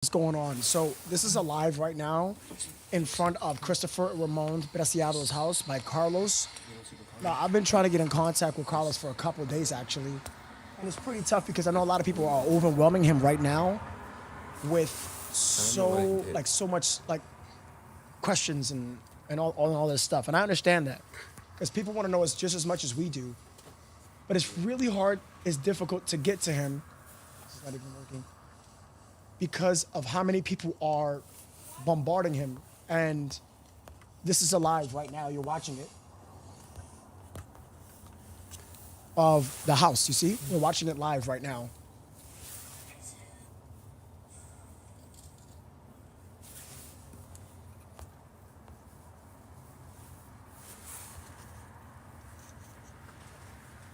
What's going on? So this is a live right now in front of Christopher Ramon Preciado's house by Carlos. Now, I've been trying to get in contact with Carlos for a couple of days actually. And it's pretty tough because I know a lot of people are overwhelming him right now with so much like questions and all this stuff. And I understand that because people want to know us just as much as we do. But it's really hard, it's difficult to get to him. This is not even working. Because of how many people are bombarding him. And this is alive right now, you're watching it. Of the house, you see? We're watching it live right now.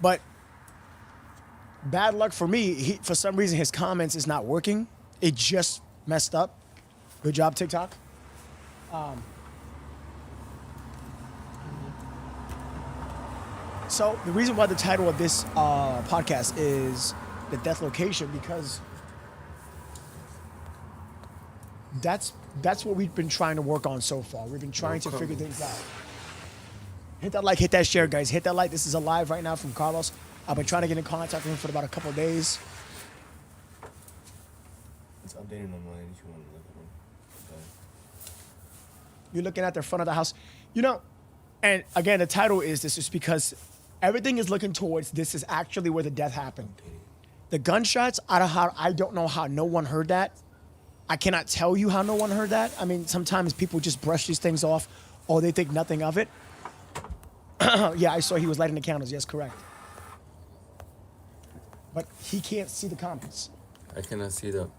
But bad luck for me, for some reason his comments is not working. It just messed up. Good job, TikTok. So the reason why the title of this podcast is The Death Location, because that's what we've been trying to work on so far. We've been trying to figure things out. Hit that like, hit that share, guys. Hit that like. This is a live right now from Carlos. I've been trying to get in contact with him for about a couple of days. It's updating online if you want to look at them. Okay. You're looking at the front of the house. You know, and again, the title is this is because everything is looking towards this is actually where the death happened. The gunshots, I don't know how no one heard that. I cannot tell you how no one heard that. I mean, sometimes people just brush these things off or they think nothing of it. Yeah, I saw he was lighting the candles. Yes, correct. But he can't see the comments. I cannot see the.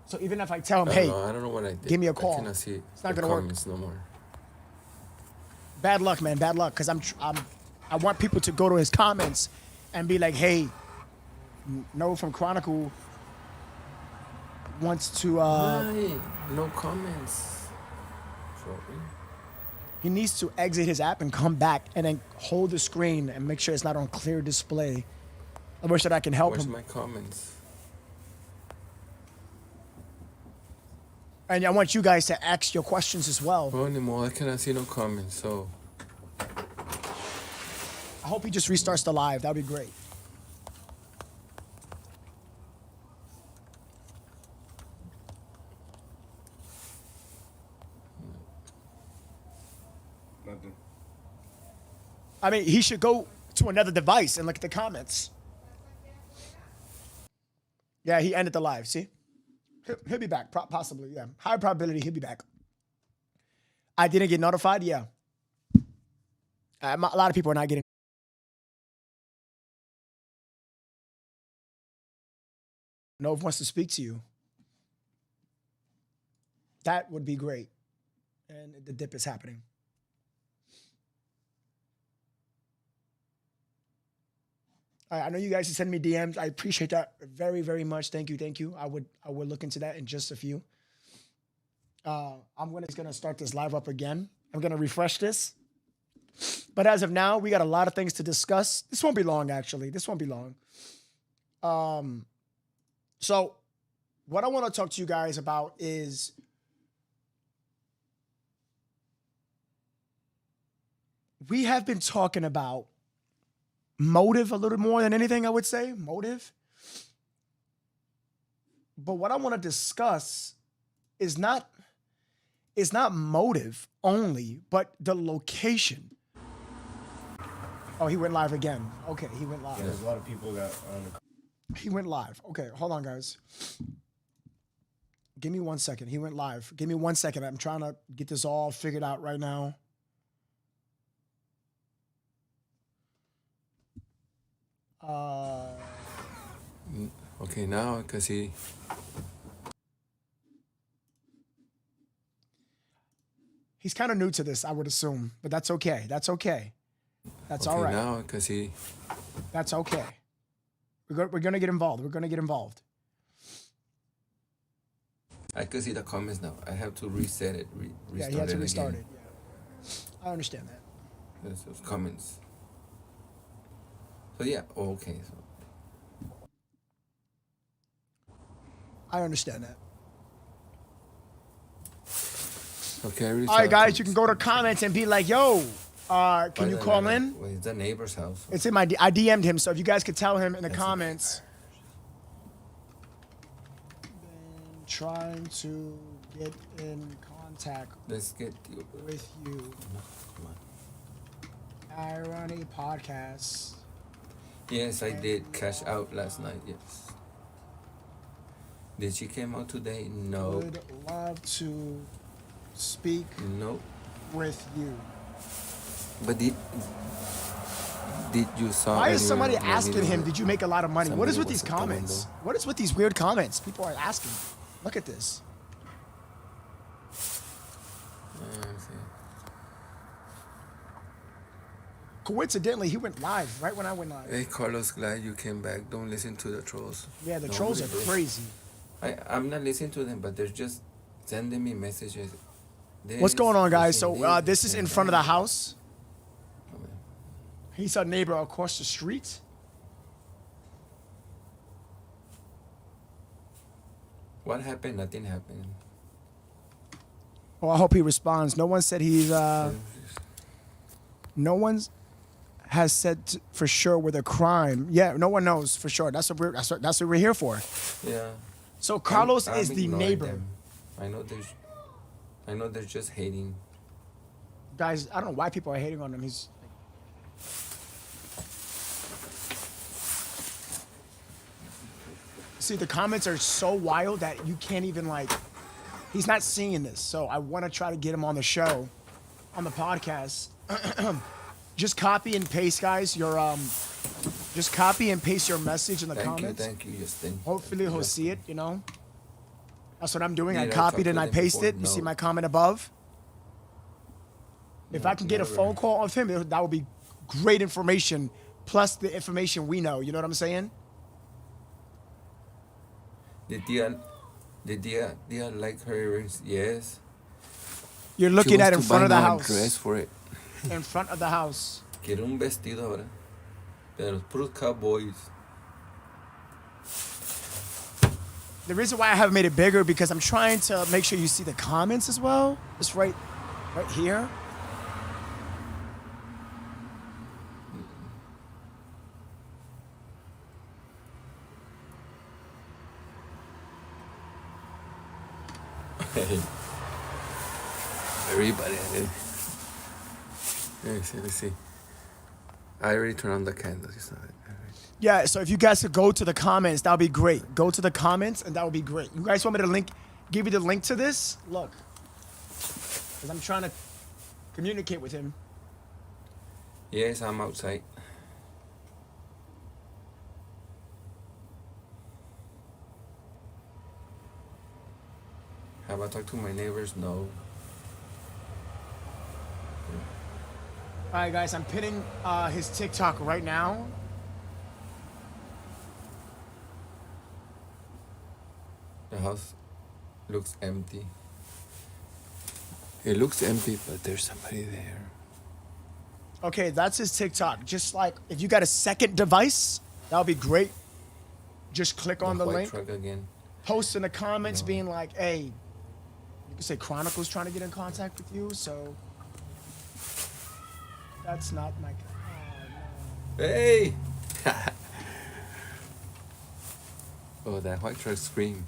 So even if I tell him, hey, I don't know what I did. give me a call. I cannot see it's not the gonna comments work. no more. Bad luck, man. Bad luck. Because I want people to go to his comments and be like, hey, no from Chronicle wants to. Why? No comments. He needs to exit his app and come back and then hold the screen and make sure it's not on clear display. I wish that I can help Where's him. my comments? And I want you guys to ask your questions as well. Oh, anymore. I cannot see no comments. So. I hope he just restarts the live. That would be great. Nothing. I mean, he should go to another device and look at the comments. Yeah, he ended the live. See? He'll be back, possibly, yeah. High probability he'll be back. I didn't get notified, yeah. A lot of people are not getting. Nova wants to speak to you. That would be great. And the dip is happening. I know you guys send me DMs. I appreciate that very, very much. Thank you, thank you. I would look into that in just a few. I'm gonna start this live up again. I'm gonna refresh this. But as of now, we got a lot of things to discuss. This won't be long, actually. This won't be long. So what I want to talk to you guys about is we have been talking about motive a little more than anything, I would say. Motive. But what I want to discuss is not motive only, but the location. Oh, he went live again. Okay, he went live. Yeah, there's a lot of people that. He went live. Okay, hold on, guys. Give me 1 second. He went live. Give me 1 second. I'm trying to get this all figured out right now. Okay, now because he's kind of new to this, I would assume, but that's okay. That's okay. That's all right. Now because That's okay. We're gonna get involved. We're gonna get involved. I can see the comments now. I have to reset it. Yeah, he had to restart it. Yeah. I understand that. There's those comments. So yeah, okay. So I understand that. Okay, I reached All right, out guys, to- you can go to comments and be like, yo, can you call in? Wait, it's the neighbor's house. It's in my, I DM'd him, so if you guys could tell him in the comments. Been trying to get in contact Let's get you. with you. Come on. I run a podcast. Yes, I did cash out last night. Yes. Did she came out today? No. Would love to speak No. with you. But did you saw? Why is anywhere somebody maybe asking him, the- did you make a lot of money? What is with somebody these was at the comments? window. What is with these weird comments? People are asking. Look at this. Let's see. Coincidentally, he went live right when I went live. Hey Carlos, glad you came back. Don't listen to the trolls. Yeah, the Nobody trolls are does. crazy. I'm not listening to them, but they're just sending me messages. What's going on, guys? Listen, So this is in front of the house. Okay. He's a neighbor across the street. What happened? Nothing happened. Well, I hope he responds. No one said he's. No one's has said for sure with a crime. Yeah, no one knows for sure. That's what we're here for. Yeah. So Carlos I'm is the ignoring neighbor. them. I know they're just hating. Guys, I don't know why people are hating on him. He's. See, the comments are so wild that you can't even like. He's not seeing this, so I want to try to get him on the show, on the podcast. Just copy and paste, guys. Your just copy and paste your message in the comments. Thank you, Justin. Hopefully he'll see it. You know. That's what I'm doing. I Did I copied talk and to I them pasted it. before? You see No. my comment above. If No, I can get a never. phone call of him, that would be great information. Plus the information we know. You know what I'm saying? Did Dia like her earrings? Yes. You're She looking wants at in to front buy of the now a house. dress for it. In front of the house. Quiere un vestido ahora. De los puros cowboys. The reason why I haven't made it bigger because I'm trying to make sure you see the comments as well. It's right here. Everybody. Let's see. I already turned on the candles. It's not. Yeah, so if you guys could go to the comments, that would be great. Go to the comments, and that would be great. You guys want me to give you the link to this? Look. Because I'm trying to communicate with him. Yes, I'm outside. Have I talked to my neighbors? No. All right, guys, I'm pinning his TikTok right now. The house looks empty. It looks empty, but there's somebody there. Okay, that's his TikTok. Just like, if you got a second device, that would be great. Just click on the white link. truck again. Post in the comments No. being like, hey, you can say Chronicle's trying to get in contact with you, so that's not my. Oh, Hey! Oh, that white truck scream.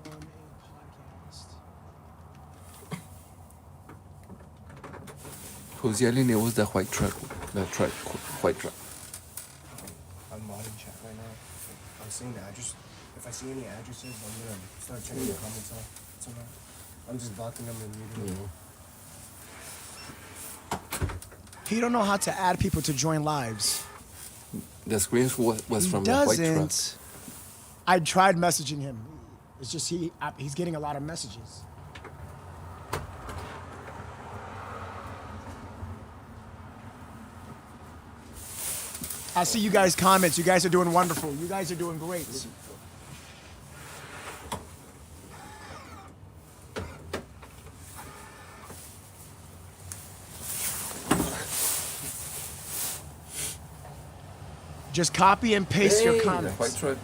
no. A podcast. Who's yelling? It was the white truck. The truck. White truck. I'm modding chat right now. I'm seeing the address. If I see any addresses, I'm gonna start checking the comments out. Somehow. I'm just blocking them and muting them. He don't know how to add people to join lives. The screams was He from the white truck. doesn't. I tried messaging him. It's just he's getting a lot of messages. I see you guys' comments. You guys are doing wonderful. You guys are doing great. Just copy and paste your Hey, comments. the white truck.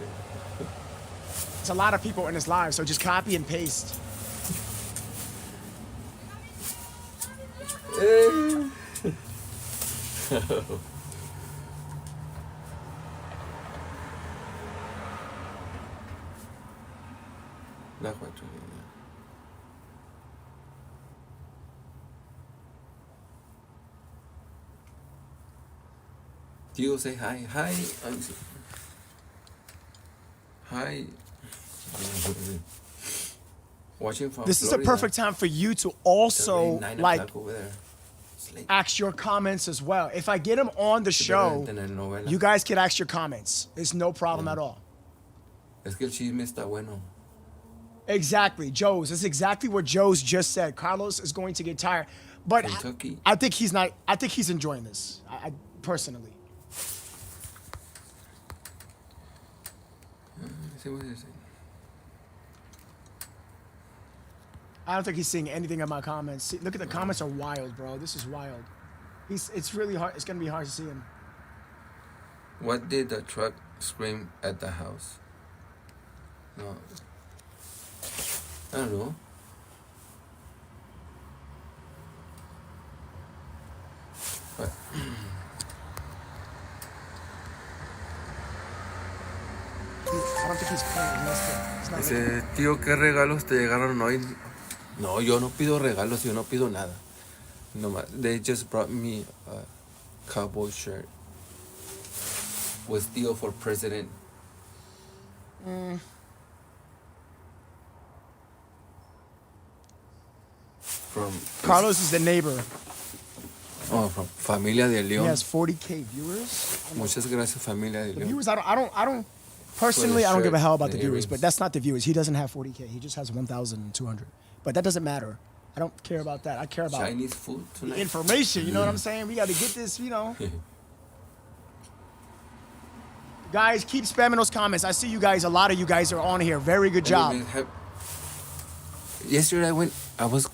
There's a lot of people in this live, so just copy and paste. La 4. Tio, say hi. Hi. Hi. Watching from This is a Florida. perfect time for you to It's also already 9 like o'clock over there. It's late. ask your comments as well. If I get them on the show, Telenovela. you guys can ask your comments. It's no problem at all. Es que el chisme está bueno. Exactly, Joe's. That's exactly what Joe's just said. Carlos is going to get tired, but Kentucky. I think he's not. I think he's enjoying this. I personally. See what you're saying. I don't think he's seeing anything in my comments. See, look at the comments are wild, bro. This is wild. It's really hard. It's gonna be hard to see him. What did the truck scream at the house? No. I don't know. But I don't think he's playing. He's not dice, tío, ¿qué regalos te llegaron hoy? No, yo no pido regalos, yo no pido nada. No, they just brought me a cowboy shirt. Was Theo for president? From Carlos is the neighbor. from Familia de He León. has 40K viewers. Muchas gracias, Familia de The León. viewers, I don't. Personally, I don't give a hell about the the viewers, earrings. but that's not the viewers. He doesn't have 40K. He just has 1,200. But that doesn't matter. I don't care about that. I care about Chinese food the tonight. information. You know what I'm saying? We got to get this, you know. Guys, keep spamming those comments. I see you guys. A lot of you guys are on here. Very good job. Yesterday I was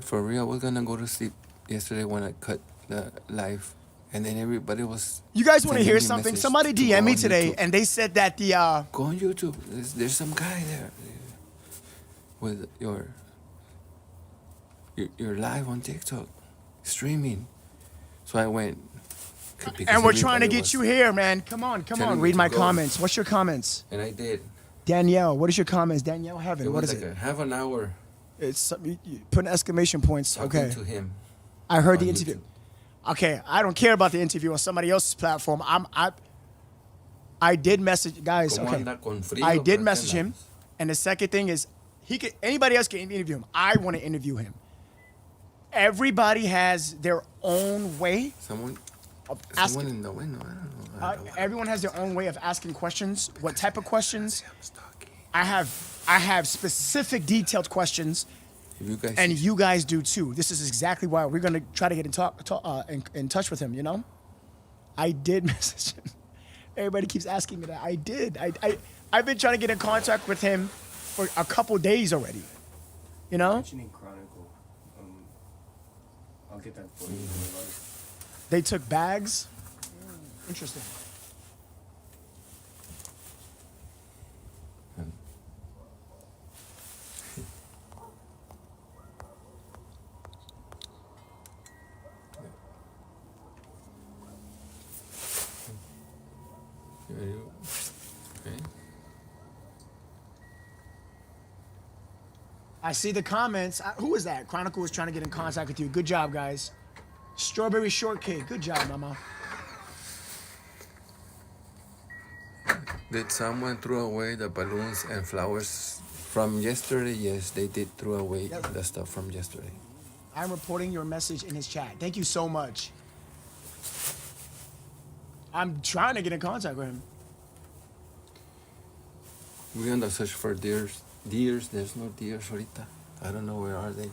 for real. I was gonna go to sleep yesterday when I cut the live, and then everybody was. You guys want to sending hear me something? message Somebody to go DM me on today, YouTube. and they said that the Go on YouTube. There's some guy there with your live on TikTok streaming. So I went. because and we're trying to everybody get was you here, man. Come on, telling me read to my go. comments. What's your comments? And I did. Danielle, what is your comments? Danielle Heaven, It what was is like it? a half an hour It's you put an exclamation points. talking Okay, to him. I heard on the interview. YouTube. Okay, I don't care about the interview on somebody else's platform. I did message guys. ¿Cómo Okay, anda con frío? I did ¿Por qué message him, andas? and the second thing is anybody else can interview him. I want to interview him. Everybody has their own way Someone of in asking. the window. I don't know. I don't know. Everyone has their own way of asking questions. What type of questions? I'm stalking. I have specific, detailed questions, If you guys and you guys do too. This is exactly why we're gonna try to get in touch with him. You know, I did message him. Everybody keeps asking me that. I did. I've been trying to get in contact with him for a couple days already. You know, Mentioning Chronicle. I'll get that for you. they took bags. Interesting. Okay. I see the comments. Who is that? Chronicle was trying to get in contact with you. Good job, guys. Strawberry shortcake. Good job, mama. Did someone throw away the balloons and flowers from yesterday? Yes, they did throw away Yep. the stuff from yesterday. I'm reporting your message in his chat. Thank you so much. I'm trying to get in contact with him. We're on the search for deers. Deers, there's no deers ahorita. I don't know where are they.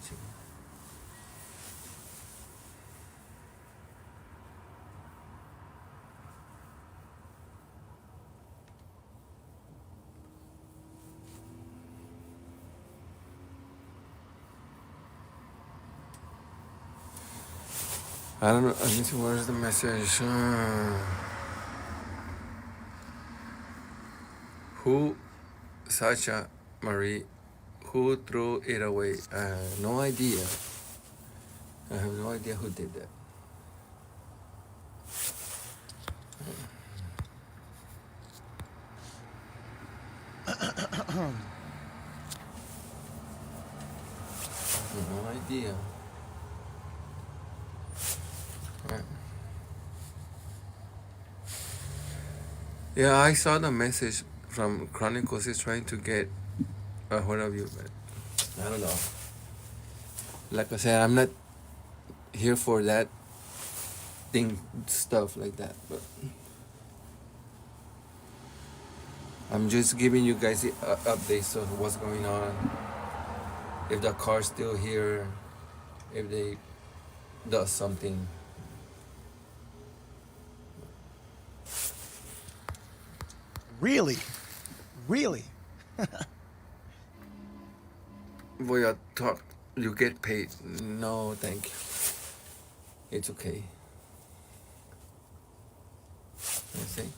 I don't know. Let me see. Where's the message? Who, Sasha Marie, who threw it away? No idea. I have no idea who did that. No idea. Right. Yeah, I saw the message from Chronicles. He's trying to get a hold of you, but I don't know. Like I said, I'm not here for that stuff like that, but I'm just giving you guys the updates on what's going on. If the car's still here, if they does something. Really? Really? Boy, I talk. You get paid. No, thank you. It's okay. You see?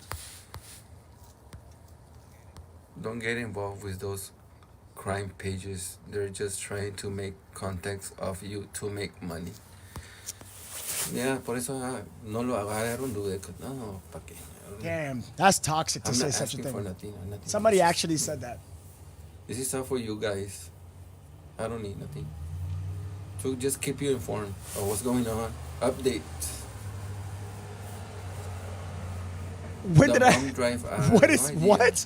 Don't get involved with those crime pages. They're just trying to make contacts of you to make money. Yeah, por eso no lo hago. I don't do it. No, ¿para qué? Damn, that's toxic to I'm say not such a asking for thing. nothing. Nothing. Somebody actually said that. This is all for you guys. I don't need nothing. To just keep you informed of what's going on. Update. When The did I? bomb drive, What no is idea. what?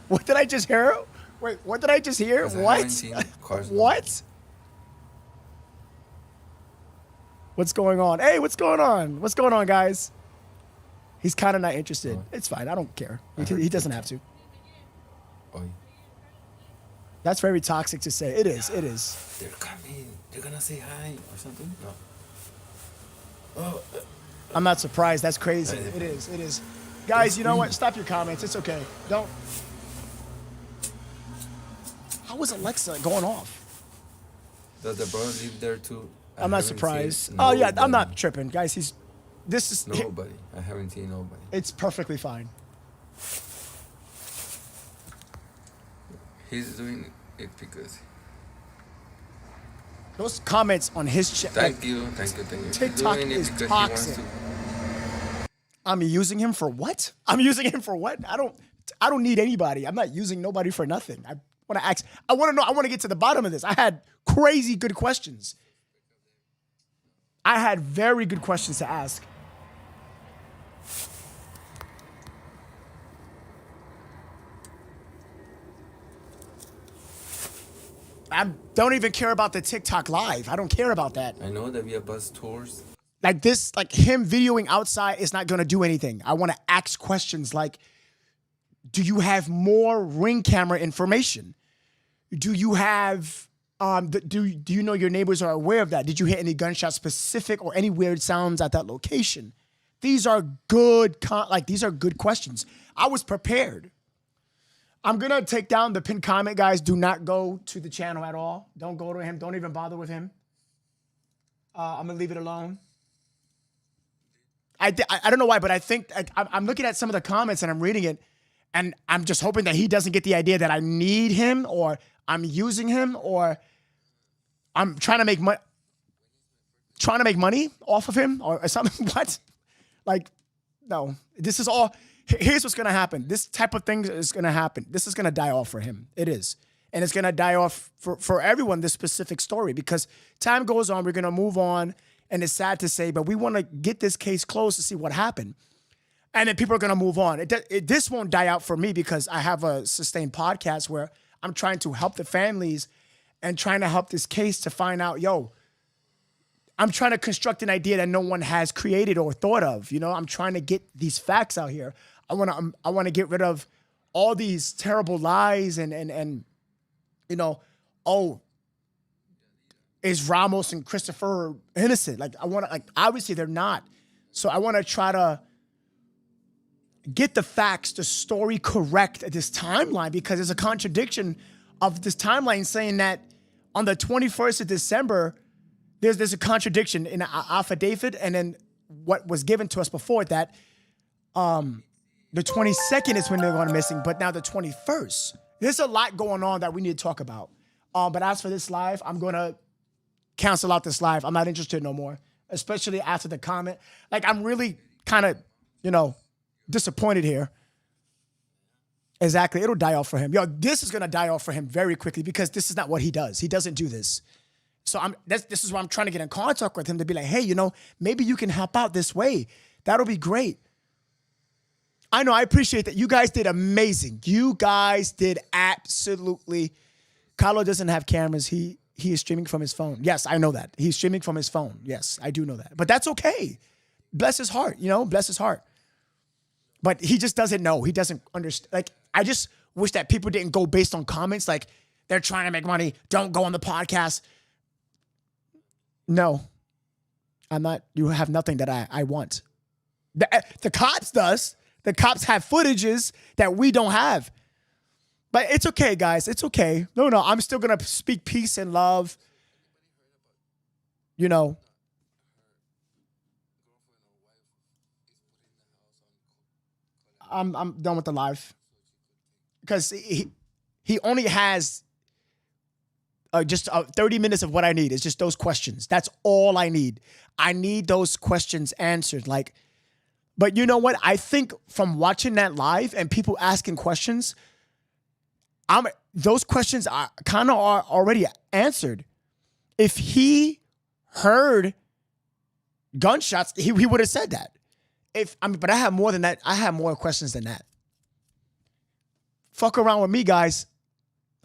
What did I just hear? Wait, what did I just hear? 'Cause I What? haven't seen cars. What? What's going on? Hey, what's going on? What's going on, guys? He's kind of not interested. Oh. It's fine. I don't care. I heard He doesn't have to. Oh, That's very toxic to say. It is. It is. they're coming. They're gonna say hi or something. No. Oh, I'm not surprised. That's crazy. It is. It is. Guys, you know what? Stop your comments. It's okay. Don't. How was Alexa going off? does the brother live there too? I I'm not haven't seen surprised. Oh yeah, I'm nobody. not tripping, guys. This is. Nobody. I haven't seen nobody. It's perfectly fine. He's doing it because. Those comments on his chat. Thank you. He's TikTok doing it is because toxic. He wants I'm using him for what? I'm using him for what? I don't need anybody. I'm not using nobody for nothing. I want to ask. I want to know. I want to get to the bottom of this. I had crazy good questions. I had very good questions to ask. I don't even care about the TikTok live. I don't care about that. to. I know that we have bus tours. Like this, like him videoing outside is not going to do anything. I want to ask questions like, do you have more Ring camera information? Do you have, do you know your neighbors are aware of that? Did you hear any gunshot specific or any weird sounds at that location? These are good, these are good questions. I was prepared. I'm going to take down the pinned comment, guys. Do not go to the channel at all. Don't go to him. Don't even bother with him. I'm going to leave it alone. I don't know why, but I think I'm looking at some of the comments and I'm reading it, and I'm just hoping that he doesn't get the idea that I need him or I'm using him or I'm trying to make money off of him or something. What? Like, no. This is all. Here's what's gonna happen. This type of thing is gonna happen. This is gonna die off for him. It is. And it's gonna die off for everyone, this specific story, because time goes on, we're gonna move on. And it's sad to say, but we want to get this case closed to see what happened. And then people are going to move on. This won't die out for me because I have a sustained podcast where I'm trying to help the families and trying to help this case to find out, I'm trying to construct an idea that no one has created or thought of. You know, I'm trying to get these facts out here. I want to get rid of all these terrible lies and is Ramos and Christopher innocent? Obviously they're not. So I want to try to get the facts, the story correct at this timeline, because there's a contradiction of this timeline saying that on the 21st of December, there's a contradiction in an affidavit and then what was given to us before that The 22nd is when they're going missing, but now the 21st. There's a lot going on that we need to talk about. But as for this live, I'm going to cancel out this live. I'm not interested no more, especially after the comment. Like, I'm really kind of, disappointed here. Exactly. It'll die off for him. Yo, this is going to die off for him very quickly because this is not what he does. He doesn't do this. So this is why I'm trying to get in contact with him to be like, hey, maybe you can help out this way. That'll be great. I know. I appreciate that. You guys did amazing. You guys did absolutely. Carlo doesn't have cameras. He is streaming from his phone. Yes, I know that. He's streaming from his phone. Yes, I do know that. But that's okay. Bless his heart, bless his heart. But he just doesn't know. He doesn't understand. Like, I just wish that people didn't go based on comments. Like, they're trying to make money. Don't go on the podcast. No, I'm not. You have nothing that I want. The cops does. The cops have footages that we don't have. But it's okay, guys. It's okay. No, I'm still going to speak peace and love. I'm done with the live. Because he only has just 30 minutes of what I need. It's just those questions. That's all I need. I need those questions answered. But you know what? I think from watching that live and people asking questions, those questions are already answered. If he heard gunshots, he would have said that. But I have more than that. I have more questions than that. Fuck around with me, guys.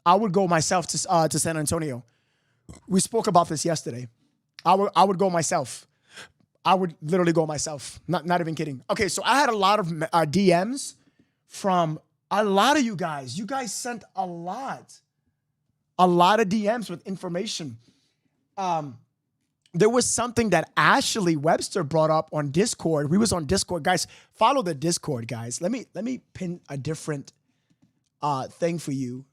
I would go myself to San Antonio. We spoke about this yesterday. I would go myself. I would literally go myself. Not even kidding. Okay, so I had a lot of DMs from a lot of you guys. You guys sent a lot of DMs with information. There was something that Ashley Webster brought up on Discord. We was on Discord. Guys, follow the Discord, guys. Let me pin a different thing for you.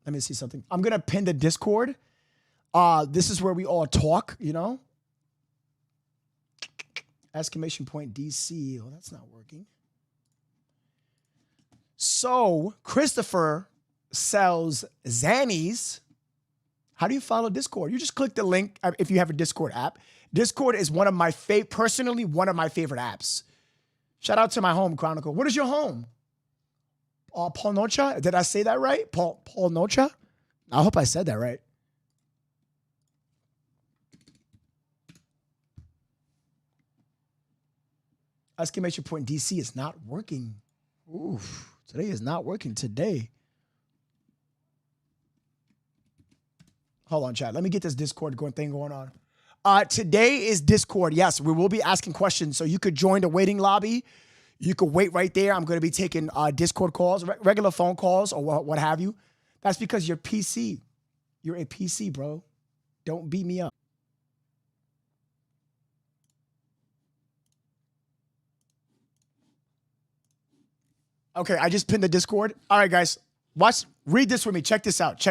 Let me see something. I'm going to pin the Discord. This is where we all talk, Exclamation point DC. Oh, that's not working. So Christopher sells Xannies. How do you follow Discord? You just click the link if you have a Discord app. Discord is one of my favorite apps. Shout out to my home, Chronicle. What is your home? Paul Nocha? Did I say that right? Paul Nocha? I hope I said that right. Exclamation point DC is not working. Oof. Today is not working today. Hold on, chat. Let me get this Discord thing going on. Today is Discord. Yes, we will be asking questions. So you could join the waiting lobby. You could wait right there. I'm going to be taking Discord calls, regular phone calls, or what have you. That's because you're PC. You're a PC, bro. Don't beat me up. Okay, I just pinned the Discord. All right, guys. Read this with me. Check this out.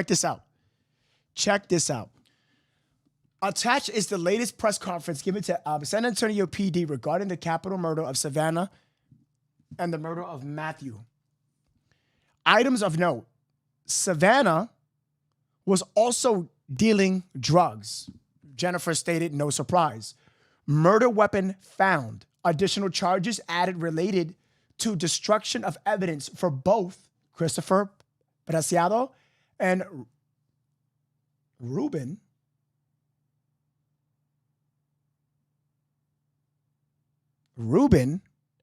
Attached is the latest press conference given to San Antonio PD regarding the capital murder of Savannah and the murder of Matthew. Items of note. Savannah was also dealing drugs. Jennifer stated, no surprise. Murder weapon found. Additional charges added related to destruction of evidence for both Christopher Preciado and Ruben.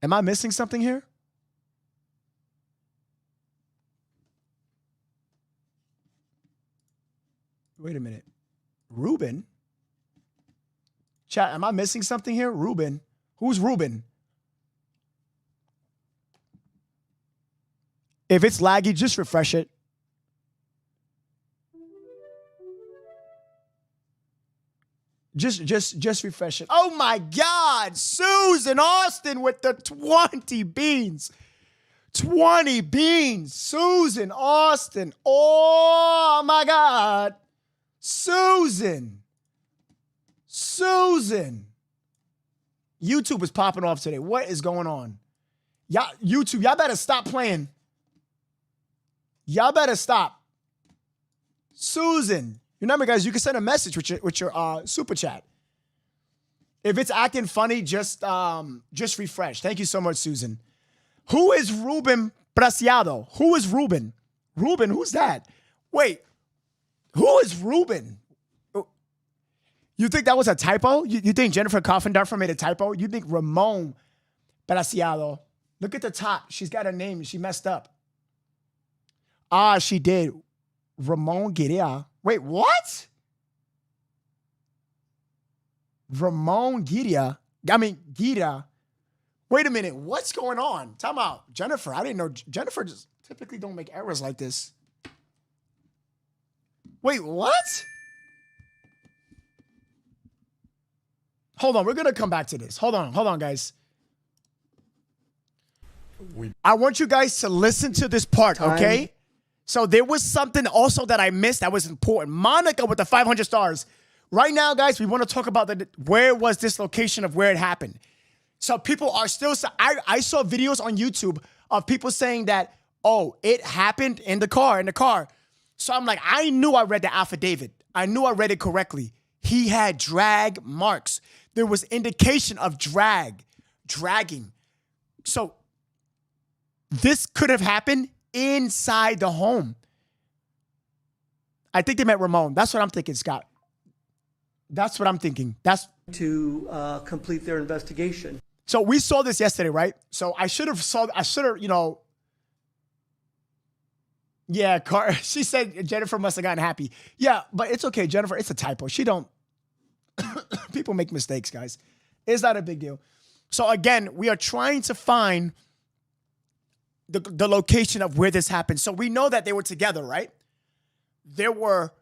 Am I missing something here? Wait a minute. Ruben? Chat, am I missing something here? Ruben. Who's Ruben? If it's laggy, just refresh it. Just refresh it. Oh my God, Susan Austin with the 20 beans. 20 beans, Susan Austin. Oh my God, Susan. Susan. YouTube is popping off today. What is going on? Y'all, YouTube, y'all better stop playing. Y'all better stop. Susan. Remember, guys, you can send a message with your super chat. If it's acting funny, just refresh. Thank you so much, Susan. Who is Ruben Preciado? Who is Ruben? Ruben, who's that? Wait, who is Ruben? You think that was a typo? You think Jennifer Coffinduffer made a typo? You think Ramon Preciado? Look at the top. She's got a name. She messed up. Ah, she did. Ramon Guerra. Wait, what? Ramon Guerra. Guerra. Wait a minute. What's going on? Time out. Jennifer. I didn't know. Jennifer just typically don't make errors like this. Wait, what? Hold on. We're going to come back to this. Hold on, guys. I want you guys to listen to this part, okay? So there was something also that I missed that was important. Monica with the 500 stars. Right now, guys, we want to talk about where was this location of where it happened. So people are still, I saw videos on YouTube of people saying that, oh, it happened in the car. So I'm like, I knew I read the affidavit. I knew I read it correctly. He had drag marks. There was indication of dragging. So this could have happened inside the home. I think they meant Ramon. That's what I'm thinking, Scott. That's what I'm thinking. That's to complete their investigation. So we saw this yesterday, right? So I should have, yeah, she said Jennifer must have gotten happy. Yeah, but it's okay, Jennifer. It's a typo. People make mistakes, guys. It's not a big deal. So again, we are trying to find the location of where this happened. So we know that they were together, right? There were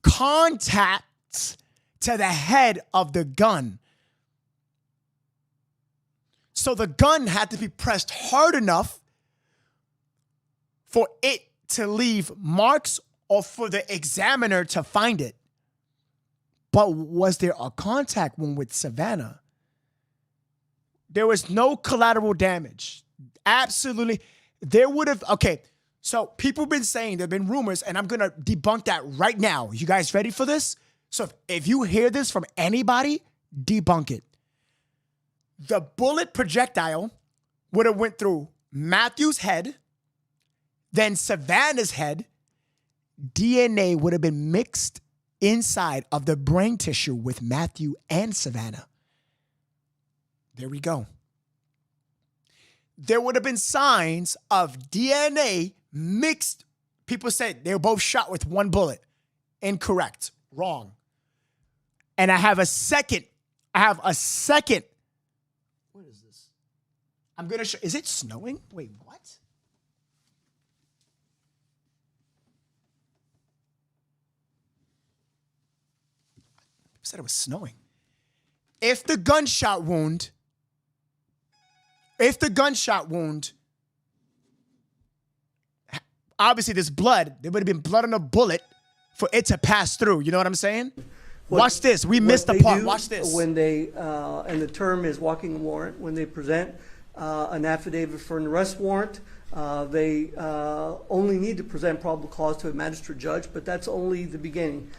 contacts to the head of the gun. So the gun had to be pressed hard enough for it to leave marks or for the examiner to find it. But was there a contact wound with Savannah? There was no collateral damage. Absolutely. There would have, okay, so people have been saying, there have been rumors, and I'm going to debunk that right now. You guys ready for this? So if you hear this from anybody, debunk it. The bullet projectile would have went through Matthew's head, then Savannah's head. DNA would have been mixed inside of the brain tissue with Matthew and Savannah. There we go. There would have been signs of DNA mixed. People said they were both shot with one bullet. Incorrect. Wrong. And I have a second. What is this? I'm going to show. Is it snowing? Wait, what? People said it was snowing. If the gunshot wound, obviously there's blood. There would have been blood on the bullet for it to pass through. You know what I'm saying? Watch this. We missed the part. Watch this. When they, and the term is walking a warrant, when they present an affidavit for an arrest warrant, they only need to present probable cause to a magistrate judge, but that's only the beginning.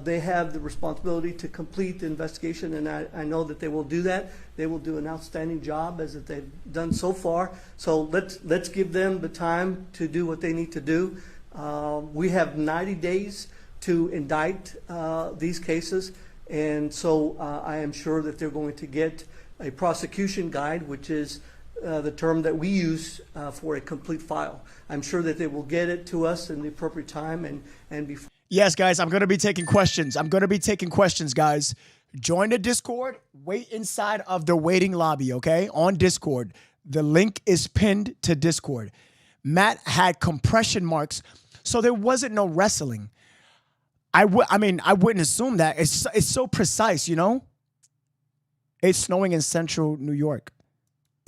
They have the responsibility to complete the investigation, and I know that they will do that. They will do an outstanding job as they've done so far. So let's give them the time to do what they need to do. We have 90 days to indict these cases, and so I am sure that they're going to get a prosecution guide, which is the term that we use for a complete file. I'm sure that they will get it to us in the appropriate time and before. Yes, guys, I'm going to be taking questions. Guys. Join the Discord. Wait inside of the waiting lobby, okay? On Discord. The link is pinned to Discord. Matt had compression marks, so there wasn't no wrestling. I wouldn't assume that. It's so precise, you know? It's snowing in central New York.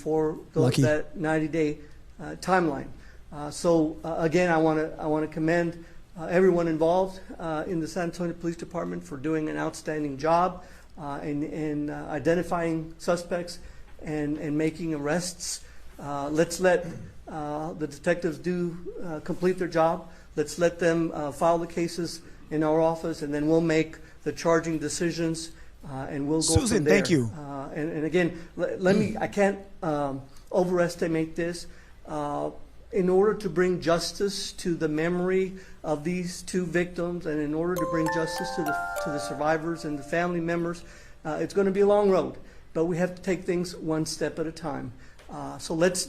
For that 90-day timeline. Again, I want to commend everyone involved in the San Antonio Police Department for doing an outstanding job. in identifying suspects and making arrests. Let's let the detectives complete their job. Let's let them file the cases in our office, and then we'll make the charging decisions, and we'll go Susan, from there. thank you. And again, let me, I can't overestimate this. In order to bring justice to the memory of these two victims, and in order to bring justice to the survivors and the family members, it's going to be a long road, but we have to take things one step at a time. So let's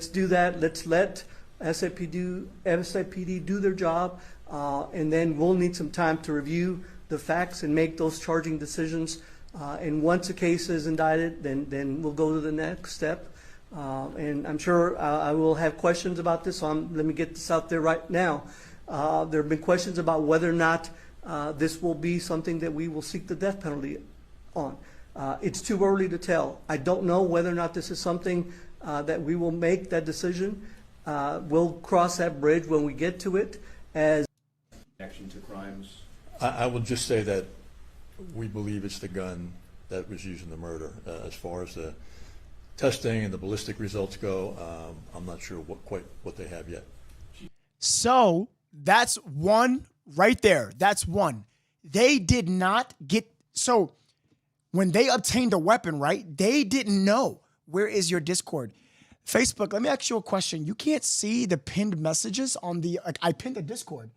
do that. Let's let SAPD do their job, and then we'll need some time to review the facts and make those charging decisions. And once a case is indicted, then we'll go to the next step. And I'm sure I will have questions about this, so let me get this out there right now. There have been questions about whether or not this will be something that we will seek the death penalty on. It's too early to tell. I don't know whether or not this is something that we will make that decision. We'll cross that bridge when we get to it. As connection to crimes. I will just say that we believe it's the gun that was used in the murder. As far as the testing and the ballistic results go, I'm not sure what they have yet. So that's one right there. That's one. They did not get, so when they obtained the weapon, right, they didn't know. Where is your Discord? Facebook, let me ask you a question. You can't see the pinned messages on the, like, I pinned the Discord.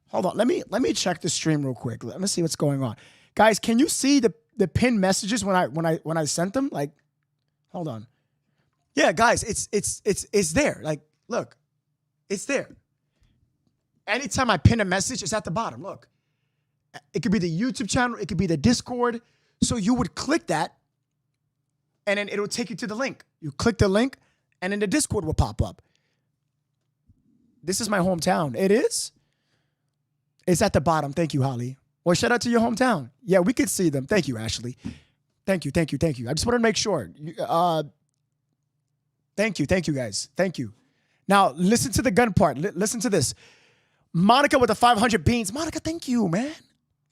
Hold on, let me check the stream real quick. Let me see what's going on. Guys, can you see the pinned messages when I sent them? Like, hold on. Yeah, guys, it's there. Like, look, it's there. Anytime I pin a message, it's at the bottom. Look, it could be the YouTube channel, it could be the Discord. So you would click that, and then it'll take you to the link. You click the link, and then the Discord will pop up. This is my hometown. It is? It's at the bottom. Thank you, Holly. Well, shout out to your hometown. Yeah, we could see them. Thank you, Ashley. Thank you. I just wanted to make sure. Thank you, guys. Thank you. Now, listen to the gun part. Listen to this. Monica with the 500 beans. Monica, thank you, man.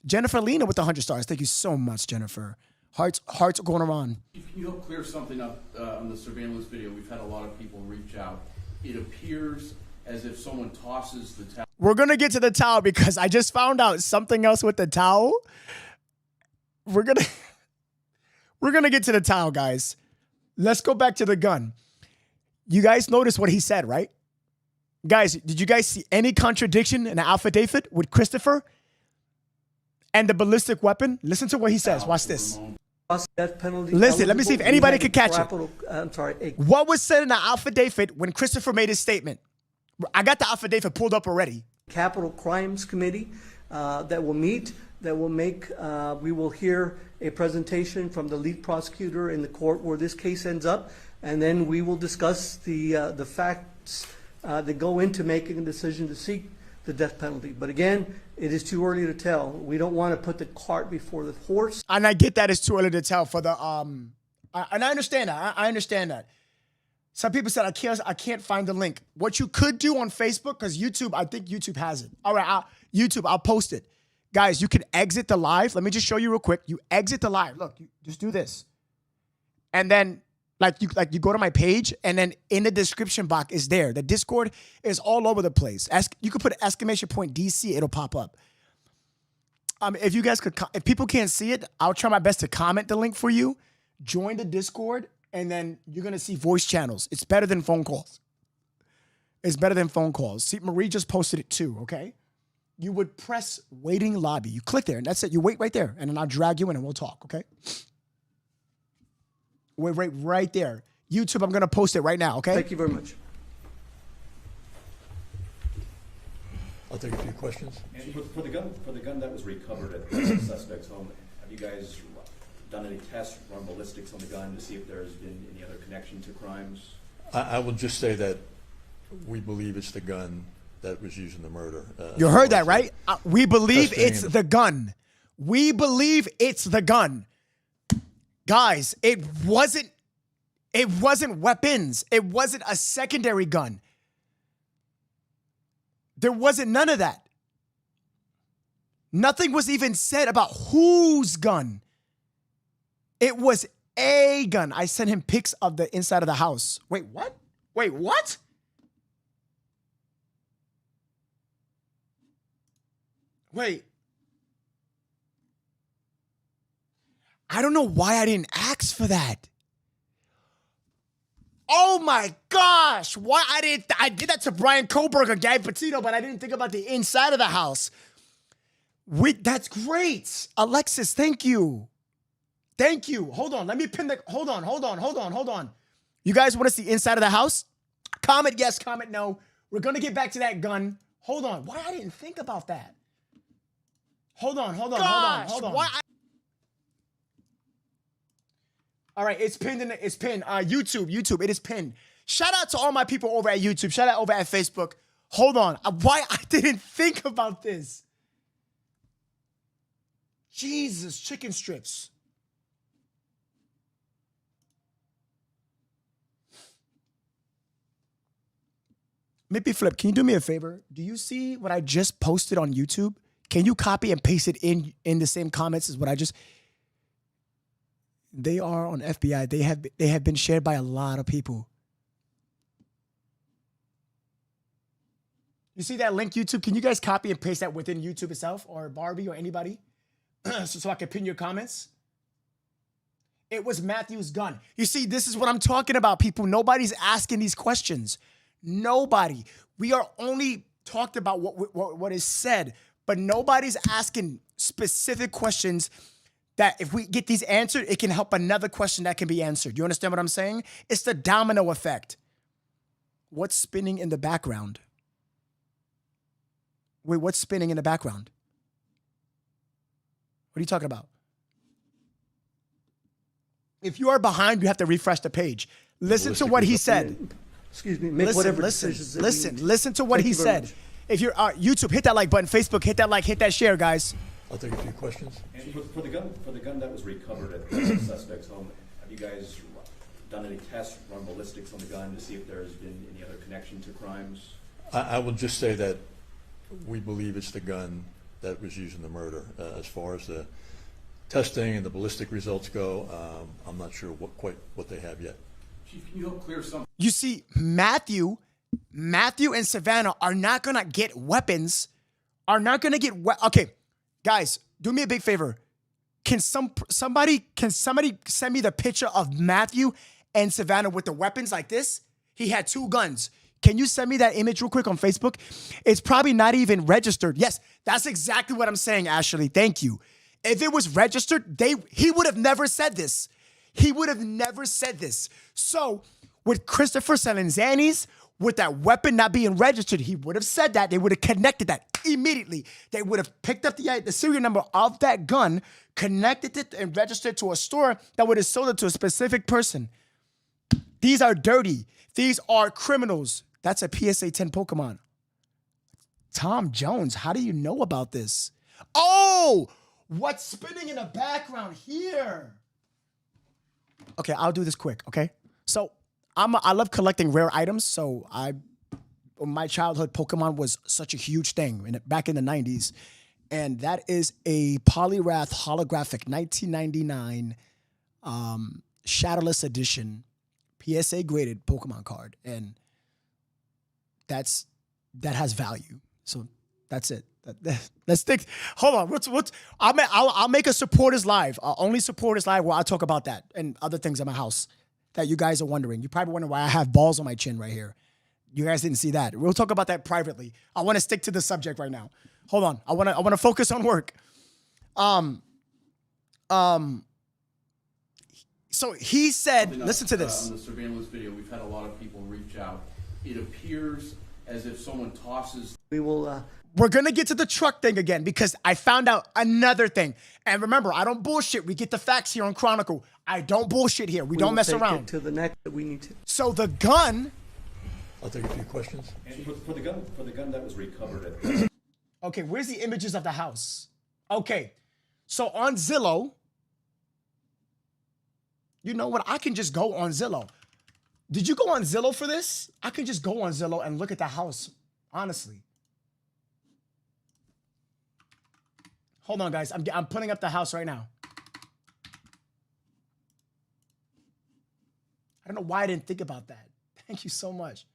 Jennifer Lena with the 100 stars. Thank you so much, Jennifer. Hearts going around. Can you help clear something up on the surveillance video? We've had a lot of people reach out. It appears as if someone tosses the towel. We're going to get to the towel because I just found out something else with the towel. We're going to get to the towel, guys. Let's go back to the gun. You guys noticed what he said, right? Guys, did you guys see any contradiction in the affidavit with Christopher and the ballistic weapon? Listen to what he says. Watch this. death penalty. Listen, let me see if anybody could catch it. What was said in the affidavit when Christopher made his statement? I got the affidavit pulled up already. Capital Crimes Committee that will meet, that will make, we will hear a presentation from the lead prosecutor in the court where this case ends up, and then we will discuss the facts that go into making a decision to seek the death penalty. But again, it is too early to tell. We don't want to put the cart before the horse. And I get that it's too early to tell for the and I understand that. I understand that. Some people said I can't find the link. What you could do on Facebook, because YouTube, I think YouTube has it. All right, YouTube, I'll post it. Guys, you can exit the live. Let me just show you real quick. You exit the live. Look, you just do this. And then you go to my page, and then in the description box is there. The Discord is all over the place. You could put exclamation point DC, it'll pop up. If you guys could, if people can't see it, I'll try my best to comment the link for you. Join the Discord, and then you're gonna see voice channels. It's better than phone calls. It's better than phone calls. See, Marie just posted it too, okay? You would press waiting lobby. You click there, and that's it. You wait right there, and then I'll drag you in, and we'll talk, okay? Wait right there. YouTube, I'm going to post it right now, okay? Thank you very much. I'll take a few questions. And for the gun that was recovered at the suspect's home, have you guys done any tests, run ballistics on the gun to see if there's been any other connection to crimes? I will just say that we believe it's the gun that was used in the murder. You heard that, right? We believe it's the gun. We believe it's the gun. Guys, it wasn't weapons. It wasn't a secondary gun. There wasn't none of that. Nothing was even said about whose gun. It was a gun. I sent him pics of the inside of the house. Wait, what? Wait, what? Wait. I don't know why I didn't ask for that. Oh my gosh. Why I did that to Brian Koberger, Gary Petito, but I didn't think about the inside of the house. That's great. Alexis, thank you. Thank you. Hold on. Let me pin the, hold on. You guys want to see inside of the house? Comment yes, comment no. We're going to get back to that gun. Hold on. Why I didn't think about that? Hold on. Why All right, it's pinned it's pinned. YouTube, it is pinned. Shout out to all my people over at YouTube. Shout out over at Facebook. Hold on. Why I didn't think about this? Jesus, chicken strips. Mippy Flip, can you do me a favor? Do you see what I just posted on YouTube? Can you copy and paste it in the same comments as what I just... They are on FBI. They have been shared by a lot of people. You see that link, YouTube? Can you guys copy and paste that within YouTube itself or Barbie or anybody? so I can pin your comments? It was Matthew's gun. You see, this is what I'm talking about, people. Nobody's asking these questions. Nobody. We are only talked about what is said, but nobody's asking specific questions that if we get these answered, it can help another question that can be answered. You understand what I'm saying? It's the domino effect. What's spinning in the background? Wait, what's spinning in the background? What are you talking about? If you are behind, you have to refresh the page. Listen to what he said. Excuse me, make whatever decisions that you need. Listen to what he said. much. If you're YouTube, hit that like button. Facebook, hit that like, hit that share, guys. I'll take a few questions. And for the gun that was recovered at the suspect's home, have you guys done any tests, run ballistics on the gun to see if there's been any other connection to crimes? I will just say that we believe it's the gun that was used in the murder. As far as the testing and the ballistic results go, I'm not sure what they have yet. Chief, can you help clear some? You see, Matthew and Savannah are not gonna get weapons. Okay, guys, do me a big favor. Can somebody send me the picture of Matthew and Savannah with the weapons like this? He had two guns. Can you send me that image real quick on Facebook? It's probably not even registered. Yes, that's exactly what I'm saying, Ashley. Thank you. If it was registered, he would have never said this. He would have never said this. So with Christopher Salanzani's, with that weapon not being registered, he would have said that. They would have connected that immediately. They would have picked up the serial number of that gun, connected it, and registered to a store that would have sold it to a specific person. These are dirty. These are criminals. That's a PSA 10 Pokemon. Tom Jones, how do you know about this? Oh, what's spinning in the background here? Okay, I'll do this quick, okay? So I love collecting rare items, so my childhood Pokemon was such a huge thing back in the 90s. And that is a Poliwrath holographic 1999 Shadowless Edition PSA graded Pokemon card. And that has value. So that's it. Let's think. Hold on. I'll make a supporters live. Only supporters live where I talk about that and other things in my house that you guys are wondering. You probably wonder why I have balls on my chin right here. You guys didn't see that. We'll talk about that privately. I want to stick to the subject right now. Hold on. I want to focus on work. So he said, listen to this. On the surveillance video, we've had a lot of people reach out. It appears as if someone tosses. We will. We're going to get to the truck thing again because I found out another thing. And remember, I don't bullshit. We get the facts here on Chronicle. I don't bullshit here. We don't mess around. To the next that we need to. So the gun. I'll take a few questions. And for the gun that was recovered at the Okay, where's the images of the house? Okay, so on Zillow, you know what? I can just go on Zillow. Did you go on Zillow for this? I can just go on Zillow and look at the house, honestly. Hold on, guys. I'm putting up the house right now. I don't know why I didn't think about that. Thank you so much.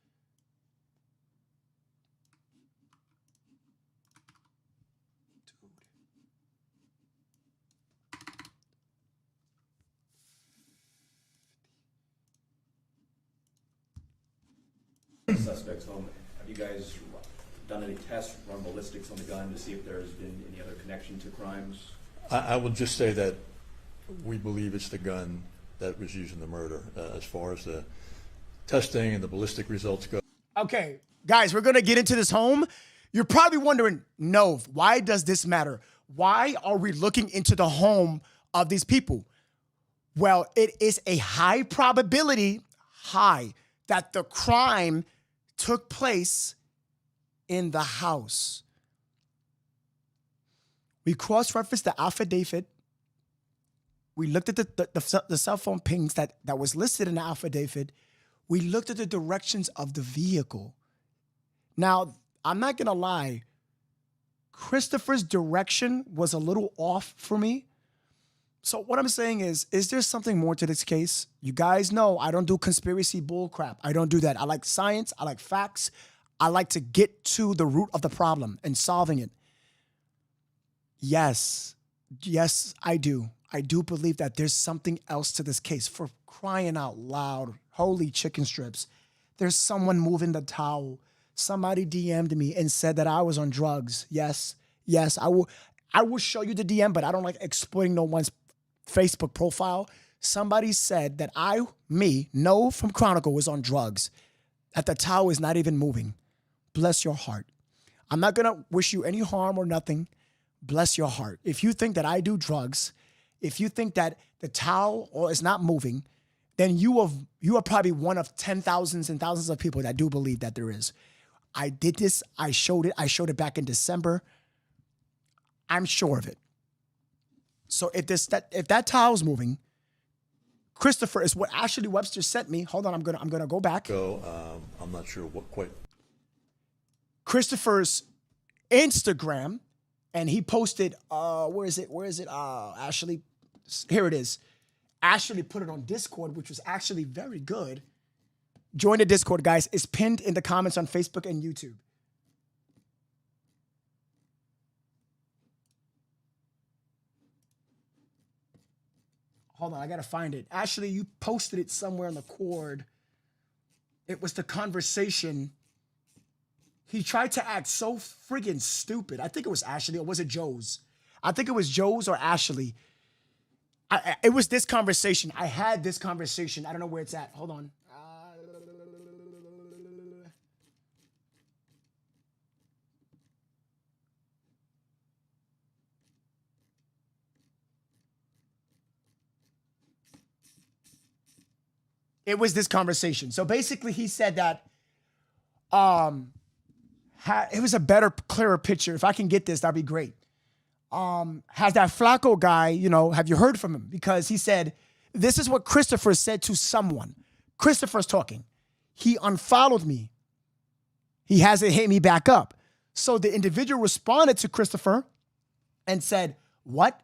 Suspect's home. Have you guys done any tests, run ballistics on the gun to see if there's been any other connection to crimes? I will just say that we believe it's the gun that was used in the murder. As far as the testing and the ballistic results go. Okay, guys, we're going to get into this home. You're probably wondering, Nov, why does this matter? Why are we looking into the home of these people? Well, it is a high probability, that the crime took place in the house. We cross-referenced the affidavit. We looked at the cell phone pings that was listed in the affidavit. We looked at the directions of the vehicle. Now, I'm not going to lie. Christopher's direction was a little off for me. So what I'm saying is there something more to this case? You guys know I don't do conspiracy bull crap. I don't do that. I like science. I like facts. I like to get to the root of the problem and solving it. Yes, I do. I do believe that there's something else to this case. For crying out loud, holy chicken strips. There's someone moving the towel. Somebody DM'd me and said that I was on drugs. Yes, I will show you the DM, but I don't like exploiting no one's Facebook profile. Somebody said that No from Chronicle was on drugs. That the towel is not even moving. Bless your heart. I'm not going to wish you any harm or nothing. Bless your heart. If you think that I do drugs, if you think that the towel is not moving, then you are probably one of 10,000s and thousands of people that do believe that there is. I did this. I showed it back in December. I'm sure of it. So if that towel's moving, Christopher is what Ashley Webster sent me. Hold on, I'm gonna go back. I'm not sure what quite. Christopher's Instagram, and he posted. Where is it? Ashley, here it is. Ashley put it on Discord, which was actually very good. Join the Discord, guys. It's pinned in the comments on Facebook and YouTube. Hold on, I gotta find it. Ashley, you posted it somewhere on the cord. It was the conversation. He tried to act so friggin' stupid. I think it was Ashley, or was it Joe's? I think it was Joe's or Ashley. It was this conversation. I had this conversation. I don't know where it's at. Hold on. It was this conversation. So basically he said that it was a better, clearer picture. If I can get this, that'd be great. Has that Flacco guy, have you heard from him? Because he said, this is what Christopher said to someone. Christopher's talking. He unfollowed me. He hasn't hit me back up. So the individual responded to Christopher and said, what?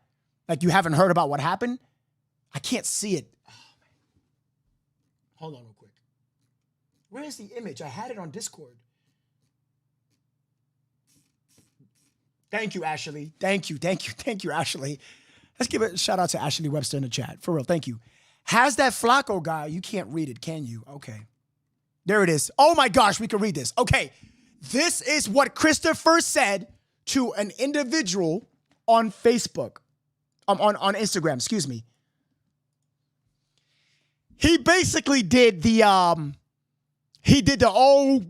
Like, you haven't heard about what happened? I can't see it. Hold on real quick. Where is the image? I had it on Discord. Thank you, Ashley. Thank you, Ashley. Let's give a shout out to Ashley Webster in the chat. For real, thank you. Has that Flacco guy, you can't read it, can you? Okay. There it is. Oh my gosh, we can read this. Okay. This is what Christopher said to an individual on Facebook. On Instagram, excuse me. He basically did the old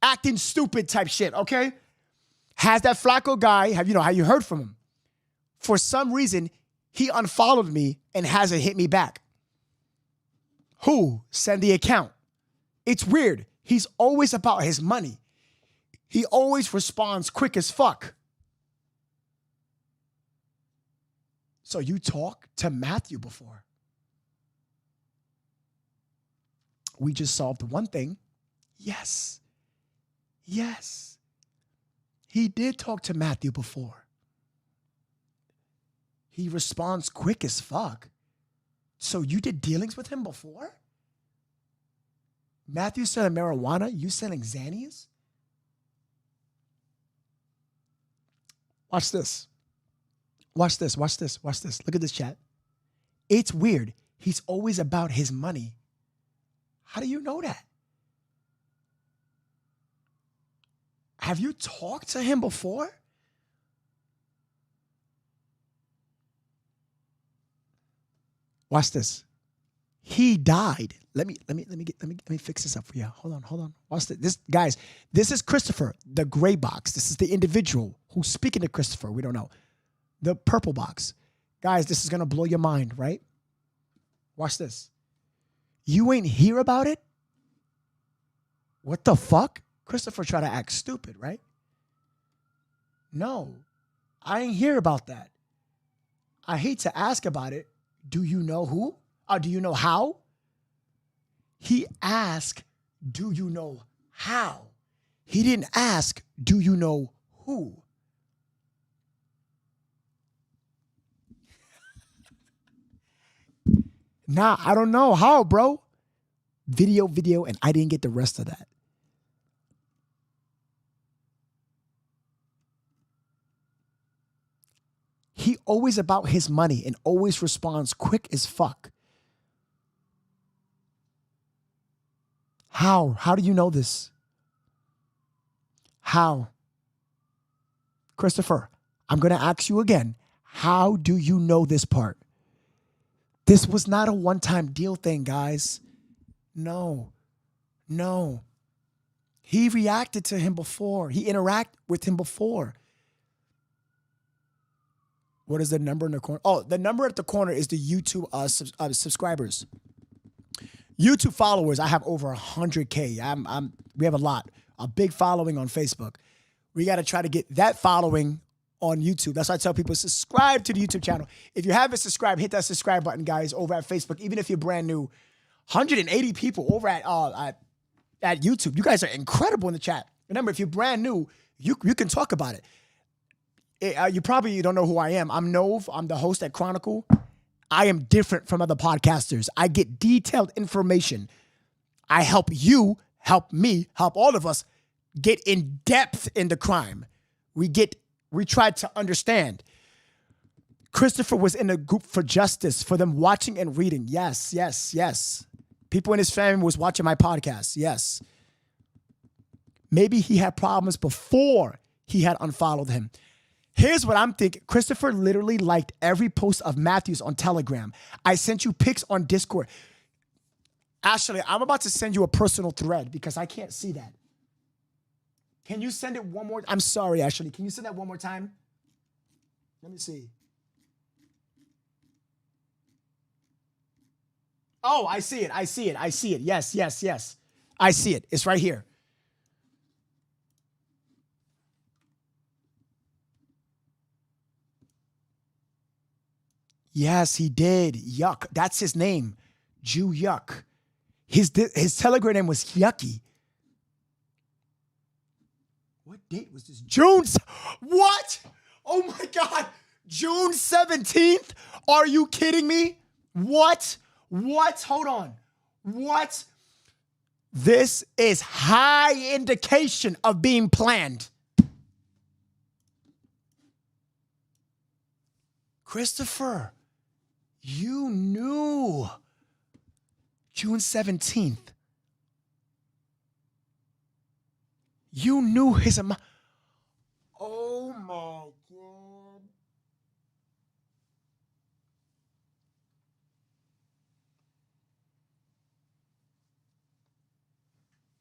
acting stupid type shit, okay? Has that Flacco guy, have you heard from him? For some reason, he unfollowed me and hasn't hit me back. Who? Send the account. It's weird. He's always about his money. He always responds quick as fuck. So you talked to Matthew before. We just solved one thing. Yes. He did talk to Matthew before. He responds quick as fuck. So you did dealings with him before? Matthew selling marijuana, you selling Xannies? Watch this. Watch this, watch this, watch this. Look at this chat. It's weird. He's always about his money. How do you know that? Have you talked to him before? Watch this. He died. Let me fix this up for you. Hold on. Watch this. Guys, this is Christopher, the gray box. This is the individual who's speaking to Christopher. We don't know. The purple box. Guys, this is gonna blow your mind, right? Watch this. You ain't hear about it? What the fuck? Christopher tried to act stupid, right? No, I ain't hear about that. I hate to ask about it. Do you know who? Do you know how? He asked, do you know how? He didn't ask, do you know who? Nah, I don't know how, bro. Video, and I didn't get the rest of that. He always about his money and always responds quick as fuck. How? How do you know this? How? Christopher, I'm going to ask you again. How do you know this part? This was not a one-time deal thing, guys. No. He reacted to him before. He interacted with him before. What is the number in the corner? Oh, the number at the corner is the YouTube subscribers. YouTube followers, I have over 100K. We have a lot. A big following on Facebook. We got to try to get that following on YouTube. That's why I tell people, subscribe to the YouTube channel. If you haven't subscribed, hit that subscribe button, guys, over at Facebook. Even if you're brand new, 180 people over at YouTube. You guys are incredible in the chat. Remember, if you're brand new, you can talk about it. You probably don't know who I am. I'm Nove. I'm the host at Chronicle. I am different from other podcasters. I get detailed information. I help you, help me, help all of us get in depth into crime. We tried to understand. Christopher was in a group for justice, for them watching and reading. Yes. People in his family was watching my podcast. Yes. Maybe he had problems before he had unfollowed him. Here's what I'm thinking. Christopher literally liked every post of Matthews on Telegram. I sent you pics on Discord. Ashley, I'm about to send you a personal thread because I can't see that. Can you send it one more? I'm sorry, Ashley. Can you send that one more time? Let me see. Oh, I see it. Yes. I see it. It's right here. Yes, he did. Yuck. That's his name. Jew Yuck. His Telegram name was Yucky. What date was this? What? Oh my God. June 17th? Are you kidding me? What? Hold on. What? This is high indication of being planned. Christopher, you knew. June 17th. You knew his amount. Oh my God.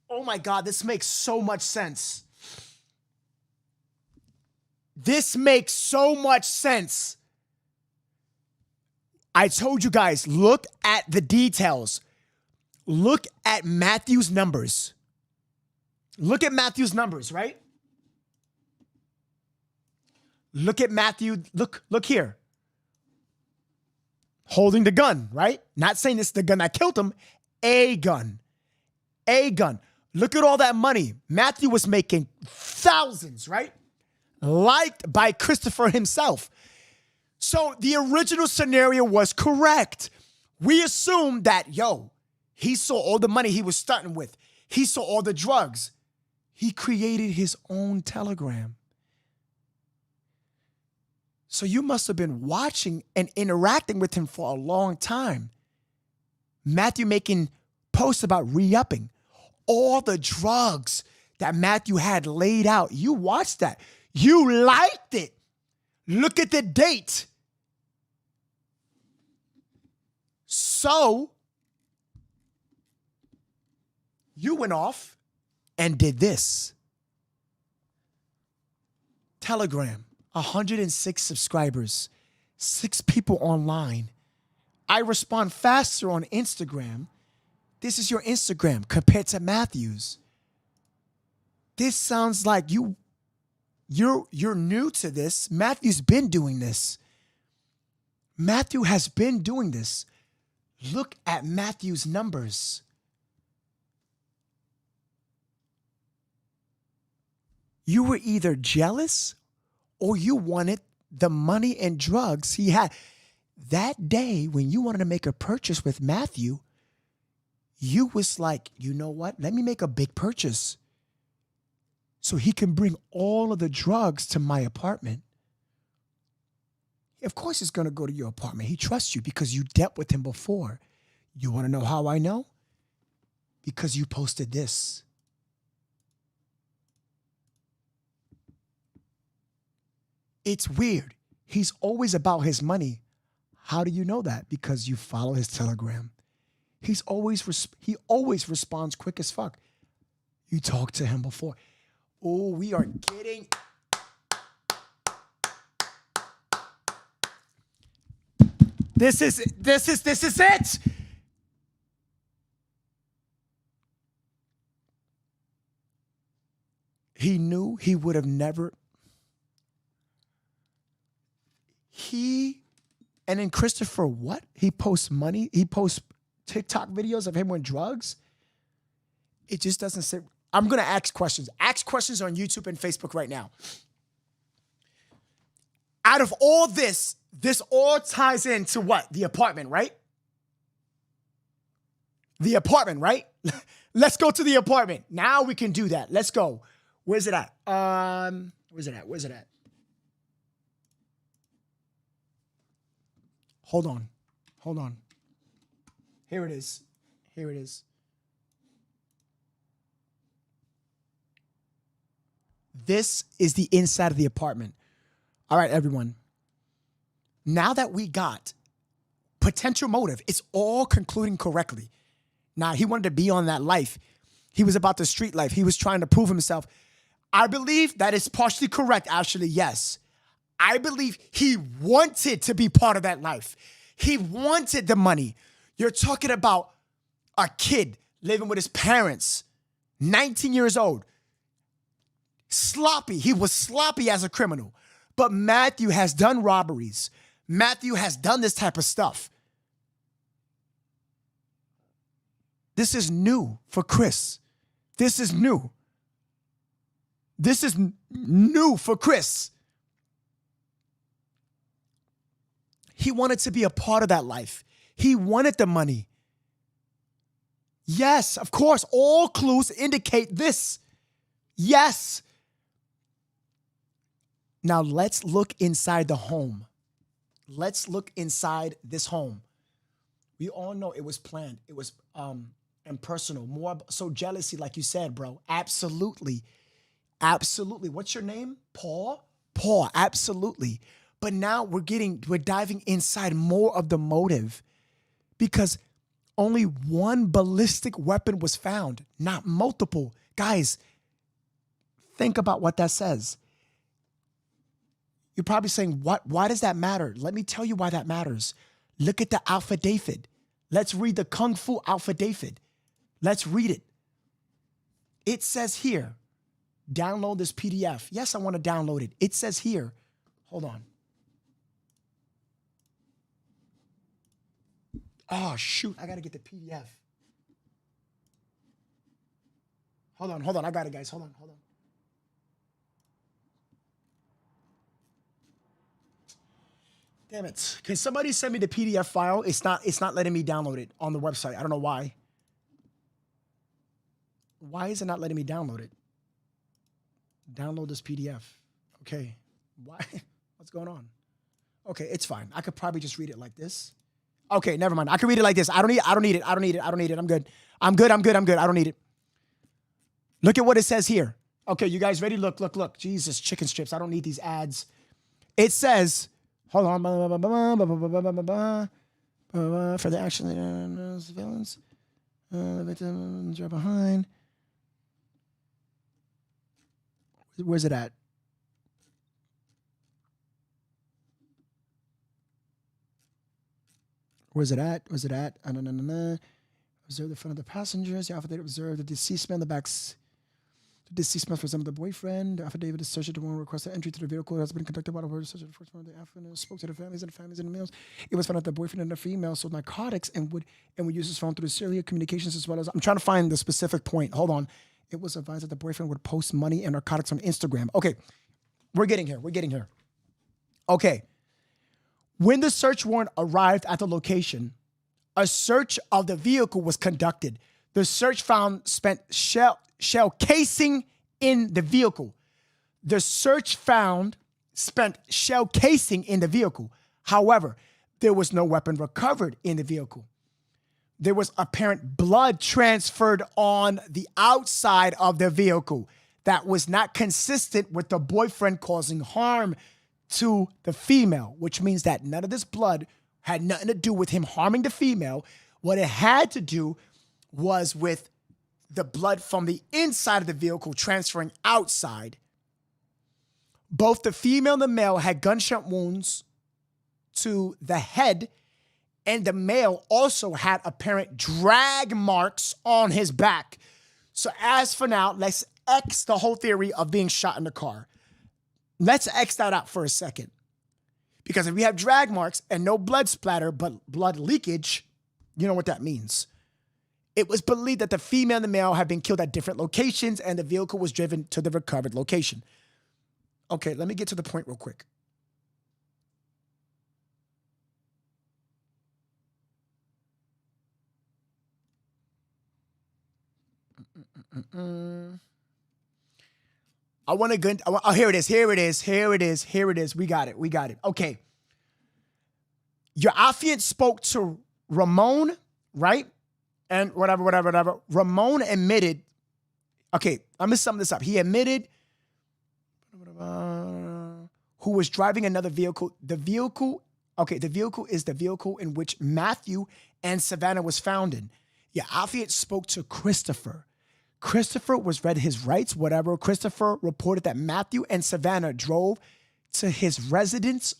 Oh my God, this makes so much sense. This makes so much sense. I told you guys, look at the details. Look at Matthew's numbers. Look at Matthew's numbers, right? Look at Matthew. Look here. Holding the gun, right? Not saying this is the gun that killed him. A gun. Look at all that money. Matthew was making thousands, right? Liked by Christopher himself. So the original scenario was correct. We assumed that, He saw all the money he was stunting with. He saw all the drugs. He created his own Telegram. So you must have been watching and interacting with him for a long time. Matthew making posts about re-upping. All the drugs that Matthew had laid out. You watched that. You liked it. Look at the date. So you went off and did this. Telegram, 106 subscribers, 6 people online. I respond faster on Instagram. This is your Instagram compared to Matthew's. This sounds like you're new to this. Matthew's been doing this. Matthew has been doing this. Look at Matthew's numbers. You were either jealous or you wanted the money and drugs he had. That day when you wanted to make a purchase with Matthew, you was like, you know what? Let me make a big purchase so he can bring all of the drugs to my apartment. Of course he's going to go to your apartment. He trusts you because you dealt with him before. You want to know how I know? Because you posted this. It's weird. He's always about his money. How do you know that? Because you follow his Telegram. He always responds quick as fuck. You talked to him before. Oh, we are getting... This is it. He knew he would have never. And then Christopher, what? He posts money. He posts TikTok videos of him with drugs. It just doesn't say. I'm going to ask questions. Ask questions on YouTube and Facebook right now. Out of all this all ties into what? The apartment, right? The apartment, right? Let's go to the apartment. Now we can do that. Let's go. Where's it at? Where's it at? Hold on. Here it is. This is the inside of the apartment. All right, everyone. Now that we got potential motive, it's all concluding correctly. Now, he wanted to be on that life. He was about the street life. He was trying to prove himself. I believe that is partially correct, actually, yes. I believe he wanted to be part of that life. He wanted the money. You're talking about a kid living with his parents, 19 years old. Sloppy. He was sloppy as a criminal. But Matthew has done robberies. Matthew has done this type of stuff. This is new for Chris. This is new. This is new for Chris. He wanted to be a part of that life. He wanted the money. Yes, of course, all clues indicate this. Yes. Now let's look inside the home. Let's look inside this home. We all know it was planned. It was impersonal. More so jealousy, like you said, bro. Absolutely. Absolutely. What's your name? Paul? Paul, absolutely. But now we're diving inside more of the motive because only one ballistic weapon was found, not multiple. Guys, think about what that says. You're probably saying, what? Why does that matter? Let me tell you why that matters. Look at the Affidavit. Let's read the Kung Fu Affidavit. Let's read it. It says here, download this PDF. Yes, I want to download it. It says here, hold on. Oh, shoot. I got to get the PDF. Hold on. I got it, guys. Hold on. Damn it. Can somebody send me the PDF file? It's not letting me download it on the website. I don't know why. Why is it not letting me download it? Download this PDF. Okay. Why? What's going on? Okay, it's fine. I could probably just read it like this. Okay, never mind. I can read it like this. I don't need it. I'm good. I don't need it. Look at what it says here. Okay, you guys ready? Look. Jesus, chicken strips. I don't need these ads. It says, hold on. For the action, surveillance. The victims are behind. Where's it at? Observe the front of the passengers. The affidavit observed the deceased man in the back. The deceased man resembled the boyfriend. The affidavit is searched to one requested entry to the vehicle has been conducted while the search of the first one. The affidavit spoke to the families and the males. It was found that the boyfriend and the female sold narcotics and would use his phone through cellular communications as well as. I'm trying to find the specific point. Hold on. It was advised that the boyfriend would post money and narcotics on Instagram. Okay, we're getting here. Okay. When the search warrant arrived at the location, a search of the vehicle was conducted. The search found spent shell casing in the vehicle. However, there was no weapon recovered in the vehicle. There was apparent blood transferred on the outside of the vehicle that was not consistent with the boyfriend causing harm to the female, which means that none of this blood had nothing to do with him harming the female. What it had to do was with the blood from the inside of the vehicle transferring outside. Both the female and the male had gunshot wounds to the head, and the male also had apparent drag marks on his back. So as for now, let's X the whole theory of being shot in the car. Let's X that out for a second. Because if we have drag marks and no blood splatter, but blood leakage, you know what that means. It was believed that the female and the male had been killed at different locations and the vehicle was driven to the recovered location. Okay, let me get to the point real quick. I want to go. Oh, here it is. We got it. Okay. Your affiant spoke to Ramon, right? And whatever. Ramon admitted. Okay, I'm going to sum this up. He admitted who was driving another vehicle. The vehicle is the vehicle in which Matthew and Savannah was found in. Your affiant spoke to Christopher. Christopher was read his rights, whatever. Christopher reported that Matthew and Savannah drove to his residence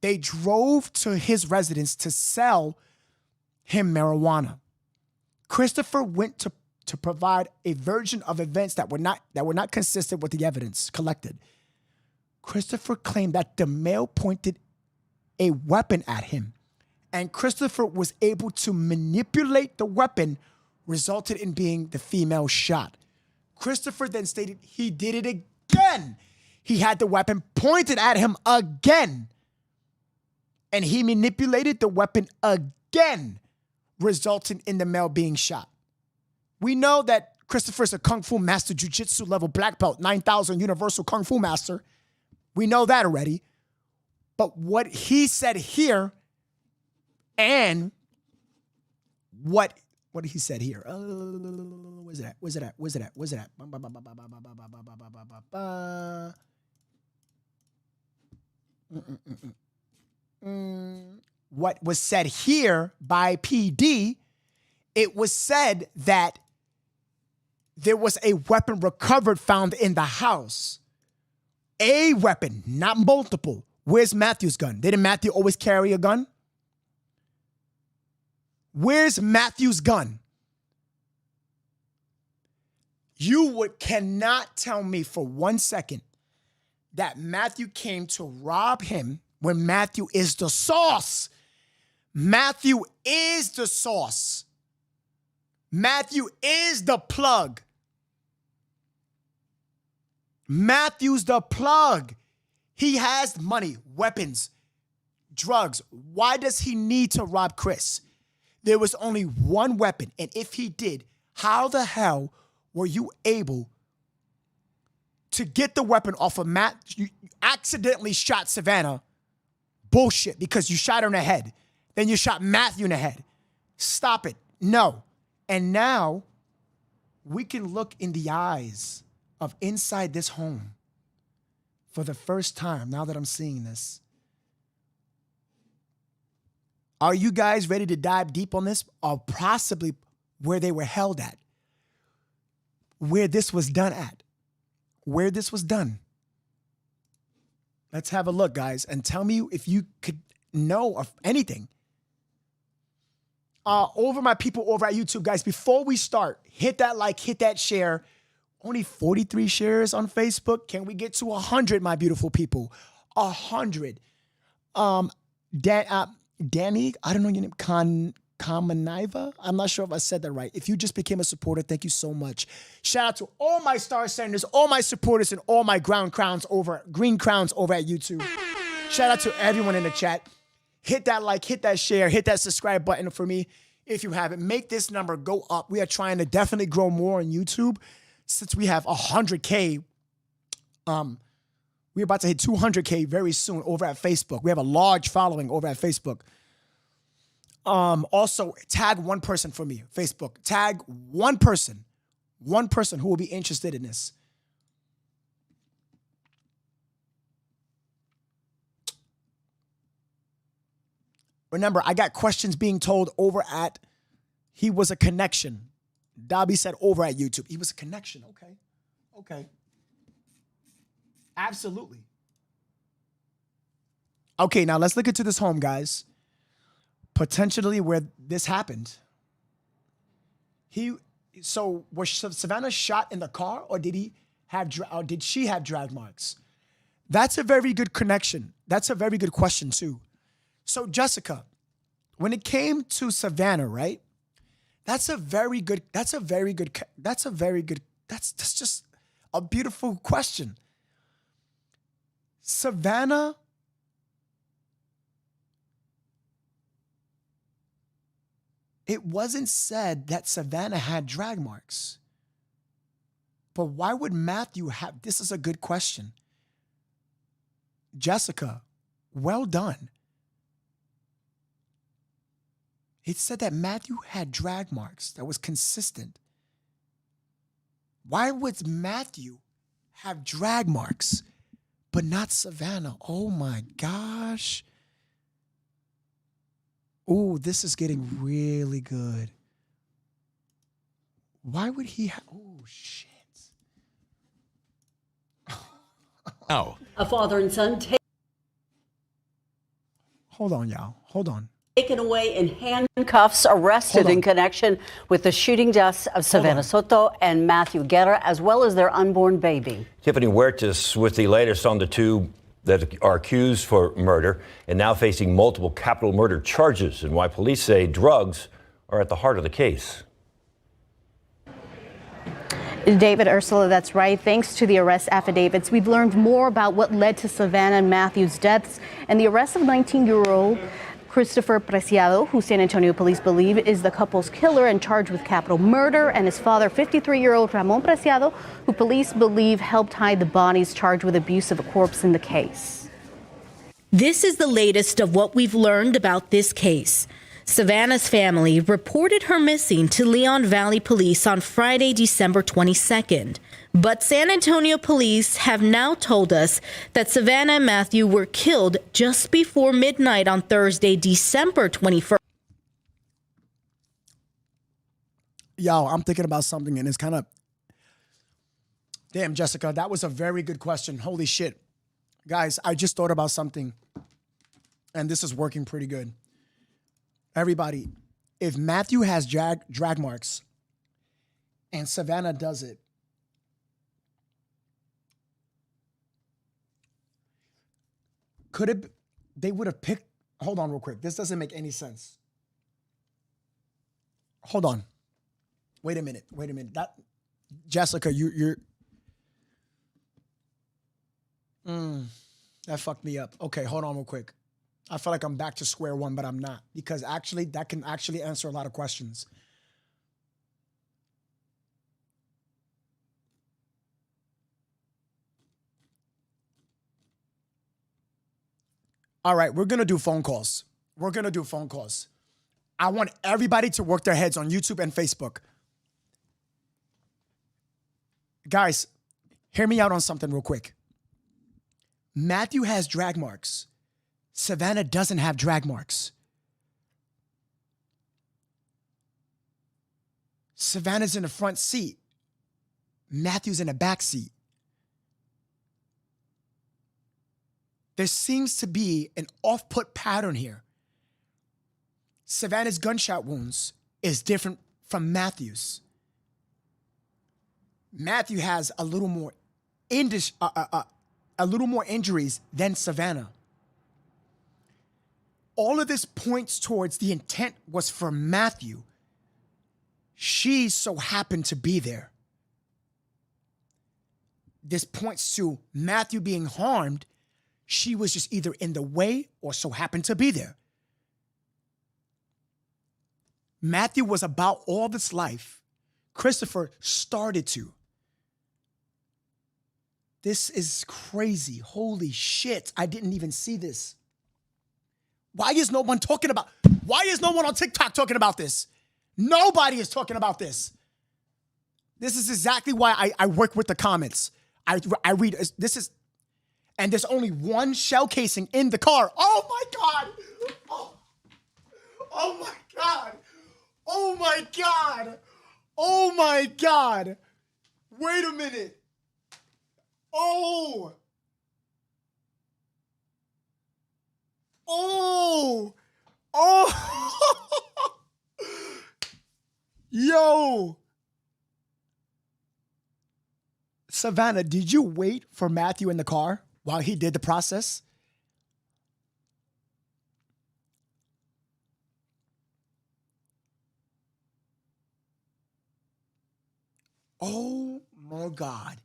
they drove to his residence to sell him marijuana. Christopher went to provide a version of events that were not consistent with the evidence collected. Christopher claimed that the male pointed a weapon at him, and Christopher was able to manipulate the weapon, resulted in being the female shot. Christopher then stated he did it again. He had the weapon pointed at him again, and he manipulated the weapon again, resulting in the male being shot. We know that Christopher's a Kung Fu master, Jiu-Jitsu level black belt, 9,000 universal Kung Fu master. We know that already. But what he said here and what he said here. Where's it at? What was said here by PD, it was said that there was a weapon recovered found in the house. A weapon, not multiple. Where's Matthew's gun? Didn't Matthew always carry a gun? Where's Matthew's gun? You cannot tell me for 1 second that Matthew came to rob him when Matthew is the sauce. Matthew is the sauce. Matthew is the plug. Matthew's the plug. He has money, weapons, drugs. Why does he need to rob Chris? There was only one weapon, and if he did, how the hell were you able to get the weapon off of Matt? You accidentally shot Savannah. Bullshit, because you shot her in the head. Then you shot Matthew in the head. Stop it. No. And now we can look in the eyes of inside this home for the first time, now that I'm seeing this. Are you guys ready to dive deep on this? Or possibly where they were held at? Where this was done at? Where this was done? Let's have a look, guys, and tell me if you could know of anything. Over my people over at YouTube, guys, before we start, hit that like, hit that share. Only 43 shares on Facebook. Can we get to 100, my beautiful people? 100. Danny, I don't know your name, Kamaniva? I'm not sure if I said that right. If you just became a supporter, thank you so much. Shout out to all my star senders, all my supporters, and all my green crowns over at YouTube. Shout out to everyone in the chat. Hit that like, hit that share, hit that subscribe button for me if you haven't. Make this number go up. We are trying to definitely grow more on YouTube since we have 100K. We're about to hit 200K very soon over at Facebook. We have a large following over at Facebook. Also, tag one person for me, Facebook. Tag one person who will be interested in this. Remember, I got questions being told over at, he was a connection. Dobby said over at YouTube. He was a connection, okay. Absolutely. Okay, now let's look into this home, guys. Potentially where this happened. So was Savannah shot in the car, or did she have drag marks? That's a very good connection. That's a very good question too. So Jessica, when it came to Savannah, right? That's just a beautiful question. Savannah, it wasn't said that Savannah had drag marks. But why would Matthew have? This is a good question. Jessica, well done. It said that Matthew had drag marks that was consistent. Why would Matthew have drag marks, but not Savannah? Oh my gosh. Oh, this is getting really good. Why would he have? Oh, shit. Oh. A father and son Hold on, y'all. Hold on. taken away in handcuffs, arrested in connection with the shooting deaths of Savannah Soto and Matthew Guerra, as well as their unborn baby. Tiffany Huertas with the latest on the two that are accused for murder and now facing multiple capital murder charges, and why police say drugs are at the heart of the case. David, Ursula, that's right. Thanks to the arrest affidavits, we've learned more about what led to Savannah and Matthew's deaths and the arrest of 19-year-old Christopher Preciado, who San Antonio police believe is the couple's killer and charged with capital murder, and his father, 53-year-old Ramon Preciado, who police believe helped hide the bodies, charged with abuse of a corpse in the case. This is the latest of what we've learned about this case. Savannah's family reported her missing to Leon Valley Police on Friday, December 22nd. But San Antonio police have now told us that Savannah and Matthew were killed just before midnight on Thursday, December 21st. Yo, I'm thinking about something, and it's kind of... Damn, Jessica, that was a very good question. Holy shit. Guys, I just thought about something, and this is working pretty good. Everybody, if Matthew has drag marks and Savannah does it, could it, they would have picked, hold on real quick. This doesn't make any sense. Hold on. Wait a minute. That, Jessica, that fucked me up. Okay, hold on real quick. I feel like I'm back to square one, but I'm not, because actually that can actually answer a lot of questions. All right, we're going to do phone calls. We're going to do phone calls. I want everybody to work their heads on YouTube and Facebook. Guys, hear me out on something real quick. Matthew has drag marks. Savannah doesn't have drag marks. Savannah's in the front seat. Matthew's in the back seat. There seems to be an off-put pattern here. Savannah's gunshot wounds is different from Matthew's. Matthew has a little more injuries than Savannah. All of this points towards the intent was for Matthew. She so happened to be there. This points to Matthew being harmed. She was just either in the way or so happened to be there. Matthew was about all this life. Christopher started to. This is crazy. Holy shit. I didn't even see this. Why is no one on TikTok talking about this? Nobody is talking about this. This is exactly why I work with the comments. I read, and there's only one shell casing in the car. Oh my God. Oh my God. Oh my God. Oh my God. Wait a minute. Oh. Oh. Oh. Yo. Savannah, did you wait for Matthew in the car while he did the process? Oh my God.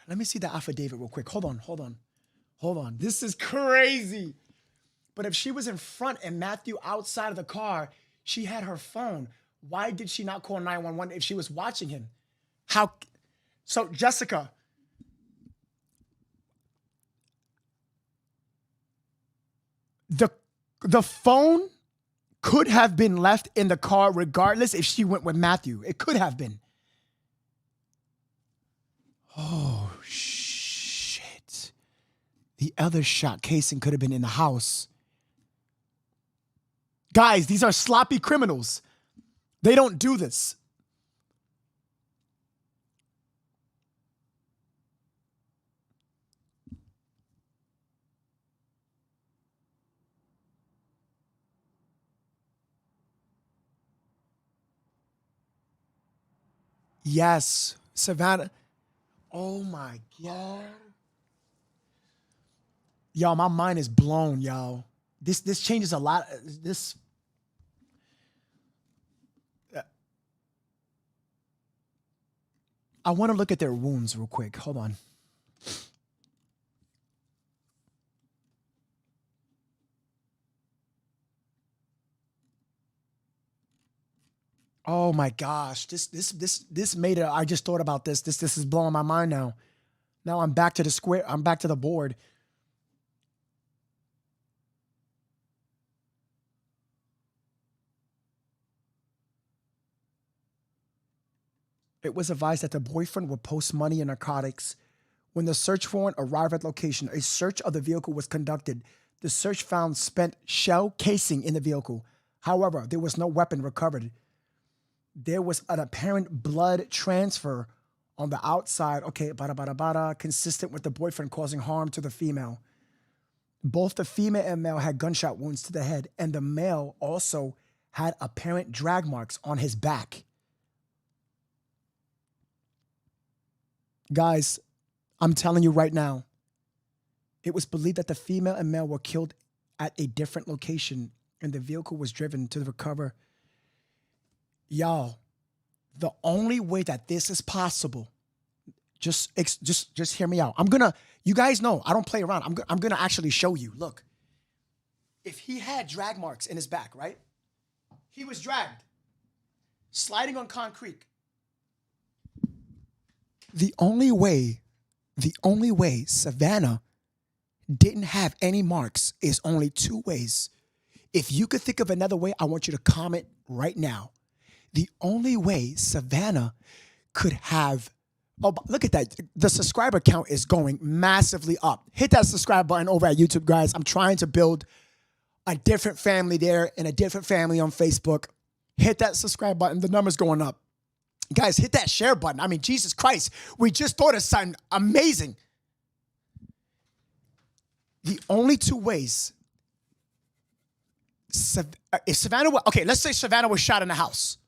Let me see the affidavit real quick. Hold on. This is crazy. But if she was in front and Matthew outside of the car, she had her phone. Why did she not call 911 if she was watching him? How? So, Jessica, the phone could have been left in the car regardless if she went with Matthew. It could have been. Oh, shit. The other shot casing could have been in the house. Guys, these are sloppy criminals. They don't do this. Yes, Savannah. Oh my God. Y'all, my mind is blown, y'all. This changes a lot. I want to look at their wounds real quick. Hold on. Oh my gosh. This made it. I just thought about this. This is blowing my mind now. Now I'm back to the square. I'm back to the board. It was advised that the boyfriend would post money in narcotics. When the search warrant arrived at location, a search of the vehicle was conducted. The search found spent shell casing in the vehicle. However, there was no weapon recovered. There was an apparent blood transfer on the outside. Okay, consistent with the boyfriend causing harm to the female. Both the female and male had gunshot wounds to the head, and the male also had apparent drag marks on his back. Guys, I'm telling you right now, it was believed that the female and male were killed at a different location and the vehicle was driven to recover. Y'all, the only way that this is possible, just hear me out. You guys know, I don't play around. I'm gonna actually show you. Look, if he had drag marks in his back, right? He was dragged, sliding on concrete. The only way Savannah didn't have any marks is only two ways. If you could think of another way, I want you to comment right now. The only way Savannah could have, oh, look at that. The subscriber count is going massively up. Hit that subscribe button over at YouTube, guys. I'm trying to build a different family there and a different family on Facebook. Hit that subscribe button. The number's going up. Guys, hit that share button. I mean, Jesus Christ, we just thought of something amazing. The only two ways, if Savannah, okay, let's say Savannah was shot in the house.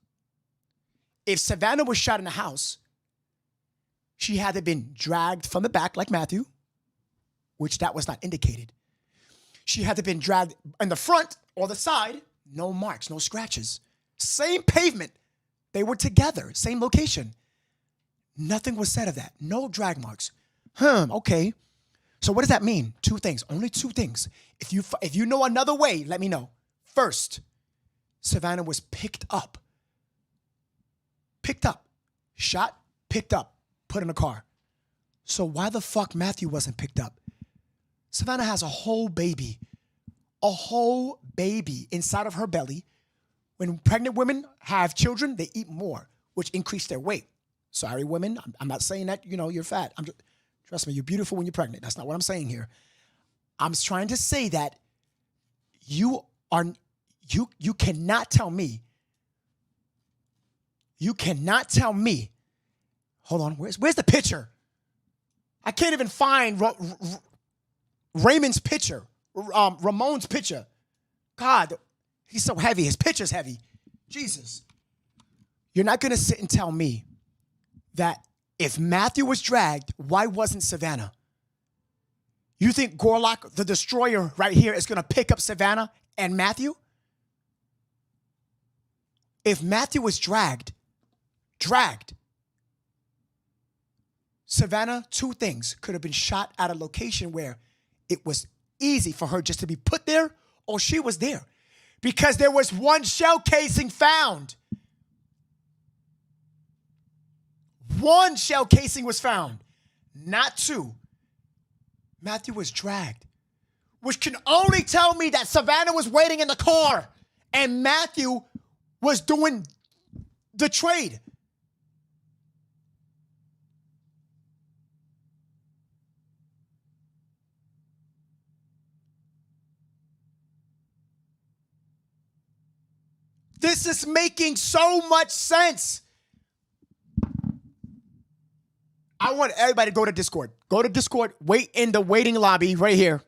If Savannah was shot in the house, she had to have been dragged from the back like Matthew, which that was not indicated. She had to have been dragged in the front or the side, no marks, no scratches. Same pavement. They were together, same location. Nothing was said of that. No drag marks. Okay. So what does that mean? Two things. Only two things. If you know another way, let me know. First, Savannah was picked up. Picked up. Shot, picked up, put in a car. So why the fuck Matthew wasn't picked up? Savannah has a whole baby inside of her belly. When pregnant women have children, they eat more, which increase their weight. Sorry, women. I'm not saying that, you're fat. Trust me, you're beautiful when you're pregnant. That's not what I'm saying here. I'm trying to say that you cannot tell me. You cannot tell me. Hold on. Where's the picture? I can't even find Raymond's picture. Ramon's picture. God, he's so heavy. His picture's heavy. Jesus. You're not going to sit and tell me that if Matthew was dragged, why wasn't Savannah? You think Gorlock, the destroyer right here, is going to pick up Savannah and Matthew? If Matthew was dragged, Savannah, two things, could have been shot at a location where it was easy for her just to be put there, or she was there. Because there was one shell casing found. One shell casing was found, not two. Matthew was dragged, which can only tell me that Savannah was waiting in the car and Matthew was doing the trade. This is making so much sense. I want everybody to go to Discord. Go to Discord. Wait in the waiting lobby right here.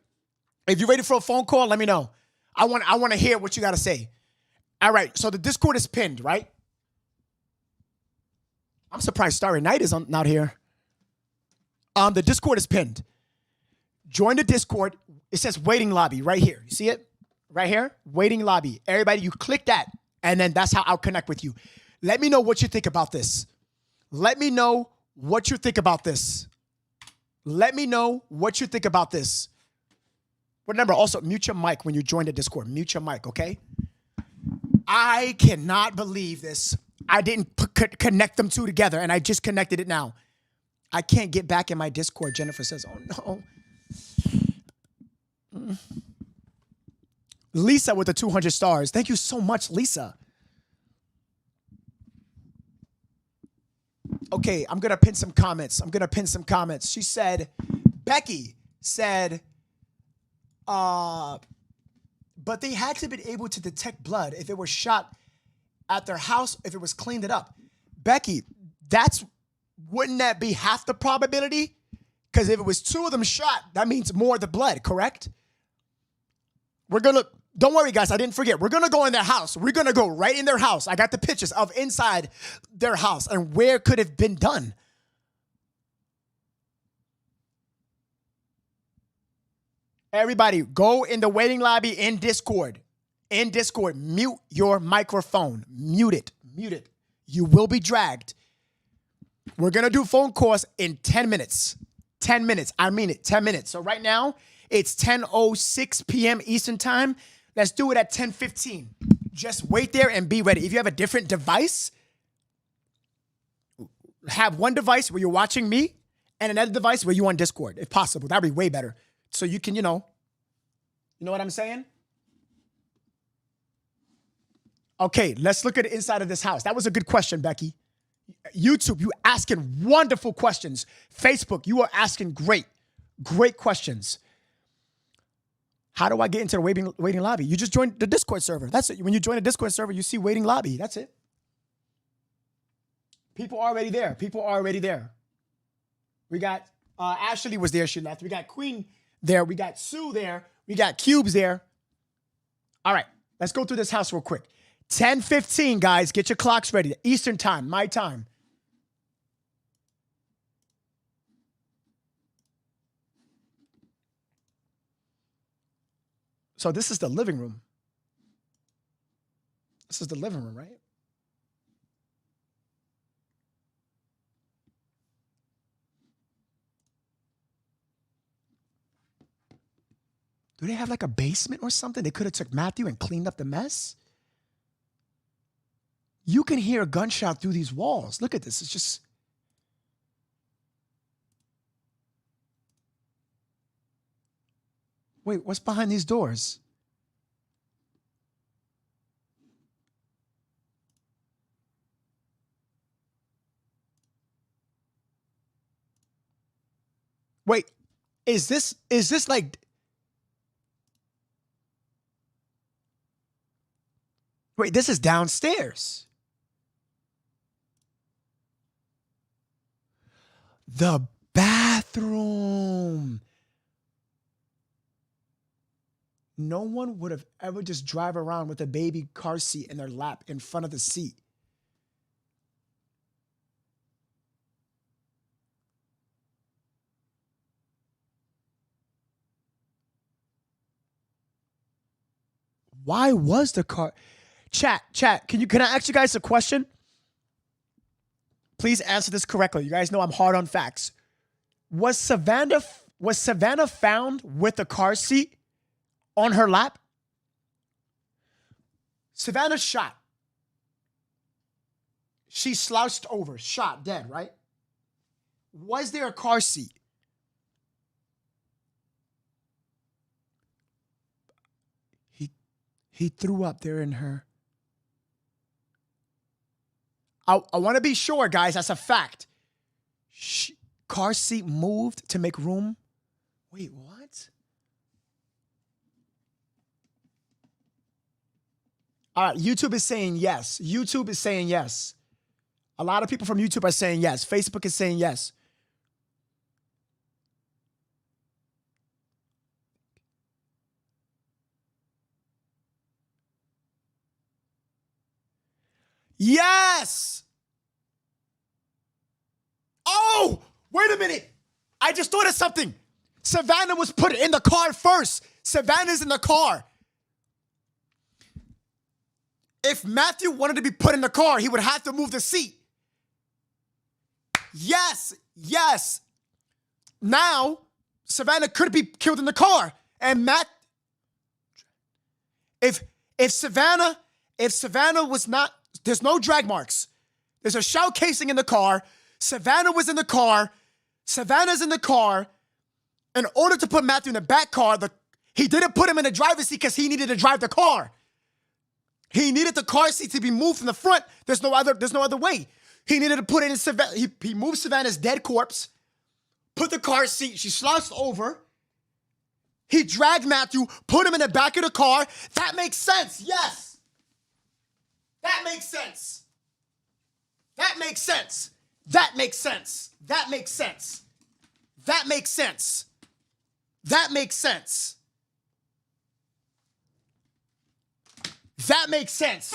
If you're ready for a phone call, let me know. I want to hear what you got to say. All right. So the Discord is pinned, right? I'm surprised Starry Night is not here. The Discord is pinned. Join the Discord. It says waiting lobby right here. You see it? Right here? Waiting lobby. Everybody, you click that, and then that's how I'll connect with you. Let me know what you think about this. Let me know what you think about this. Let me know what you think about this. Remember, also, mute your mic when you join the Discord. Mute your mic, okay? I cannot believe this. I didn't connect them two together, and I just connected it now. I can't get back in my Discord, Jennifer says. Oh, no. Lisa with the 200 stars. Thank you so much, Lisa. Okay, I'm going to pin some comments. She said, Becky said, but they had to be able to detect blood if it was shot at their house, if it was cleaned it up. Becky, wouldn't that be half the probability? Because if it was two of them shot, that means more of the blood, correct? Don't worry, guys, I didn't forget. We're going to go in their house. We're going to go right in their house. I got the pictures of inside their house and where could have been done. Everybody, go in the waiting lobby in Discord. In Discord, mute your microphone. Mute it. You will be dragged. We're going to do phone calls in 10 minutes. 10 minutes. I mean it, 10 minutes. So right now, it's 10:06 p.m. Eastern Time. Let's do it at 10:15. Just wait there and be ready. If you have a different device, have one device where you're watching me and another device where you're on Discord, if possible. That'd be way better. So you can, you know what I'm saying? Okay, let's look at the inside of this house. That was a good question, Becky. YouTube, you asking wonderful questions. Facebook, you are asking great questions. How do I get into the waiting lobby? You just join the Discord server. That's it. When you join the Discord server, you see waiting lobby. That's it. People are already there. We got Ashley was there. She left. We got Queen there. We got Sue there. We got Cubes there. All right, let's go through this house real quick. 10:15, guys. Get your clocks ready. Eastern time, my time. So this is the living room. This is the living room, right? Do they have like a basement or something? They could have took Matthew and cleaned up the mess. You can hear a gunshot through these walls. Look at this. It's just... Wait, what's behind these doors? Wait, is this like... Wait, this is downstairs. The bathroom. No one would have ever just drive around with a baby car seat in their lap in front of the seat. Why was the car... Chat, can I ask you guys a question? Please answer this correctly. You guys know I'm hard on facts. Was Savannah found with a car seat on her lap? Savannah shot. She slouched over, shot, dead, right? Was there a car seat? He threw up there in her. I want to be sure, guys, that's a fact. Car seat moved to make room. Wait, what? All right, YouTube is saying yes. YouTube is saying yes. A lot of people from YouTube are saying yes. Facebook is saying yes. Yes! Oh, wait a minute. I just thought of something. Savannah was put in the car first. Savannah's in the car. If Matthew wanted to be put in the car, he would have to move the seat. Yes. Now, Savannah could be killed in the car. And if Savannah was not, there's no drag marks. There's a shell casing in the car. Savannah was in the car. Savannah's in the car. In order to put Matthew in the back car, he didn't put him in the driver's seat because he needed to drive the car. He needed the car seat to be moved from the front. There's no other way. He needed to put it in Savannah. He moved Savannah's dead corpse, put the car seat. She slouched over. He dragged Matthew, put him in the back of the car. That makes sense. Yes. That makes sense. That makes sense. That makes sense. That makes sense. That makes sense. That makes sense. That makes sense.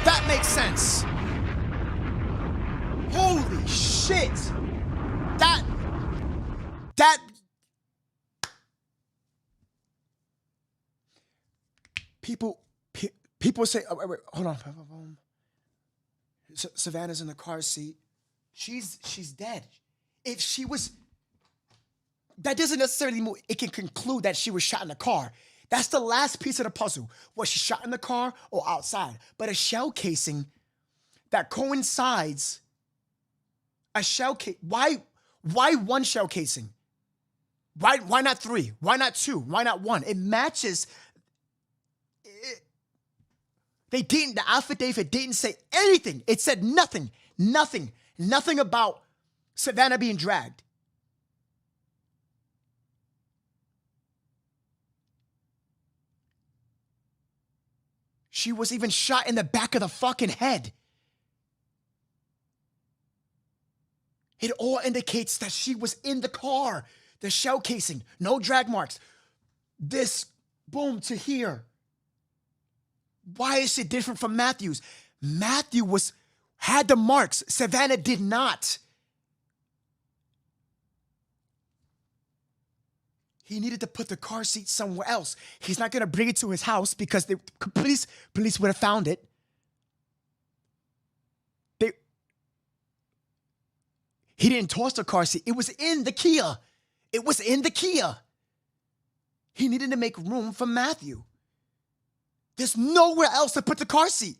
That makes sense. Holy shit. That people say, oh, wait, hold on. Savannah's in the car seat. She's dead. If she was, that doesn't necessarily mean it can conclude that she was shot in the car. That's the last piece of the puzzle. Was she shot in the car or outside? But a shell casing that coincides A shell case. Why one shell casing? Why not 3? Why not 2? Why not 1? It matches. The affidavit didn't say anything. It said nothing about Savannah being dragged. She was even shot in the back of the fucking head. It all indicates that she was in the car. The shell casing, no drag marks. This, boom, to here. Why is it different from Matthew's? Matthew had the marks. Savannah did not. He needed to put the car seat somewhere else. He's not going to bring it to his house because the police would have found it. He didn't toss the car seat. It was in the Kia. It was in the Kia. He needed to make room for Matthew. There's nowhere else to put the car seat.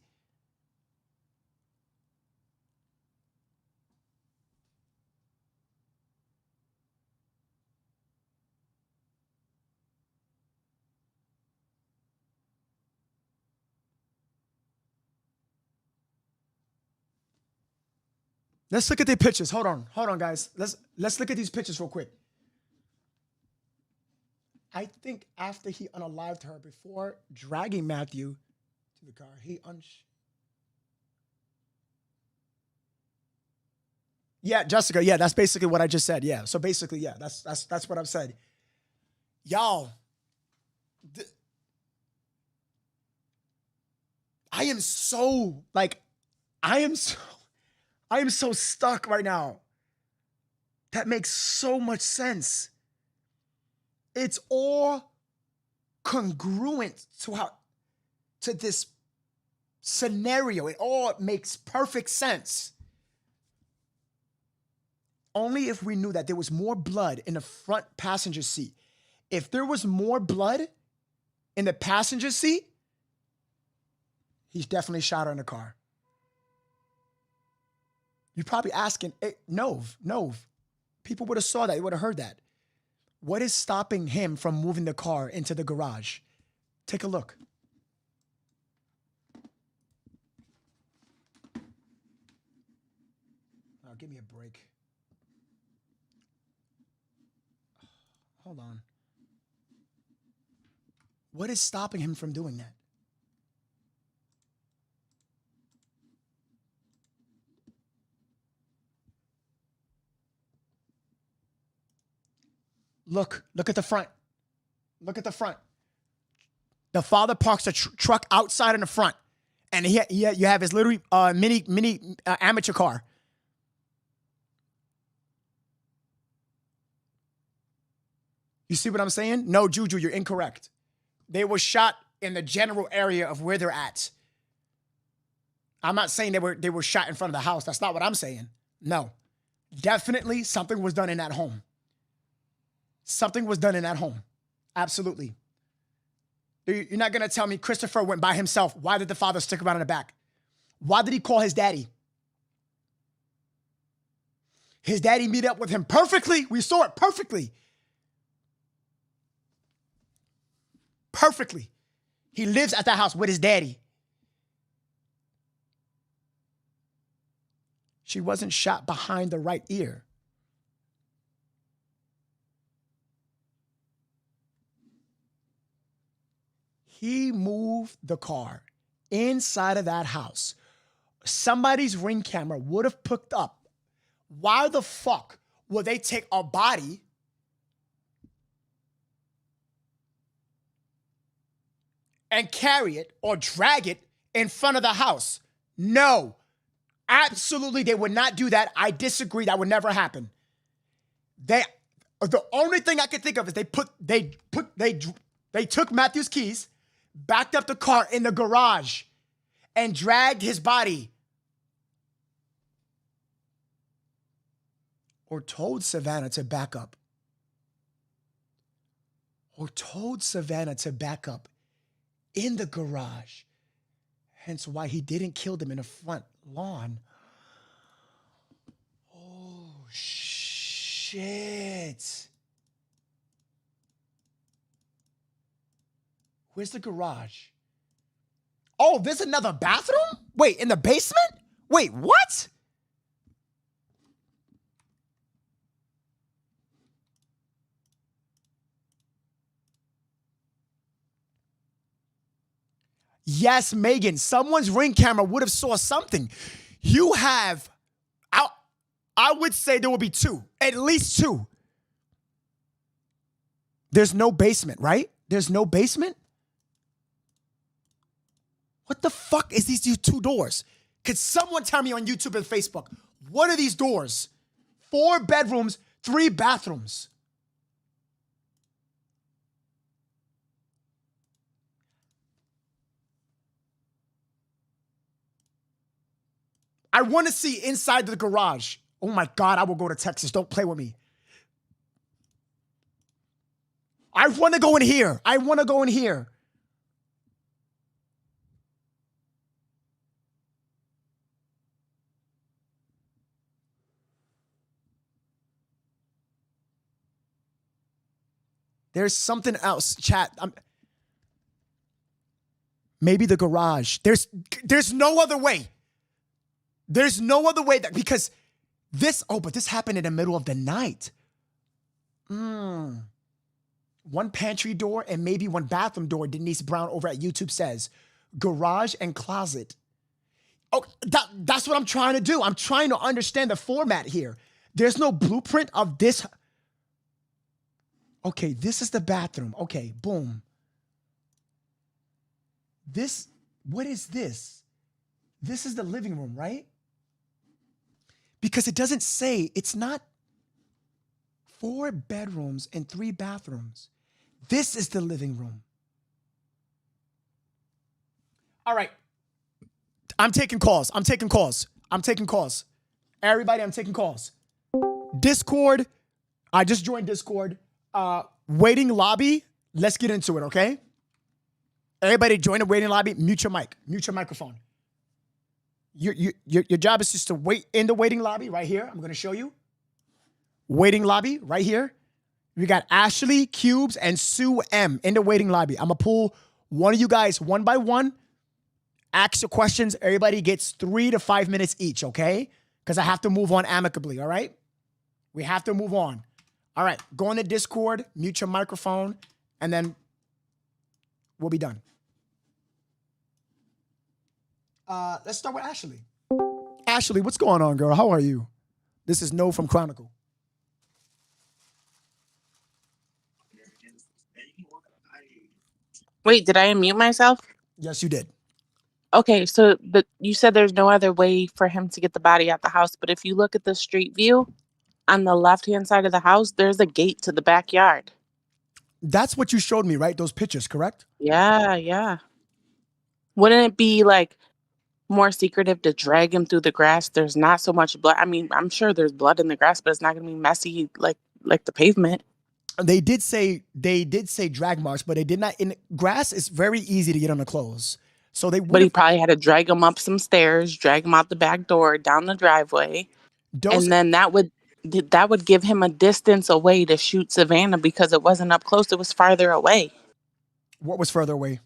Let's look at the pictures. Hold on, guys. Let's look at these pictures real quick. I think after he unalived her, before dragging Matthew to the car, Yeah, Jessica. Yeah, that's basically what I just said. Yeah. So basically, yeah, that's what I've said. Y'all, I am so stuck right now. That makes so much sense. It's all congruent to this scenario. It all makes perfect sense. Only if we knew that there was more blood in the front passenger seat. If there was more blood in the passenger seat, he's definitely shot her in the car. You're probably asking, hey, Nove. People would have saw that. They would have heard that. What is stopping him from moving the car into the garage? Take a look. Oh, give me a break. Hold on. What is stopping him from doing that? Look at the front. Look at the front. The father parks a truck outside in the front, and you have his little mini amateur car. You see what I'm saying? No, Juju, you're incorrect. They were shot in the general area of where they're at. I'm not saying they were shot in front of the house. That's not what I'm saying. No. Definitely something was done in that home. Something was done in that home. Absolutely. You're not going to tell me Christopher went by himself. Why did the father stick around in the back? Why did he call his daddy? His daddy meet up with him perfectly. We saw it perfectly. Perfectly. He lives at that house with his daddy. She wasn't shot behind the right ear. He moved the car inside of that house. Somebody's Ring camera would have picked up. Why the fuck would they take a body and carry it or drag it in front of the house? No, absolutely they would not do that. I disagree. That would never happen. The only thing I can think of is they took Matthew's keys, backed up the car in the garage, and dragged his body. Or told Savannah to back up. Or told Savannah to back up in the garage. Hence why he didn't kill them in the front lawn. Oh. shit. Where's the garage? Oh, there's another bathroom? Wait, in the basement? Wait, what? Yes, Megan, someone's Ring camera would have saw something. You have, I would say there will be two, at least two. There's no basement, right? There's no basement? What the fuck is these two doors? Could someone tell me on YouTube and Facebook, what are these doors? 4 bedrooms, 3 bathrooms. I want to see inside the garage. Oh my God, I will go to Texas. Don't play with me. I want to go in here. I want to go in here. There's something else, chat. Maybe the garage. There's no other way. There's no other way because but this happened in the middle of the night. One pantry door and maybe one bathroom door, Denise Brown over at YouTube says. Garage and closet. Oh, that's what I'm trying to do. I'm trying to understand the format here. There's no blueprint of this. Okay, this is the bathroom. Okay, boom. What is this? This is the living room, right? Because it doesn't say, it's not 4 bedrooms and 3 bathrooms. This is the living room. All right. I'm taking calls. Everybody, I'm taking calls. Discord. I just joined Discord. Waiting lobby. Let's get into it, okay? Everybody join the waiting lobby. Mute your mic. Mute your microphone. Your job is just to wait in the waiting lobby right here. I'm going to show you. Waiting lobby right here. We got Ashley, Cubes, and Sue M in the waiting lobby. I'm going to pull one of you guys one by one. Ask your questions. Everybody gets 3 to 5 minutes each, okay? Because I have to move on amicably, all right? We have to move on. All right, go into Discord, mute your microphone, and then we'll be done. Let's start with Ashley. Ashley, what's going on, girl? How are you? This is No from Chronicle. Wait, did I unmute myself? Yes, you did. Okay, so you said there's no other way for him to get the body out the house, but if you look at the street view, on the left-hand side of the house, there's a gate to the backyard. That's what you showed me, right? Those pictures, correct? Yeah. Wouldn't it be like more secretive to drag him through the grass? There's not so much blood. I mean, I'm sure there's blood in the grass, but it's not going to be messy like the pavement. They did say drag marks, but they did not. In grass, it's very easy to get on the clothes. So But he probably had to drag him up some stairs, drag him out the back door, down the driveway, and then that would give him a distance away to shoot Savannah because it wasn't up close. It was farther away. What was further away?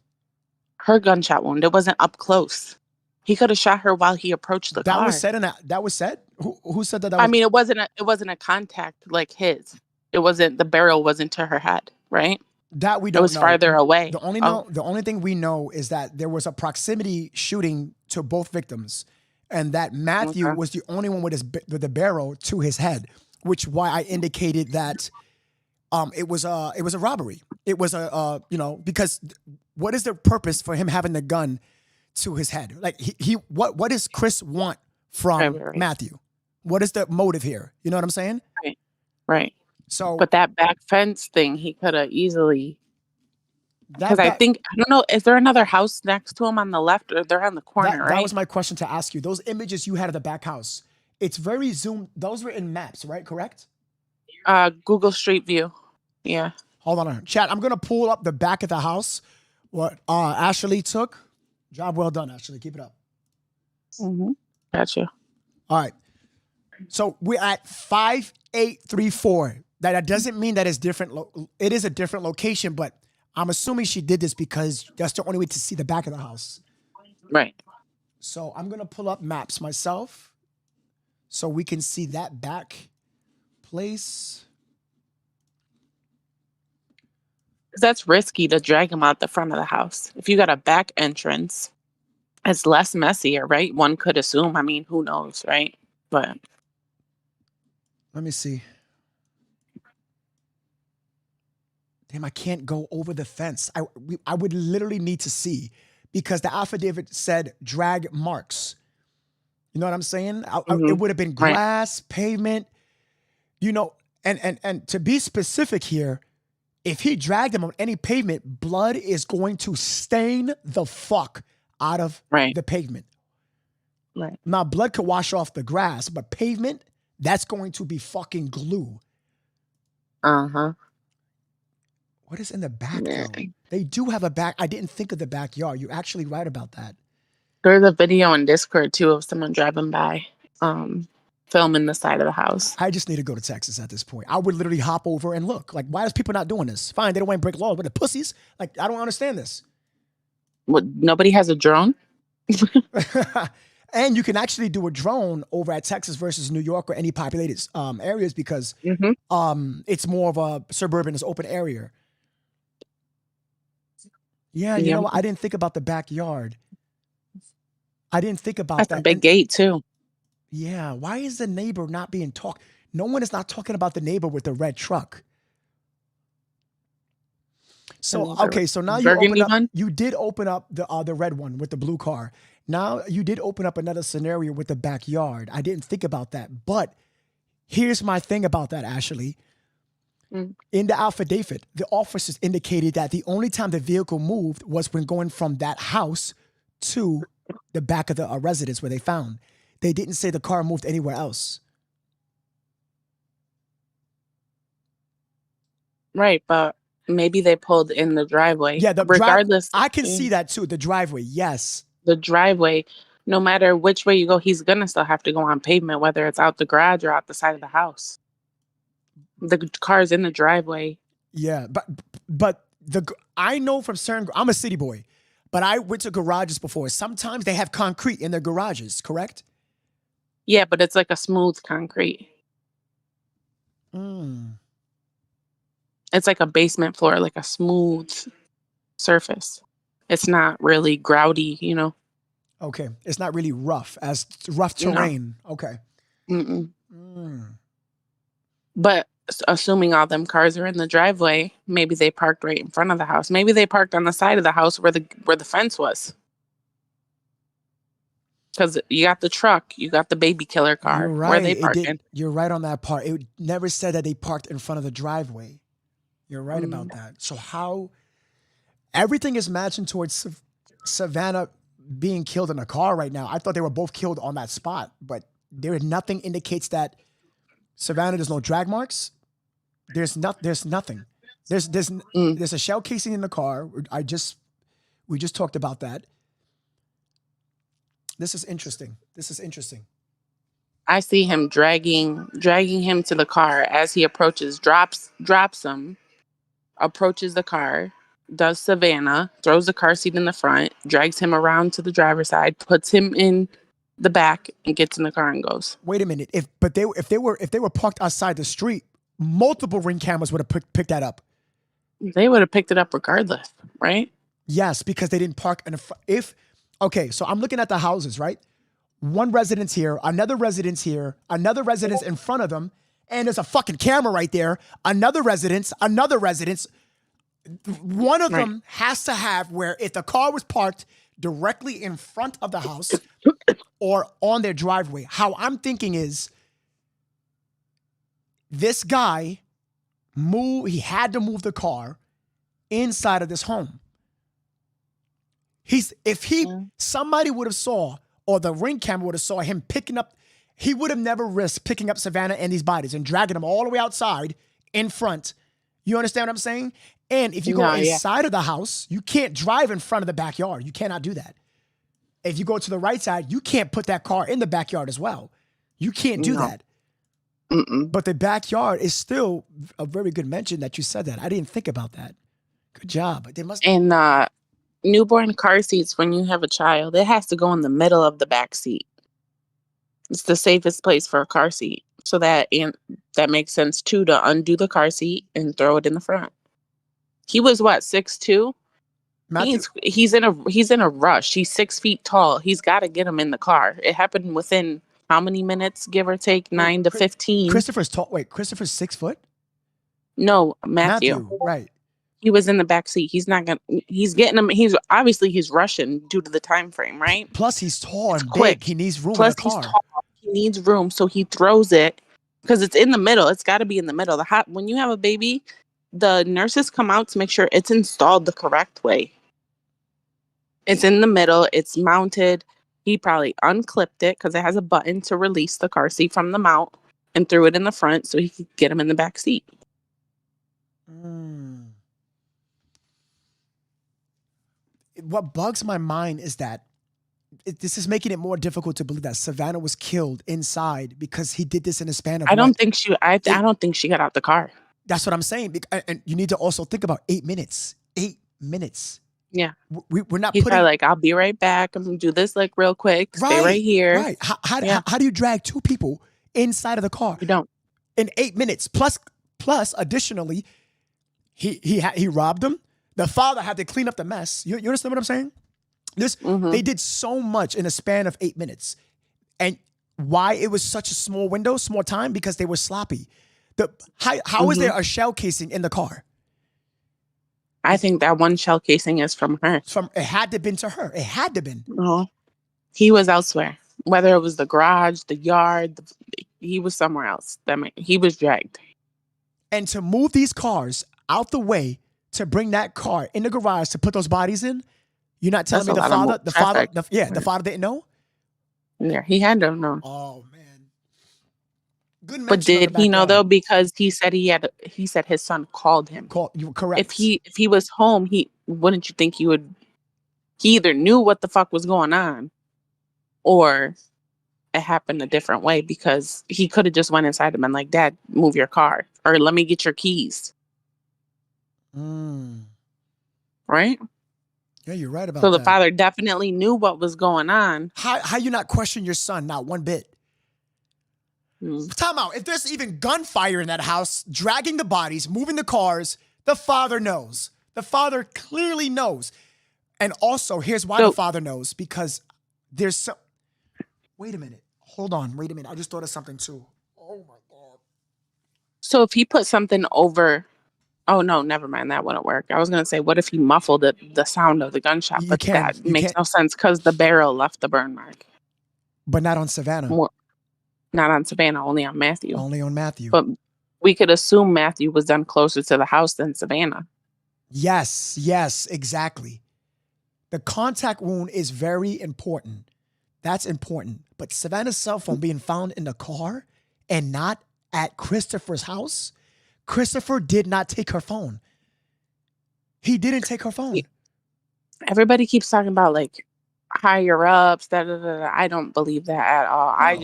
Her gunshot wound. It wasn't up close. He could have shot her while he approached the car. That was said? Who said that? I mean, it wasn't a contact like his. It wasn't, the barrel wasn't to her head, right? That we don't know. It was farther away. The only thing we know is that there was a proximity shooting to both victims, and that Matthew was the only one with the barrel to his head, which why I indicated that it was a robbery. It was because what is the purpose for him having the gun to his head? Like what does Chris want from Matthew? What is the motive here? You know what I'm saying? Right. So, but that back fence thing, he could have easily. Because I don't know, is there another house next to him on the left, or they're on the corner, right? That was my question to ask you. Those images you had of the back house, it's very zoomed. Those were in maps, right? Correct? Google Street View. Yeah. Hold on. Chat, I'm going to pull up the back of the house. What Ashley took. Job well done, Ashley. Keep it up. Mm-hmm. Gotcha. All right. So we're at 5834. That doesn't mean that it's different. It is a different location, but I'm assuming she did this because that's the only way to see the back of the house. Right. So I'm going to pull up maps myself so we can see that back place. That's risky to drag him out the front of the house. If you got a back entrance, it's less messier, right? One could assume. I mean, who knows, right? But let me see. Damn, I can't go over the fence. I would literally need to see because the affidavit said drag marks. You know what I'm saying? It would have been grass, pavement, you know, and to be specific here, if he dragged him on any pavement, blood is going to stain the fuck out of the pavement. Right. Now, blood could wash off the grass, but pavement, that's going to be fucking glue. Uh-huh. What is in the back, though? They do have a back. I didn't think of the backyard. You're actually right about that. There's a video on Discord, too, of someone driving by, filming the side of the house. I just need to go to Texas at this point. I would literally hop over and look. Like, why is people not doing this? Fine, they don't want to break laws, but the pussies, like, I don't understand this. What, nobody has a drone? And you can actually do a drone over at Texas versus New York or any populated areas because it's more of a suburban, it's open area. Yeah, you know what? I didn't think about the backyard. I didn't think about that. That's a big gate, too. Yeah. Why is the neighbor not being talked? No one is not talking about the neighbor with the red truck. So, okay. So now you did open up the red one with the blue car. Now you did open up another scenario with the backyard. I didn't think about that. But here's my thing about that, Ashley. In the affidavit, the officers indicated that the only time the vehicle moved was when going from that house to the back of the residence where they found. They didn't say the car moved anywhere else. Right, but maybe they pulled in the driveway. Yeah, regardless. I can see that too. The driveway, yes. The driveway, no matter which way you go, he's gonna still have to go on pavement, whether it's out the garage or out the side of the house. The car's in the driveway. Yeah, but I know from certain. I'm a city boy, but I went to garages before. Sometimes they have concrete in their garages. Correct? Yeah, but it's like a smooth concrete. It's like a basement floor, like a smooth surface. It's not really grouty, you know. Okay, it's not really rough terrain. No. Okay. But assuming all them cars are in the driveway, maybe they parked right in front of the house. Maybe they parked on the side of the house where the fence was. Because you got the truck, you got the baby killer car. You're right. Where they parking. You're right on that part. It never said that they parked in front of the driveway. You're right about that. So how everything is matching towards Savannah being killed in a car right now. I thought they were both killed on that spot, but nothing indicates that Savannah, there's no drag marks. There's nothing. There's a shell casing in the car. We just talked about that. This is interesting. I see him dragging him to the car as he approaches, drops him, approaches the car, does Savannah, throws the car seat in the front, drags him around to the driver's side, puts him in the back, and gets in the car and goes. Wait a minute. If they were parked outside the street, multiple ring cameras would have picked that up. They would have picked it up regardless, right? Yes, because they didn't park in okay, so I'm looking at the houses, right? One residence here, another residence here, another residence in front of them, and there's a fucking camera right there. Another residence. One of them has to have where if the car was parked directly in front of the house or on their driveway. How I'm thinking is this guy he had to move the car inside of this home. Somebody would have saw, or the ring camera would have saw him picking up, he would have never risked picking up Savannah and these bodies and dragging them all the way outside in front. You understand what I'm saying? And if you go inside of the house, you can't drive in front of the backyard. You cannot do that. If you go to the right side, you can't put that car in the backyard as well. You can't do that. But the backyard is still a very good mention that you said that. I didn't think about that. Good job. They must. And newborn car seats, when you have a child, it has to go in the middle of the back seat. It's the safest place for a car seat. So that makes sense too, to undo the car seat and throw it in the front. He was what, 6'2"? He's in a rush. He's 6 feet tall. He's got to get him in the car. It happened within how many minutes, give or take? 9 to 15. Christopher's tall. Wait, Christopher's 6 foot? No, Matthew. Right. He was in the back seat. He's getting him. He's rushing due to the time frame, right? Plus, he's tall and quick. big. He needs room Plus, in the car. he's tall. He needs room, so he throws it because it's in the middle. It's got to be in the middle. When you have a baby, the nurses come out to make sure it's installed the correct way. It's in the middle. It's mounted. He probably unclipped it because it has a button to release the car seat from the mount and threw it in the front so he could get him in the back seat. What bugs my mind is that this is making it more difficult to believe that Savannah was killed inside because he did this in a span of. I don't think she got out the car. That's what I'm saying. And you need to also think about 8 minutes. 8 minutes. Yeah. We're not He's putting. like, I'll be right back. I'm gonna do this like real quick. Stay right here. Right. How do you drag 2 people inside of the car? You don't. In 8 minutes. Plus, additionally, he robbed them. The father had to clean up the mess. You understand what I'm saying? They did so much in a span of 8 minutes. And why it was such a small window, small time? Because they were sloppy. How is there a shell casing in the car? I think that one shell casing is from her. It had to have been to her. It had to have been. No, he was elsewhere. Whether it was the garage, the yard, he was somewhere else. He was dragged. And to move these cars out the way to bring that car in the garage to put those bodies in, you're not telling me the father didn't know? Yeah, he had to have known. Oh man. Good. But did he know though? Because he said he said his son called him. You were correct. If he was home, wouldn't you think he would? He either knew what the fuck was going on, or it happened a different way. Because he could have just went inside and been like, "Dad, move your car," or "Let me get your keys." Right? Yeah, you're right about that. So the father definitely knew what was going on. How you not question your son? Not one bit. Time out. If there's even gunfire in that house, dragging the bodies, moving the cars, the father knows. The father clearly knows. And also, here's why the father knows. Because there's some... Wait a minute. Hold on. Wait a minute. I just thought of something too. Oh my God. So if he put something over... Oh, no, never mind. That wouldn't work. I was going to say, what if he muffled the sound of the gunshot? But that makes no sense because the barrel left the burn mark. But not on Savannah. Not on Savannah, only on Matthew. Only on Matthew. But we could assume Matthew was done closer to the house than Savannah. Yes, exactly. The contact wound is very important. That's important. But Savannah's cell phone being found in the car and not at Christopher's house, Christopher did not take her phone. He didn't take her phone. Everybody keeps talking about like higher ups. I don't believe that at all. No, I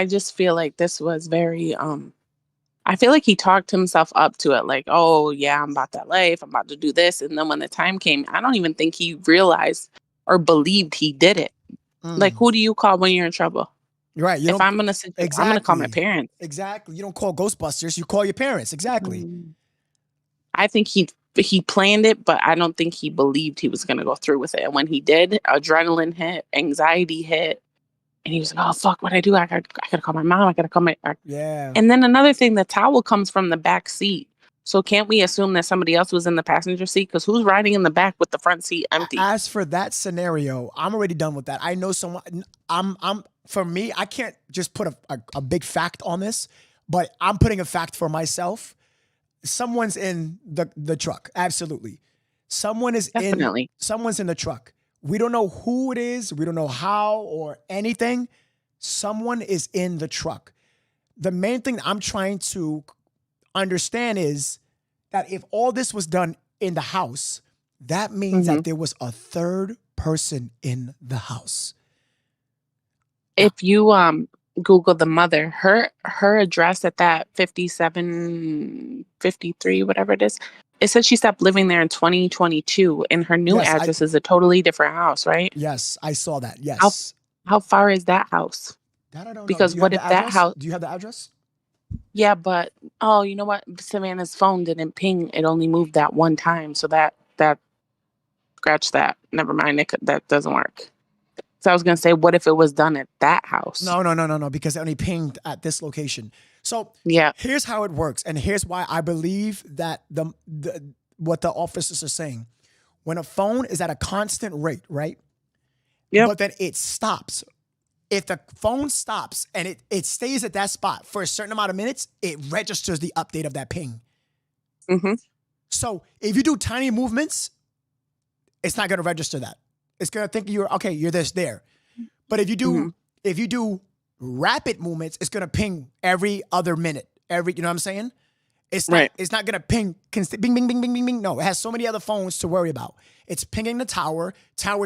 just feel like this was very. I feel like he talked himself up to it. Like, oh yeah, I'm about that life. I'm about to do this. And then when the time came, I don't even think he realized or believed he did it. Like, who do you call when you're in trouble? Right. If I'm gonna call my parents. Exactly. You don't call Ghostbusters. You call your parents. Exactly. I think he planned it, but I don't think he believed he was gonna go through with it. And when he did, adrenaline hit, anxiety hit, and he was like, "Oh fuck, what I do? I gotta call my mom. I gotta call my yeah." And then another thing, the towel comes from the back seat. So can't we assume that somebody else was in the passenger seat? Because who's riding in the back with the front seat empty? As for that scenario, I'm already done with that. I know someone. For me, I can't just put a big fact on this, but I'm putting a fact for myself. Someone's in the truck. Absolutely. Someone's in the truck. We don't know who it is. We don't know how or anything. Someone is in the truck. The main thing I'm trying to understand is that if all this was done in the house, that means that there was a third person in the house. If you Google the mother. Her address at that 5753, whatever it is. It says she stopped living there in 2022, and her new address is a totally different house, right? Yes, I saw that. Yes. How far is that house? That I don't know. Because Do you what have if the that address? house? Do you have the address? Yeah, but you know what? Savannah's phone didn't ping. It only moved that one time, so that scratch that. Never mind. That doesn't work. So I was gonna say, what if it was done at that house? No, because it only pinged at this location. So yeah, here's how it works, and here's why I believe that what the officers are saying. When a phone is at a constant rate, right? Yeah. But then it stops. If the phone stops and it stays at that spot for a certain amount of minutes, it registers the update of that ping. Mm-hmm. So if you do tiny movements, it's not going to register that. It's going to think you're this there. But if you do rapid movements, it's going to ping every other minute. You know what I'm saying? It's not going to ping bing, bing, bing, bing, bing, bing. No, it has so many other phones to worry about. It's pinging the tower's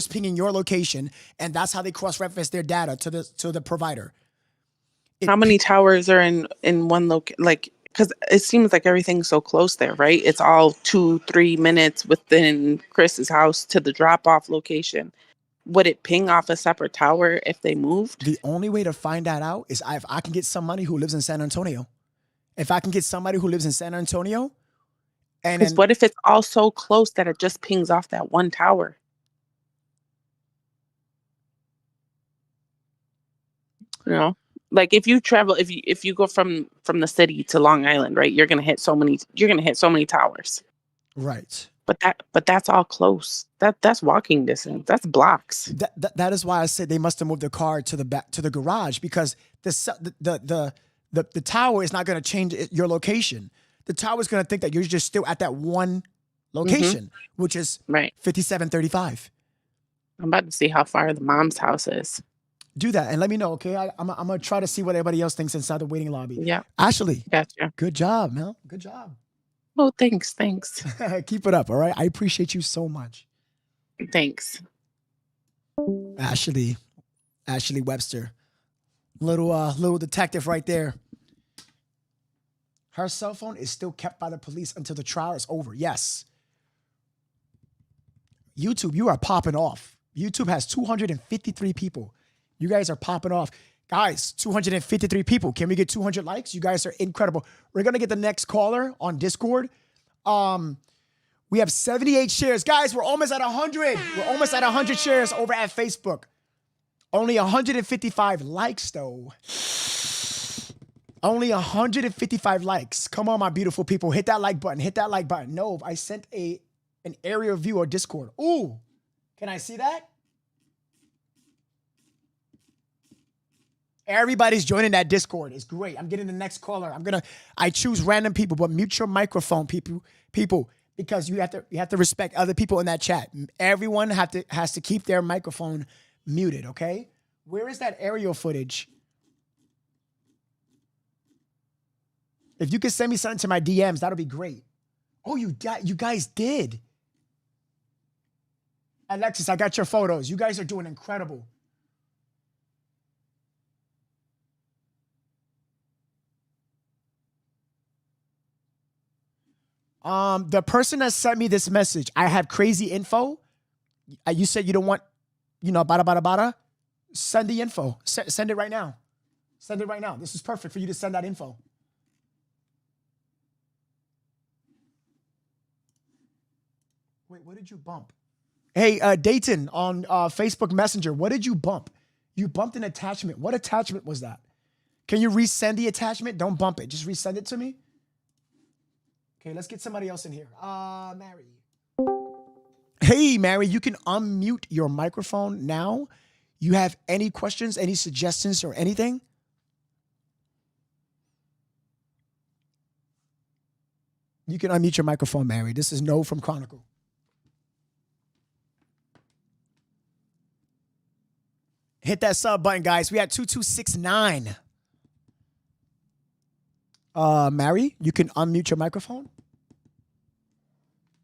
pinging your location, and that's how they cross-reference their data to the provider. How many towers are in one location? Like, because it seems like everything's so close there, right? It's all 2-3 minutes within Chris's house to the drop-off location. Would it ping off a separate tower if they moved? The only way to find that out is if I can get somebody who lives in San Antonio. If I can get somebody who lives in San Antonio, and what if it's all so close that it just pings off that one tower? You know, like if you travel, if you go from the city to Long Island, right, you're gonna hit so many towers. Right. But that's all close. That's walking distance. That's blocks. That is why I said they must have moved the car to the back to the garage, because the tower is not going to change your location. The tower is going to think that you're just still at that one location, which is 5735. I'm about to see how far the mom's house is. Do that and let me know, okay? I'm going to try to see what everybody else thinks inside the waiting lobby. Yeah. Ashley. Gotcha. Good job, man. Good job. Oh, thanks. Keep it up, all right? I appreciate you so much. Thanks. Ashley Webster. Little detective right there. Her cell phone is still kept by the police until the trial is over. Yes. YouTube, you are popping off. YouTube has 253 people. You guys are popping off. Guys, 253 people. Can we get 200 likes? You guys are incredible. We're going to get the next caller on Discord. We have 78 shares. Guys, we're almost at 100. We're almost at 100 shares over at Facebook. Only 155 likes, though. Only 155 likes. Come on, my beautiful people. Hit that like button. Hit that like button. No, I sent an aerial view of Discord. Ooh, can I see that? Everybody's joining that Discord. It's great. I'm getting the next caller. I choose random people, but mute your microphone, people, because you have to respect other people in that chat. Everyone has to keep their microphone muted, okay? Where is that aerial footage? If you could send me something to my DMs, that'll be great. Oh, you guys did. Alexis, I got your photos. You guys are doing incredible. The person that sent me this message, I have crazy info. You said you don't want, bada. Send the info. Send it right now. Send it right now. This is perfect for you to send that info. Wait, what did you bump? Hey, Dayton on Facebook Messenger, what did you bump? You bumped an attachment. What attachment was that? Can you resend the attachment? Don't bump it. Just resend it to me. Okay, let's get somebody else in here. Mary. Hey, Mary, you can unmute your microphone now. You have any questions, any suggestions, or anything? You can unmute your microphone, Mary. This is No from Chronicle. Hit that sub button, guys. We had 2269. Mary, you can unmute your microphone.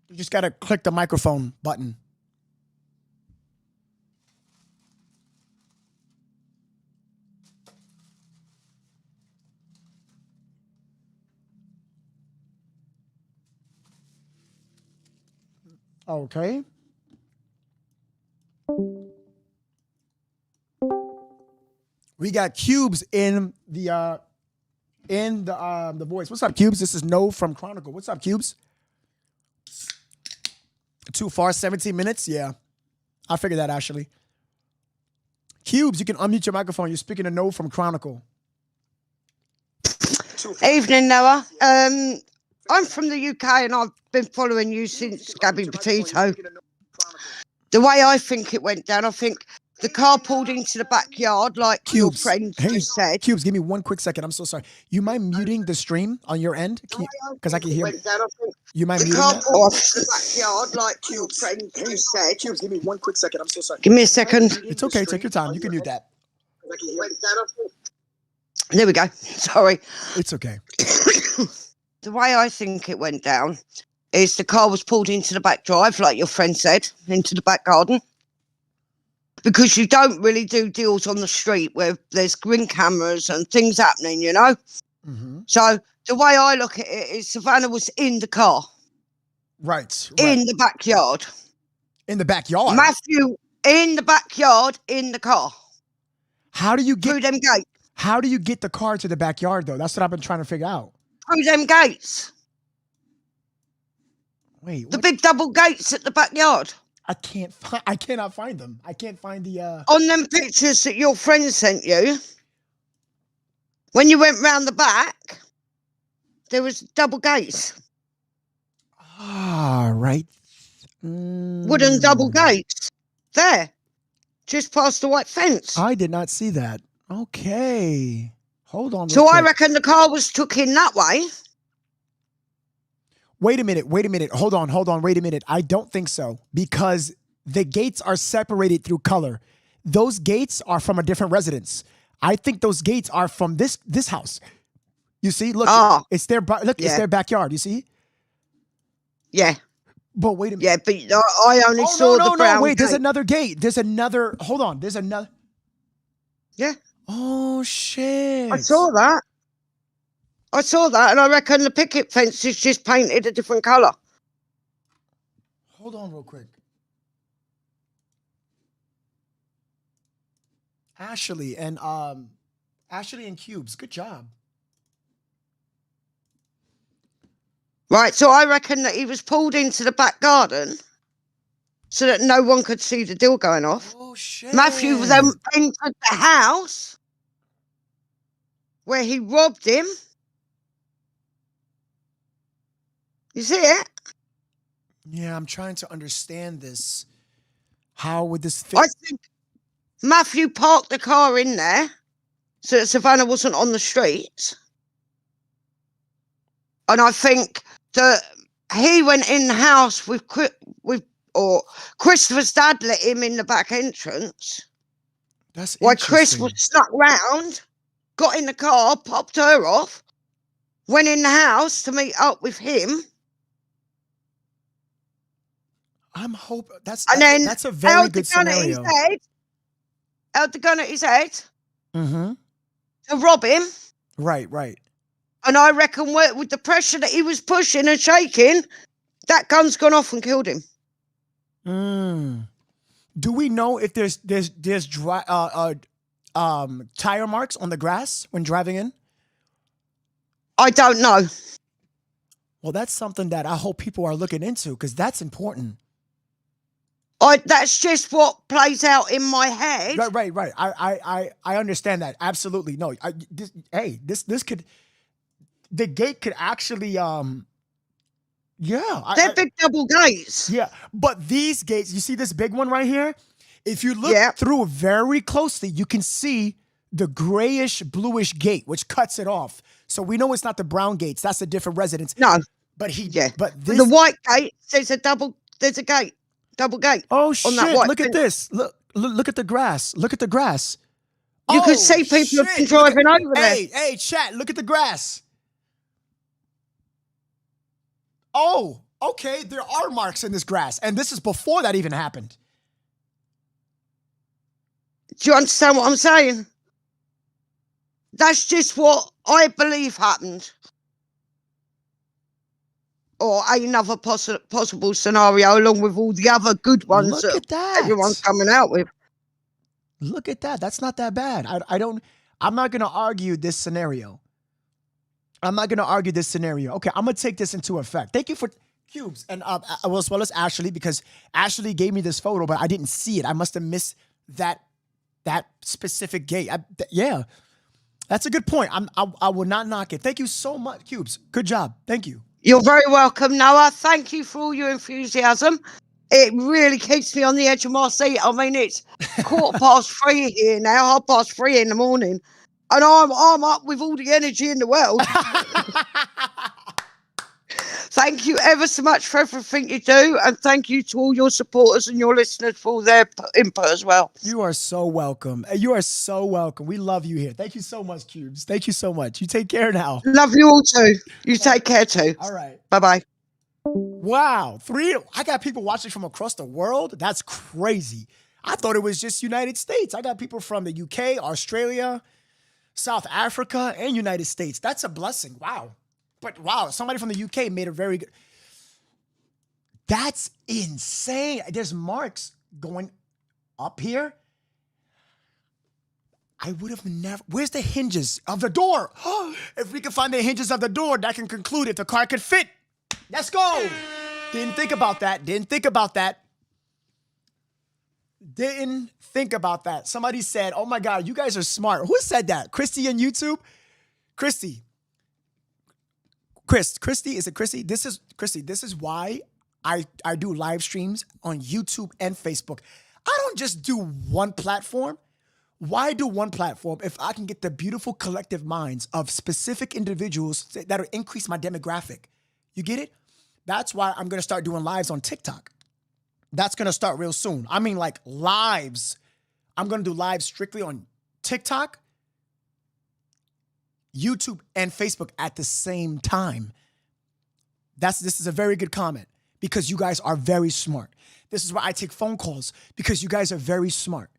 You just got to click the microphone button. Okay. We got Cubes in the voice. What's up, Cubes? This is No from Chronicle. What's up, Cubes? Too far, 17 minutes? Yeah. I figured that, Ashley. Cubes, you can unmute your microphone. You're speaking to No from Chronicle. Evening, Noah. I'm from the UK and I've been following you since Gabby Petito. The way I think it went down, I think the car pulled into the backyard, like your friend just said. Cubes, give me one quick second. I'm so sorry. You mind muting the stream on your end? Because I can hear. You mind muting that? The car pulled into the backyard, like your friend just said. Cubes, give me one quick second. I'm so sorry. Give me a second. It's okay. Take your time. You can mute that. There we go. Sorry. It's okay. The way I think it went down is the car was pulled into the back drive, like your friend said, into the back garden. Because you don't really do deals on the street where there's ring cameras and things happening, you know? Mm-hmm. So the way I look at it is Savannah was in the car. Right. In the backyard. In the backyard? Matthew, in the backyard, in the car. How do you get... Through them gates. How do you get the car to the backyard, though? That's what I've been trying to figure out. Through them gates. Wait, what? The big double gates at the backyard. I cannot find them. I can't find the... On them pictures that your friend sent you, when you went round the back, there was double gates. Ah, right. Wooden double gates. There. Just past the white fence. I did not see that. Okay. Hold on. So I reckon the car was took in that way. Wait a minute. Hold on. Wait a minute. I don't think so because the gates are separated through color. Those gates are from a different residence. I think those gates are from this house. You see? Look, it's their it's their backyard. You see? Yeah. But wait a minute. Yeah, but I only saw the brown No, wait. gate. There's another gate. Hold on. There's another. Yeah. Oh, shit. I saw that. And I reckon the picket fence is just painted a different colour. Hold on real quick. Ashley and Cubes, good job. Right, so I reckon that he was pulled into the back garden so that no one could see the deal going off. Oh, shit. Matthew then entered the house where he robbed him. You see it? Yeah, I'm trying to understand this. How would this fit? I think Matthew parked the car in there so that Savannah wasn't on the streets. And I think that he went in the house or Christopher's dad let him in the back entrance. That's While Chris was snuck round, got in the car, popped her off, went in the house to meet up with him. I'm hoping that's a very held good the gun scenario. Held the gun at his head Mm-hmm. to rob him. Right. And I reckon with the pressure that he was pushing and shaking, that gun's gone off and killed him. Do we know if there's tire marks on the grass when driving in? I don't know. Well, that's something that I hope people are looking into because that's important. That's just what plays out in my head. Right. I understand that. Absolutely. No. This could, the gate could actually, They're big double gates. Yeah. But these gates, you see this big one right here? If you look through very closely, you can see the grayish bluish gate, which cuts it off. So we know it's not the brown gates. That's a different residence. No. But But the white gate, there's a gate. Double gate. Oh shit! Look at fence. this. Look at the grass. Look at the grass. You can see people have been driving over there. Hey, chat! Look at the grass. Oh, okay. There are marks in this grass, and this is before that even happened. Do you understand what I'm saying? That's just what I believe happened. or another possible scenario, along with all the other good ones Look at that. everyone's coming out with. Look at that. That's not that bad. I'm not going to argue this scenario. I'm not going to argue this scenario. Okay, I'm going to take this into effect. Thank you for Cubes. And as well as Ashley, because Ashley gave me this photo, but I didn't see it. I must have missed that specific gate. Yeah, that's a good point. I will not knock it. Thank you so much, Cubes. Good job. Thank you. You're very welcome, Noah. Thank you for all your enthusiasm. It really keeps me on the edge of my seat. I mean, it's 3:15 here now, 3:30 in the morning, and I'm up with all the energy in the world. Thank you ever so much for everything you do, and thank you to all your supporters and your listeners for all their input as well. You are so welcome. You are so welcome. We love you here. Thank you so much, Cubes. Thank you so much. You take care now. Love you all too. You take care too. All right. Bye-bye. Wow. I got people watching from across the world. That's crazy. I thought it was just United States. I got people from the UK, Australia, South Africa, and United States. That's a blessing. Wow. But wow, somebody from the UK made a very good. That's insane. There's marks going up here. I would have never. Where's the hinges of the door? If we can find the hinges of the door, that can conclude if the car could fit. Let's go. Didn't think about that. Didn't think about that. Didn't think about that. Somebody said, oh my God, you guys are smart. Who said that? Christy on YouTube? Christy, is it Christy? This is Christy. This is why I do live streams on YouTube and Facebook. I don't just do one platform. Why do one platform if I can get the beautiful collective minds of specific individuals that will increase my demographic? You get it? That's why I'm going to start doing lives on TikTok. That's going to start real soon. I mean, like lives. I'm going to do lives strictly on TikTok, YouTube, and Facebook at the same time. This is a very good comment because you guys are very smart. This is why I take phone calls because you guys are very smart.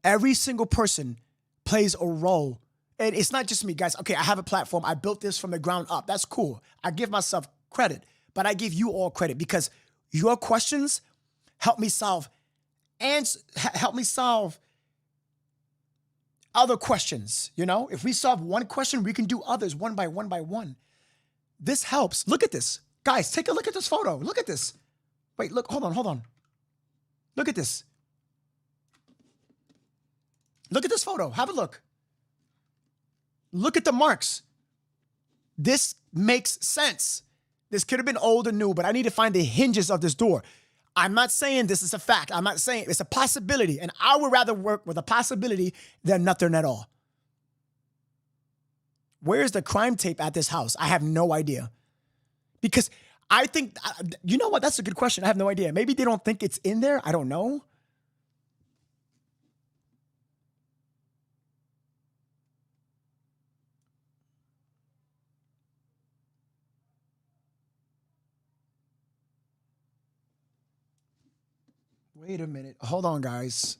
Every single person plays a role. And it's not just me, guys. Okay, I have a platform. I built this from the ground up. That's cool. I give myself credit, but I give you all credit because your questions help me solve other questions. You know, if we solve one question, we can do others one by one. This helps. Look at this. Guys, take a look at this photo. Look at this. Wait, look, hold on. Look at this. Look at this photo. Have a look. Look at the marks. This makes sense. This could have been old or new, but I need to find the hinges of this door. I'm not saying this is a fact. I'm not saying it's a possibility, and I would rather work with a possibility than nothing at all. Where's the crime tape at this house? I have no idea. Because I think, you know what? That's a good question. I have no idea. Maybe they don't think it's in there. I don't know. Wait a minute. Hold on, guys.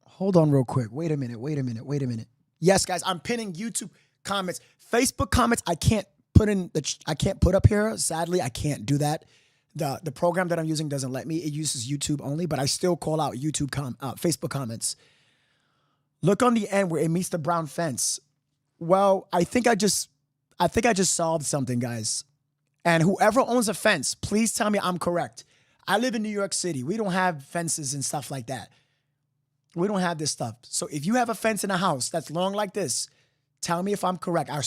Hold on real quick. Wait a minute. Yes, guys, I'm pinning YouTube comments. Facebook comments, I can't put up here. Sadly, I can't do that. The program that I'm using doesn't let me. It uses YouTube only, but I still call out Facebook comments. Look on the end where it meets the brown fence. Well, I think I just solved something, guys. And whoever owns a fence, please tell me I'm correct. I live in New York City. We don't have fences and stuff like that. We don't have this stuff. So if you have a fence in a house that's long like this, tell me if I'm correct. I'll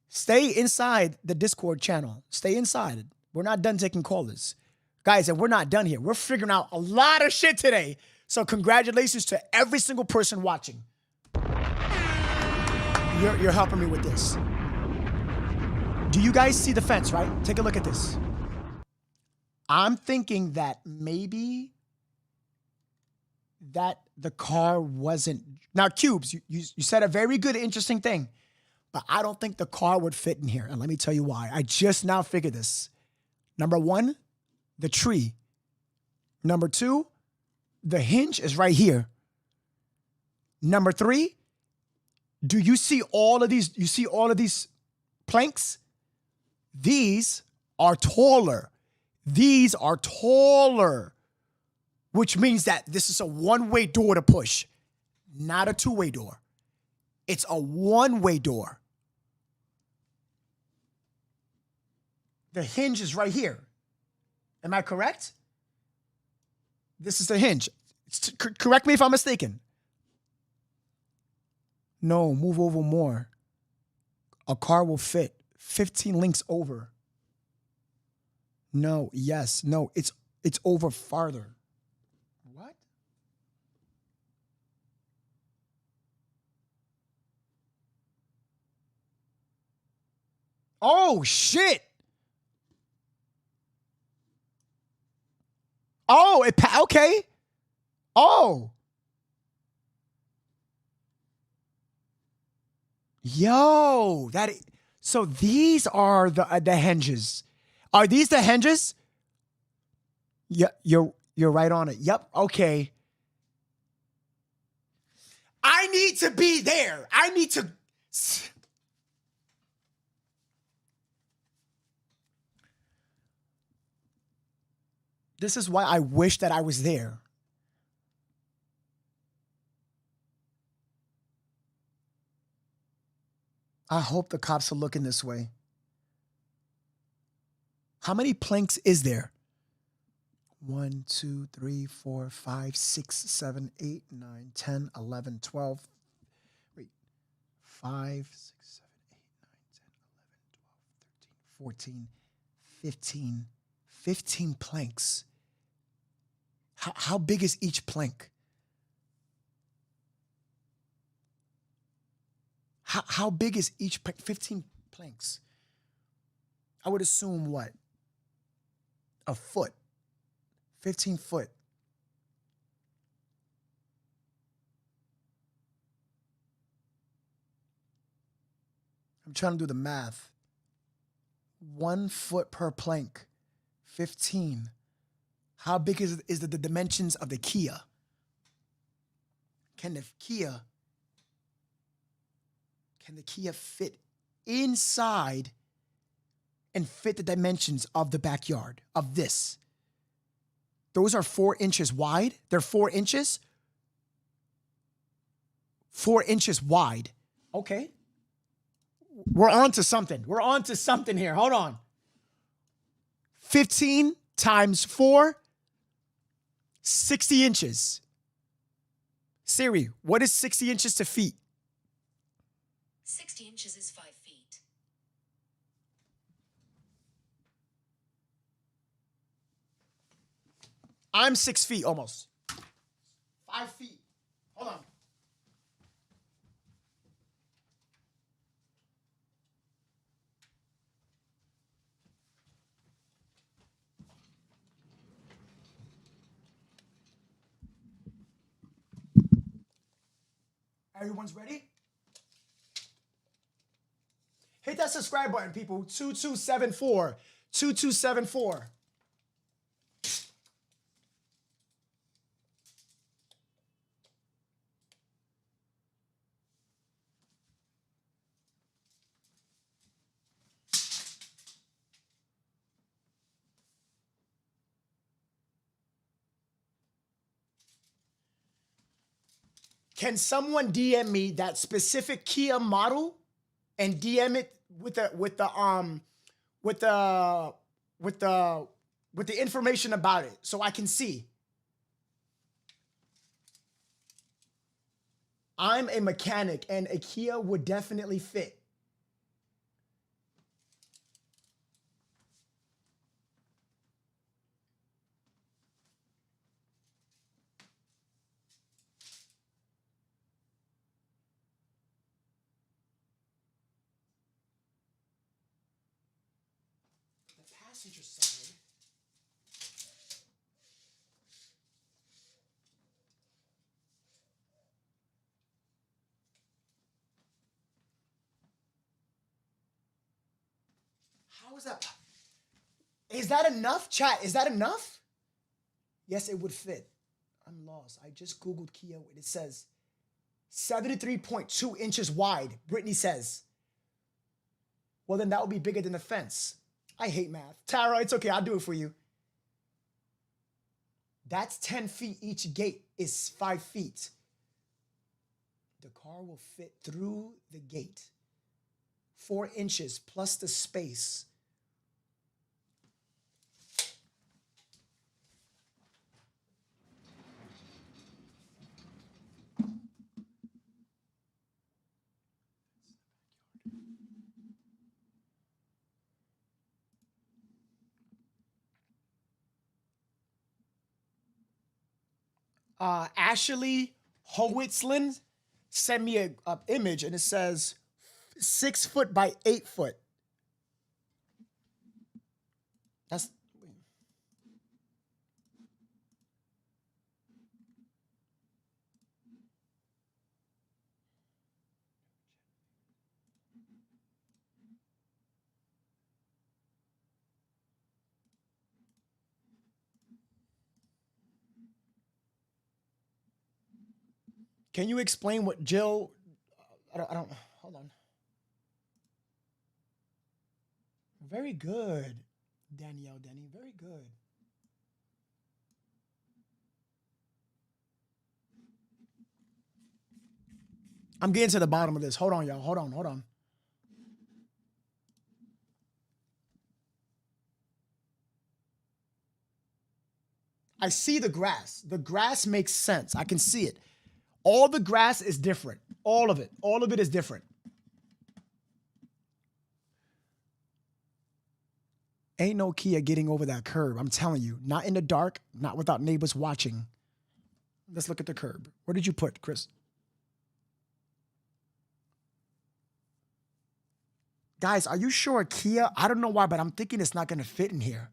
stay inside the Discord channel. Stay inside. We're not done taking callers. Guys, and we're not done here. We're figuring out a lot of shit today. So congratulations to every single person watching. You're helping me with this. Do you guys see the fence, right? Take a look at this. I'm thinking that maybe that the car wasn't. Now, Cubes, you said a very good, interesting thing, but I don't think the car would fit in here. And let me tell you why. I just now figured this. Number one, the tree. Number two, the hinge is right here. Number three, do you see all of these? You see all of these planks, these are taller. These are taller, which means that this is a one-way door to push, not a two-way door. It's a one-way door. The hinge is right here. Am I correct? This is the hinge. Correct me if I'm mistaken. No, move over more. A car will fit 15 links over. No, yes, no, it's over farther. What? Oh, shit. Oh, okay. Oh. Yo, so these are the hinges. Are these the hinges? Yeah, you're right on it. Yep. Okay. I need to be there. I need to. This is why I wish that I was there. I hope the cops are looking this way. How many planks is there? 1, 2, 3, 4, 5, 6, 7, 8, 9, 10, 11, 12. Wait. 5, 6, 7, 8, 9, 10, 11, 12, 13, 14, 15. 15 planks. How big is each plank? How big is each plank? 15 planks. I would assume what? A foot. 15 foot. I'm trying to do the math. 1 foot per plank. 15. How big is the dimensions of the Kia? Can the Kia fit inside and fit the dimensions of the backyard of this? Those are 4 inches wide. They're 4 inches. 4 inches wide. Okay. We're on to something. We're on to something here. Hold on. 15 times 4, 60 inches. Siri, what is 60 inches to feet? 60 inches is 5 feet. I'm 6 feet almost. 5 feet. Hold on. Everyone's ready? Hit that subscribe button, people. 2274. 2274. Can someone DM me that specific Kia model and DM it with the information about it so I can see? I'm a mechanic and a Kia would definitely fit. Passenger side. How is that? Is that enough, chat? Is that enough? Yes, it would fit. I'm lost. I just Googled Kia. It says 73.2 inches wide. Brittany says. Well, then that would be bigger than the fence. I hate math. Tara, it's okay. I'll do it for you. That's 10 feet. Each gate is 5 feet. The car will fit through the gate. 4 inches plus the space. Ashley Howitzlin sent me a image and it says 6 foot by 8 foot. That's Can you explain what Jill? I don't. Hold on. Very good, Danielle Denny. Very good. I'm getting to the bottom of this. Hold on, y'all. Hold on. I see the grass. The grass makes sense. I can see it. All the grass is different. All of it. All of it is different. Ain't no Kia getting over that curb. I'm telling you. Not in the dark. Not without neighbors watching. Let's look at the curb. Where did you put, Chris? Guys, are you sure Kia? I don't know why, but I'm thinking it's not going to fit in here.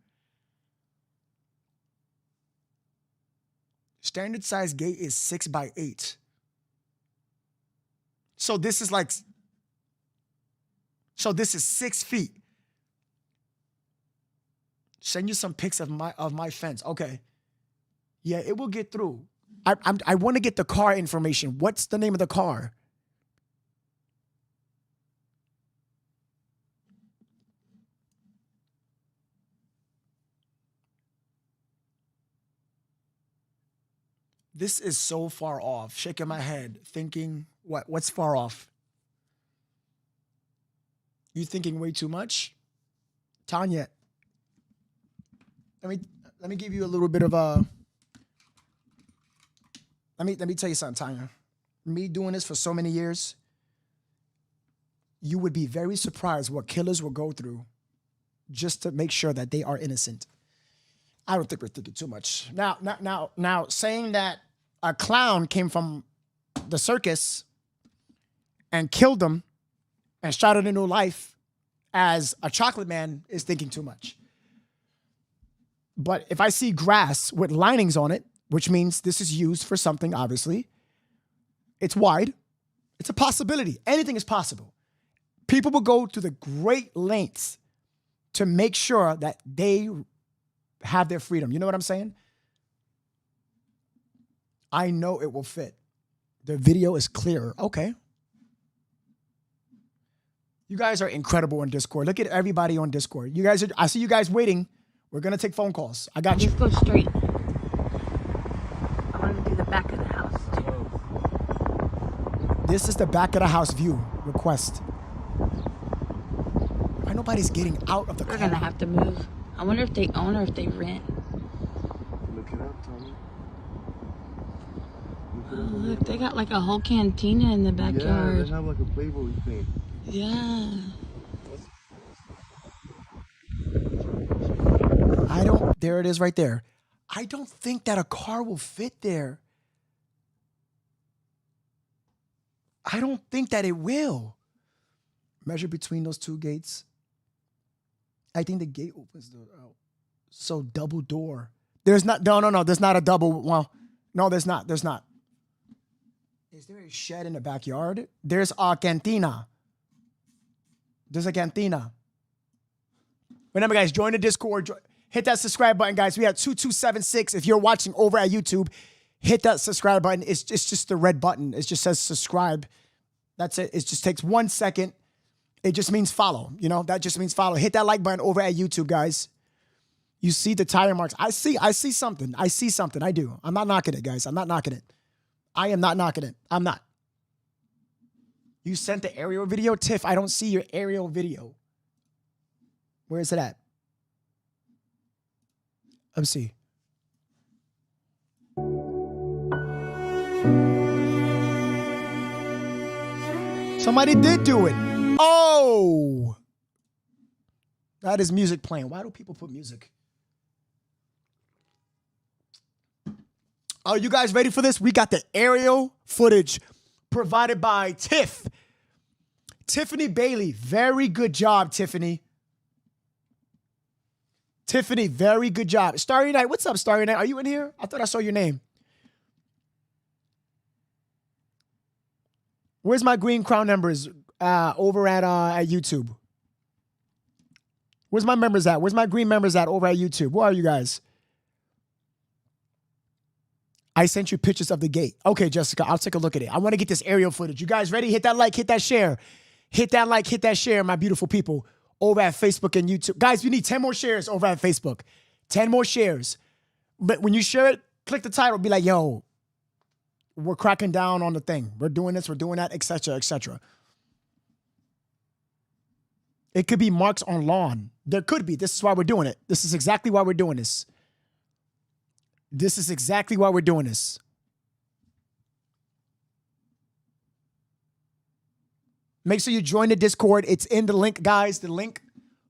Standard size gate is 6 by 8. So this is 6 feet. Send you some pics of my fence. Okay. Yeah, it will get through. I want to get the car information. What's the name of the car? This is so far off. Shaking my head, thinking, what's far off? You thinking way too much? Tanya, let me give you a little bit of a let me tell you something, Tanya. Me doing this for so many years, you would be very surprised what killers will go through just to make sure that they are innocent. I don't think we're thinking too much. Now, saying that a clown came from the circus and killed them and started a new life as a chocolate man is thinking too much. But if I see grass with linings on it, which means this is used for something, obviously, it's wide. It's a possibility. Anything is possible. People will go to the great lengths to make sure that they have their freedom. You know what I'm saying? I know it will fit. The video is clearer. Okay. You guys are incredible on Discord. Look at everybody on Discord. I see you guys waiting. We're going to take phone calls. I got you. Let's go straight. I want to do the back of the house, too. This is the back of the house view request. Why nobody's getting out of the car? We're going to have to move. I wonder if they own or if they rent. Look it up, Tommy. Oh, look, they got like a whole cantina in the backyard. Yeah, they have like a Playboy thing. Yeah. There it is right there. I don't think that a car will fit there. I don't think that it will. Measure between those two gates. I think the gate opens out. So double door. There's not, no. There's not a double, well, no, there's not. Is there a shed in the backyard? There's a cantina. There's a cantina. Remember, guys, join the Discord. Hit that subscribe button, guys. We have 2276. If you're watching over at YouTube, hit that subscribe button. It's just the red button. It just says subscribe. That's it. It just takes 1 second. It just means follow. You know, that just means follow. Hit that like button over at YouTube, guys. You see the tire marks. I see something. I see something. I do. I'm not knocking it, guys. I'm not knocking it. I am not knocking it. I'm not. You sent the aerial video? Tiff, I don't see your aerial video. Where is it at? Let me see. Somebody did do it. Oh! That is music playing. Why do people put music? Are you guys ready for this? We got the aerial footage provided by Tiffany Bailey. Very good job, Tiffany. Tiffany, very good job. Starry Night, what's up, Starry Night? Are you in here? I thought I saw your name. Where's my Green Crown members over at YouTube? Where's my members at? Where's my green members at over at YouTube? Where are you guys? I sent you pictures of the gate. Okay, Jessica, I'll take a look at it. I want to get this aerial footage. You guys ready? Hit that like, hit that share. Hit that like, hit that share, my beautiful people, over at Facebook and YouTube. Guys, we need 10 more shares over at Facebook. 10 more shares. But when you share it, click the title. Be like, yo, we're cracking down on the thing. We're doing this, we're doing that, etc., etc. It could be marks on lawn. There could be. This is why we're doing it. This is exactly why we're doing this. This is exactly why we're doing this. Make sure you join the Discord. It's in the link, guys. The link.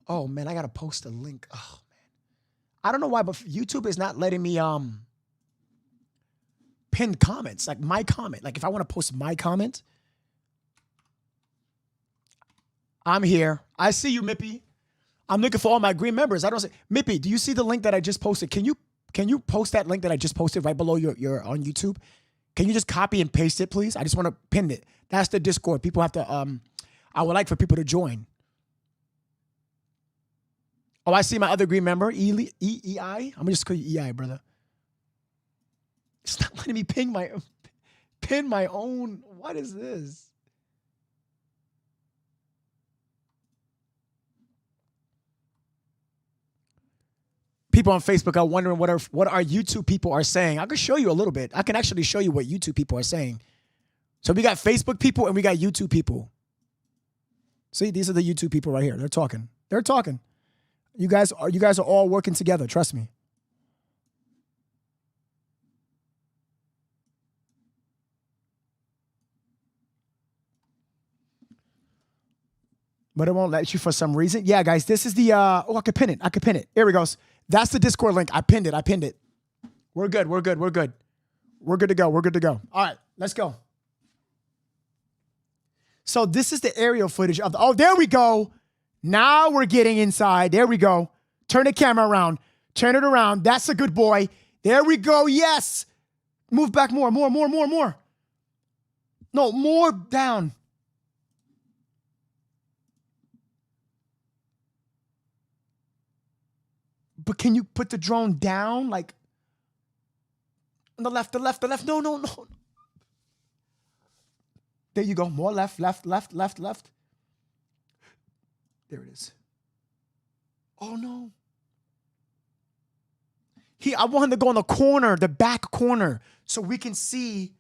Oh, man, I got to post a link. Oh, man. I don't know why, but YouTube is not letting me pin comments, like my comment. Like if I want to post my comment, I'm here. I see you, Mippy. I'm looking for all my green members. I don't say, Mippy, do you see the link that I just posted? Can you post that link that I just posted right below your on YouTube? Can you just copy and paste it, please? I just want to pin it. That's the Discord. People have to, I would like for people to join. Oh, I see my other green member, EI. I'm going to just call you EI, brother. It's not letting me pin my own. What is this? People on Facebook are wondering what our YouTube people are saying. I can show you a little bit. I can actually show you what YouTube people are saying. So we got Facebook people and we got YouTube people. See, these are the YouTube people right here. They're talking. They're talking. You guys are all working together. Trust me. But it won't let you for some reason. Yeah, guys, this is the, I could pin it. Here it goes. That's the Discord link. I pinned it. We're good. We're good to go. All right, let's go. So this is the aerial footage of oh, there we go. Now we're getting inside. There we go. Turn the camera around. Turn it around. That's a good boy. There we go. Yes. Move back more. No, more down. But can you put the drone down? Like on the left. No. There you go. More left. There it is. Oh no. I want him to go in the corner, the back corner, so we can see.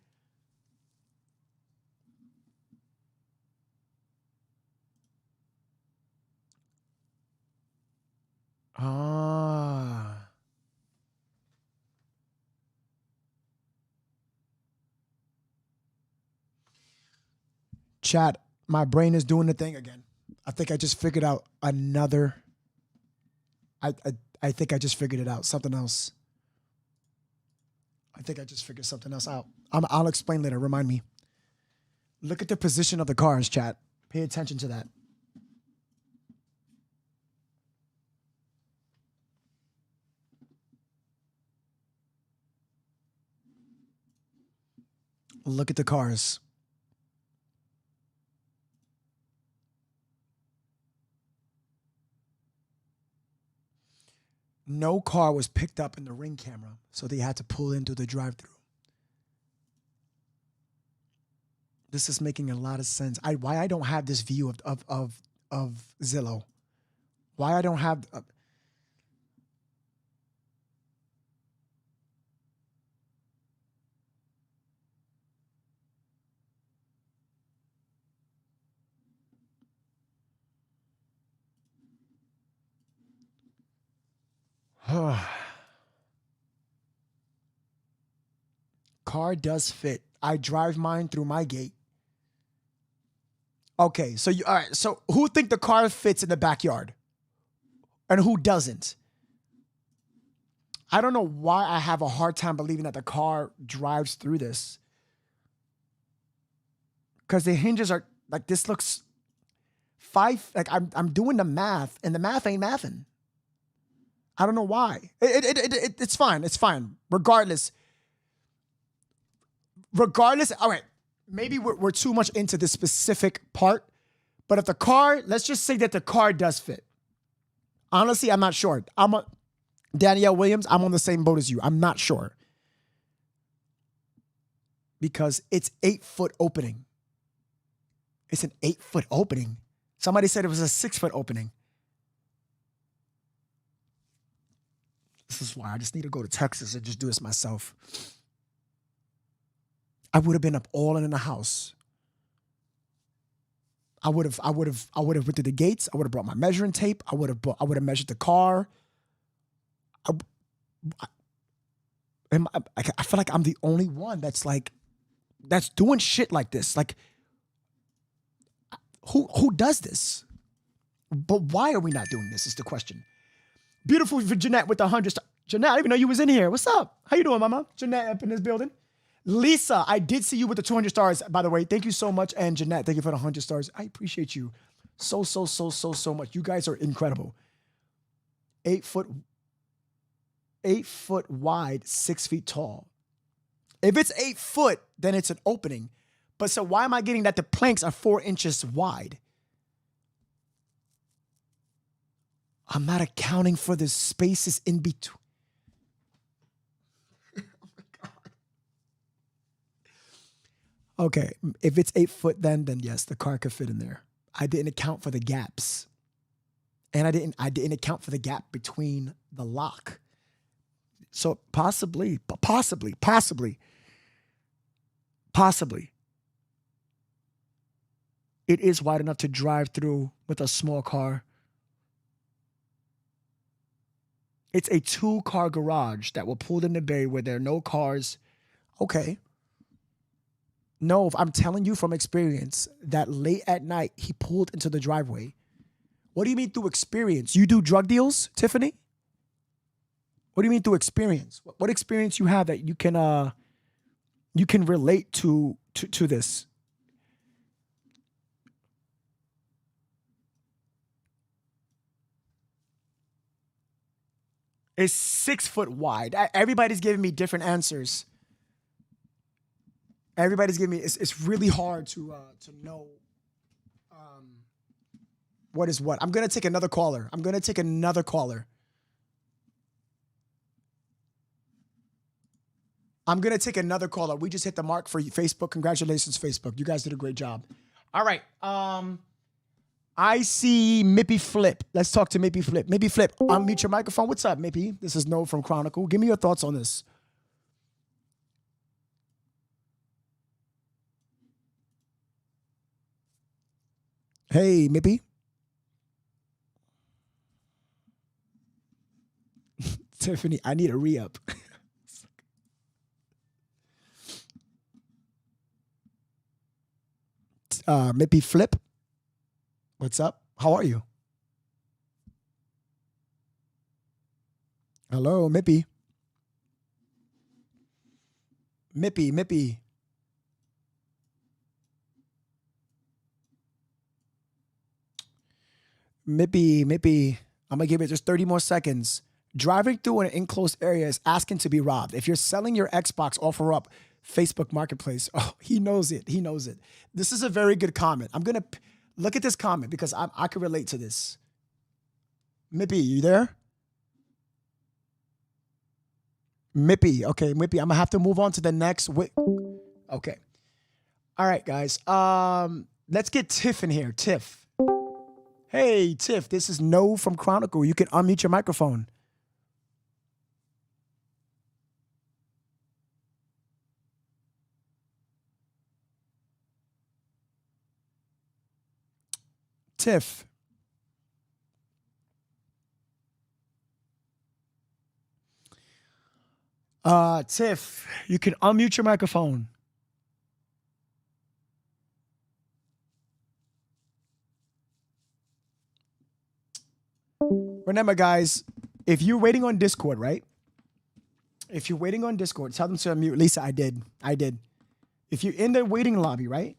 Chat, my brain is doing the thing again. I think I just figured out another. I think I just figured it out. Something else. I think I just figured something else out. I'll explain later. Remind me. Look at the position of the cars, chat. Pay attention to that. Look at the cars. No car was picked up in the Ring camera, so they had to pull into the drive-thru. This is making a lot of sense. Why I don't have this view of of Zillow. Why I don't have... Car does fit. I drive mine through my gate. Okay, so all right. So who think the car fits in the backyard, and who doesn't? I don't know why I have a hard time believing that the car drives through this, because the hinges are like this. Looks like I'm doing the math, and the math ain't mathing. I don't know why. It's fine. It's fine. Regardless. All right. Maybe we're too much into this specific part, but if the car, let's just say that the car does fit. Honestly, I'm not sure. Danielle Williams, I'm on the same boat as you. I'm not sure. Because it's 8-foot opening. It's an 8-foot opening. Somebody said it was a 6-foot opening. This is why I just need to go to Texas and just do this myself. I would have been up all in the house. I would have went through the gates. I would have brought my measuring tape. I would have measured the car. I feel like I'm the only one that's doing shit like this. Like, who does this? But why are we not doing this is the question. Beautiful Jeanette with the 100. Jeanette, I didn't even know you was in here. What's up? How you doing, mama? Jeanette up in this building. Lisa, I did see you with the 200 stars, by the way. Thank you so much. And Jeanette, thank you for the 100 stars. I appreciate you so much. You guys are incredible. 8 foot wide, 6 feet tall. If it's 8 foot, then it's an opening. But so why am I getting that the planks are 4 inches wide? I'm not accounting for the spaces in between. Okay, if it's 8 foot, then yes, the car could fit in there. I didn't account for the gaps, and I didn't account for the gap between the lock. So possibly, it is wide enough to drive through with a small car. It's a 2-car garage that will pull in the bay where there are no cars. Okay. No, I'm telling you from experience that late at night, he pulled into the driveway. What do you mean through experience? You do drug deals, Tiffany? What do you mean through experience? What experience you have that you can relate to this? It's 6 foot wide. Everybody's giving me different answers. Everybody's giving me, it's really hard to know what is what. I'm going to take another caller. We just hit the mark for Facebook. Congratulations, Facebook. You guys did a great job. All right. I see Mippy Flip. Let's talk to Mippy Flip. Mippy Flip, unmute your microphone. What's up, Mippy? This is Noah from Chronicle. Give me your thoughts on this. Hey, Mippy. Tiffany, I need a re-up. Mippy Flip. What's up? How are you? Hello, Mippy. Mippy. Mippy. I'm going to give it just 30 more seconds. Driving through an enclosed area is asking to be robbed. If you're selling your Xbox, offer up Facebook Marketplace. Oh, he knows it. This is a very good comment. I'm going to look at this comment because I can relate to this. Mippy, you there? Mippy. Okay, Mippy, I'm going to have to move on to the next. Okay. All right, guys. Let's get Tiff in here. Tiff. Hey, Tiff, this is No from Chronicle. You can unmute your microphone. Tiff. Tiff, you can unmute your microphone. Remember, guys, if you're waiting on Discord, right? If you're waiting on Discord, tell them to unmute. Lisa, I did. If you're in the waiting lobby, right?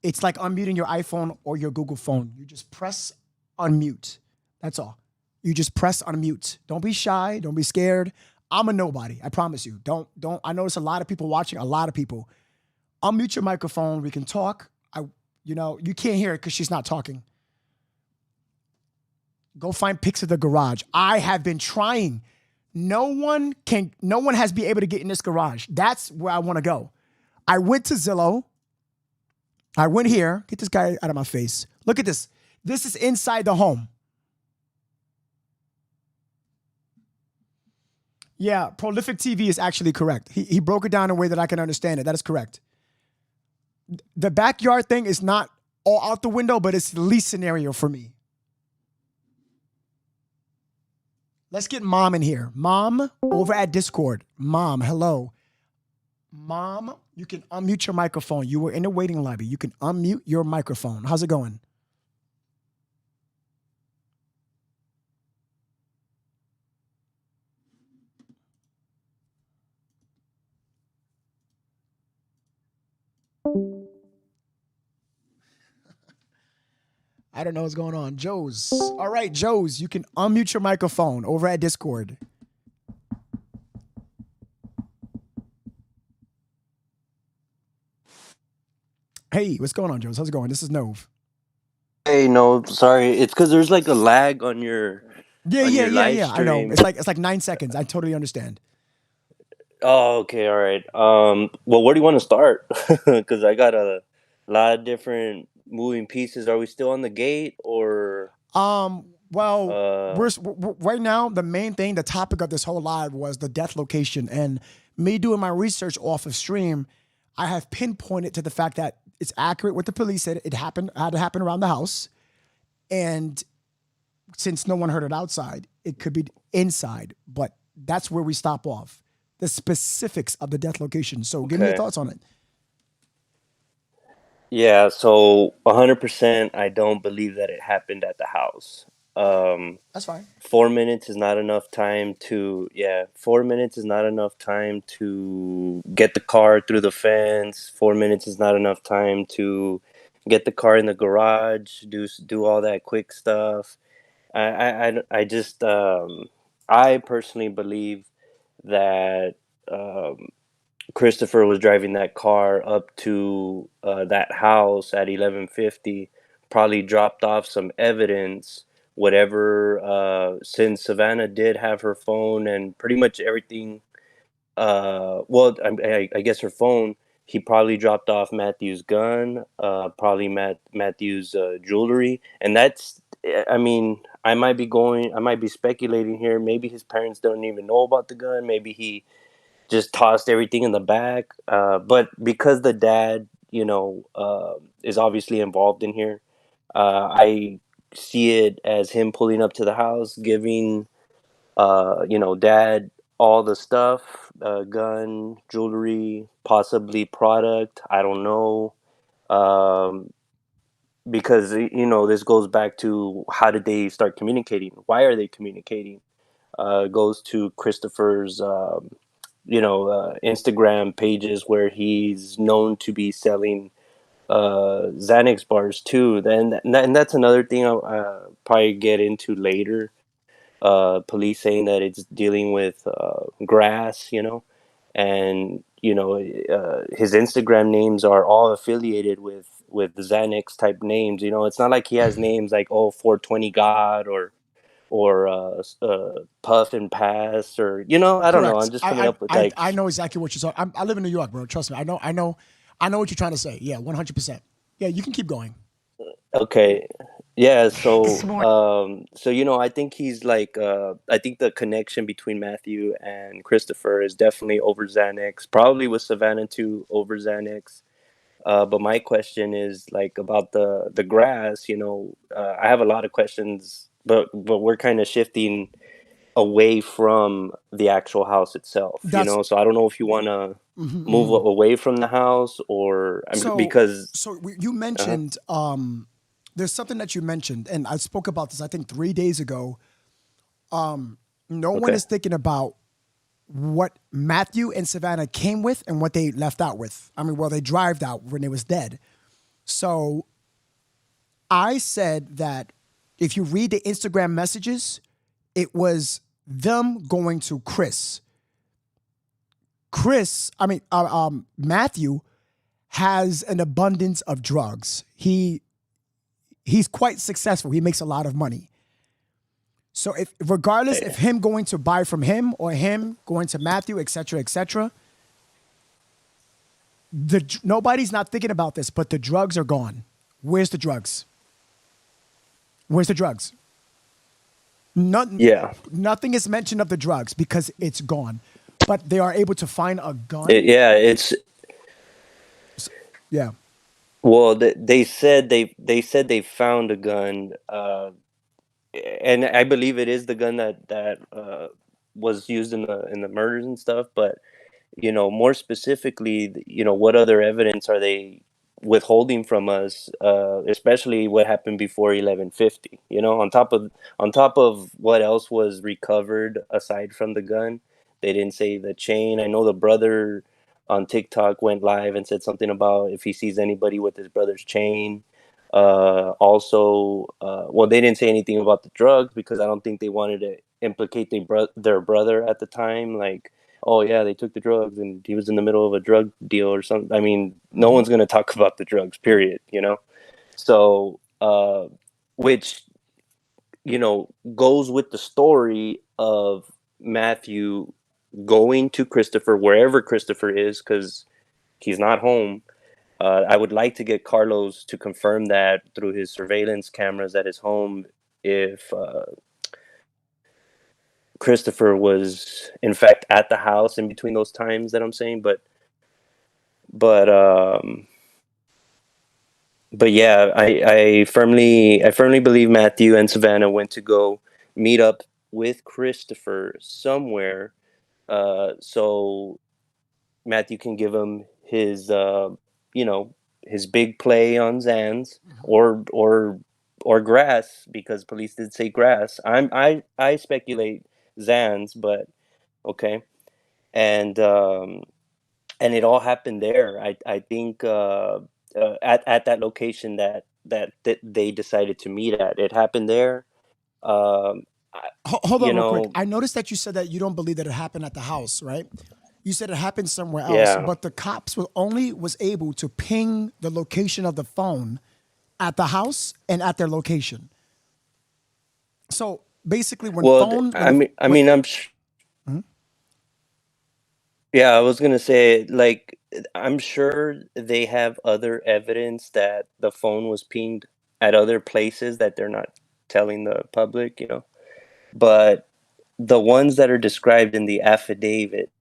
It's like unmuting your iPhone or your Google phone. You just press unmute. That's all. You just press unmute. Don't be shy. Don't be scared. I'm a nobody. I promise you. Don't. I notice a lot of people watching. A lot of people. Unmute your microphone. We can talk. You can't hear it because she's not talking. Go find pics of the garage. I have been trying. No one has been able to get in this garage. That's where I want to go. I went to Zillow. I went here. Get this guy out of my face. Look at this. This is inside the home. Yeah, Prolific TV is actually correct. He broke it down in a way that I can understand it. That is correct. The backyard thing is not all out the window, but it's the least scenario for me. Let's get Mom in here. Mom, over at Discord. Mom, hello. Mom, you can unmute your microphone. You were in the waiting lobby. You can unmute your microphone. How's it going? I don't know what's going on. Joe's. All right, Joe's, you can unmute your microphone over at Discord. Hey, what's going on, Joe's? How's it going? This is Nove. Hey, no, sorry. It's because there's like a lag on your Yeah. I know. It's like 9 seconds. I totally understand. Oh, okay, all right. Well, where do you want to start? Because I got a lot of different moving pieces. Are we still on the gate or? Well, we're right now. The main thing, the topic of this whole live was the death location, and me doing my research off of stream, I have pinpointed to the fact that it's accurate what the police said. It had to happen around the house, and since no one heard it outside, it could be inside. But that's where we stop off. The specifics of the death location. So give me your thoughts on it. Yeah, so 100%, I don't believe that it happened at the house. That's fine. 4 minutes is not enough time to, 4 minutes is not enough time to get the car through the fence. 4 minutes is not enough time to get the car in the garage, do all that quick stuff. I just, I personally believe that Christopher was driving that car up to that house at 11:50, probably dropped off some evidence, whatever, since Savannah did have her phone and pretty much everything. I guess her phone. He probably dropped off Matthew's gun, probably Matthew's jewelry, and that's. I mean, I might be speculating here. Maybe his parents don't even know about the gun. Maybe he just tossed everything in the back. But because the dad, is obviously involved in here, I see it as him pulling up to the house, giving, dad all the stuff, gun, jewelry, possibly product. I don't know. Because, this goes back to how did they start communicating? Why are they communicating? Goes to Christopher's, Instagram pages where he's known to be selling Xanax bars too. And that's another thing I'll probably get into later. Police saying that it's dealing with grass, and his Instagram names are all affiliated with Xanax type names. It's not like he has names like 420 God or Puff and Pass or I don't know. Correct. I'm just coming up with like I know exactly what you're talking. I live in New York, bro. Trust me. I know what you're trying to say. Yeah, 100%. Yeah, you can keep going. Okay. Yeah, This so morning. I think he's like I think the connection between Matthew and Christopher is definitely over Xanax, probably with Savannah too over Xanax. But my question is like about the grass, I have a lot of questions, but we're kind of shifting away from the actual house itself, That's so I don't know if you want to mhm, move mhm. away from the house or So, because you uh mentioned there's something that you mentioned, and I spoke about this I think 3 days ago. No one okay. is thinking about what Matthew and Savannah came with and what they left out with. I mean, well, they drived out when they was dead. So I said that if you read the Instagram messages, it was them going to Chris. Matthew has an abundance of drugs. He's quite successful. He makes a lot of money. So regardless if him going to buy from him or him going to Matthew, et cetera, nobody's not thinking about this, but the drugs are gone. Where's the drugs? Where's the drugs? Yeah. Nothing is mentioned of the drugs because it's gone. But they are able to find a gun. Yeah, it's Yeah. well, they said they found a gun, and I believe it is the gun that was used in the murders and stuff. But more specifically, what other evidence are they withholding from us? Especially what happened before 1150. On top of what else was recovered aside from the gun, they didn't say the chain. I know the brother on TikTok went live and said something about if he sees anybody with his brother's chain. Well, they didn't say anything about the drugs because I don't think they wanted to implicate their brother at the time. Like, oh yeah, they took the drugs and he was in the middle of a drug deal or something. I mean, no one's going to talk about the drugs, period, So, which, goes with the story of Matthew going to Christopher, wherever Christopher is, because he's not home. I would like to get Carlos to confirm that through his surveillance cameras at his home if Christopher was in fact at the house in between those times that I'm saying. But yeah, I firmly believe Matthew and Savannah went to go meet up with Christopher somewhere, so Matthew can give him his his big play on Zans or grass, because police did say grass. I speculate Zans, but okay. And and it all happened there. I think at that location that they decided to meet at. It happened there. Hold on You real quick. know, I noticed that you said that you don't believe that it happened at the house, right? You said it happened somewhere else, yeah. but the cops was able to ping the location of the phone at the house and at their location. So basically, when Well, phone when I the mean, I when, mean, Mhm. yeah, I was gonna say, like, I'm sure they have other evidence that the phone was pinged at other places that they're not telling the public. But the ones that are described in the affidavit,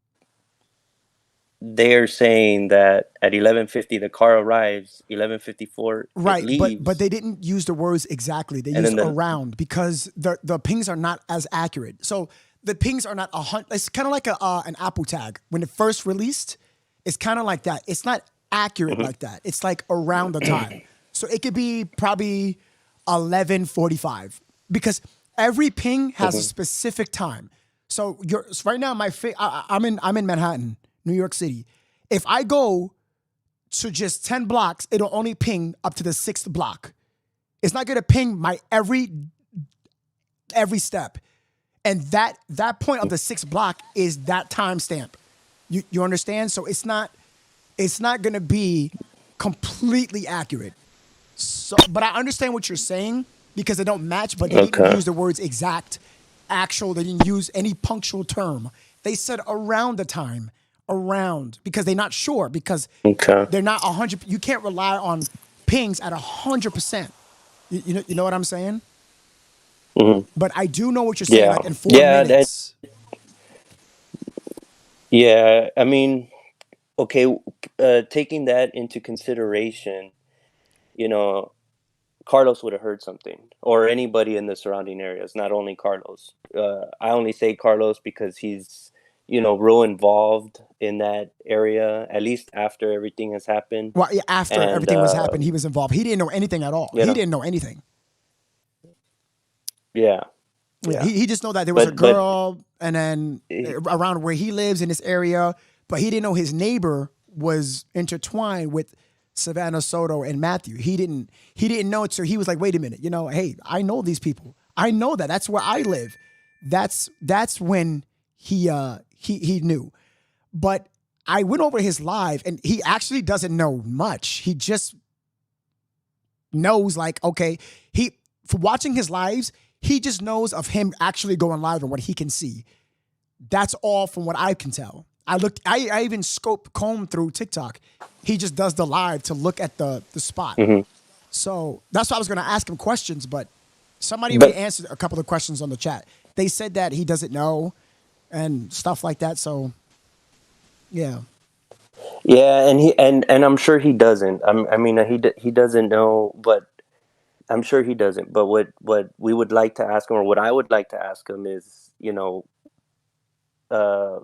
they're saying that at 11:50 the car arrives, 11:54 it Right, but leaves, they didn't use the words exactly. They and used then the around because the pings are not as accurate. So the pings are not 100. It's kind of like an Apple tag when it first released. It's kind of like that. It's not accurate Mhm. like that. It's like around the time. So it could be probably 11:45 because every ping has a Mhm. specific time. So right now I'm in Manhattan, New York City. If I go to just 10 blocks, it'll only ping up to the 6th block. It's not gonna ping my every step. And that point of the 6th block is that timestamp. You understand? So it's not gonna be completely accurate. So but I understand what you're saying because they don't match, but they didn't Okay. use the words exact, actual, they didn't use any punctual term. They said around the time. Around because they're not sure because Okay. they're not 100. You can't rely on pings at 100%. You know what I'm saying? Mhm. But I do know what you're saying. Yeah, Like in 4 yeah, that, minutes. yeah. I mean, okay, taking that into consideration, you know, Carlos would have heard something, or anybody in the surrounding areas, not only Carlos. I only say Carlos because he's, real involved in that area, at least after everything has happened. Well, yeah, after And, everything was happened, he was involved. He didn't know anything at all. you He know, didn't know anything. yeah, Yeah, yeah. he just know that there was a But, girl, and then he- around where he lives in this area, but he didn't know his neighbor was intertwined with Savannah Soto and Matthew. He didn't know it, so he was like, wait a minute, hey, I know these people. I know that. That's where I live. That's when he knew. But I went over his live, and he actually doesn't know much. He just knows, like, okay, for watching his lives, he just knows of him actually going live and what he can see. That's all from what I can tell. I even comb through TikTok. He just does the live to look at the spot. Mhm. So that's why I was going to ask him questions, but somebody already but answered a couple of questions on the chat. They said that he doesn't know and stuff like that. So yeah. yeah, and I'm sure he doesn't. I mean, he doesn't know, but I'm sure he doesn't. But what we would like to ask him, or what I would like to ask him, is, uh,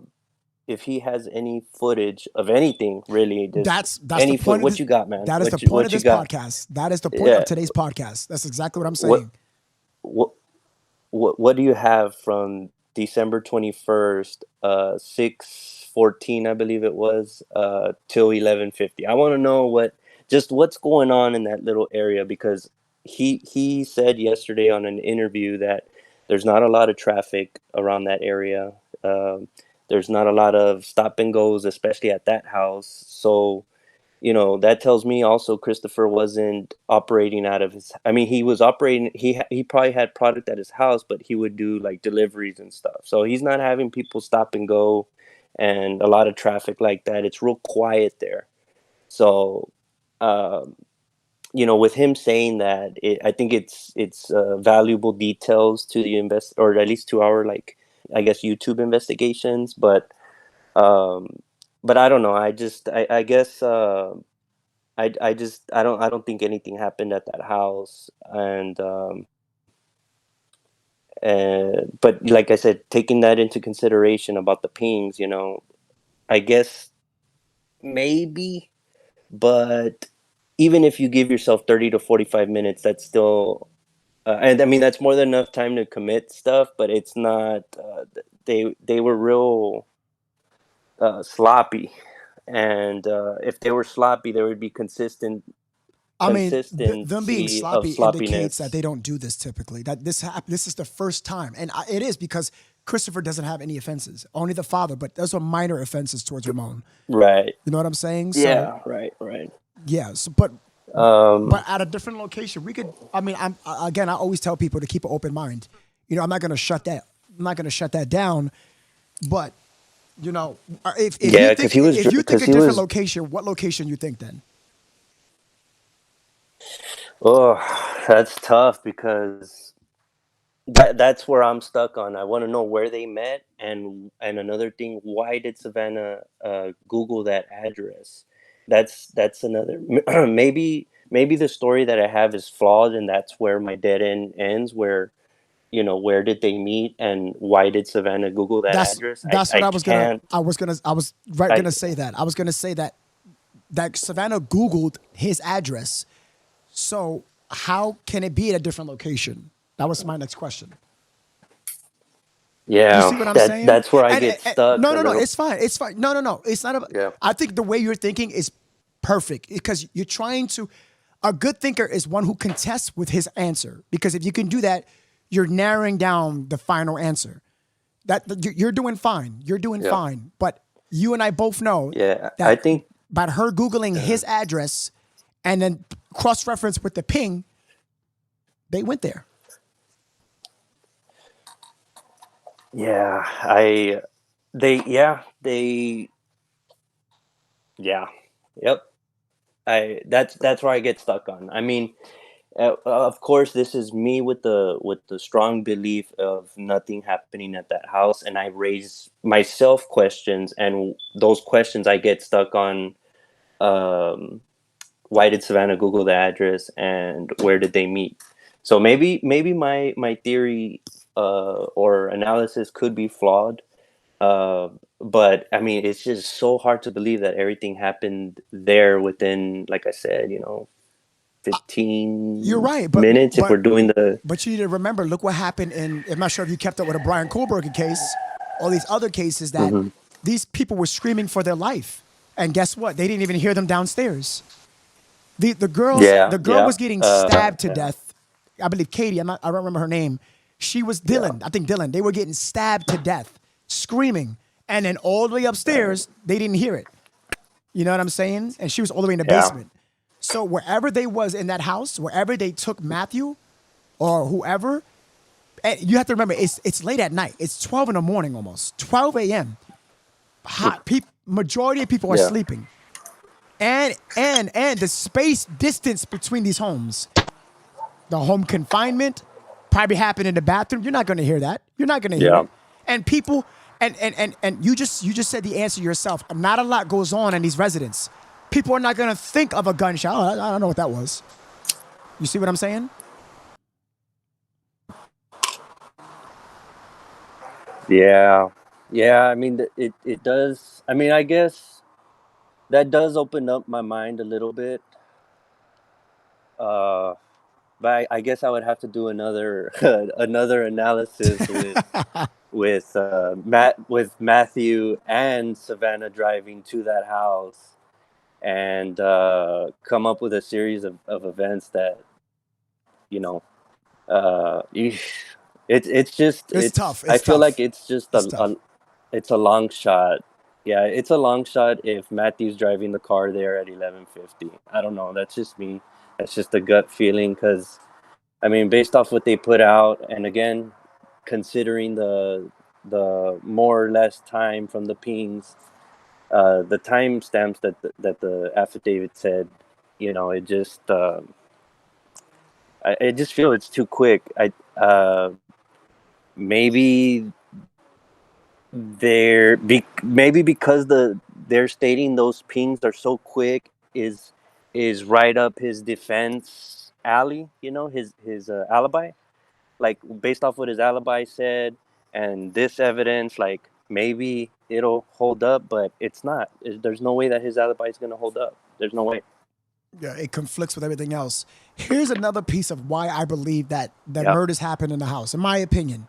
if he has any footage of anything, really, just That's the any foot. point of What this. you got, man? That is the point of What you this got? podcast. That is the point of Yeah. today's podcast. That's exactly what I'm What saying. what what do you have from December 21st, 6:14, I believe it was, till 11:50? I want to know what's going on in that little area, because he said yesterday on an interview that there's not a lot of traffic around that area. There's not a lot of stop and goes, especially at that house. So, that tells me also Christopher wasn't operating out of his. I mean, he was operating. He probably had product at his house, but he would do like deliveries and stuff. So he's not having people stop and go, and a lot of traffic like that. It's real quiet there. So, um, with him saying that, I think it's valuable details to the or at least to our, like, I guess, YouTube investigations. Um, but I don't know. I guess. I don't think anything happened at that house, but like I said, taking that into consideration about the pings, I guess maybe, but even if you give yourself 30 to 45 minutes, that's still, and I mean, that's more than enough time to commit stuff, but it's not, they were real sloppy, and if they were sloppy, there would be I mean, them being consistency of sloppy indicates that sloppiness. they don't do this typically. That this is the first time, and it is because Christopher doesn't have any offenses, only the father. But those are minor offenses towards Ramon. Right. You know what I'm saying? So Yeah. Right. yeah. So, but Um. at a different location, we could. I mean, I always tell people to keep an open mind. I'm not going to shut that. I'm not going to shut that down. But if Yeah, you because think if you think a he different was. location, what location you think then? Oh, that's tough, because that's where I'm stuck on. I want to know where they met, and another thing, why did Savannah Google that address? That's another. Maybe the story that I have is flawed, and that's where my dead end ends. Where did they meet, and why did Savannah Google that That's address? that's what I I was gonna. can't. I was right I gonna say that. I was gonna say that Savannah Googled his address. So how can it be at a different location? That was my next question. You see Yeah, what I'm saying? that's where I And get stuck no, a no, no, little. it's fine. It's fine. No, no, no. It's not about. Yeah. I think the way you're thinking is perfect because you're trying to. A good thinker is one who contests with his answer, because if you can do that, you're narrowing down the final answer. You're doing fine. You're doing Yeah. fine. But you and I both know Yeah, I that think. by her Googling his address and then cross-reference with the ping, they went there. Yeah, I. They. Yeah. They. Yeah. Yep. That's where I get stuck on. I mean, Of course, this is me with the strong belief of nothing happening at that house, and I raise myself questions, and those questions I get stuck on. Why did Savannah Google the address, and where did they meet? So maybe my theory or analysis could be flawed, but I mean, it's just so hard to believe that everything happened there within, like I said, 15 You're right, minutes if we're doing the. But you need to remember, look what happened in. I'm not sure if you kept up with the Brian Kohlberger case, all these other cases that these people were screaming for their life, and guess what? They didn't even hear them downstairs. The girl was getting stabbed to death. I believe Katie. I don't remember her name. She was Dylan. I think Dylan. They were getting stabbed to death, screaming, and then all the way upstairs, they didn't hear it. You know what I'm saying? And she was all the way in the basement. So wherever they was in that house, wherever they took Matthew or whoever, you have to remember, it's late at night. It's 12 in the morning almost, 12 a.m. Majority of people are sleeping. And the space distance between these homes, the home confinement probably happened in the bathroom. You're not going to hear that. You're not going to hear it. And people, and you just said the answer yourself. Not a lot goes on in these residents. People are not going to think of a gunshot. Oh, I don't know what that was. You see what I'm saying? Yeah. I mean, it does. I mean, I guess that does open up my mind a little bit. But I guess I would have to do another analysis with Matthew and Savannah driving to that house, and come up with a series of events that, it's tough. I feel like it's just it's a long shot. Yeah, it's a long shot if Matthew's driving the car there at 11:50. I don't know. That's just me. That's just a gut feeling, because, I mean, based off what they put out, and again, considering the more or less time from the pings, the time stamps that the affidavit said, it just I just feel it's too quick. Maybe maybe because they're stating those pings are so quick is right up his defense alley, his alibi, like based off what his alibi said, and this evidence, like maybe it'll hold up, but it's not. There's no way that his alibi is going to hold up. There's no way. Yeah, it conflicts with everything else. Here's another piece of why I believe that murders happened in the house. In my opinion,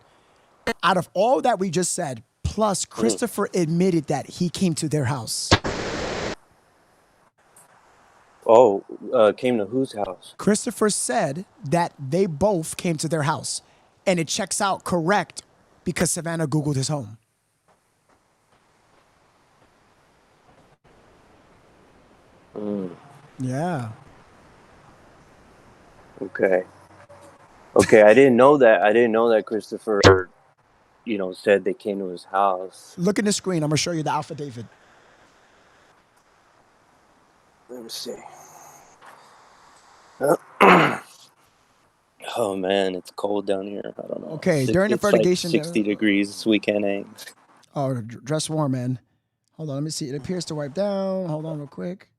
out of all that we just said, plus Christopher admitted that he came to their house. Oh, came to whose house? Christopher said that they both came to their house, and it checks out correct because Savannah Googled his home. Yeah. Okay, I didn't know that. I didn't know that Christopher, said they came to his house. Look at the screen. I'm going to show you the affidavit. Let me see. Oh man, it's cold down here. I don't know. Okay, during the investigation, like 60 degrees this weekend. Oh, dress warm, man. Hold on, let me see. It appears to wipe down. Hold on real quick.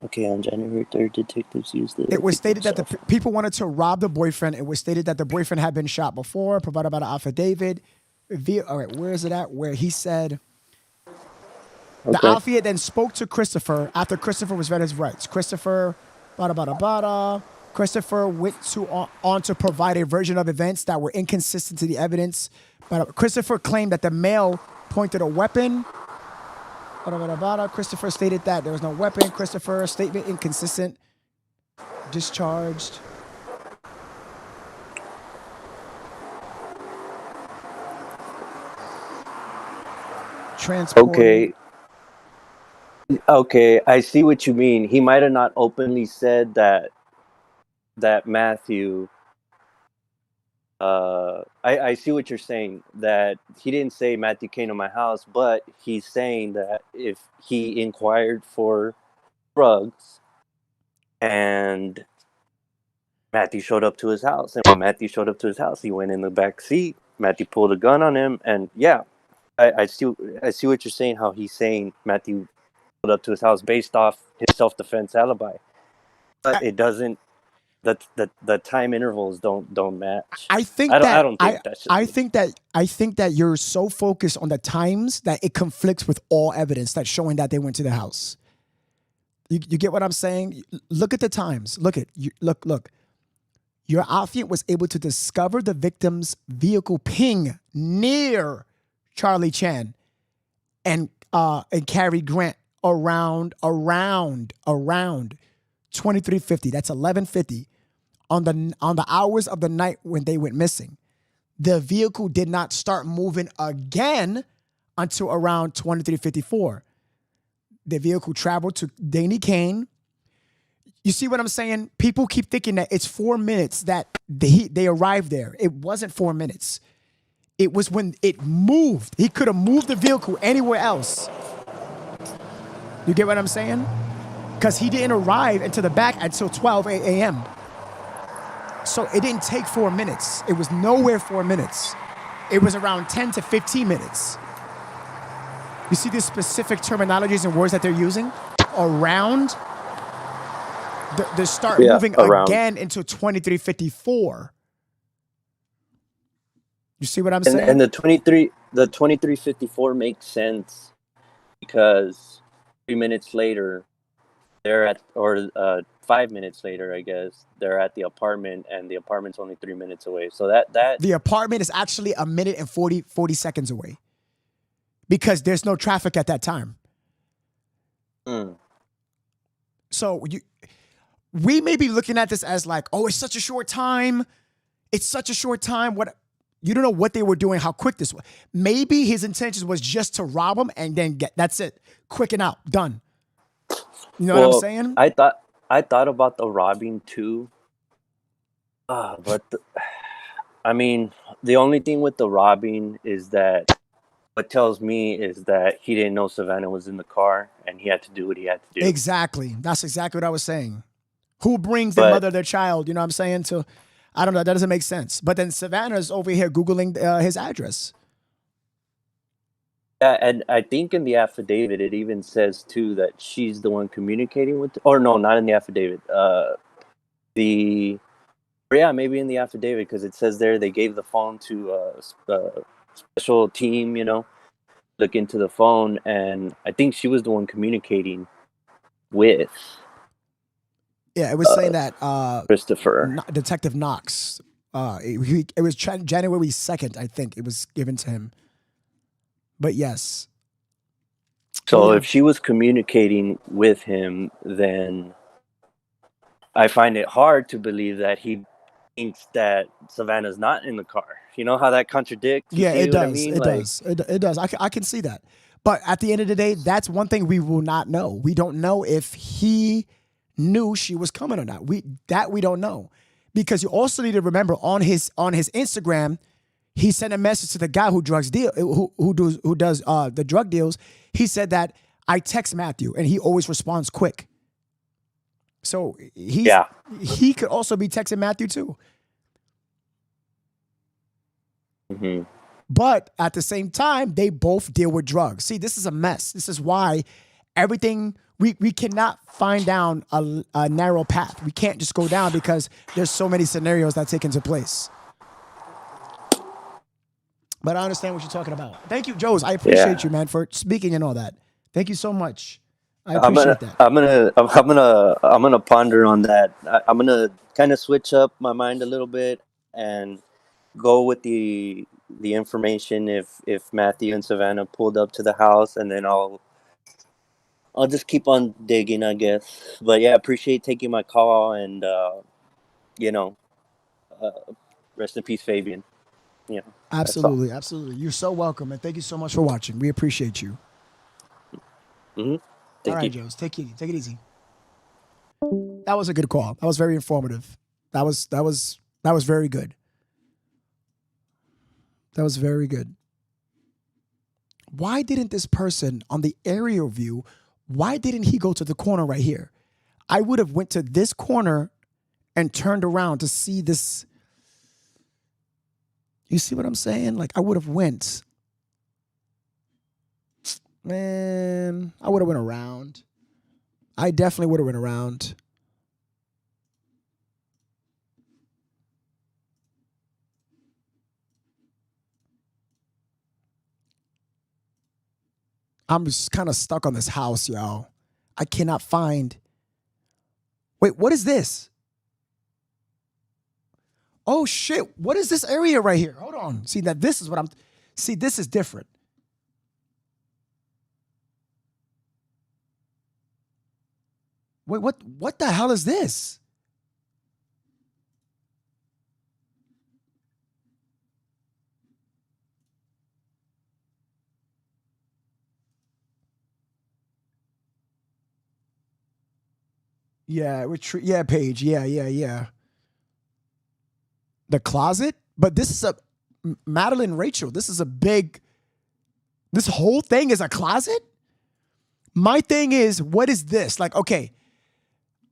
Okay, on January 3rd, detectives used it. It was stated that the people wanted to rob the boyfriend. It was stated that the boyfriend had been shot before, provided by the affidavit. All right, where is it at? Where he said... The affidavit then spoke to Christopher after Christopher was read his rights. Christopher, Christopher went on to provide a version of events that were inconsistent to the evidence. But Christopher claimed that the male pointed a weapon. Christopher stated that there was no weapon. Christopher statement inconsistent. Discharged. Transported. Okay, I see what you mean. He might have not openly said that Matthew I see what you're saying, that he didn't say Matthew came to my house, but he's saying that if he inquired for drugs and Matthew showed up to his house, and when Matthew showed up to his house, he went in the back seat. Matthew pulled a gun on him, and yeah, I see what you're saying. How he's saying Matthew pulled up to his house based off his self-defense alibi, but it doesn't. The time intervals don't match. I think I that don't think that should I think that you're so focused on the times that it conflicts with all evidence that's showing that they went to the house. You get what I'm saying? Look at the times. Look. Your affiant was able to discover the victim's vehicle ping near Charlie Chan and carry Grant around 2350. That's 1150 on the hours of the night when they went missing. The vehicle did not start moving again until around 2354. The vehicle traveled to Danny Kane. You see what I'm saying? People keep thinking that it's 4 minutes that they arrived there. It wasn't 4 minutes. It was when it moved. He could have moved the vehicle anywhere else. You get what I'm saying? Because he didn't arrive into the back until 12 a.m. So it didn't take 4 minutes. It was nowhere 4 minutes. It was around 10 to 15 minutes. You see the specific terminologies and words that they're using? Around. They start moving around again into 2354. You see what I'm saying? And the 2354 makes sense because 3 minutes later, they're at, or 5 minutes later, I guess, they're at the apartment, and the apartment's only 3 minutes away. So that the apartment is actually a minute and 40 seconds away because there's no traffic at that time. So we may be looking at this as like, oh, it's such a short time. It's such a short time. What, you don't know what they were doing, how quick this was. Maybe his intentions was just to rob him and then that's it. Quick and out, done. You know what I'm saying? I thought about the robbing too. But I mean, the only thing with the robbing is that what tells me is that he didn't know Savannah was in the car and he had to do what he had to do. Exactly. That's exactly what I was saying. Who brings their mother, their child? You know what I'm saying? I don't know. That doesn't make sense. But then Savannah's over here Googling his address. Yeah, and I think in the affidavit, it even says, too, that she's the one communicating with... Or no, not in the affidavit. Maybe in the affidavit, because it says there they gave the phone to a special team, look into the phone. And I think she was the one communicating with... Yeah, it was saying that Christopher. Detective Knox. It was January 2nd, I think it was given to him. But yes. So if she was communicating with him, then I find it hard to believe that he thinks that Savannah's not in the car. You know how that contradicts? Yeah, it does. It does. I can see that. But at the end of the day, that's one thing we will not know. We don't know if he knew she was coming or not. We don't know. Because you also need to remember on his Instagram, he sent a message to the guy who does the drug deals. He said that I text Matthew and he always responds quick. So he could also be texting Matthew too. Mm-hmm. But at the same time, they both deal with drugs. See, this is a mess. This is why everything, we cannot find down a narrow path. We can't just go down because there's so many scenarios that take into place. But I understand what you're talking about. Thank you, Joes. I appreciate you, man, for speaking and all that. Thank you so much. I appreciate that. I'm gonna ponder on that. I'm gonna kind of switch up my mind a little bit and go with the information if Matthew and Savannah pulled up to the house, and then I'll just keep on digging, I guess. But yeah, appreciate taking my call, and rest in peace, Fabian. Absolutely. You're so welcome, and thank you so much for watching. We appreciate you. Mm-hmm. All right, Joes, take it easy. That was a good call. That was very informative. That was very good. That was very good. Why didn't this person on the aerial view, why didn't he go to the corner right here? I would have went to this corner and turned around to see this. You see what I'm saying? Like, I would have went. Man, I would have went around. I definitely would have went around. I'm just kind of stuck on this house, y'all. I cannot find. Wait, what is this? Oh, shit. What is this area right here? Hold on. See, that this is what I'm. See, this is different. Wait, what the hell is this? Yeah, Paige. Yeah. The closet? But this is a Madeline Rachel. This is a big. This whole thing is a closet? My thing is, what is this? Like, okay,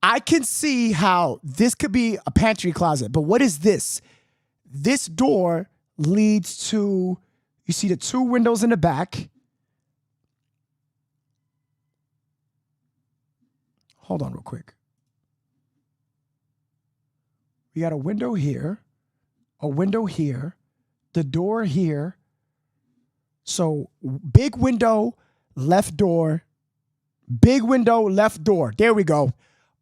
I can see how this could be a pantry closet, but what is this? This door leads to, you see the two windows in the back. Hold on real quick. We got a window here, the door here. So big window, left door, big window, left door. There we go.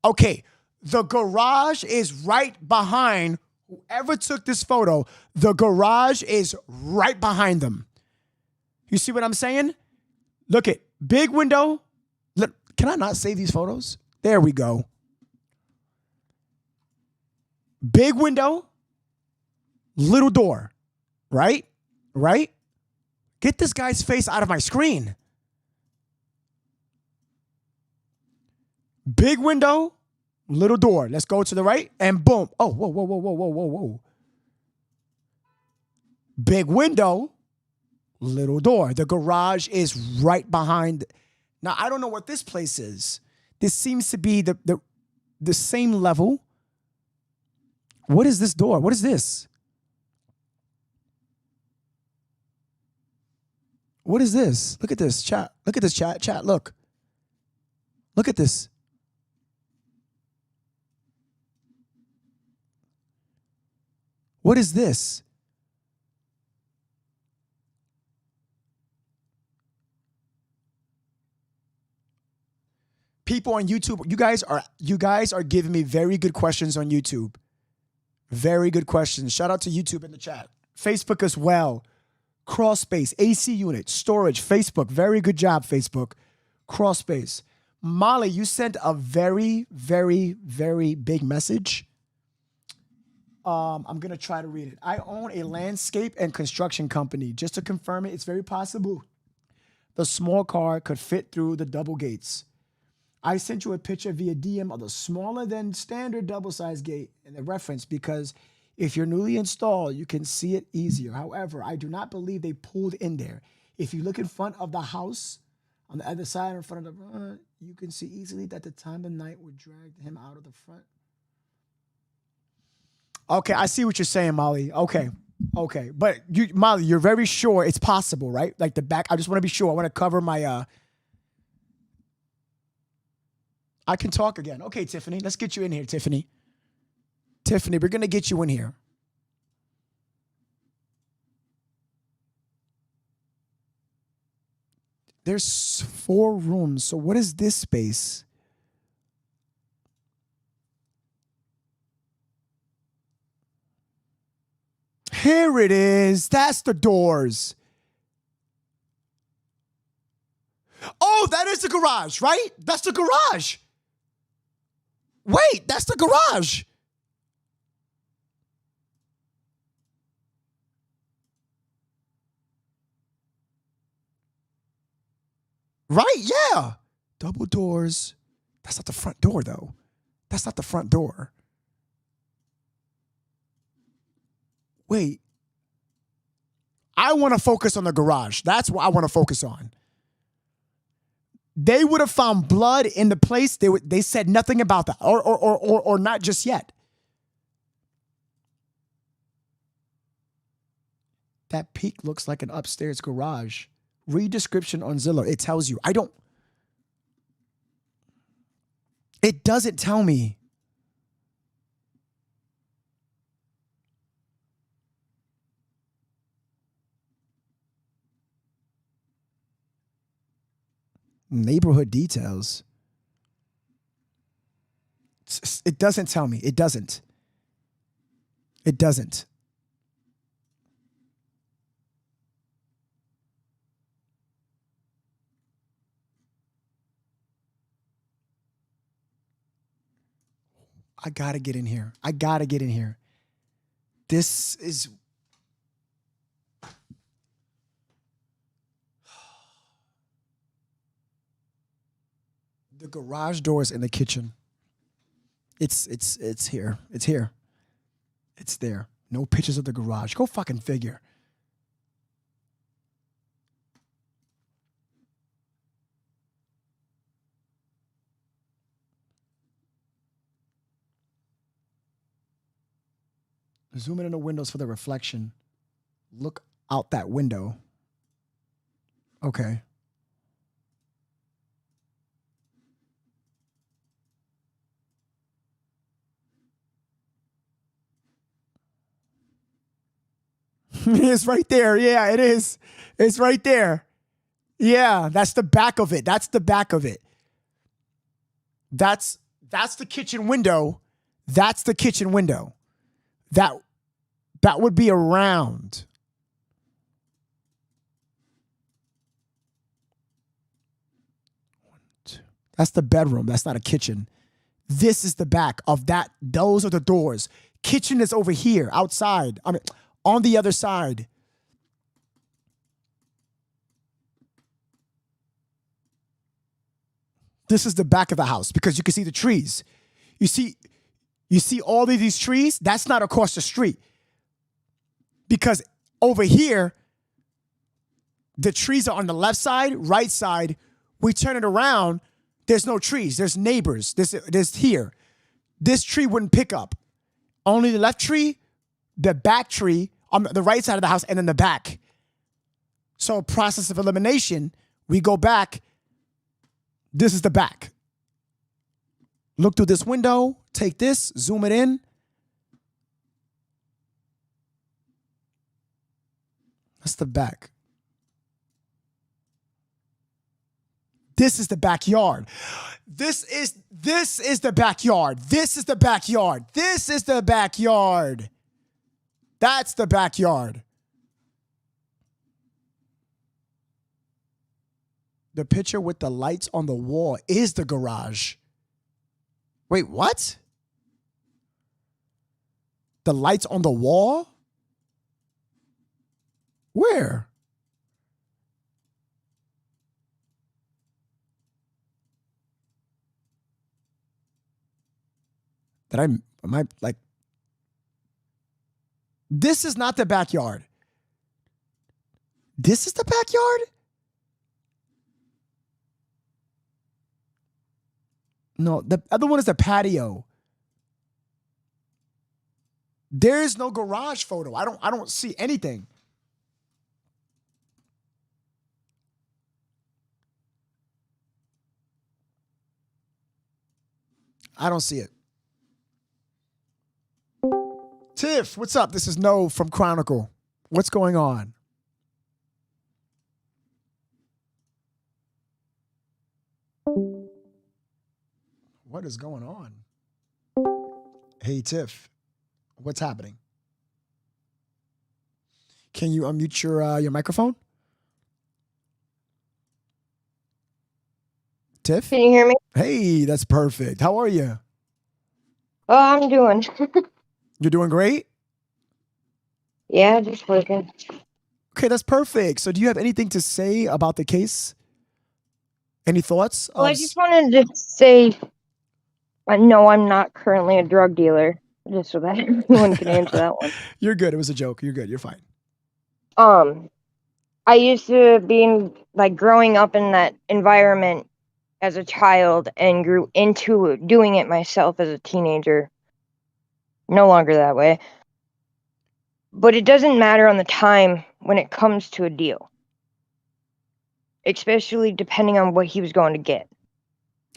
Okay, the garage is right behind whoever took this photo. The garage is right behind them. You see what I'm saying? Look at big window. Look, can I not save these photos? There we go. Big window, little door, right? Right? Get this guy's face out of my screen. Big window, little door. Let's go to the right and boom. Oh, whoa. Big window, little door. The garage is right behind. Now, I don't know what this place is. This seems to be the same level. What is this door? What is this? What is this? Look at this, chat. Look at this, chat. Chat, look. Look at this. What is this? People on YouTube, you guys are giving me very good questions on YouTube. Very good questions. Shout out to YouTube in the chat. Facebook as well. Cross space, AC unit, storage, Facebook. Very good job, Facebook. Cross space. Molly, you sent a very, very, very big message. I'm going to try to read it. I own a landscape and construction company. Just to confirm it, it's very possible the small car could fit through the double gates. I sent you a picture via DM of the smaller than standard double-sized gate in the reference because if you're newly installed, you can see it easier. However, I do not believe they pulled in there. If you look in front of the house, on the other side in front of the front, you can see easily that the time of night would drag him out of the front. Okay, I see what you're saying, Molly. Okay. But Molly, you're very sure it's possible, right? Like the back, I just want to be sure. I want to cover my... I can talk again. Okay, Tiffany, let's get you in here, Tiffany. Tiffany, we're going to get you in here. There's 4 rooms. So what is this space? Here it is. That's the doors. Oh, that is the garage, right? That's the garage. Wait, that's the garage. Right, yeah. Double doors. That's not the front door, though. That's not the front door. Wait. I want to focus on the garage. That's what I want to focus on. They would have found blood in the place. They said nothing about that, or not just yet. That peak looks like an upstairs garage. Read description on Zillow. It tells you. It doesn't tell me. Neighborhood details. It doesn't tell me. It doesn't. It doesn't. I gotta get in here. I gotta get in here. This is... The garage door is in the kitchen. It's here. It's here. It's there. No pictures of the garage. Go fucking figure. Zoom in on the windows for the reflection. Look out that window. Okay. It's right there. Yeah, it is. It's right there. Yeah, that's the back of it. That's the back of it. That's the kitchen window. That's the kitchen window. That would be around. That's the bedroom. That's not a kitchen. This is the back of that. Those are the doors. Kitchen is over here, outside. I mean, on the other side. This is the back of the house because you can see the trees. You see all of these trees? That's not across the street. Because over here, the trees are on the left side, right side. We turn it around, there's no trees. There's neighbors. There's here. This tree wouldn't pick up. Only the left tree, the back tree, on the right side of the house, and then the back. So process of elimination, we go back. This is the back. Look through this window, take this, zoom it in. That's the back. This is the backyard. This is the backyard. This is the backyard. This is the backyard. That's the backyard. The picture with the lights on the wall is the garage. Wait, what? The lights on the wall? Where? Am I like, this is not the backyard. This is the backyard? No, the other one is the patio. There is no garage photo. I don't see anything. I don't see it. Tiff, what's up? This is No from Chronicle. What's going on? What is going on? Hey, Tiff, what's happening? Can you unmute your microphone? Tiff? Can you hear me? Hey, that's perfect. How are you? Oh, I'm doing. You're doing great? Yeah, just working. Okay, that's perfect. So do you have anything to say about the case? Any thoughts? Well, I just wanted to say, no, I'm not currently a drug dealer, just so that everyone can answer that one. You're good. It was a joke. You're good. You're fine. I used to be growing up in that environment as a child and grew into doing it myself as a teenager. No longer that way. But it doesn't matter on the time when it comes to a deal. Especially depending on what he was going to get.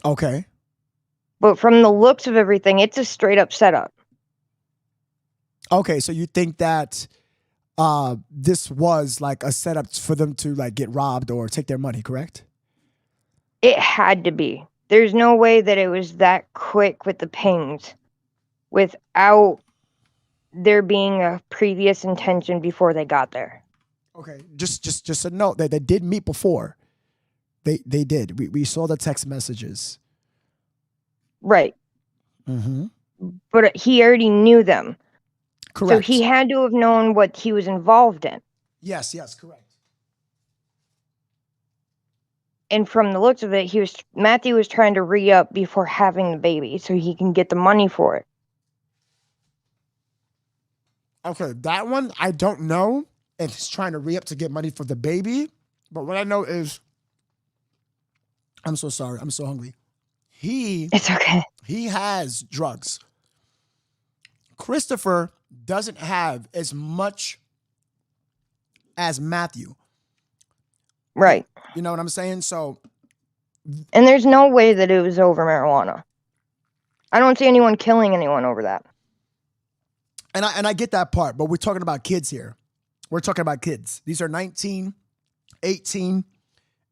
Okay. But from the looks of everything, it's a straight up setup. Okay, so you think that this was like a setup for them to like get robbed or take their money, correct? It had to be. There's no way that it was that quick with the pings without there being a previous intention before they got there. Okay, just a note that they did meet before. They did. We saw the text messages. Right. Mm-hmm. But he already knew them. Correct. So he had to have known what he was involved in. Yes, correct. And from the looks of it, Matthew was trying to re-up before having the baby so he can get the money for it. Okay, that one, I don't know if he's trying to re-up to get money for the baby. But what I know is, I'm so sorry. I'm so hungry. It's okay. He has drugs. Christopher doesn't have as much as Matthew. Right. You know what I'm saying? So. And there's no way that it was over marijuana. I don't see anyone killing anyone over that. And I get that part, but we're talking about kids here. We're talking about kids. These are 19, 18,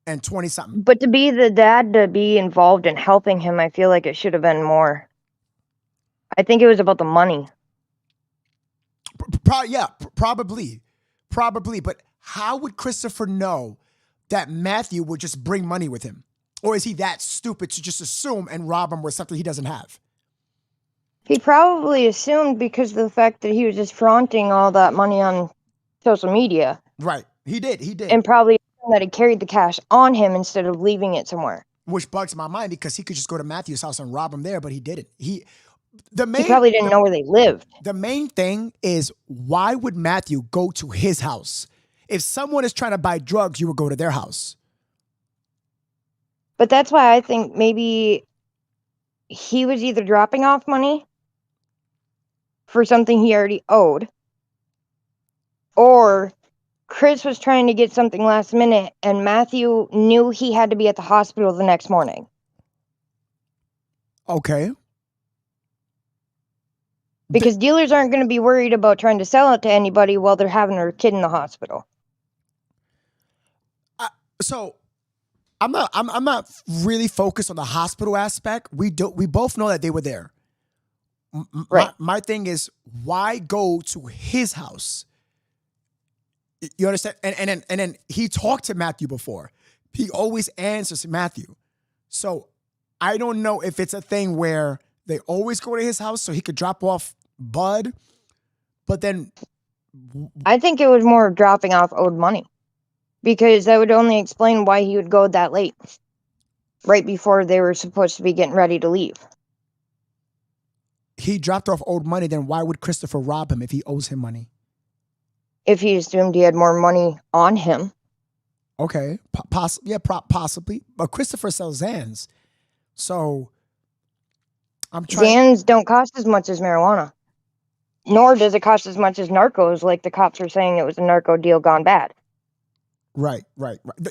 and 20-something. But to be the dad to be involved in helping him, I feel like it should have been more. I think it was about the money. Probably. But how would Christopher know that Matthew would just bring money with him? Or is he that stupid to just assume and rob him with something he doesn't have? He probably assumed because of the fact that he was just flaunting all that money on social media. Right. He did. And probably that he carried the cash on him instead of leaving it somewhere. Which bugs my mind because he could just go to Matthew's house and rob him there, but he didn't. He probably didn't know where they lived. The main thing is, why would Matthew go to his house? If someone is trying to buy drugs, you would go to their house. But that's why I think maybe he was either dropping off money for something he already owed, or Chris was trying to get something last minute and Matthew knew he had to be at the hospital the next morning. Okay. Because dealers aren't going to be worried about trying to sell it to anybody while they're having their kid in the hospital. So I'm not really focused on the hospital aspect. We both know that they were there. Right. My thing is, why go to his house? You understand? And then he talked to Matthew before. He always answers Matthew. So I don't know if it's a thing where they always go to his house so he could drop off Bud, but then I think it was more dropping off owed money, because that would only explain why he would go that late, right before they were supposed to be getting ready to leave. He dropped off owed money, then why would Christopher rob him if he owes him money? If he assumed he had more money on him. Okay, possibly. But Christopher sells Zans, so I'm trying. Zans don't cost as much as marijuana. Nor does it cost as much as narcos, like the cops were saying it was a narco deal gone bad. Right.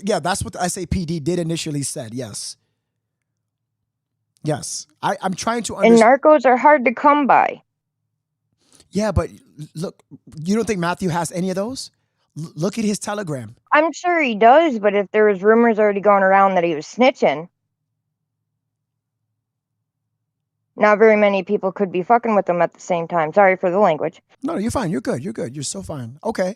Yeah, that's what the SAPD did initially said, yes. Yes. I'm trying to understand. And narcos are hard to come by. Yeah, but look, you don't think Matthew has any of those? Look at his telegram. I'm sure he does, but if there was rumors already going around that he was snitching, not very many people could be fucking with him at the same time. Sorry for the language. No, you're fine. You're good. You're so fine. Okay.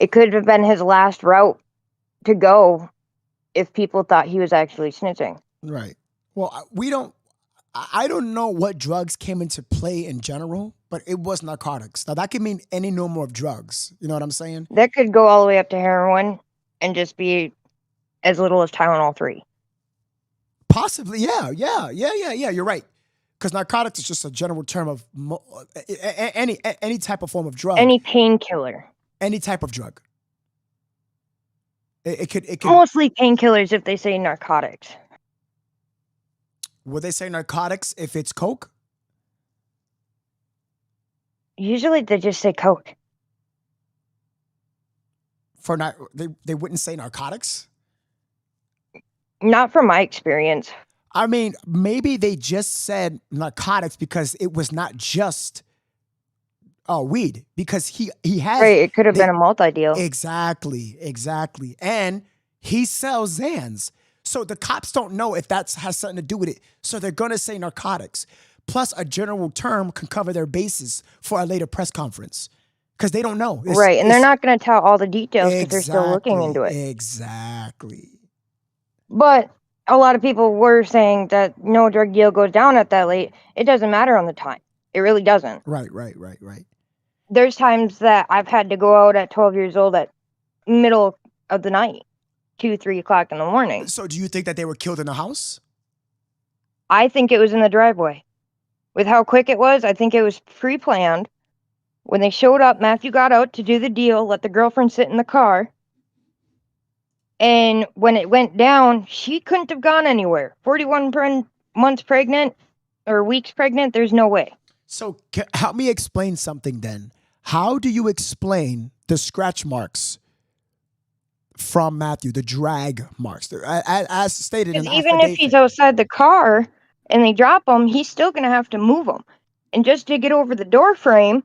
It could have been his last route to go if people thought he was actually snitching. Right. Well, I don't know what drugs came into play in general, but it was narcotics. Now, that could mean any number of drugs. You know what I'm saying? That could go all the way up to heroin and just be as little as Tylenol 3. Possibly, yeah. You're right. Because narcotics is just a general term of any type of form of drug. Any painkiller. Any type of drug. It could Mostly painkillers if they say narcotics. Would they say narcotics if it's coke? Usually they just say coke. They wouldn't say narcotics? Not from my experience. I mean, maybe they just said narcotics because it was not just weed. Because he has... Right, it could have been a multi-deal. Exactly. And he sells Xans. So the cops don't know if that has something to do with it. So they're going to say narcotics. Plus, a general term can cover their bases for a later press conference. Because they don't know. Right, and they're not going to tell all the details because they're still looking into it. Exactly. But a lot of people were saying that no drug deal goes down at that late. It doesn't matter on the time. It really doesn't. Right. There's times that I've had to go out at 12 years old at middle of the night, 2, 3 o'clock in the morning. So do you think that they were killed in the house? I think it was in the driveway. With how quick it was, I think it was pre-planned. When they showed up, Matthew got out to do the deal, let the girlfriend sit in the car. And when it went down, she couldn't have gone anywhere. 41 months pregnant or weeks pregnant, there's no way. So help me explain something then. How do you explain the scratch marks from Matthew, the drag marks? As stated in the Even affidavit. if he's outside the car and they drop him, he's still going to have to move him. And just to get over the door frame,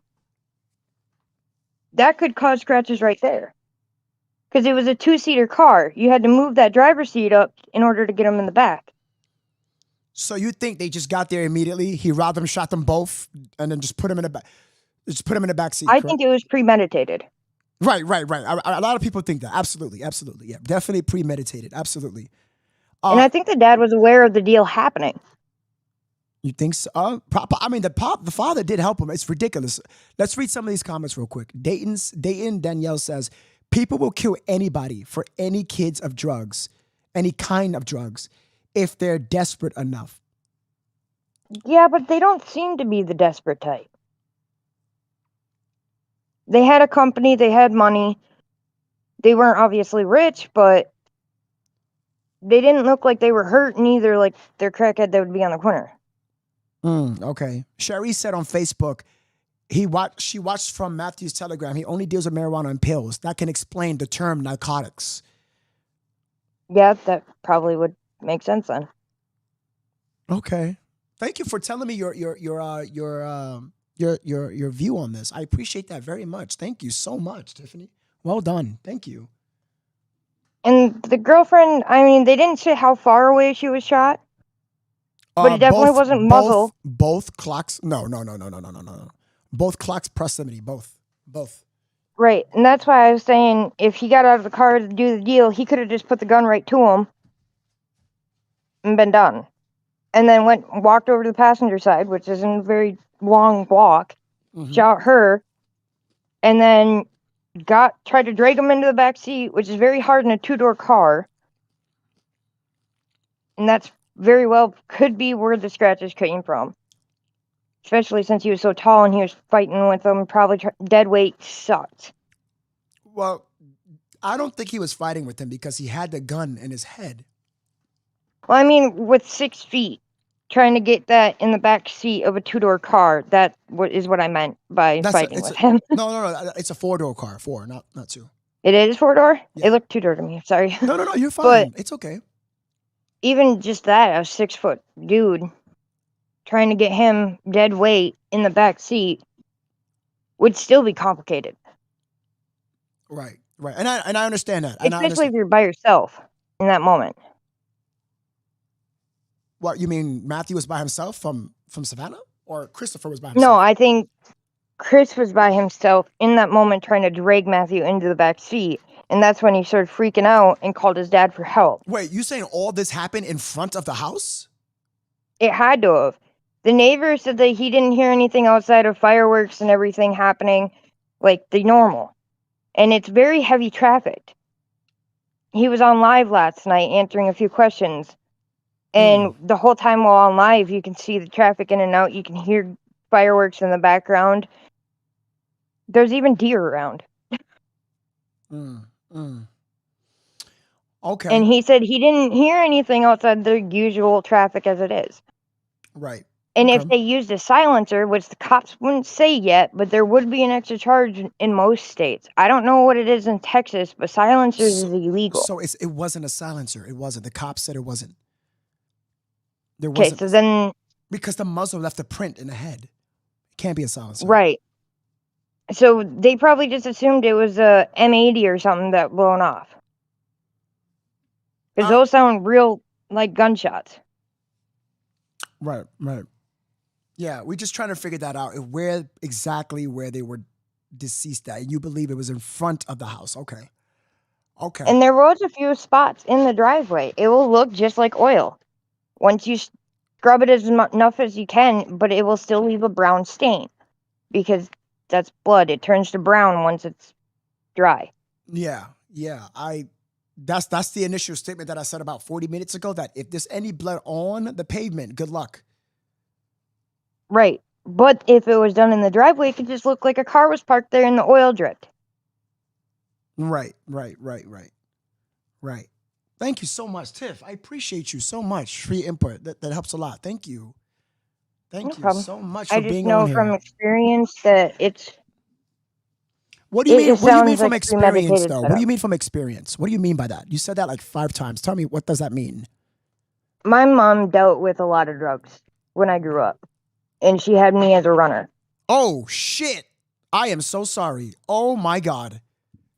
that could cause scratches right there. Because it was a 2-seater car. You had to move that driver's seat up in order to get him in the back. So you think they just got there immediately? He robbed them, shot them both, and then just put him in the back. Just put him in the back seat. I think it was premeditated. Right. A lot of people think that. Absolutely. Yeah, definitely premeditated. Absolutely. And I think the dad was aware of the deal happening. You think so? I mean, the father did help him. It's ridiculous. Let's read some of these comments real quick. Dayton Danielle says, people will kill anybody for any kids of drugs, any kind of drugs, if they're desperate enough. Yeah, but they don't seem to be the desperate type. They had a company, they had money. They weren't obviously rich, but they didn't look like they were hurting either, like their crackhead that would be on the corner. Okay. Sherry said on Facebook, she watched from Matthew's Telegram. He only deals with marijuana and pills. That can explain the term narcotics. Yeah, that probably would make sense then. Okay. Thank you for telling me your view on this. I appreciate that very much. Thank you so much, Tiffany. Well done. Thank you. And the girlfriend, I mean, they didn't say how far away she was shot. But it definitely wasn't muzzle. Both clocks. No. Both clocks proximity. Both. Right. And that's why I was saying if he got out of the car to do the deal, he could have just put the gun right to him and been done. And then walked over to the passenger side, which isn't a very long walk, shot her, and then tried to drag him into the back seat, which is very hard in a 2-door car. And that's very well could be where the scratches came from. Especially since he was so tall and he was fighting with them. Probably dead weight sucked. Well, I don't think he was fighting with him because he had the gun in his head. Well, I mean, with 6 feet, trying to get that in the back seat of a 2-door car, that is what I meant by fighting with him. No. It's a 4-door car. 4, not 2. It is 4-door? Yeah. It looked 2-door to me. Sorry. No, you're fine. But it's okay. Even just that, a 6-foot dude trying to get him dead weight in the back seat would still be complicated. Right. And I understand that. Especially if you're by yourself in that moment. What, you mean Matthew was by himself from Savannah? Or Christopher was by himself? No, I think Chris was by himself in that moment trying to drag Matthew into the back seat. And that's when he started freaking out and called his dad for help. Wait, you saying all this happened in front of the house? It had to have. The neighbor said that he didn't hear anything outside of fireworks and everything happening like the normal. And it's very heavy traffic. He was on live last night answering a few questions. And the whole time while on live, you can see the traffic in and out. You can hear fireworks in the background. There's even deer around. Okay. And he said he didn't hear anything outside the usual traffic as it is. Right. And Okay. if they used a silencer, which the cops wouldn't say yet, but there would be an extra charge in most states. I don't know what it is in Texas, but silencers is illegal. So it wasn't a silencer. It wasn't. The cops said it wasn't. There Okay, wasn't. so then Because the muzzle left a print in the head. It can't be a silencer. right. So they probably just assumed it was a M80 or something that blown off. Because those sound real like gunshots. Right. Yeah, we're just trying to figure that out. Where exactly where they were deceased at. You believe it was in front of the house. Okay. And there was a few spots in the driveway. It will look just like oil. Once you scrub it enough as you can, but it will still leave a brown stain. Because that's blood. It turns to brown once it's dry. Yeah. That's the initial statement that I said about 40 minutes ago, that if there's any blood on the pavement, good luck. Right. But if it was done in the driveway, it could just look like a car was parked there and the oil dripped. Right. Thank you so much, Tiff. I appreciate you so much for your input. That helps a lot. Thank you. Thank you so much for being on here. I just know from experience that it's... What do you mean? What do you mean from like experience, premeditated though? setup. What do you mean from experience? What do you mean by that? You said that like 5 times. Tell me, what does that mean? My mom dealt with a lot of drugs when I grew up, and she had me as a runner. Oh, shit. I am so sorry. Oh, my God.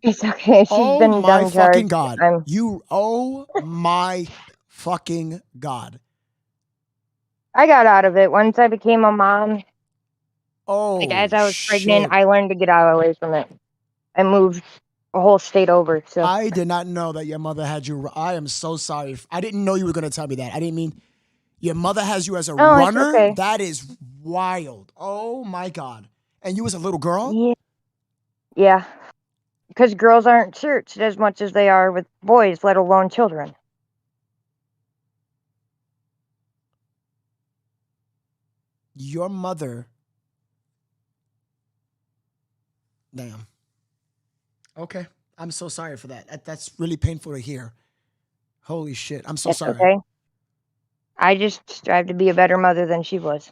It's okay. She's been Oh, my done fucking charged. God. Oh, my fucking God. I got out of it once I became a mom. Oh, like as I was shit. pregnant, I learned to get out away from it. I moved a whole state over. So I did not know that your mother had you. I am so sorry. I didn't know you were going to tell me that. I didn't mean your mother has you as a runner. It's okay. That is wild. Oh, my God. And you was a little girl? Yeah. Because girls aren't searched as much as they are with boys, let alone children. Your mother. Damn. Okay. I'm so sorry for that. That's really painful to hear. Holy shit. I'm so sorry. Okay. I just strive to be a better mother than she was.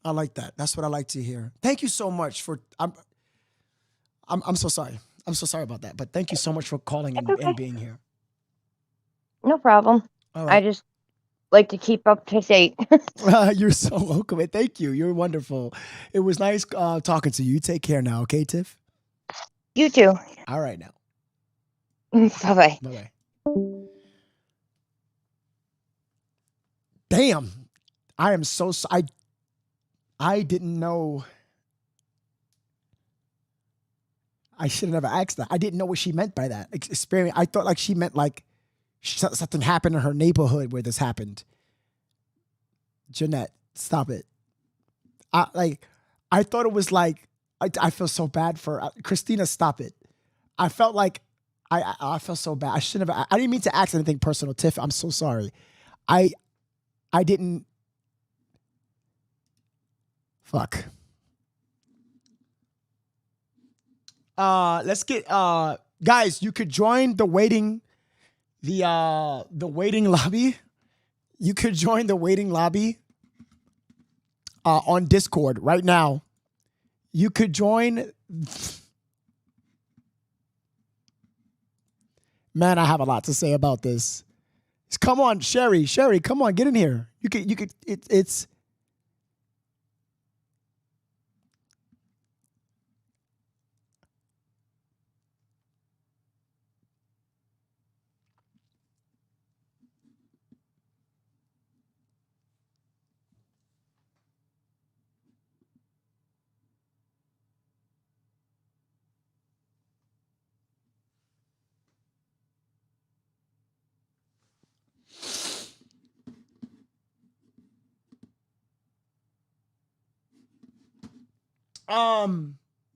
I like that. That's what I like to hear. Thank you so much for. I'm so sorry. I'm so sorry about that. But thank you so much for calling and being here. No problem. All right. I just like to keep up to date. You're so welcome. And thank you. You're wonderful. It was nice talking to you. You take care now, okay, Tiff? You too. All right now. Bye-bye. Bye-bye. Damn. I am so I didn't know. I should have never asked that. I didn't know what she meant by that. Experience. I thought like she meant like something happened in her neighborhood where this happened. Jeanette, stop it. I thought it was like, I feel so bad for Christina. Stop it. I felt like I felt so bad. I shouldn't have. I didn't mean to ask anything personal, Tiff. I'm so sorry. I didn't. Fuck. Let's get guys. You could join the waiting lobby. You could join the waiting lobby on Discord right now. You could join. Man, I have a lot to say about this. Come on, Sherry, come on, get in here. You could. It's.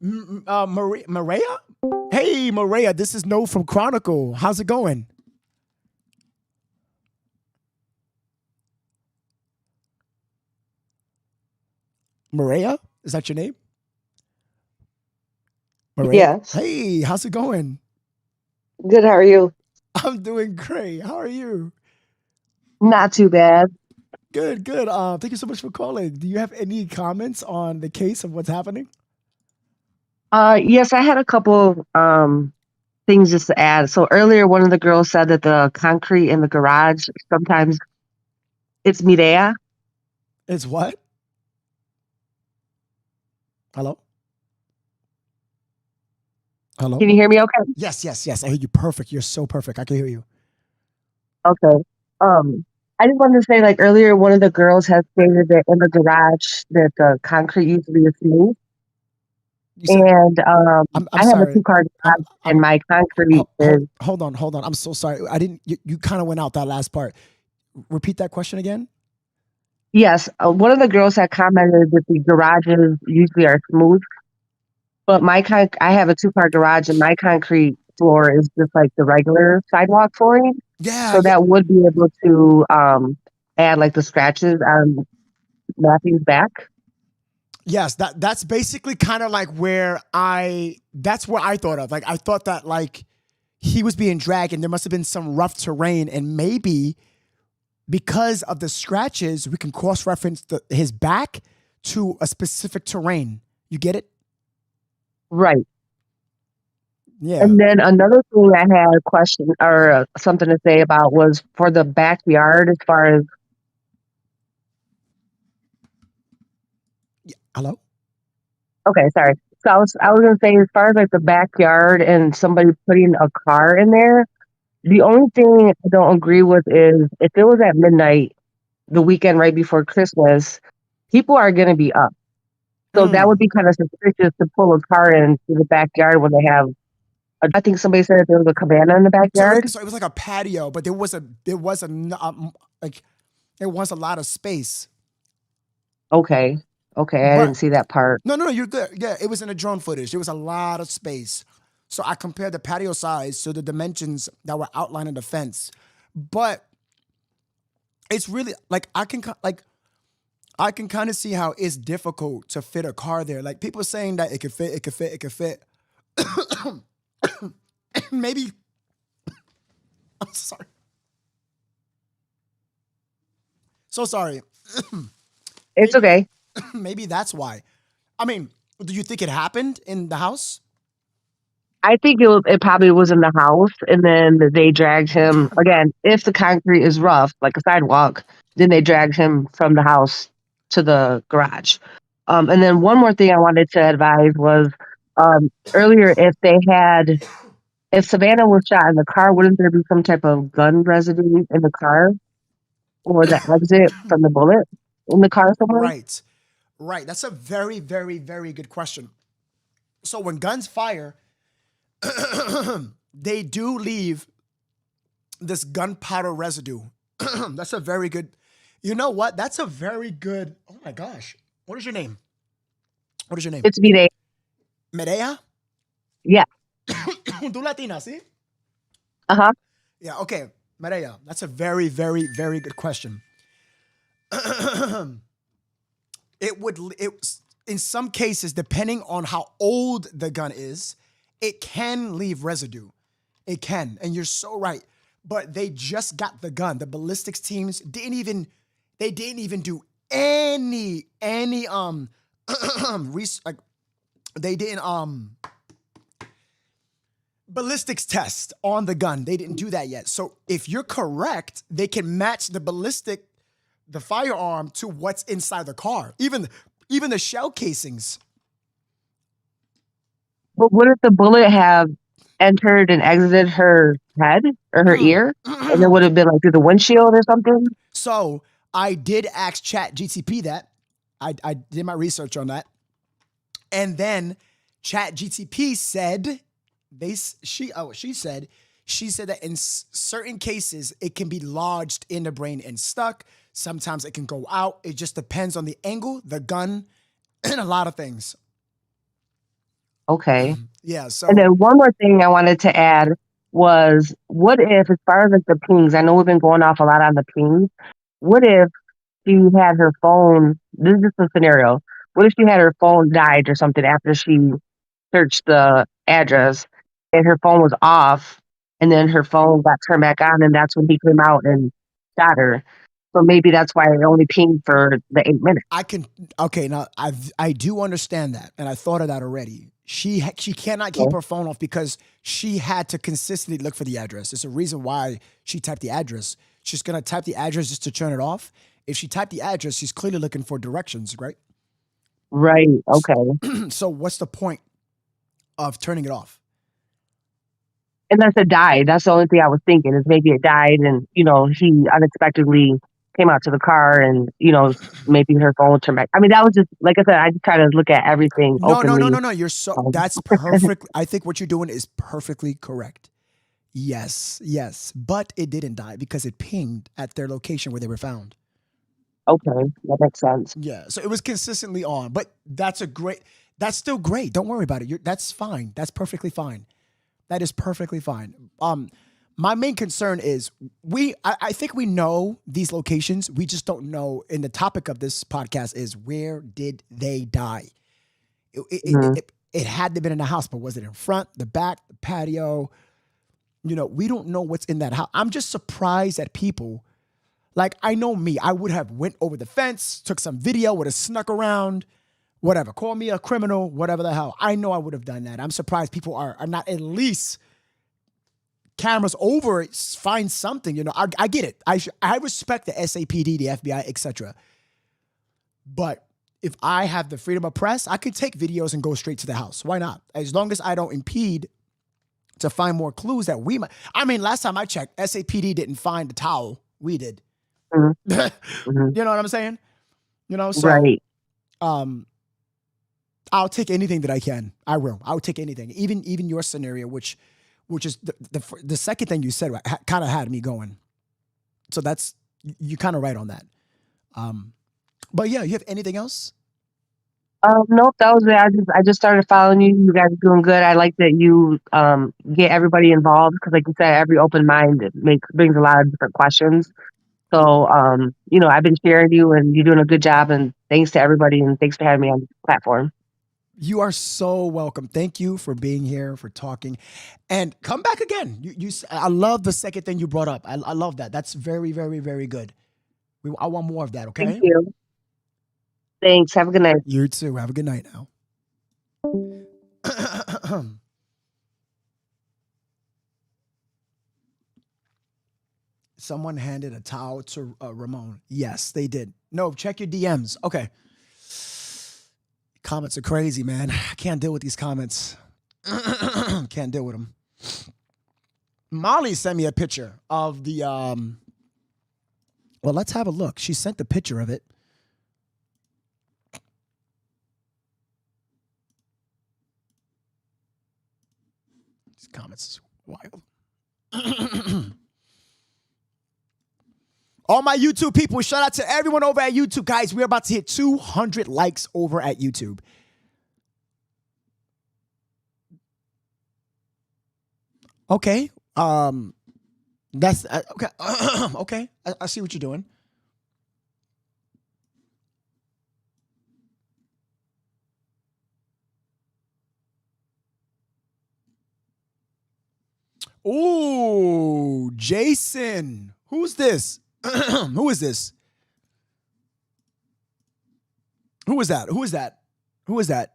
Maria? Hey, Maria, this is No from Chronicle. How's it going? Maria, is that your name? Maria? Yes. Hey, how's it going? Good. How are you? I'm doing great. How are you? Not too bad. Good, good. Thank you so much for calling. Do you have any comments on the case of what's happening? Yes, I had a couple things just to add. So earlier, one of the girls said that the concrete in the garage sometimes it's mirea. It's what? Hello? Hello? Can you hear me? Okay. Yes, yes, yes. I hear you perfect. You're so perfect. I can hear you. Okay. I just wanted to say, like earlier, one of the girls has stated that in the garage that the concrete usually is smooth. And I'm I have a sorry. 2-car garage, and my concrete is Hold on, hold on. I'm so sorry. I didn't. You kind of went out that last part. Repeat that question again. yes. One of the girls had commented that the garages usually are smooth, but I have a 2-car garage, and my concrete floor is just like the regular sidewalk flooring. Yeah, So yeah. that would be able to add like the scratches on Matthew's back. Yes, that's basically kind of like that's where I thought of. Like I thought that like he was being dragged and there must have been some rough terrain, and maybe because of the scratches, we can cross-reference his back to a specific terrain. You get it? Right. Yeah. And then another thing I had a question or something to say about was for the backyard as far as. Hello? Okay, sorry. So I was gonna say as far as like the backyard and somebody putting a car in there, the only thing I don't agree with is if it was at midnight, the weekend right before Christmas, people are gonna be up. So that would be kind of suspicious to pull a car into the backyard when they have. I think somebody said that there was a cabana in the backyard. So it was like a patio, but there was a like it was a lot of space. Okay, I didn't see that part. No, you're good. Yeah, it was in the drone footage. There was a lot of space. So I compared the patio size to the dimensions that were outlined in the fence. But it's really like I can kind of see how it's difficult to fit a car there. Like people saying that it could fit. Maybe I'm sorry. So sorry. It's okay. Maybe that's why. I mean, do you think it happened in the house? I think it probably was in the house, and then they dragged him again. If the concrete is rough, like a sidewalk, then they dragged him from the house to the garage. And then one more thing I wanted to advise was earlier, if Savannah was shot in the car, wouldn't there be some type of gun residue in the car or the exit from the bullet in the car somewhere? Right. That's a very, very, very good question. So when guns fire, they do leave this gunpowder residue. That's a very good. You know what? That's a very good. Oh my gosh. What is your name? It's Mireya. Medea? Yeah. Tu Latina, see? Uh-huh. Yeah, okay. Medea. That's a very, very, very good question. In some cases, depending on how old the gun is, it can leave residue. It can, and you're so right. But they just got the gun. The ballistics teams didn't even do any ballistics test on the gun. They didn't do that yet. So if you're correct, they can match the firearm to what's inside the car. Even the shell casings. But would the bullet have entered and exited her head or her ear? And it would have been like through the windshield or something? So I did ask Chat GTP that. I did my research on that. And then Chat GTP said, she said that in certain cases, it can be lodged in the brain and stuck. Sometimes it can go out. It just depends on the angle, the gun, and a lot of things. Okay. Yeah. So, and then one more thing I wanted to add was, what if, as far as like the pings, I know we've been going off a lot on the pings. What if she had her phone? This is just a scenario. What if she had her phone died or something after she searched the address and her phone was off and then her phone got turned back on and that's when he came out and shot her. So maybe that's why it only pinged for the 8 minutes. Okay, now I do understand that, and I thought of that already. She cannot keep her phone off because she had to consistently look for the address. There's a reason why she typed the address. She's gonna type the address just to turn it off. If she typed the address, she's clearly looking for directions, right? Right. Okay. So what's the point of turning it off? Unless it died. That's the only thing I was thinking is maybe it died and, he unexpectedly came out to the car and, maybe her phone turned back. I mean, that was just, like I said, I just try to look at everything openly. No. That's perfect. I think what you're doing is perfectly correct. Yes. But it didn't die because it pinged at their location where they were found. Okay, that makes sense. Yeah, so it was consistently on, but that's still great. Don't worry about it. That's fine. That's perfectly fine. That is perfectly fine. My main concern is I think we know these locations. We just don't know. And the topic of this podcast is where did they die? It had to have been in the house, but was it in front, the back, the patio? We don't know what's in that house. I'm just surprised at people. Like, I know me, I would have went over the fence, took some video, would have snuck around, whatever. Call me a criminal, whatever the hell. I know I would have done that. I'm surprised people are not at least cameras over it, find something. I get it. I respect the SAPD, the FBI, etc. But if I have the freedom of press, I could take videos and go straight to the house. Why not? As long as I don't impede to find more clues that we might. I mean, last time I checked, SAPD didn't find the towel. We did. Mm-hmm. You know what I'm saying? So right. I'll take anything that I can. I will. I'll take anything. Even your scenario, which is the second thing you said, kind of had me going. So that's, you're kind of right on that. But yeah, you have anything else? Nope, that was it. I just started following you. You guys are doing good. I like that you get everybody involved because, like you said, every open mind brings a lot of different questions. So, I've been sharing you and you're doing a good job, and thanks to everybody, and thanks for having me on the platform. You are so welcome. Thank you for being here, for talking, and come back again. I love the second thing you brought up. I love that. That's very, very, very good. I want more of that. Okay. Thank you. Thanks. Have a good night. You too. Have a good night now. Someone handed a towel to Ramon. Yes, they did. No, check your DMs. Okay. Comments are crazy, man. I can't deal with these comments. Can't deal with them. Molly sent me a picture of the, well, let's have a look. She sent the picture of it. These comments is wild. All my YouTube people, shout out to everyone over at YouTube. Guys, we're about to hit 200 likes over at YouTube. Okay. That's okay. Okay. I see what you're doing. Ooh, Jason. Who's this? Who is this? Who is that? Who is that? Who is that?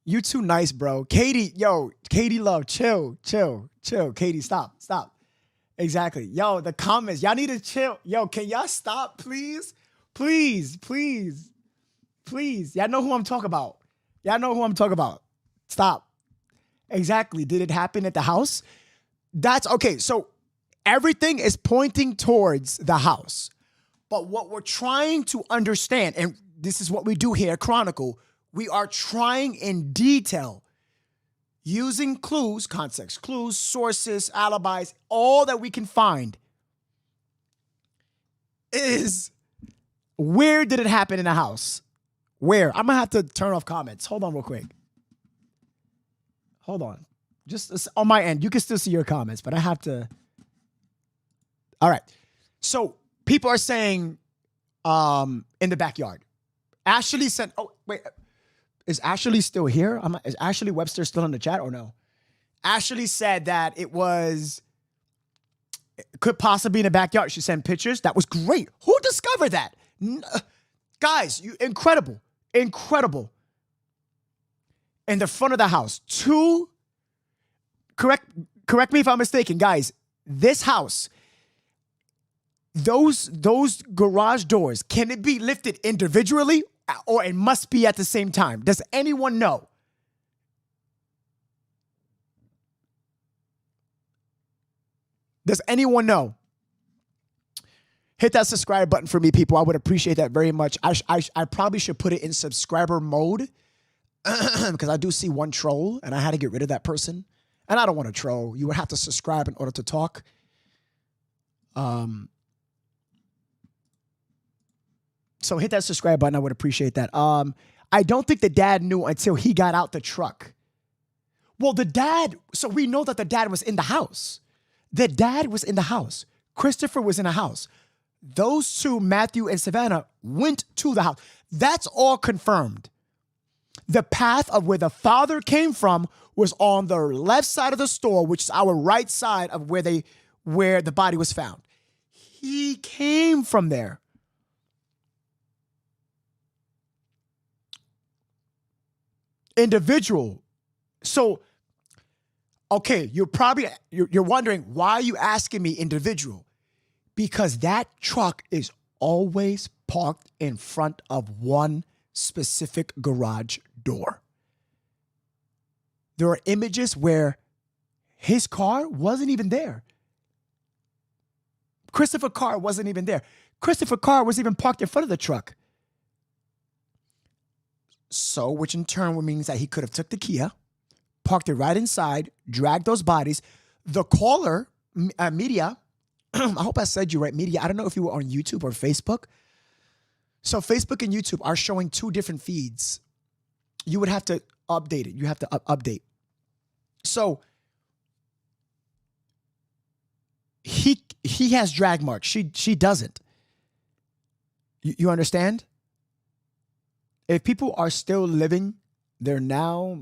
You too nice, bro. Katie, yo, Katie love, chill. Katie, stop. Exactly. Yo, the comments, y'all need to chill. Yo, can y'all stop, please? Please. Y'all know who I'm talking about. Stop. Exactly. Did it happen at the house? That's okay. So everything is pointing towards the house. But what we're trying to understand, and this is what we do here at Chronicle, we are trying in detail, using clues, context clues, sources, alibis, all that we can find, is where did it happen in the house? Where? I'm going to have to turn off comments. Hold on real quick. Hold on. Just on my end, you can still see your comments, but I have to. All right. So people are saying in the backyard. Ashley sent, wait, is Ashley still here? Is Ashley Webster still in the chat or no? Ashley said that it could possibly be in the backyard. She sent pictures. That was great. Who discovered that? Guys, incredible. Incredible. In the front of the house. Correct me if I'm mistaken, guys. This house, those garage doors, can it be lifted individually or it must be at the same time? Does anyone know? Does anyone know? Hit that subscribe button for me, people. I would appreciate that very much. I probably should put it in subscriber mode because I do see one troll and I had to get rid of that person. And I don't want to troll. You would have to subscribe in order to talk. So hit that subscribe button. I would appreciate that. I don't think the dad knew until he got out the truck. Well, so we know that the dad was in the house. The dad was in the house. Christopher was in the house. Those two, Matthew and Savannah, went to the house. That's all confirmed. The path of where the father came from was on the left side of the store, which is our right side of where the body was found. He came from there. Individual. So, okay, you're wondering, why are you asking me individual? Because that truck is always parked in front of one specific garage door. There are images where his car wasn't even there. Christopher's car wasn't even there. Christopher's car was even parked in front of the truck. So, which in turn means that he could have took the Kia, parked it right inside, dragged those bodies. The caller, media, I hope I said you right, media. I don't know if you were on YouTube or Facebook. So Facebook and YouTube are showing two different feeds. You would have to update it. You have to update. So he has drag marks. She doesn't. You understand? If people are still living, they're now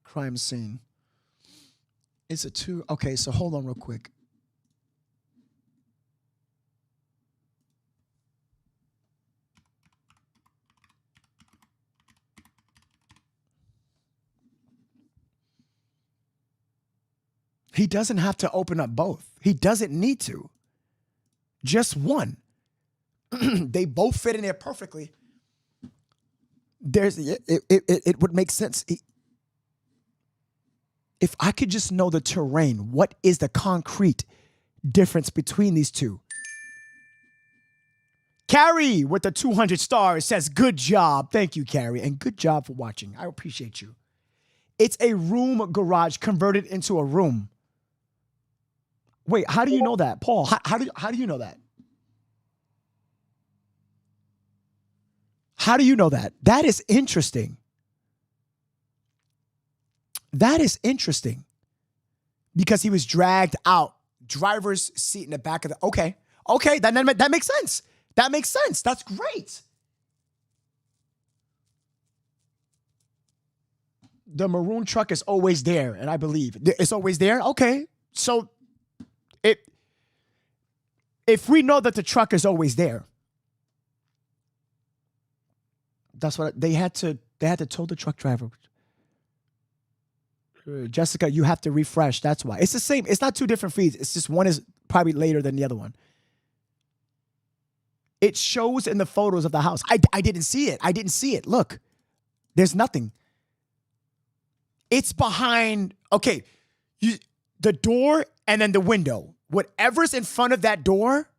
crime scene. It's a two. Okay, so hold on real quick. He doesn't have to open up both. He doesn't need to. Just one. They both fit in there perfectly. It would make sense. If I could just know the terrain, what is the concrete difference between these two? Carrie with the 200 stars says, good job. Thank you, Carrie. And good job for watching. I appreciate you. It's a room garage converted into a room. Wait, how do you know that? Paul, how do you know that? How do you know that? That is interesting. That is interesting. Because he was dragged out. Driver's seat in the back of the... Okay, that makes sense. That makes sense. That's great. The maroon truck is always there, and I believe it's always there. Okay, so if we know that the truck is always there, that's what they had to tell the truck driver. Jessica, you have to refresh. That's why. It's the same. It's not two different feeds. It's just one is probably later than the other one. It shows in the photos of the house. I didn't see it. I didn't see it. Look, there's nothing. It's behind, okay, the door and then the window. Whatever's in front of that door,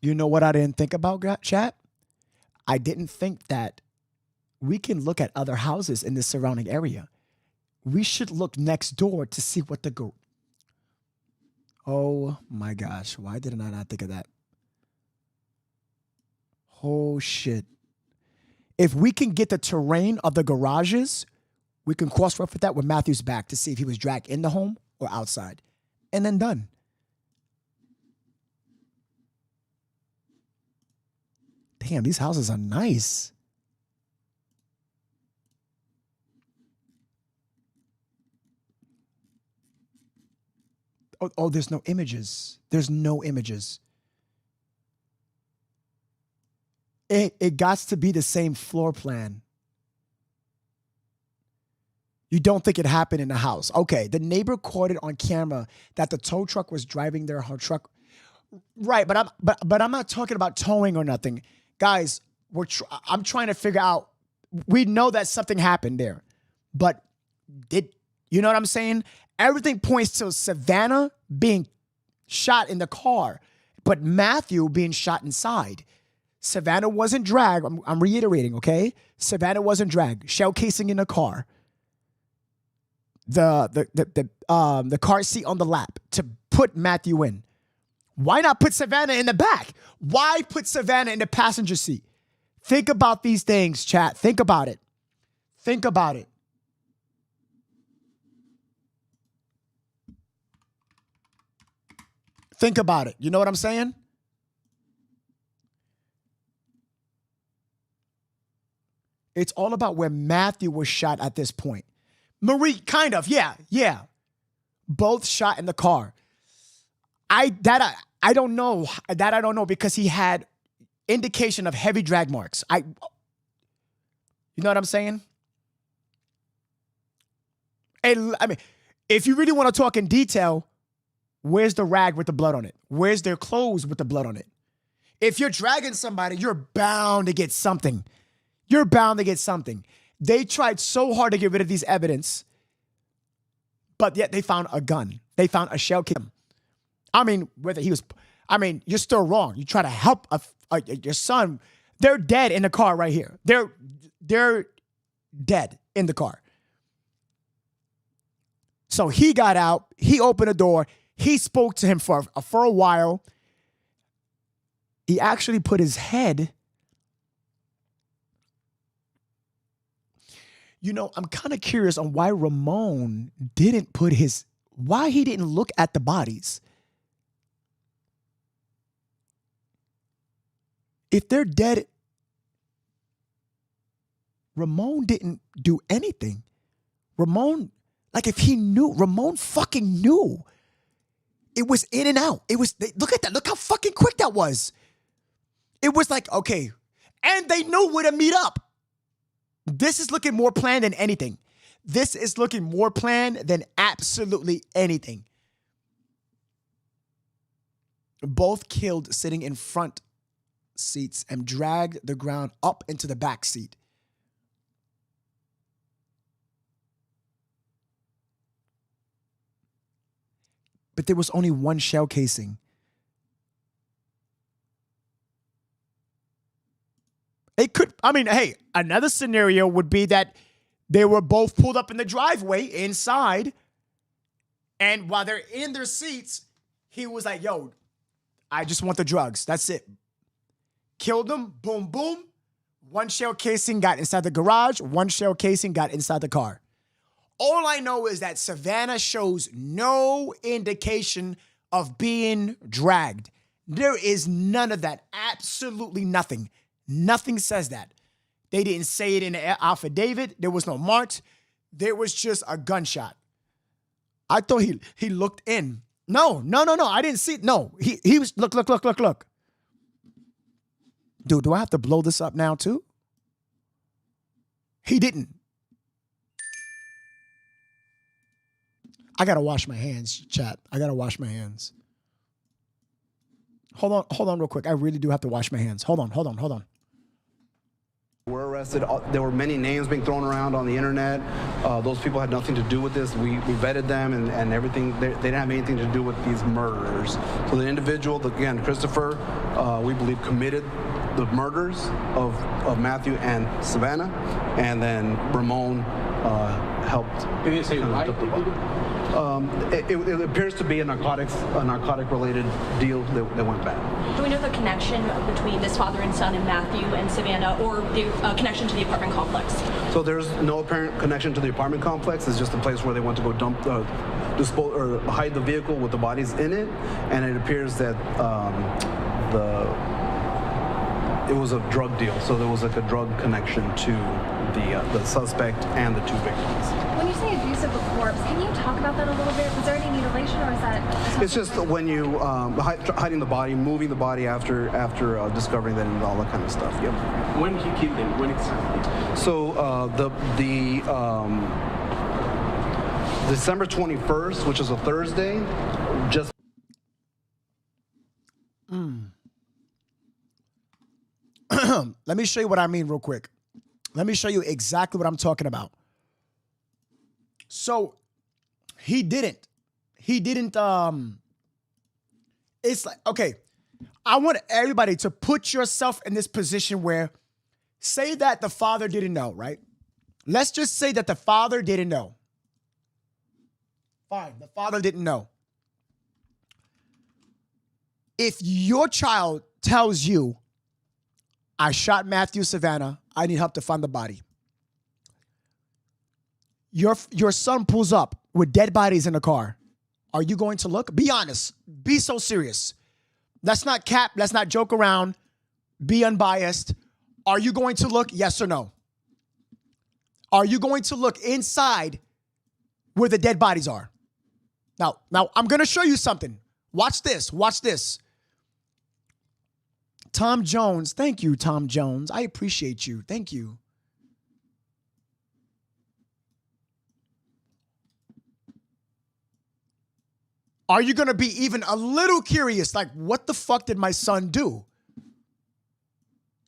you know what I didn't think about, chat? I didn't think that we can look at other houses in the surrounding area. We should look next door to see what Oh my gosh, why didn't I not think of that? Oh shit. If we can get the terrain of the garages, we can cross-reference that with Matthew's back to see if he was dragged in the home or outside. And then done. Damn, these houses are nice. Oh, there's no images. There's no images. It got to be the same floor plan. You don't think it happened in the house. Okay, the neighbor caught it on camera that the tow truck was driving her truck. Right, but I'm not talking about towing or nothing. Guys, I'm trying to figure out, we know that something happened there. But you know what I'm saying? Everything points to Savannah being shot in the car, but Matthew being shot inside. Savannah wasn't dragged. I'm reiterating, okay? Savannah wasn't dragged. Shell casing in the car. The car seat on the lap to put Matthew in. Why not put Savannah in the back? Why put Savannah in the passenger seat? Think about these things, chat. Think about it. Think about it. Think about it. You know what I'm saying? It's all about where Matthew was shot at this point. Marie, kind of, yeah. Both shot in the car. I don't know. That I don't know because he had indication of heavy drag marks. You know what I'm saying? I mean, if you really want to talk in detail, where's the rag with the blood on it? Where's their clothes with the blood on it? If you're dragging somebody, you're bound to get something. You're bound to get something. They tried so hard to get rid of these evidence, but yet they found a gun. They found a shell kit. I mean, you're still wrong. You try to help your son. They're dead in the car right here. They're dead in the car. So he got out. He opened the door. He spoke to him for a while. He actually put his head. You know, I'm kind of curious on why Ramon didn't why he didn't look at the bodies. If they're dead, Ramon didn't do anything. Ramon fucking knew. It was in and out. Look at that. Look how fucking quick that was. It was like, okay. And they knew where to meet up. This is looking more planned than anything. This is looking more planned than absolutely anything. Both killed sitting in front seats and dragged the ground up into the back seat. But there was only one shell casing. It could, hey, another scenario would be that they were both pulled up in the driveway inside, and while they're in their seats, he was like, yo, I just want the drugs. That's it. Killed them, boom, boom. One shell casing got inside the garage. One shell casing got inside the car. All I know is that Savannah shows no indication of being dragged. There is none of that. Absolutely nothing. Nothing says that. They didn't say it in the affidavit. There was no marks. There was just a gunshot. I thought he looked in. No. I didn't see it. No, he was, look. Dude, do I have to blow this up now too? He didn't. I gotta wash my hands, chat. I gotta wash my hands. Hold on real quick. I really do have to wash my hands. Hold on. Were arrested. There were many names being thrown around on the internet. Those people had nothing to do with this. We vetted them and everything. They didn't have anything to do with these murders. So the individual, again, Christopher, we believe committed the murders of Matthew and Savannah, and then Ramon helped. Did you say why? It appears to be a narcotic-related deal that went bad. Do we know the connection between this father and son and Matthew and Savannah, or the connection to the apartment complex? So there's no apparent connection to the apartment complex. It's just a place where they went to go dump, dispose, or hide the vehicle with the bodies in it. And it appears that it was a drug deal. So there was like a drug connection to the suspect and the two victims. When you say abuse of a corpse, can you talk about that a little bit? Was there any mutilation, or is that? It's just when you hiding the body, moving the body after discovering that and all that kind of stuff. Yep. When did you kill him? When exactly? So the December 21st, which is a Thursday, just. Let me show you what I mean real quick. Let me show you exactly what I'm talking about. So he didn't, it's like, okay, I want everybody to put yourself in this position where, say that the father didn't know, right? Let's just say that the father didn't know. Fine, the father didn't know. If your child tells you, I shot Matthew, Savannah, I need help to find the body. Your son pulls up with dead bodies in the car. Are you going to look? Be honest. Be so serious. Let's not cap. Let's not joke around. Be unbiased. Are you going to look? Yes or no? Are you going to look inside where the dead bodies are? Now I'm going to show you something. Watch this. Watch this. Tom Jones. Thank you, Tom Jones. I appreciate you. Thank you. Are you going to be even a little curious? Like, what the fuck did my son do?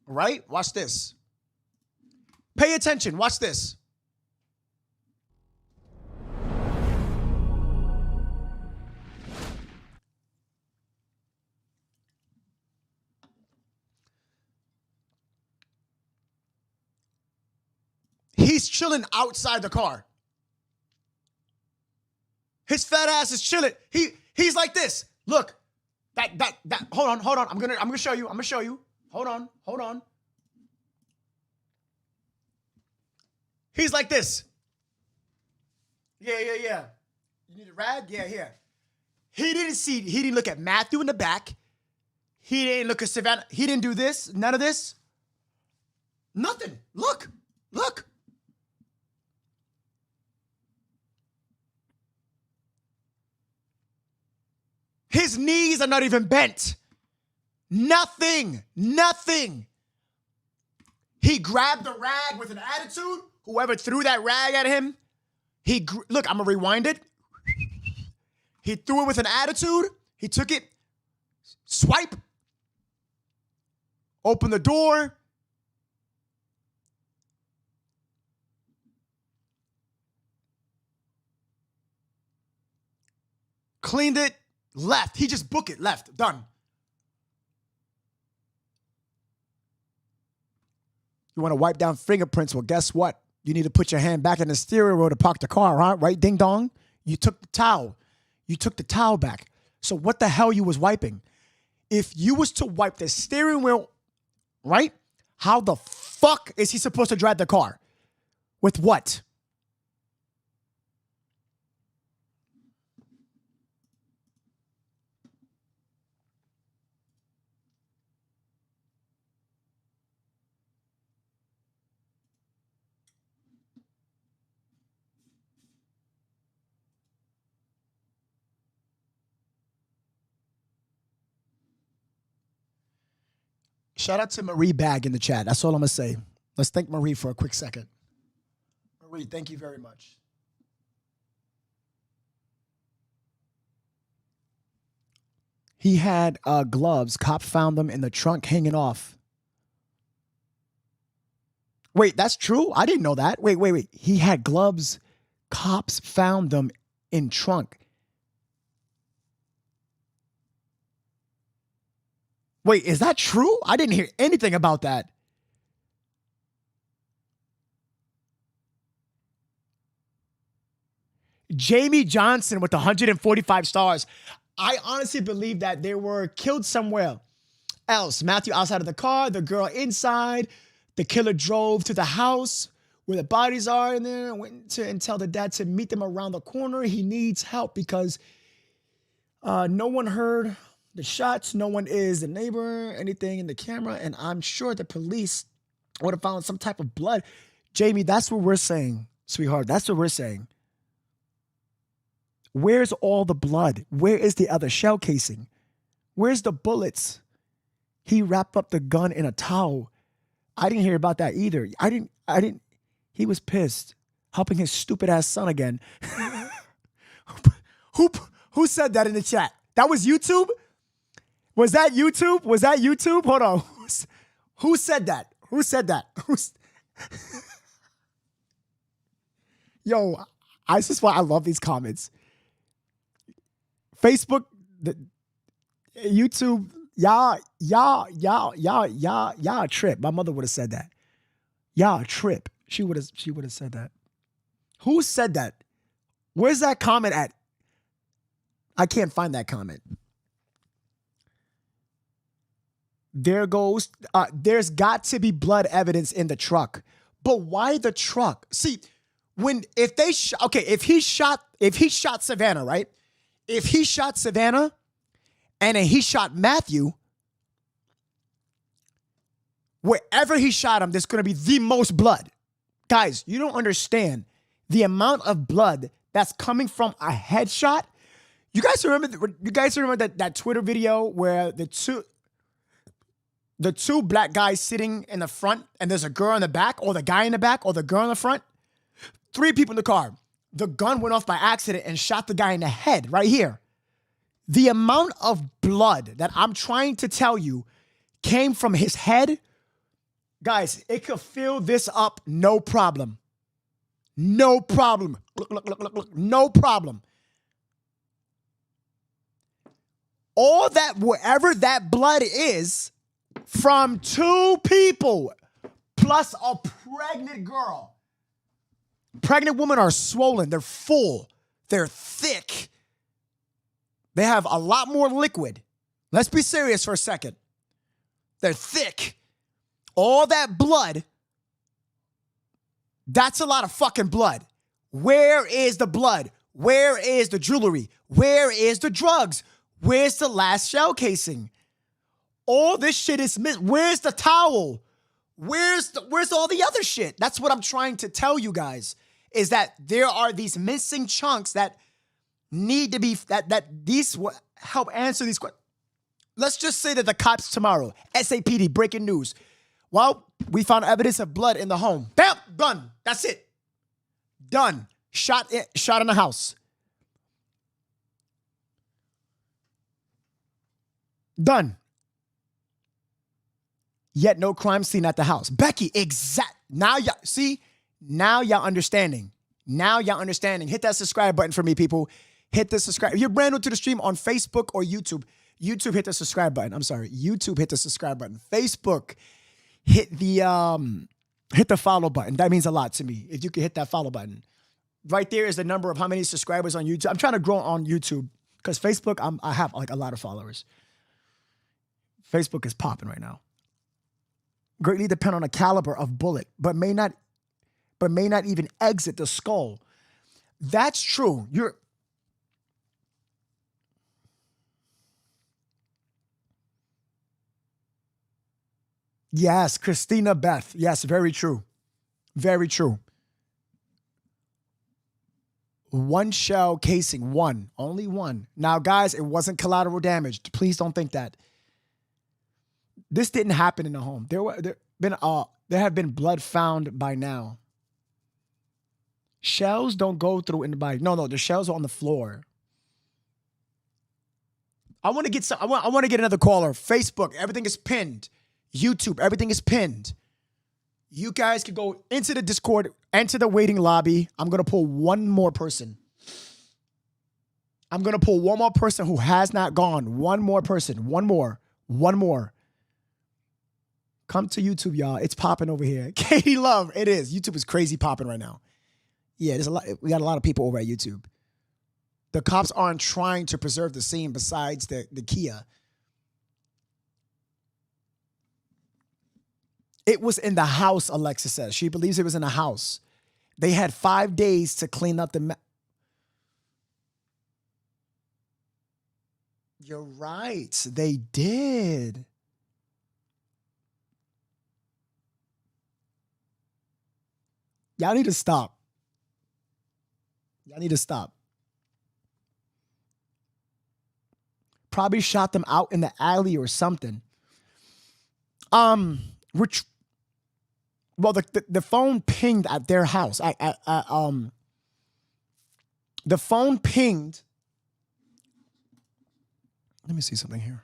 Right? Watch this. Pay attention. Watch this. He's chilling outside the car. His fat ass is chilling. He's like this. Look, that. Hold on. I'm gonna show you. Hold on. He's like this. Yeah. You need a rag? Yeah, here. He didn't look at Matthew in the back. He didn't look at Savannah. He didn't do this. None of this. Nothing. Look. His knees are not even bent. Nothing. He grabbed the rag with an attitude. Whoever threw that rag at him, look, I'm going to rewind it. He threw it with an attitude. He took it, swipe, opened the door. Cleaned it. Left. He just booked it. Left. Done. You want to wipe down fingerprints? Well, guess what? You need to put your hand back in the steering wheel to park the car, huh? Right? Ding dong. You took the towel. You took the towel back. So what the hell you was wiping? If you was to wipe the steering wheel, right? How the fuck is he supposed to drive the car? With what? Shout out to Marie Bag in the chat. That's all I'm going to say. Let's thank Marie for a quick second. Marie, thank you very much. He had gloves. Cop found them in the trunk hanging off. Wait, that's true? I didn't know that. Wait. He had gloves. Cops found them in trunk. Wait, is that true? I didn't hear anything about that. Jamie Johnson with 145 stars. I honestly believe that they were killed somewhere else. Matthew outside of the car, the girl inside. The killer drove to the house where the bodies are in there and went to and tell the dad to meet them around the corner. He needs help because no one heard the shots. No one is the neighbor, anything in the camera. And I'm sure the police would have found some type of blood. Jamie, that's what we're saying, sweetheart. That's what we're saying. Where's all the blood? Where is the other shell casing? Where's the bullets? He wrapped up the gun in a towel. I didn't hear about that either. I didn't. He was pissed, helping his stupid ass son again. Who said that in the chat? That was YouTube? Was that YouTube? Was that YouTube? Hold on. Who said that? Who said that? Yo, this is why I love these comments. Facebook, YouTube, y'all a trip. My mother would have said that. Y'all a trip. She would have said that. Who said that? Where's that comment at? I can't find that comment. There goes, there's got to be blood evidence in the truck. But why the truck? See, if he shot Savannah, right? If he shot Savannah and then he shot Matthew, wherever he shot him, there's going to be the most blood. Guys, you don't understand the amount of blood that's coming from a headshot. You guys remember that Twitter video where the two black guys sitting in the front and there's a girl in the back, or the guy in the back, or the girl in the front? 3 people in the car. The gun went off by accident and shot the guy in the head right here. The amount of blood that I'm trying to tell you came from his head, guys, it could fill this up no problem. No problem. Look, no problem. All that, wherever that blood is, from 2 people plus a pregnant girl. Pregnant women are swollen. They're full. They're thick. They have a lot more liquid. Let's be serious for a second. They're thick. All that blood, that's a lot of fucking blood. Where is the blood? Where is the jewelry? Where is the drugs? Where's the last shell casing? All this shit is missing. Where's the towel? Where's all the other shit? That's what I'm trying to tell you guys, is that there are these missing chunks that need to be, that these will help answer these questions. Let's just say that the cops tomorrow, SAPD, breaking news. Well, we found evidence of blood in the home. Bam, done. That's it. Done. Shot in the house. Done. Yet no crime scene at the house. Becky, now y'all understanding. Now y'all understanding. Hit that subscribe button for me, people. Hit the subscribe. If you're brand new to the stream on Facebook or YouTube, hit the subscribe button. I'm sorry. YouTube, hit the subscribe button. Facebook, hit the follow button. That means a lot to me. If you can hit that follow button. Right there is the number of how many subscribers on YouTube. I'm trying to grow on YouTube because Facebook, I have like a lot of followers. Facebook is popping right now. Greatly depend on the caliber of bullet, but may not even exit the skull. That's true. Yes, Christina Beth. Yes, very true. Very true. 1 shell casing, 1, only 1. Now, guys, it wasn't collateral damage. Please don't think that. This didn't happen in the home. There have been blood found by now. Shells don't go through in the body. No, the shells are on the floor. I want to get another caller. Facebook, everything is pinned. YouTube, everything is pinned. You guys can go into the Discord, enter the waiting lobby. I'm going to pull one more person. I'm going to pull one more person who has not gone. One more person. One more. Come to YouTube, y'all. It's popping over here. Katie Love, it is. YouTube is crazy popping right now. Yeah, there's a lot. We got a lot of people over at YouTube. The cops aren't trying to preserve the scene besides the Kia. It was in the house, Alexa says. She believes it was in the house. They had 5 days to clean up the You're right. They did. Y'all need to stop. Y'all need to stop. Probably shot them out in the alley or something. Which, well, the phone pinged at their house. The phone pinged. Let me see something here.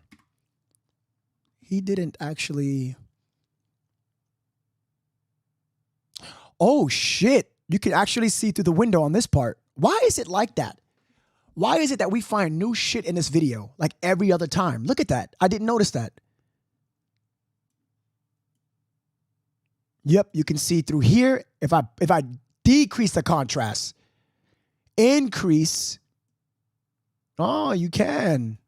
He didn't actually. Oh, shit. You can actually see through the window on this part. Why is it like that? Why is it that we find new shit in this video like every other time? Look at that. I didn't notice that. Yep, you can see through here. If I decrease the contrast, increase. Oh, you can.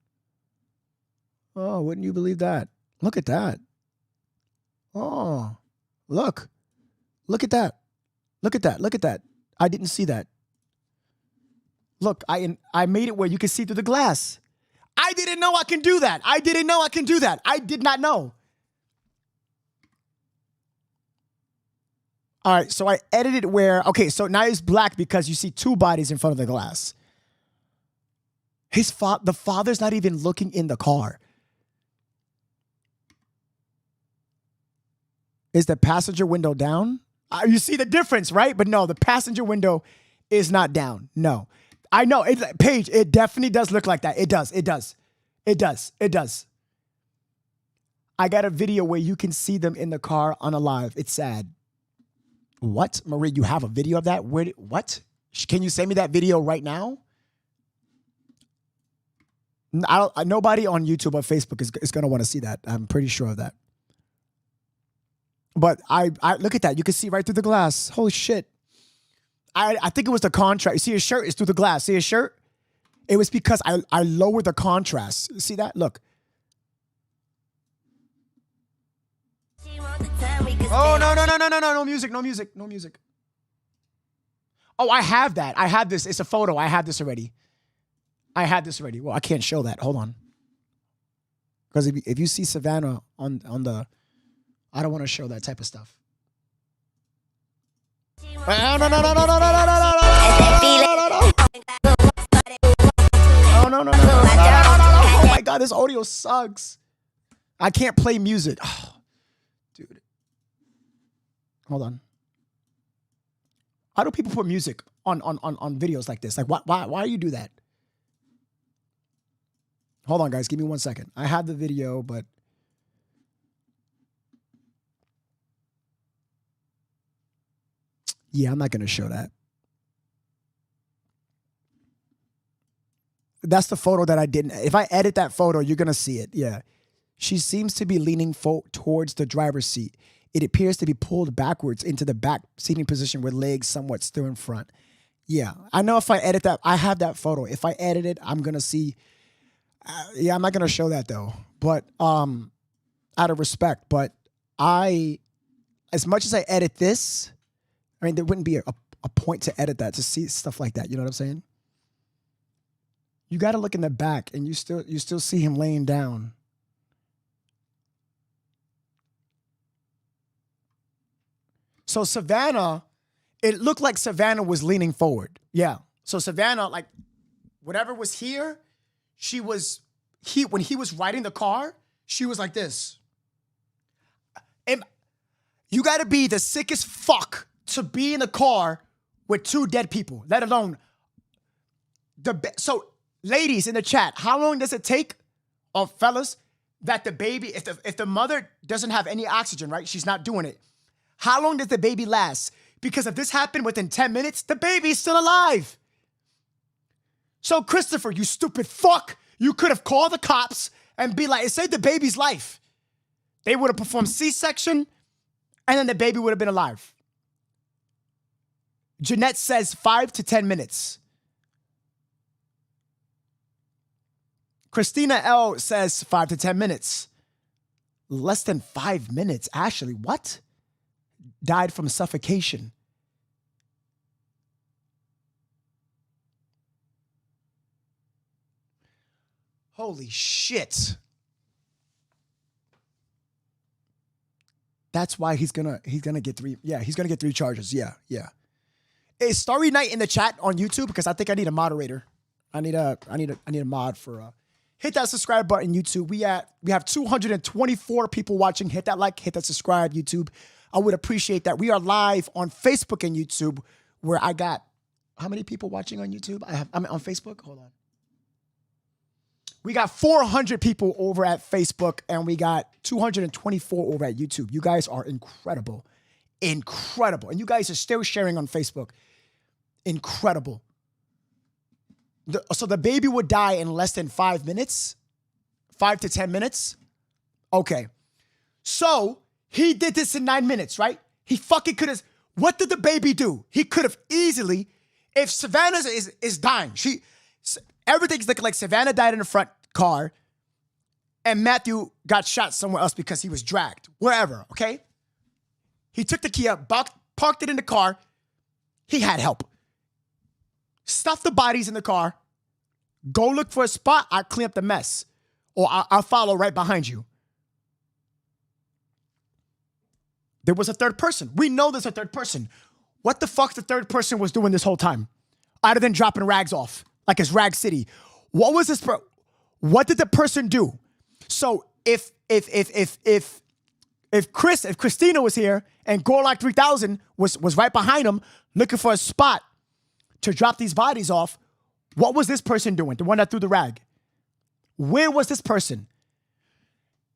Oh, wouldn't you believe that? Look at that. Oh, look. Look at that. Look at that. Look at that. I didn't see that. Look, I made it where you can see through the glass. I didn't know I can do that. I didn't know I can do that. I did not know. All right, so I edited where, okay, so now it's black because you see two bodies in front of the glass. The father's not even looking in the car. Is the passenger window down? You see the difference, right? But no, the passenger window is not down. No. I know, Paige, it definitely does look like that. It does. I got a video where you can see them in the car unalive. It's sad. What? Marie, you have a video of that? What? Can you send me that video right now? Nobody on YouTube or Facebook is going to want to see that. I'm pretty sure of that. But I look at that. You can see right through the glass. Holy shit. I think it was the contrast. You see his shirt is through the glass. See his shirt? It was because I lowered the contrast. See that? Look. Oh, no music, no music, no music. Oh, I have that. I have this. It's a photo. I have this already. Well, I can't show that. Hold on. Because if you see Savannah on the, I don't want to show that type of stuff. No. Oh my God, this audio sucks. I can't play music. Oh, dude. Hold on. How do people put music on videos like this? Like, why do you do that? Hold on, guys. Give me 1 second. I have the video, but yeah, I'm not going to show that. That's the photo that I didn't. If I edit that photo, you're going to see it. Yeah. She seems to be leaning towards the driver's seat. It appears to be pulled backwards into the back seating position with legs somewhat still in front. Yeah. I know if I edit that, I have that photo. If I edit it, I'm going to see. Yeah, I'm not going to show that though. But out of respect. But as much as I edit this, I mean, there wouldn't be a point to edit that, to see stuff like that. You know what I'm saying? You got to look in the back, and you still see him laying down. So Savannah, it looked like Savannah was leaning forward. Yeah. So Savannah, like, whatever was here, when he was riding the car, she was like this. And you got to be the sickest fuck to be in the car with two dead people, let alone so ladies in the chat, how long does it take, or fellas, that the baby, if the mother doesn't have any oxygen, right? She's not doing it. How long does the baby last? Because if this happened within 10 minutes, the baby's still alive. So Christopher, you stupid fuck, you could have called the cops and be like, it saved the baby's life. They would have performed C-section, and then the baby would have been alive. Jeanette says 5 to 10 minutes. Christina L says 5 to 10 minutes. Less than 5 minutes. Ashley, what? Died from suffocation. Holy shit. That's why he's gonna get 3. Yeah, he's gonna get 3 charges. Yeah. Is Starry Night in the chat on YouTube? Because I think I need a moderator. I need a mod for hit that subscribe button, YouTube. We have 224 people watching. Hit that like, hit that subscribe, YouTube. I would appreciate that. We are live on Facebook and YouTube, where I got how many people watching on YouTube? I'm on Facebook. Hold on. We got 400 people over at Facebook, and we got 224 over at YouTube. You guys are incredible. Incredible. And you guys are still sharing on Facebook. Incredible. So the baby would die in less than 5 minutes? 5 to 10 minutes? Okay. So he did this in 9 minutes, right? He fucking could have. What did the baby do? He could have easily, if Savannah is dying, everything's looking like Savannah died in the front car and Matthew got shot somewhere else because he was dragged, wherever, okay? He took the key up, parked it in the car. He had help. Stuff the bodies in the car. Go look for a spot. I'll clean up the mess. Or I'll follow right behind you. There was a third person. We know there's a third person. What the fuck the third person was doing this whole time? Other than dropping rags off, like it's Rag City. What was this? What did the person do? So if Christina was here and Gorlock 3000 was right behind him looking for a spot to drop these bodies off, what was this person doing? The one that threw the rag. Where was this person?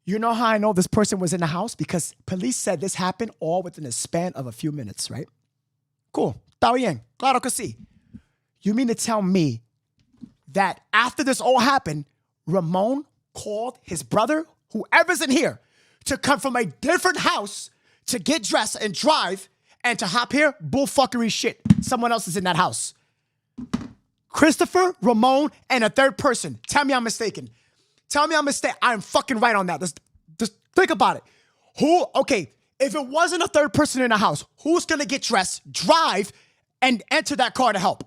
You know how I know this person was in the house? Because police said this happened all within a span of a few minutes, right? Cool. Está bien. Claro que sí. You mean to tell me that after this all happened, Ramon called his brother, whoever's in here, to come from a different house to get dressed and drive and to hop here? Bullfuckery shit. Someone else is in that house. Christopher, Ramon, and a third person. Tell me I'm mistaken. Tell me I'm mistaken. I'm fucking right on that. Just think about it. Okay, if it wasn't a third person in the house, who's gonna get dressed, drive, and enter that car to help?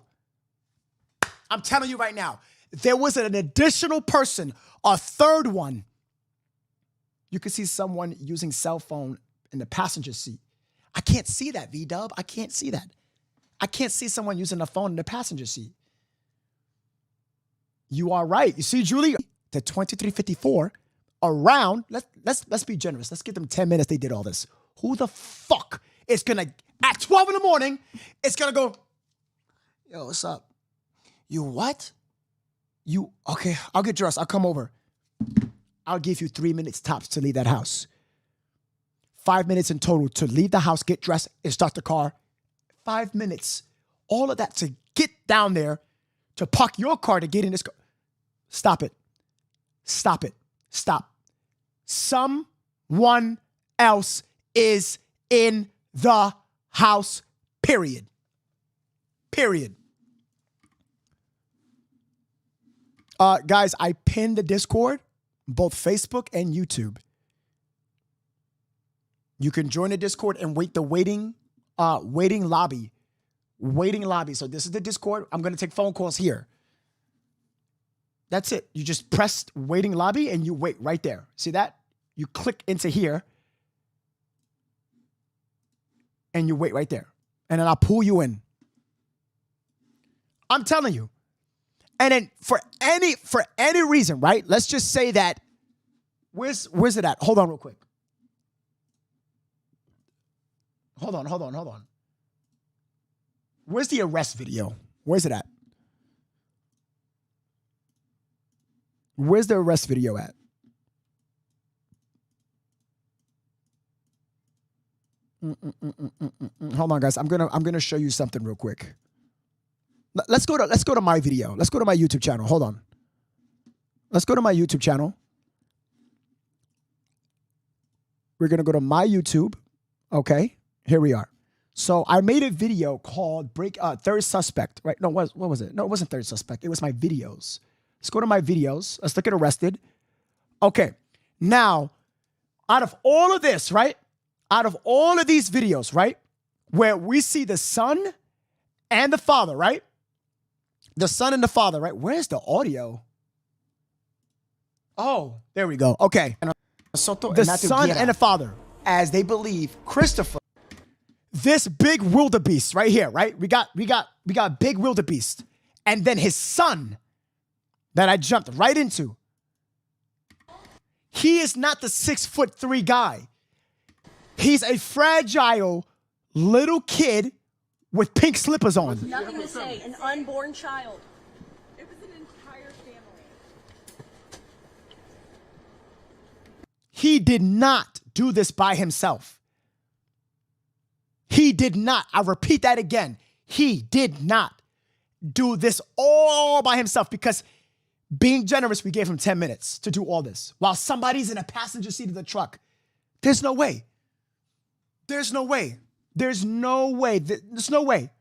I'm telling you right now, there was an additional person, a third one. You could see someone using cell phone in the passenger seat. I can't see that, V-Dub. I can't see that. I can't see someone using a phone in the passenger seat. You are right. You see, Julie, the 2354 around, let's be generous. Let's give them 10 minutes they did all this. Who the fuck is gonna, at 12 in the morning, it's gonna go, yo, what's up? You what? Okay, I'll get dressed. I'll come over. I'll give you 3 minutes tops to leave that house. 5 minutes in total to leave the house, get dressed, and start the car. 5 minutes. All of that to get down there, to park your car to get in this car. Stop it. Stop it. Stop. Someone else is in the house, period. Period. Guys, I pinned the Discord, both Facebook and YouTube. You can join the Discord and wait the waiting lobby. Waiting lobby. So this is the Discord. I'm going to take phone calls here. That's it. You just press waiting lobby and you wait right there. See that? You click into here and you wait right there. And then I'll pull you in. I'm telling you. And then for any reason, right? Let's just say that, where's it at? Hold on real quick. Hold on. Where's the arrest video? Where's it at? Where's the arrest video at? Hold on, guys. I'm gonna show you something real quick. Let's go to my video. Let's go to my YouTube channel. Hold on. Let's go to my YouTube channel. We're gonna go to my YouTube. Okay, here we are. So I made a video called Third Suspect, right? No, what was it? No, it wasn't Third Suspect. It was my videos. Let's go to my videos. Let's look at arrested. Okay. Now, out of all of this, right? Out of all of these videos, right? Where we see the son and the father, right? The son and the father, right? Where's the audio? Oh, there we go. Okay. Soto The and Matthew son Guerra. and the father, as they believe, Christopher, this big wildebeest right here, right? We got big wildebeest. And then his son that I jumped right into. He is not the 6'3" guy. He's a fragile little kid with pink slippers on. Nothing to say. An unborn child. It was an entire family. He did not do this by himself. He did not. I repeat that again. He did not do this all by himself because being generous, we gave him 10 minutes to do all this while somebody's in a passenger seat of the truck. There's no way. There's no way. There's no way. There's no way.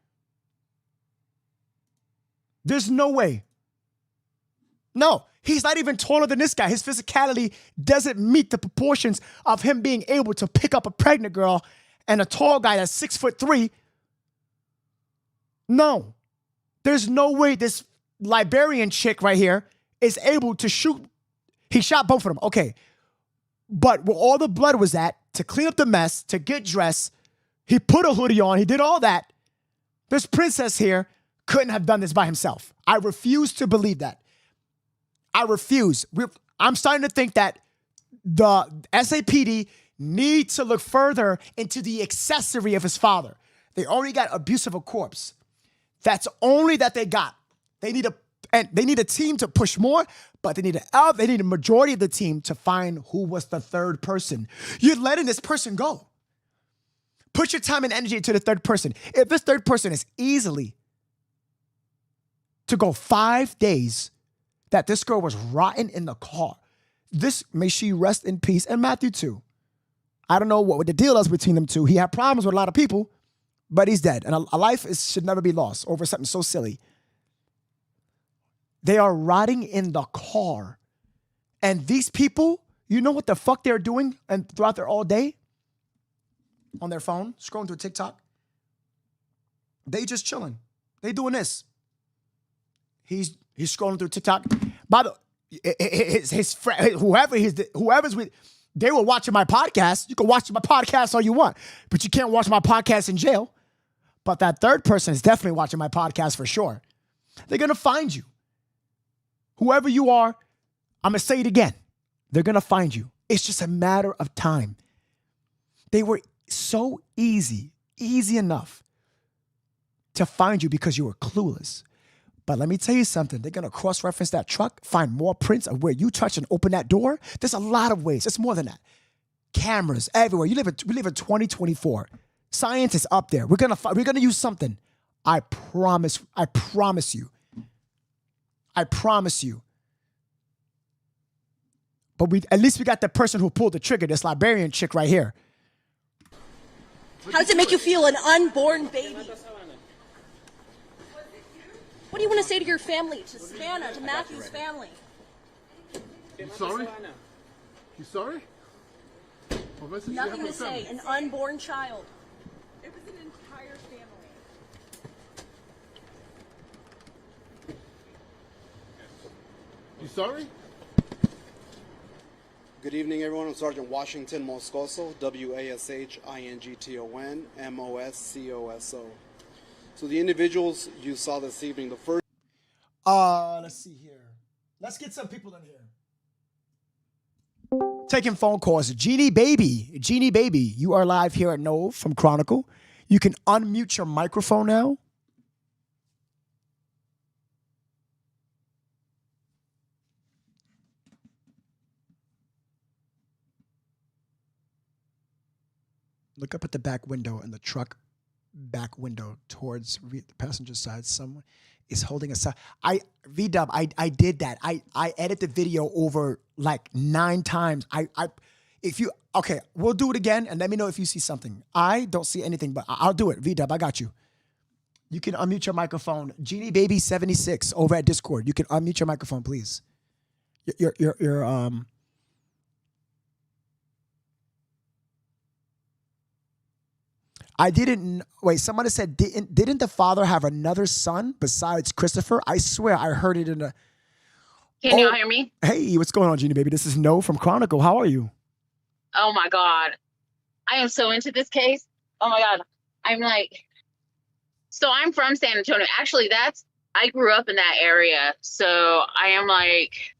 There's no way. No, he's not even taller than this guy. His physicality doesn't meet the proportions of him being able to pick up a pregnant girl and a tall guy that's 6'3". No, there's no way this Liberian chick right here is able to shoot. He shot both of them. Okay. But where all the blood was at, to clean up the mess, to get dressed, he put a hoodie on, he did all that. This princess here couldn't have done this by himself. I refuse to believe that. I refuse. I'm starting to think that the SAPD need to look further into the accessory of his father. They only got abuse of a corpse. That's only that they got. They need a team to push more, but they need a majority of the team to find who was the third person. You're letting this person go. Put your time and energy into the third person. If this third person is easily to go 5 days that this girl was rotten in the car, may she rest in peace, and Matthew too. I don't know what the deal is between them two. He had problems with a lot of people, but he's dead. And a life should never be lost over something so silly. They are rotting in the car. And these people, you know what the fuck they're doing and throughout their all day? On their phone, scrolling through TikTok. They just chilling. They doing this. He's scrolling through TikTok. By the his friend, whoever's with, they were watching my podcast. You can watch my podcast all you want, but you can't watch my podcast in jail. But that third person is definitely watching my podcast for sure. They're gonna find you. Whoever you are, I'm going to say it again. They're going to find you. It's just a matter of time. They were so easy enough to find you because you were clueless. But let me tell you something. They're going to cross-reference that truck, find more prints of where you touch and open that door. There's a lot of ways. It's more than that. Cameras everywhere. We live in 2024. Science is up there. We're going to use something. I promise you. I promise you. But at least we got the person who pulled the trigger, this Liberian chick right here. How does it make you feel, an unborn baby? What do you want to say to your family, to Savannah, to Matthew's family? You sorry? You sorry? Nothing to say, an unborn child. It was an entire family. You sorry? Good evening, everyone. I'm Sergeant Washington Moscoso, WASHINGTON MOSCOSO. So the individuals you saw this evening, the first... Let's see here. Let's get some people in here. Taking phone calls. Jeannie Baby, you are live here at No from Chronicle. You can unmute your microphone now. Look up at the back window in the truck back window towards the passenger side. Someone is holding a sign. V-Dub, I did that. I edit the video over like 9 times. Okay, we'll do it again and let me know if you see something. I don't see anything, but I'll do it. V-Dub, I got you. You can unmute your microphone. Genie Baby 76 over at Discord. You can unmute your microphone, please. I didn't, wait, somebody said, didn't the father have another son besides Christopher? I swear I heard it in a, Can y'all hear me? Hey, what's going on, Jeannie, baby? This is No from Chronicle. How are you? Oh my God. I am so into this case. Oh my God. I'm like, so I'm from San Antonio. Actually, I grew up in that area. So I am like,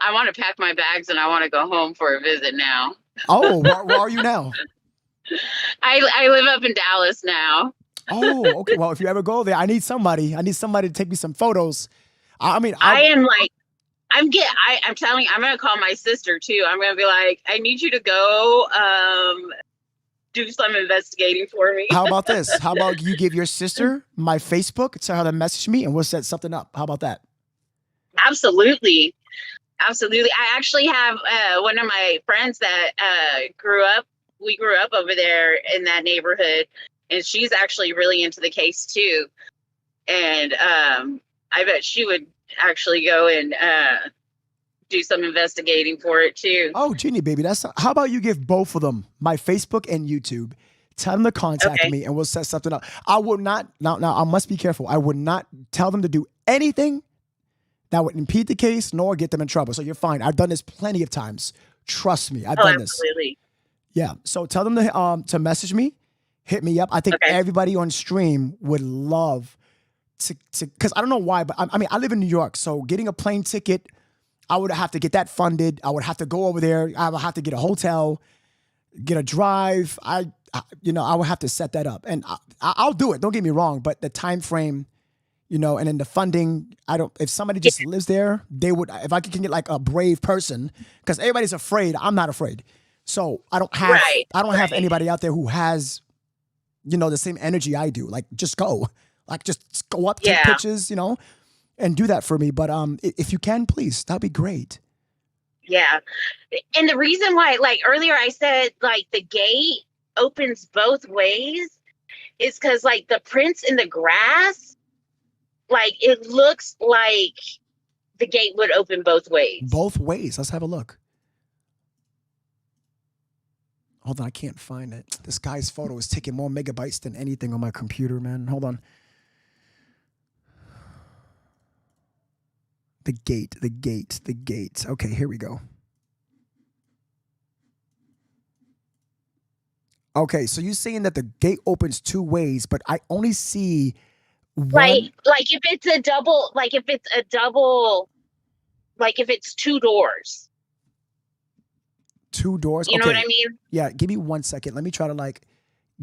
I want to pack my bags and I want to go home for a visit now. Oh, where are you now? I live up in Dallas now. Oh, okay. Well, if you ever go there, I need somebody to take me some photos. I mean, I'm telling you, I'm going to call my sister too. I'm going to be like, I need you to go do some investigating for me. How about this? How about you give your sister my Facebook, tell her to message me, and we'll set something up. How about that? Absolutely. Absolutely. I actually have one of my friends that we grew up over there in that neighborhood, and she's actually really into the case too. And I bet she would actually go and do some investigating for it too. Oh, Jeannie, baby, how about you give both of them my Facebook and YouTube? Tell them to contact me and we'll set something up. I will not, now I must be careful. I would not tell them to do anything that would impede the case nor get them in trouble. So you're fine. I've done this plenty of times. Trust me, I've done this. Absolutely. Yeah. So tell them to message me, hit me up. I think everybody on stream would love to, because I don't know why, but I mean, I live in New York. So getting a plane ticket, I would have to get that funded. I would have to go over there. I would have to get a hotel, get a drive. I would have to set that up, and I'll do it. Don't get me wrong, but the time frame, and then the funding. If somebody just lives there, they would. If I can get like a brave person, because everybody's afraid. I'm not afraid, so I don't have anybody out there who has, the same energy I do. Like just go, just go up, take pictures, and do that for me. But if you can, please, that'd be great. Yeah. And the reason why, like earlier I said, like the gate opens both ways is because like the prints in the grass, like it looks like the gate would open both ways. Both ways. Let's have a look. Hold on, I can't find it. This guy's photo is taking more megabytes than anything on my computer, man. Hold on. The gate. Okay, here we go. Okay, so you're saying that the gate opens two ways, but I only see one. Like if it's a double, like if it's two doors. Two doors? You know what I mean? Yeah, give me 1 second. Let me try to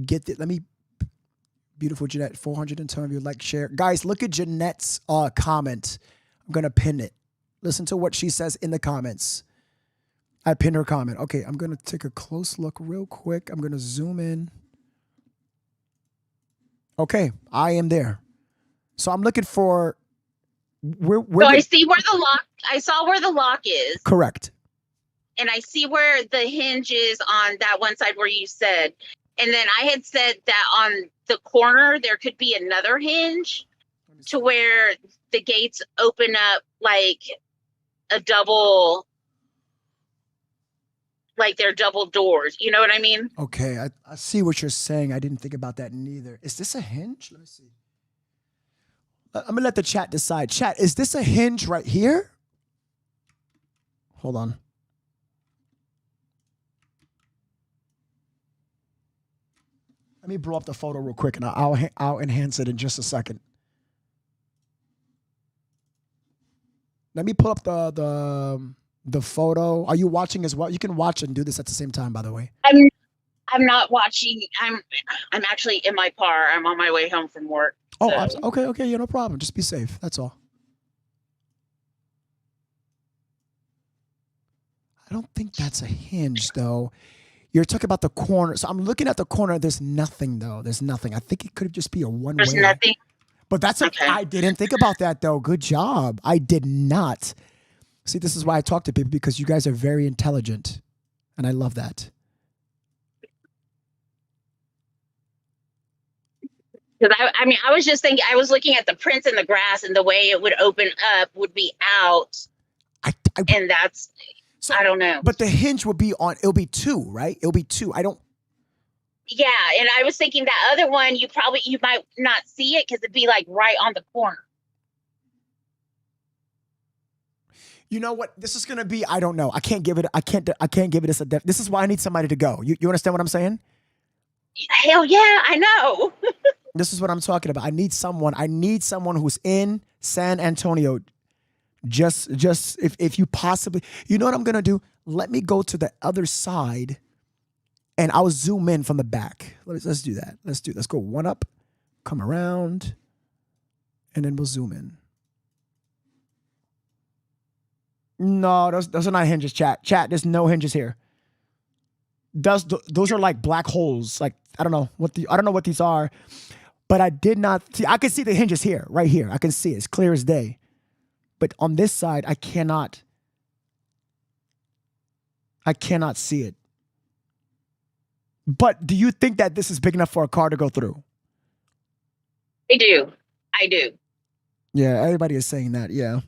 get it. Beautiful Jeanette, 410 of you share. Guys, look at Jeanette's comment. I'm going to pin it. Listen to what she says in the comments. I pinned her comment. Okay, I'm going to take a close look real quick. I'm going to zoom in. Okay, I am there. So I'm looking for... I see where the lock... I saw where the lock is. Correct. And I see where the hinge is on that one side where you said. And then I had said that on the corner, there could be another hinge to where the gates open up like a double, like they're double doors. You know what I mean? Okay, I see what you're saying. I didn't think about that neither. Is this a hinge? Let me see. I'm going to let the chat decide. Chat, is this a hinge right here? Hold on. Let me blow up the photo real quick, and I'll enhance it in just a second. Let me pull up the photo. Are you watching as well? You can watch and do this at the same time, by the way. I'm not watching. I'm actually in my car. I'm on my way home from work. Oh, so. Okay. Yeah, no problem. Just be safe. That's all. I don't think that's a hinge, though. You're talking about the corner. So I'm looking at the corner. There's nothing, though. There's nothing. I think it could just be a one-way. There's nothing. But that's okay. I didn't think about that, though. Good job. I did not. See, this is why I talk to people, because you guys are very intelligent. And I love that. Because I was just thinking, I was looking at the prints in the grass, and the way it would open up would be out. And that's... So, I don't know. But the hinge will be on, it'll be two, right? It'll be two. Yeah, and I was thinking that other one, you might not see it because it'd be like right on the corner. You know what? This is gonna be. I don't know. I can't give it. I can't give it a. This is why I need somebody to go. You understand what I'm saying? Hell yeah, I know. This is what I'm talking about. I need someone who's in San Antonio. Just if you possibly, you know what I'm gonna do? Let me go to the other side, and I'll zoom in from the back. Let's do that. Let's go one up, come around, and then we'll zoom in. No, those are not hinges, chat. Chat, there's no hinges here. Those are like black holes. Like I don't know what these are, but I did not see. I can see the hinges here, right here. I can see it. It's clear as day. But on this side, I cannot see it. But do you think that this is big enough for a car to go through? I do. Yeah, everybody is saying that. Yeah.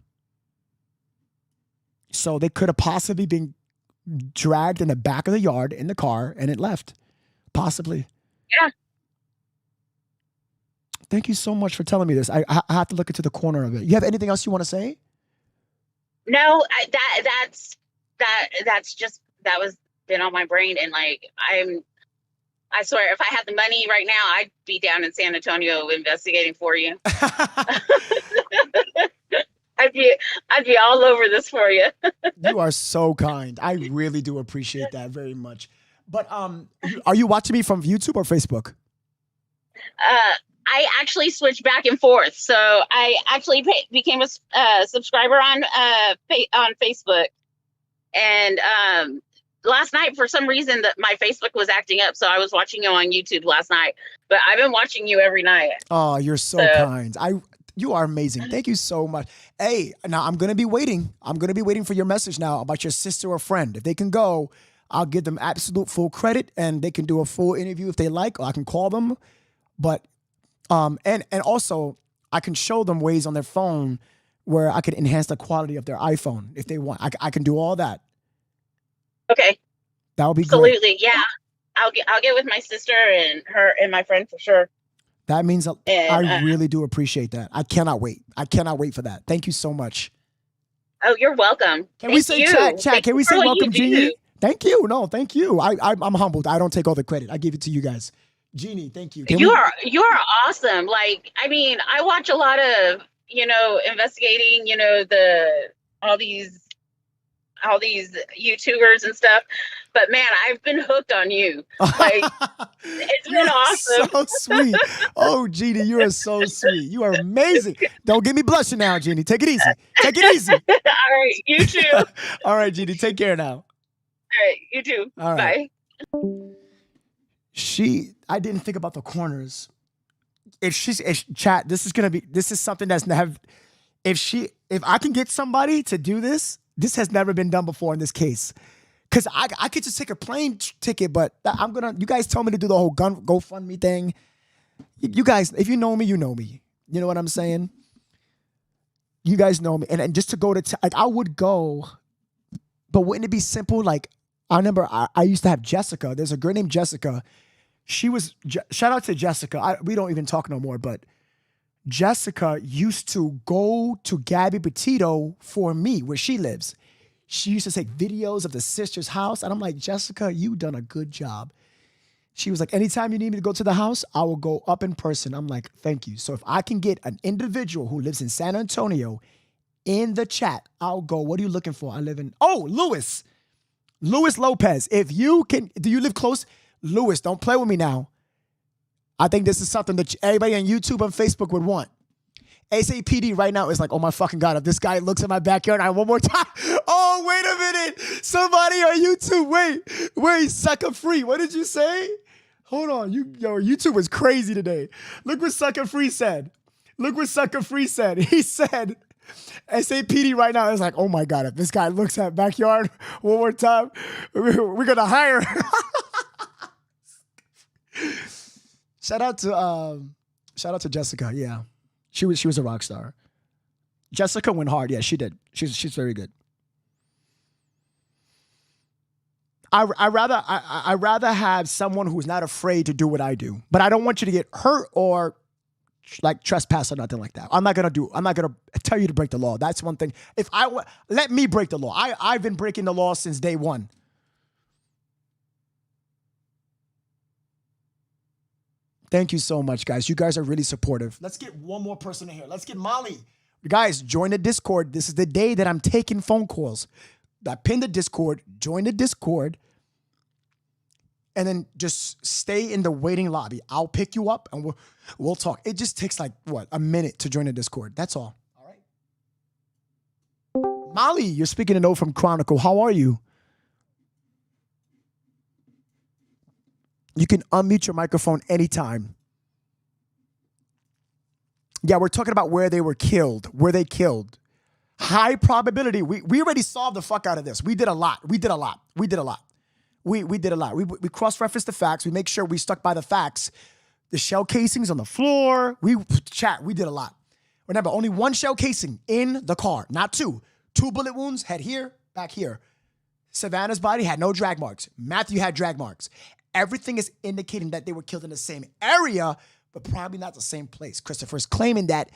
So they could have possibly been dragged in the back of the yard in the car and it left. Possibly. Yeah. Thank you so much for telling me this. I have to look into the corner of it. You have anything else you want to say? No, that was been on my brain, and like I swear, if I had the money right now, I'd be down in San Antonio investigating for you. I'd be all over this for you. You are so kind. I really do appreciate that very much. But are you watching me from YouTube or Facebook? I actually switched back and forth. So I actually became a subscriber on Facebook. And last night, for some reason, that my Facebook was acting up. So I was watching you on YouTube last night. But I've been watching you every night. Oh, you're so kind. You are amazing. Thank you so much. Hey, now I'm going to be waiting. I'm going to be waiting for your message now about your sister or friend. If they can go, I'll give them absolute full credit and they can do a full interview if they like, or I can call them. But and also I can show them ways on their phone where I can enhance the quality of their iPhone if they want. I can do all that. Okay. That would be absolutely great. Yeah. I'll get with my sister and her and my friend for sure. That means I really do appreciate that. I cannot wait. I cannot wait for that. Thank you so much. Oh, you're welcome. Can we say chat? Can we say welcome, Jeannie? Thank you. No, thank you. I'm humbled. I don't take all the credit. I give it to you guys. Jeannie, thank you. You're awesome. Like, I mean, I watch a lot of, investigating, all these YouTubers and stuff. But man, I've been hooked on you. Like, it's been awesome. So sweet. Oh, Jeannie, you are so sweet. You are amazing. Don't get me blushing now, Jeannie. Take it easy. Take it easy. All right, you too. All right, Jeannie, take care now. All right, you too. All right. Bye. I didn't think about the corners. Chat, this is something that's if I can get somebody to do this has never been done before in this case. Cause I could just take a plane ticket, but you guys told me to do the whole GoFundMe thing. You guys, if you know me, you know me. You know what I'm saying? You guys know me. And just to go to, I would go, but wouldn't it be simple? Like, I remember I used to have Jessica. There's a girl named Jessica. Shout out to Jessica. We don't even talk no more, but Jessica used to go to Gabby Petito for me, where she lives. She used to take videos of the sister's house. And I'm like, Jessica, you done a good job. She was like, anytime you need me to go to the house, I will go up in person. I'm like, thank you. So if I can get an individual who lives in San Antonio in the chat, I'll go. What are you looking for? I live in, Louis Lopez. If you can, do you live close? Louis, don't play with me now. I think this is something that everybody on YouTube and Facebook would want. SAPD right now is like, oh my fucking God, if this guy looks at my backyard one more time. Oh, wait a minute. Somebody on YouTube, wait, sucker free. What did you say? Hold on. YouTube was crazy today. Look what Sucker Free said. He said, SAPD right now is like, oh my God, if this guy looks at backyard one more time, we're going to hire him. Shout out to Jessica. Yeah. She was a rock star. Jessica went hard. Yeah, she did. She's very good. I rather have someone who's not afraid to do what I do. But I don't want you to get hurt or like trespass or nothing like that. I'm not gonna tell you to break the law. That's one thing. Let me break the law. I've been breaking the law since day one. Thank you so much, guys. You guys are really supportive. Let's get one more person in here. Let's get Molly. Guys, join the Discord. This is the day that I'm taking phone calls. I pinned the Discord. Join the Discord. And then just stay in the waiting lobby. I'll pick you up and we'll talk. It just takes like, a minute to join the Discord. That's all. All right. Molly, you're speaking to Note from Chronicle. How are you? You can unmute your microphone anytime. Yeah, we're talking about where they were killed. Were they killed? High probability. We already solved the fuck out of this. We did a lot. We did a lot. We did a lot. We did a lot. We cross-referenced the facts. We make sure we stuck by the facts. The shell casings on the floor. We did a lot. Remember, only one shell casing in the car, not two. 2 bullet wounds, head here, back here. Savannah's body had no drag marks. Matthew had drag marks. Everything is indicating that they were killed in the same area, but probably not the same place. Christopher's claiming that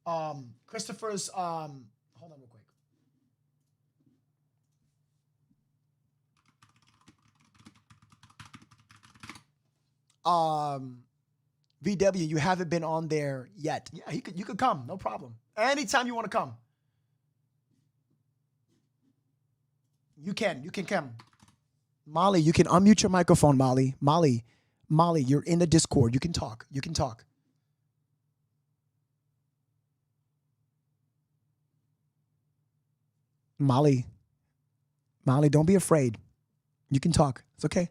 hold on real quick. VW, you haven't been on there yet. Yeah, you could come, no problem. Anytime you want to come. You can come. Molly, you can unmute your microphone, Molly. Molly, you're in the Discord. You can talk. Molly, don't be afraid. You can talk. It's okay.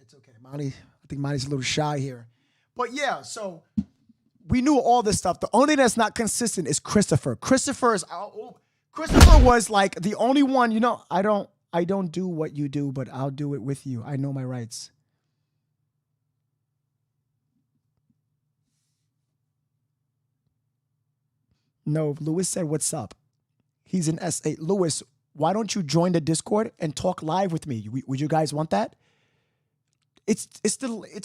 It's okay. Molly, I think Molly's a little shy here. But yeah, so we knew all this stuff. The only thing that's not consistent is Christopher. Christopher was like the only one, I don't do what you do, but I'll do it with you. I know my rights. No, Lewis said, what's up? He's in SA. Lewis, why don't you join the Discord and talk live with me? Would you guys want that? It's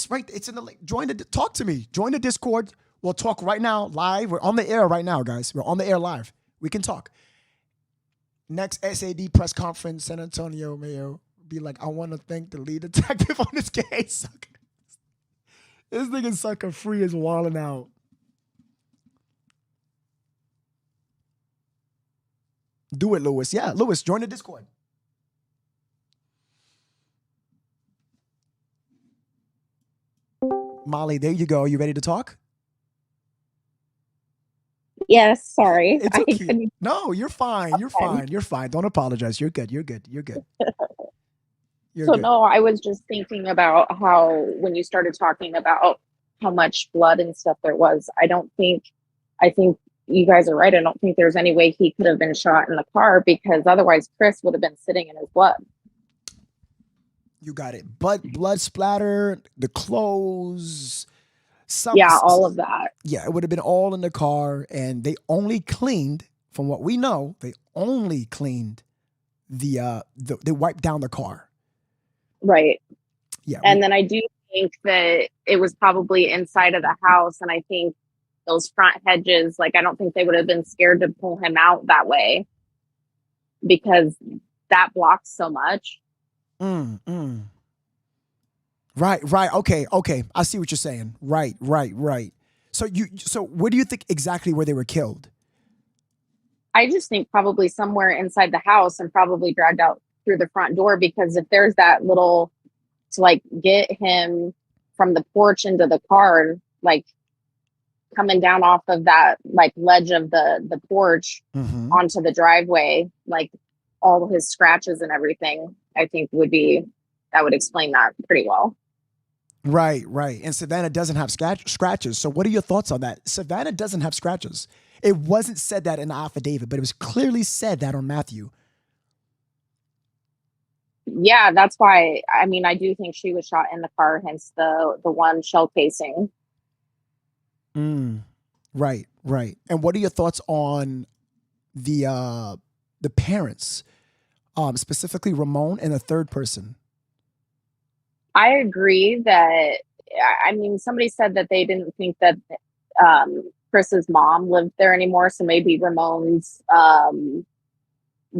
right. It's in the link. Talk to me. Join the Discord. We'll talk right now, live. We're on the air right now, guys. We're on the air live. We can talk. Next SAD press conference, San Antonio Mayor be like, I want to thank the lead detective on this case. This nigga sucker free is wilding out. Do it, Lewis. Yeah, Lewis, join the Discord. Molly, there you go. You ready to talk? Yes, sorry. It's okay. No, you're fine. You're fine. You're fine. Don't apologize. You're good. You're good. You're good. No, I was just thinking about how when you started talking about how much blood and stuff there was, I think you guys are right. I don't think there's any way he could have been shot in the car because otherwise Chris would have been sitting in his blood. You got it. Blood splatter, the clothes. All of that. Yeah, it would have been all in the car, and they only cleaned, from what we know, they wiped down the car. Right. Yeah. And then I do think that it was probably inside of the house, and I think those front hedges, I don't think they would have been scared to pull him out that way because that blocks so much. Right. Okay. I see what you're saying. Right. So where do you think exactly where they were killed? I just think probably somewhere inside the house and probably dragged out through the front door because if there's that little to get him from the porch into the car, coming down off of that ledge of the porch onto the driveway, all his scratches and everything, I think that would explain that pretty well. Right. And Savannah doesn't have scratches. So what are your thoughts on that? Savannah doesn't have scratches. It wasn't said that in the affidavit, but it was clearly said that on Matthew. Yeah, that's why. I mean, I do think she was shot in the car, hence the one shell casing. Right. And what are your thoughts on the parents, specifically Ramon and the third person? I agree that, I mean, somebody said that they didn't think that Chris's mom lived there anymore. So maybe Ramon's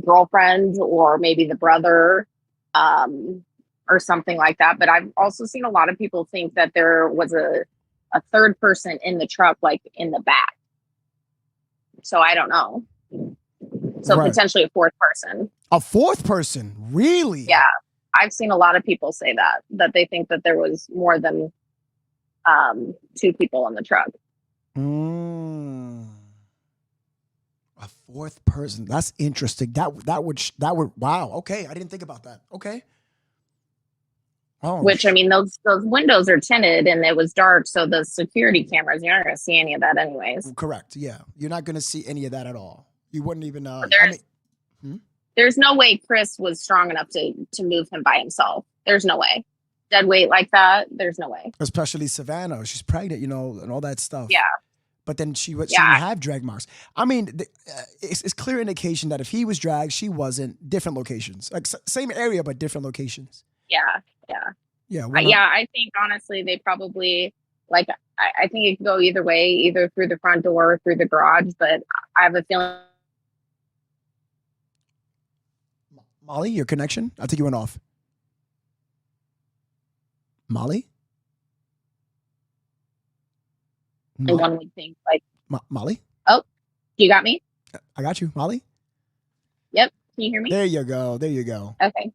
girlfriend or maybe the brother or something like that. But I've also seen a lot of people think that there was a third person in the truck, like in the back. So I don't know. So potentially a fourth person. A fourth person? Really? Yeah. I've seen a lot of people say that they think that there was more than two people in the truck. A fourth person. That's interesting. That would wow. Okay, I didn't think about that. Okay. Oh. Which, I mean, those windows are tinted and it was dark, so the security cameras, you're not going to see any of that anyways. Correct. Yeah, you're not going to see any of that at all. You wouldn't even. There's no way Chris was strong enough to move him by himself. There's no way. Dead weight like that. There's no way. Especially Savannah. She's pregnant, and all that stuff. Yeah. But then she didn't have drag marks. I mean, it's clear indication that if he was dragged, she wasn't. Different locations, like same area but different locations. Yeah. Yeah. I think honestly they probably I think it could go either way, either through the front door or through the garage. But I have a feeling. Molly, your connection? I think you went off. Molly? And one would think Molly? Oh, you got me? I got you. Molly? Yep. Can you hear me? There you go. Okay.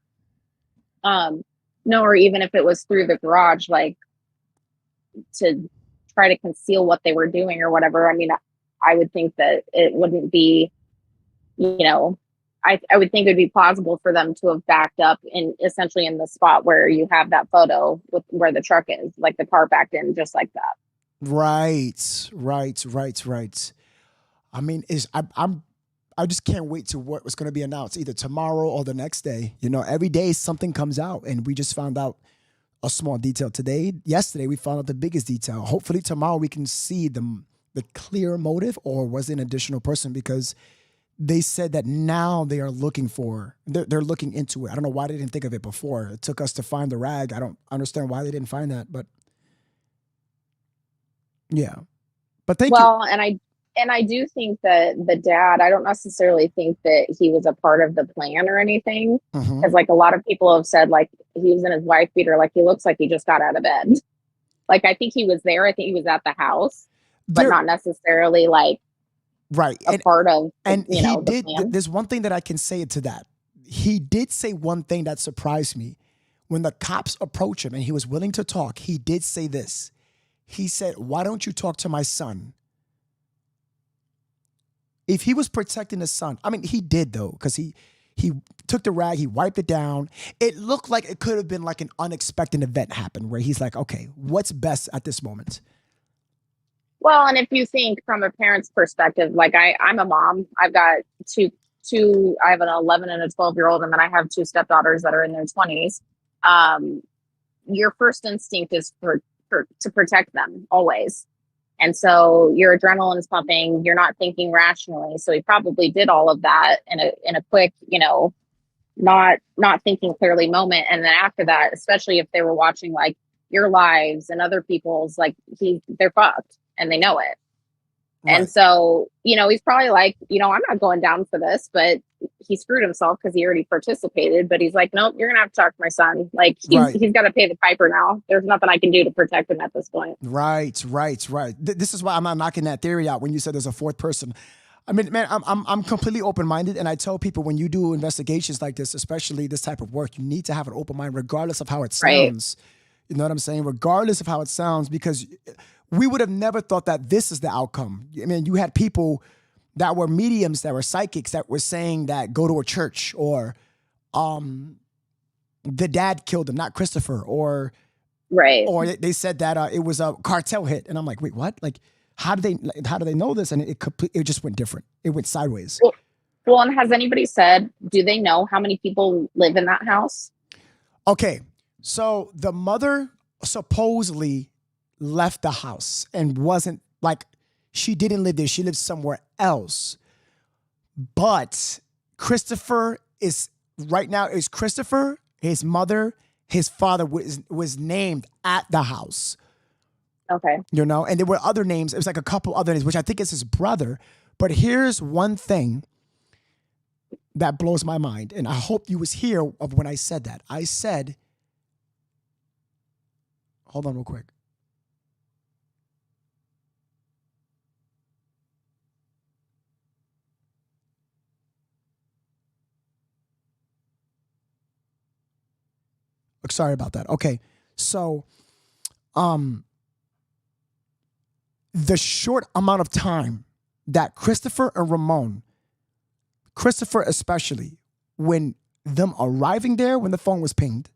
No, or even if it was through the garage, to try to conceal what they were doing or whatever. I mean, I would think that it wouldn't be, I would think it would be plausible for them to have backed up essentially in the spot where you have that photo with where the truck is, like the car backed in just like that. Right. I mean, I just can't wait to what was going to be announced either tomorrow or the next day. Every day something comes out, and we just found out a small detail yesterday we found out the biggest detail. Hopefully tomorrow we can see the clear motive, or was it an additional person, because they said that now they are looking they're looking into it. I don't know why they didn't think of it before. It took us to find the rag. I don't understand why they didn't find that, but yeah. But thank you. Well, and I do think that the dad, I don't necessarily think that he was a part of the plan or anything. Because a lot of people have said he was in his wife beater, he looks like he just got out of bed. I think he was there. I think he was at the house, but not necessarily right. a part of, and he the did. plan. There's one thing that I can say to that. He did say one thing that surprised me. When the cops approached him and he was willing to talk, he did say this. He said, "Why don't you talk to my son?" If he was protecting his son, I mean, he did though, because he took the rag, he wiped it down. It looked like it could have been an unexpected event happened where he's like, okay, what's best at this moment? Well, and if you think from a parent's perspective, I'm a mom. I've got two. I have an 11 and a 12-year-old, and then I have two stepdaughters that are in their 20s. Your first instinct is to protect them always. And so your adrenaline is pumping, you're not thinking rationally. So he probably did all of that in a quick, not thinking clearly moment. And then after that, especially if they were watching your lives and other people's, they're fucked and they know it. Right. And so, he's probably I'm not going down for this, but he screwed himself because he already participated. But he's like, nope, you're going to have to talk to my son. He's got to pay the piper now. There's nothing I can do to protect him at this point. Right. This is why I'm not knocking that theory out when you said there's a fourth person. I mean, man, I'm completely open-minded. And I tell people when you do investigations like this, especially this type of work, you need to have an open mind regardless of how it sounds. Right. You know what I'm saying? Regardless of how it sounds, because we would have never thought that this is the outcome. I mean, you had people that were mediums, that were psychics, that were saying that go to a church, or the dad killed him, not Christopher, or they said that it was a cartel hit, and I'm like, wait, what? How do they know this? And it just went different. It went sideways. Well, and has anybody said, do they know how many people live in that house? Okay, so the mother supposedly left the house and wasn't she didn't live there. She lived somewhere else. But Christopher is Christopher, his mother, his father was named at the house. Okay. You know, and there were other names. It was like a couple other names, which I think is his brother. But here's one thing that blows my mind, and I hope you was here of when I said that. I said, hold on real quick. Sorry about that. Okay. So, the short amount of time that Christopher and Ramon, Christopher especially, when them arriving there, when the phone was pinged,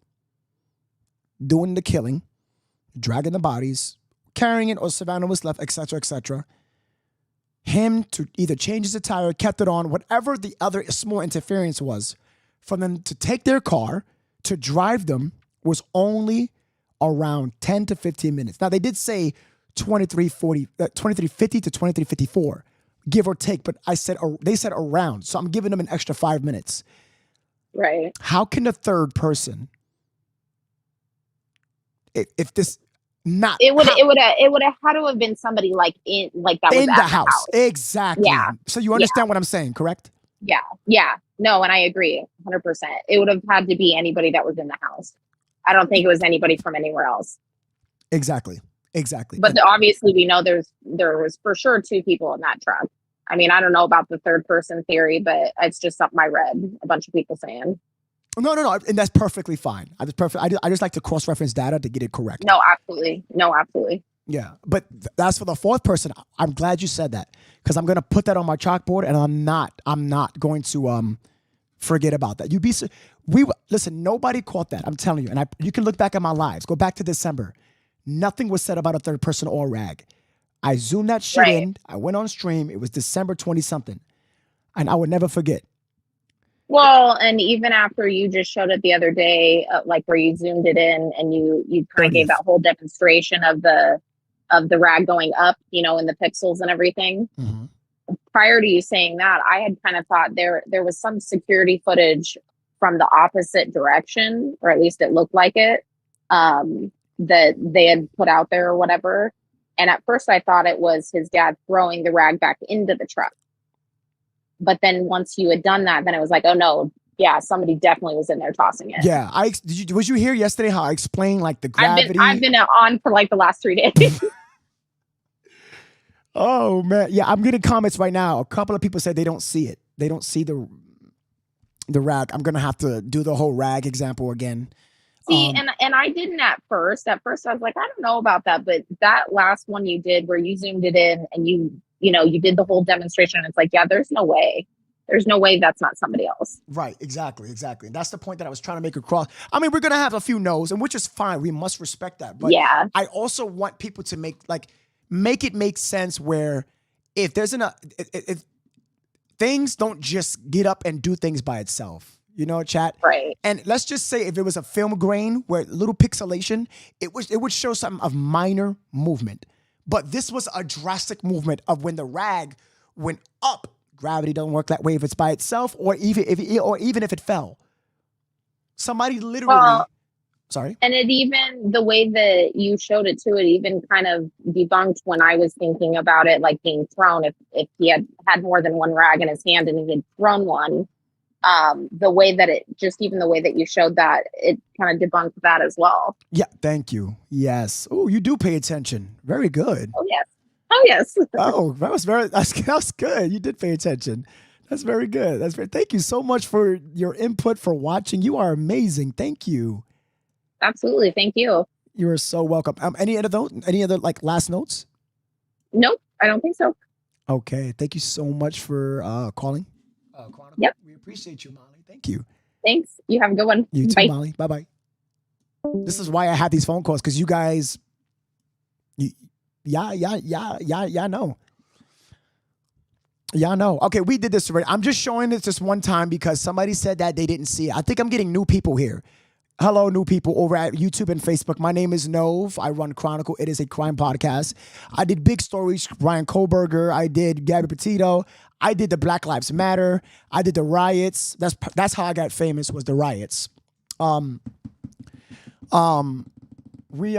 doing the killing, dragging the bodies, carrying it, or Savannah was left, etc., etc., him to either change his attire, kept it on, whatever the other small interference was, for them to take their car, to drive them, was only around 10 to 15 minutes. Now, they did say 2350 to 2354, give or take, but they said around, so I'm giving them an extra 5 minutes. Right. How can the third person, if this not it would have had to have been somebody like that was in at the house. Exactly. Yeah. So you understand what I'm saying, correct? Yeah. No, and I agree 100%. It would have had to be anybody that was in the house. I don't think it was anybody from anywhere else. Exactly. But obviously we know there was for sure 2 people in that truck. I mean, I don't know about the third person theory, but it's just something I read a bunch of people saying. No, and that's perfectly fine. I just like to cross-reference data to get it correct. No, absolutely. Yeah, but that's for the fourth person. I'm glad you said that, because I'm gonna put that on my chalkboard, and I'm not going to forget about that. Listen. Nobody caught that. I'm telling you, and you can look back at my lives. Go back to December. Nothing was said about a third person or rag. I zoomed that shit in. I went on stream. It was December 20-something, and I would never forget. Well, and even after you just showed it the other day, like where you zoomed it in and you kind of gave that whole demonstration of the rag going up, you know, in the pixels and everything. Mm-hmm. Prior to you saying that, I had kind of thought there was some security footage from the opposite direction, or at least it looked like it, that they had put out there or whatever. And at first I thought it was his dad throwing the rag back into the truck. But then once you had done that, then it was like, oh no, yeah, somebody definitely was in there tossing it. Yeah, was you here yesterday how I explained like the gravity? I've been on for like the last 3 days. Oh man, yeah, I'm getting comments right now. A couple of people said they don't see it. They don't see the rag. I'm gonna have to do the whole rag example again. See, and I didn't at first. At first, I was like, I don't know about that. But that last one you did, where you zoomed it in and you did the whole demonstration. It's like, yeah, there's no way. There's no way that's not somebody else. Right, exactly. And that's the point that I was trying to make across. I mean, we're gonna have a few no's, and which is fine. We must respect that. But yeah, I also want people to make it make sense where if there's if things don't just get up and do things by itself. You know, chat. Right. And let's just say if it was a film grain where little pixelation, it would show something of minor movement. But this was a drastic movement of when the rag went up. Gravity doesn't work that way if it's by itself, or even if it fell. Somebody literally. Sorry. And it even, the way that you showed it to it, even kind of debunked when I was thinking about it, like being thrown. If he had more than one rag in his hand and he had thrown one, the way that the way that you showed that, it kind of debunked that as well. Yeah, thank you. Yes. Oh, you do pay attention. Very good. Oh yes. Oh, that's good. You did pay attention. That's very good. Thank you so much for your input, for watching. You are amazing. Thank you. Absolutely. Thank you. You are so welcome. Any other like last notes? Nope, I don't think so. Okay. Thank you so much for calling. Chronicle. Yep. We appreciate you, Molly. Thank you. Thanks. You have a good one. You too, Bye. Molly. Bye-bye. This is why I have these phone calls, because you guys, yeah, know. Y'all know. Okay, we did this already. I'm just showing this just one time because somebody said that they didn't see it. I think I'm getting new people here. Hello, new people over at YouTube and Facebook. My name is Nove. I run Chronicle. It is a crime podcast. I did Big Stories, Ryan Kohlberger. I did Gabby Petito. I did the Black Lives Matter. I did the riots. That's how I got famous, was the riots. We've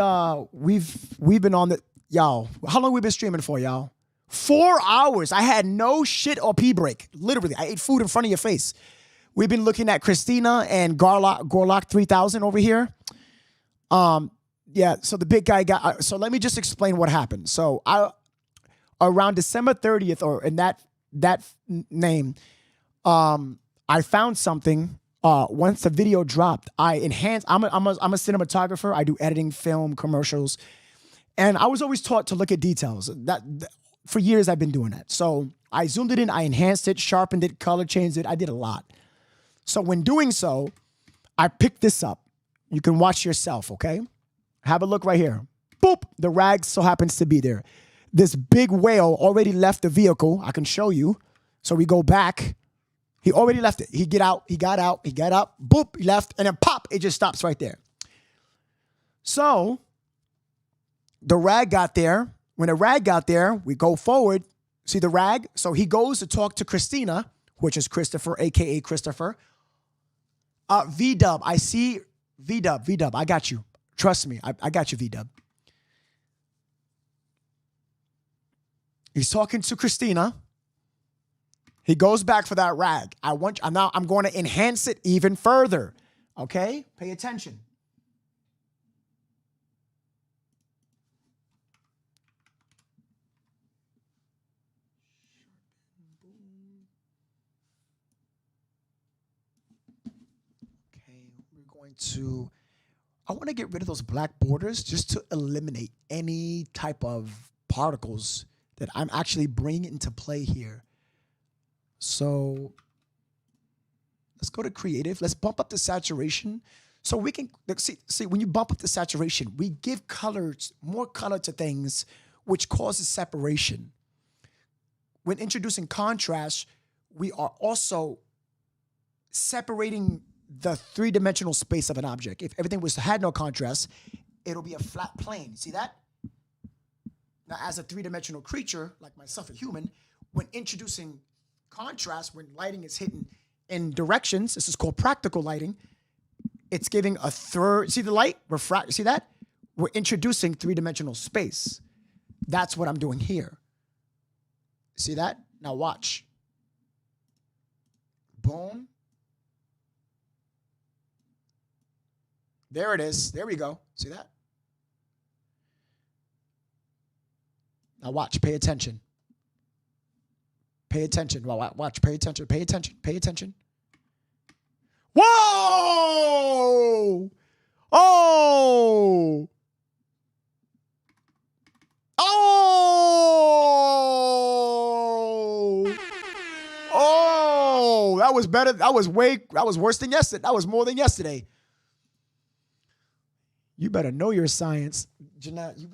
been on the, y'all, how long we been streaming for, y'all? 4 hours. I had no shit or pee break. Literally, I ate food in front of your face. We've been looking at Christina and Gorlock 3000 over here. Yeah, so the big guy got, so let me just explain what happened. So around December 30th, or in that name, I found something. Once the video dropped, I enhanced. I'm a cinematographer. I do editing, film, commercials, and I was always taught to look at details. For years I've been doing that. So I zoomed it in, I enhanced it, sharpened it, color changed it. I did a lot. So when doing so, I picked this up. You can watch yourself, okay? Have a look right here. Boop! The rag so happens to be there. This big whale already left the vehicle. I can show you. So we go back. He already left it. He got out, boop, he left, and then pop, it just stops right there. So the rag got there. When the rag got there, we go forward. See the rag? So he goes to talk to Christina, which is Christopher, a.k.a. Christopher. V-Dub, I see V-Dub, I got you. Trust me, I got you, V-Dub. He's talking to Christina. He goes back for that rag. I'm going to enhance it even further. Okay? Pay attention. I want to get rid of those black borders just to eliminate any type of particles that I'm actually bringing into play here. So let's go to creative. Let's bump up the saturation. So we can see when you bump up the saturation, we give more color to things, which causes separation. When introducing contrast, we are also separating the three-dimensional space of an object. If everything had no contrast, it'll be a flat plane. See that? Now, as a three-dimensional creature, like myself, a human, when introducing contrast, when lighting is hitting in directions, this is called practical lighting, it's giving a third, see the light? See that? We're introducing three-dimensional space. That's what I'm doing here. See that? Now watch. Boom. There it is. There we go. See that? Now watch. Pay attention. Pay attention. Watch. Pay attention. Pay attention. Pay attention. Whoa! Oh! Oh! Oh! That was better. That was worse than yesterday. That was more than yesterday. You better know your science. Jeanette, you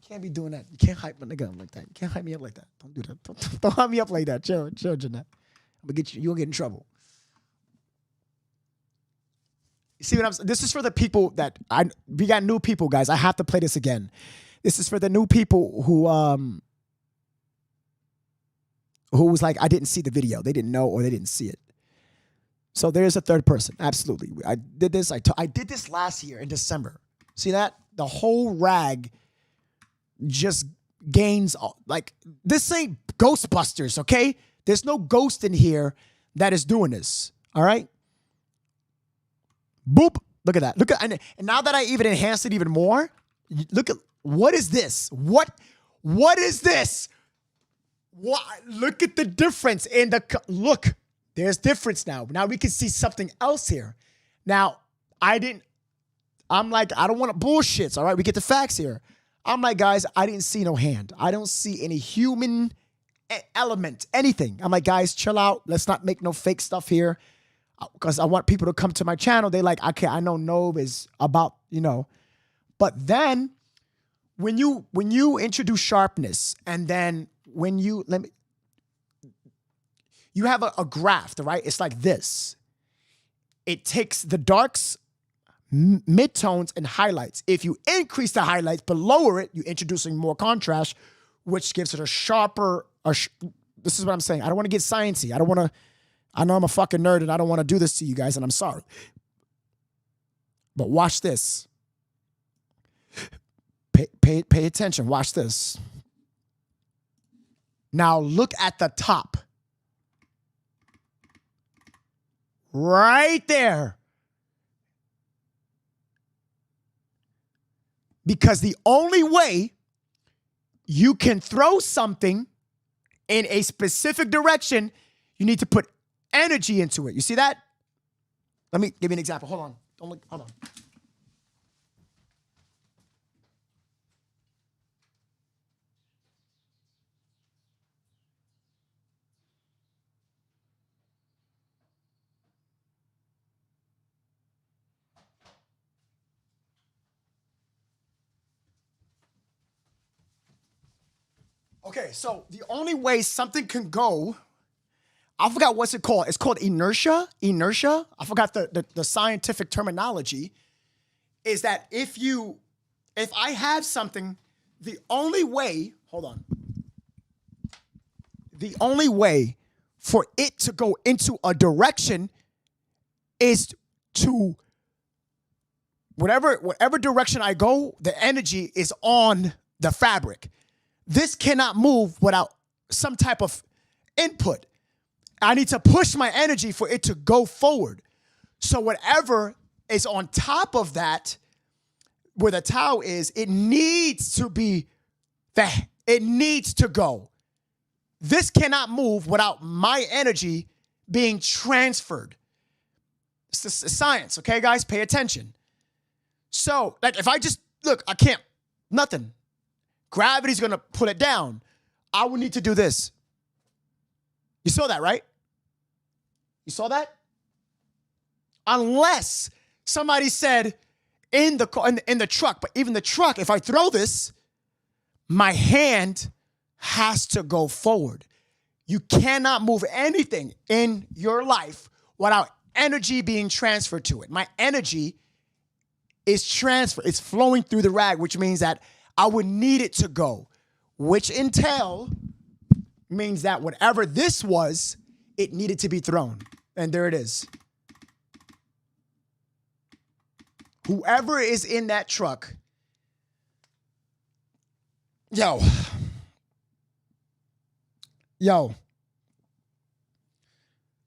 can't be doing that. You can't hype my nigga up like that. You can't hype me up like that. Don't do that. Don't hype me up like that. Chill, Jeanette. I'm gonna get you. You'll get in trouble. You see what I'm saying? This is for the people that we got new people, guys. I have to play this again. This is for the new people who was like, I didn't see the video. They didn't know or they didn't see it. So there's a third person. Absolutely. I did this. I did this last year in December. See that? The whole rag just gains, like, this ain't Ghostbusters, okay? There's no ghost in here that is doing this, all right? Boop. Look at that. Look at, and now that I even enhanced it even more, look at, what is this? What is this? What? Look at the difference in the, look, there's difference now. Now we can see something else here. Now, I'm like, I don't want to bullshit. All right, we get the facts here. I'm like, guys, I didn't see no hand. I don't see any human element, anything. I'm like, guys, chill out. Let's not make no fake stuff here. Because I want people to come to my channel. They like, okay, I know Nob is about, But then when you introduce sharpness, and then when you have a graph, right? It's like this. It takes the darks, midtones, and highlights. If you increase the highlights but lower it, you're introducing more contrast, which gives it a sharper. This is what I'm saying. I don't want to get sciencey. I know I'm a fucking nerd and I don't want to do this to you guys, and I'm sorry. But watch this. Pay attention. Watch this. Now look at the top. Right there. Because the only way you can throw something in a specific direction, you need to put energy into it. You see that? Let me give you an example. Hold on. Don't look. Hold on. Okay, so the only way something can go, I forgot what's it called. It's called inertia. Inertia. I forgot the scientific terminology. Is that if I have something, the only way, hold on. The only way for it to go into a direction is to whatever direction I go, the energy is on the fabric. This cannot move without some type of input. I need to push my energy for it to go forward. So whatever is on top of that, where the towel is, it needs to be that. It needs to go. This cannot move without my energy being transferred. It's science, okay, guys? Pay attention. So, like, if I just, look, I can't, nothing. Gravity's going to pull it down. I would need to do this. You saw that, right? You saw that? Unless somebody said in the car, in the truck, but even the truck, if I throw this, my hand has to go forward. You cannot move anything in your life without energy being transferred to it. My energy is transferred. It's flowing through the rag, which means that I would need it to go, which means that whatever this was, it needed to be thrown. And there it is. Whoever is in that truck, yo,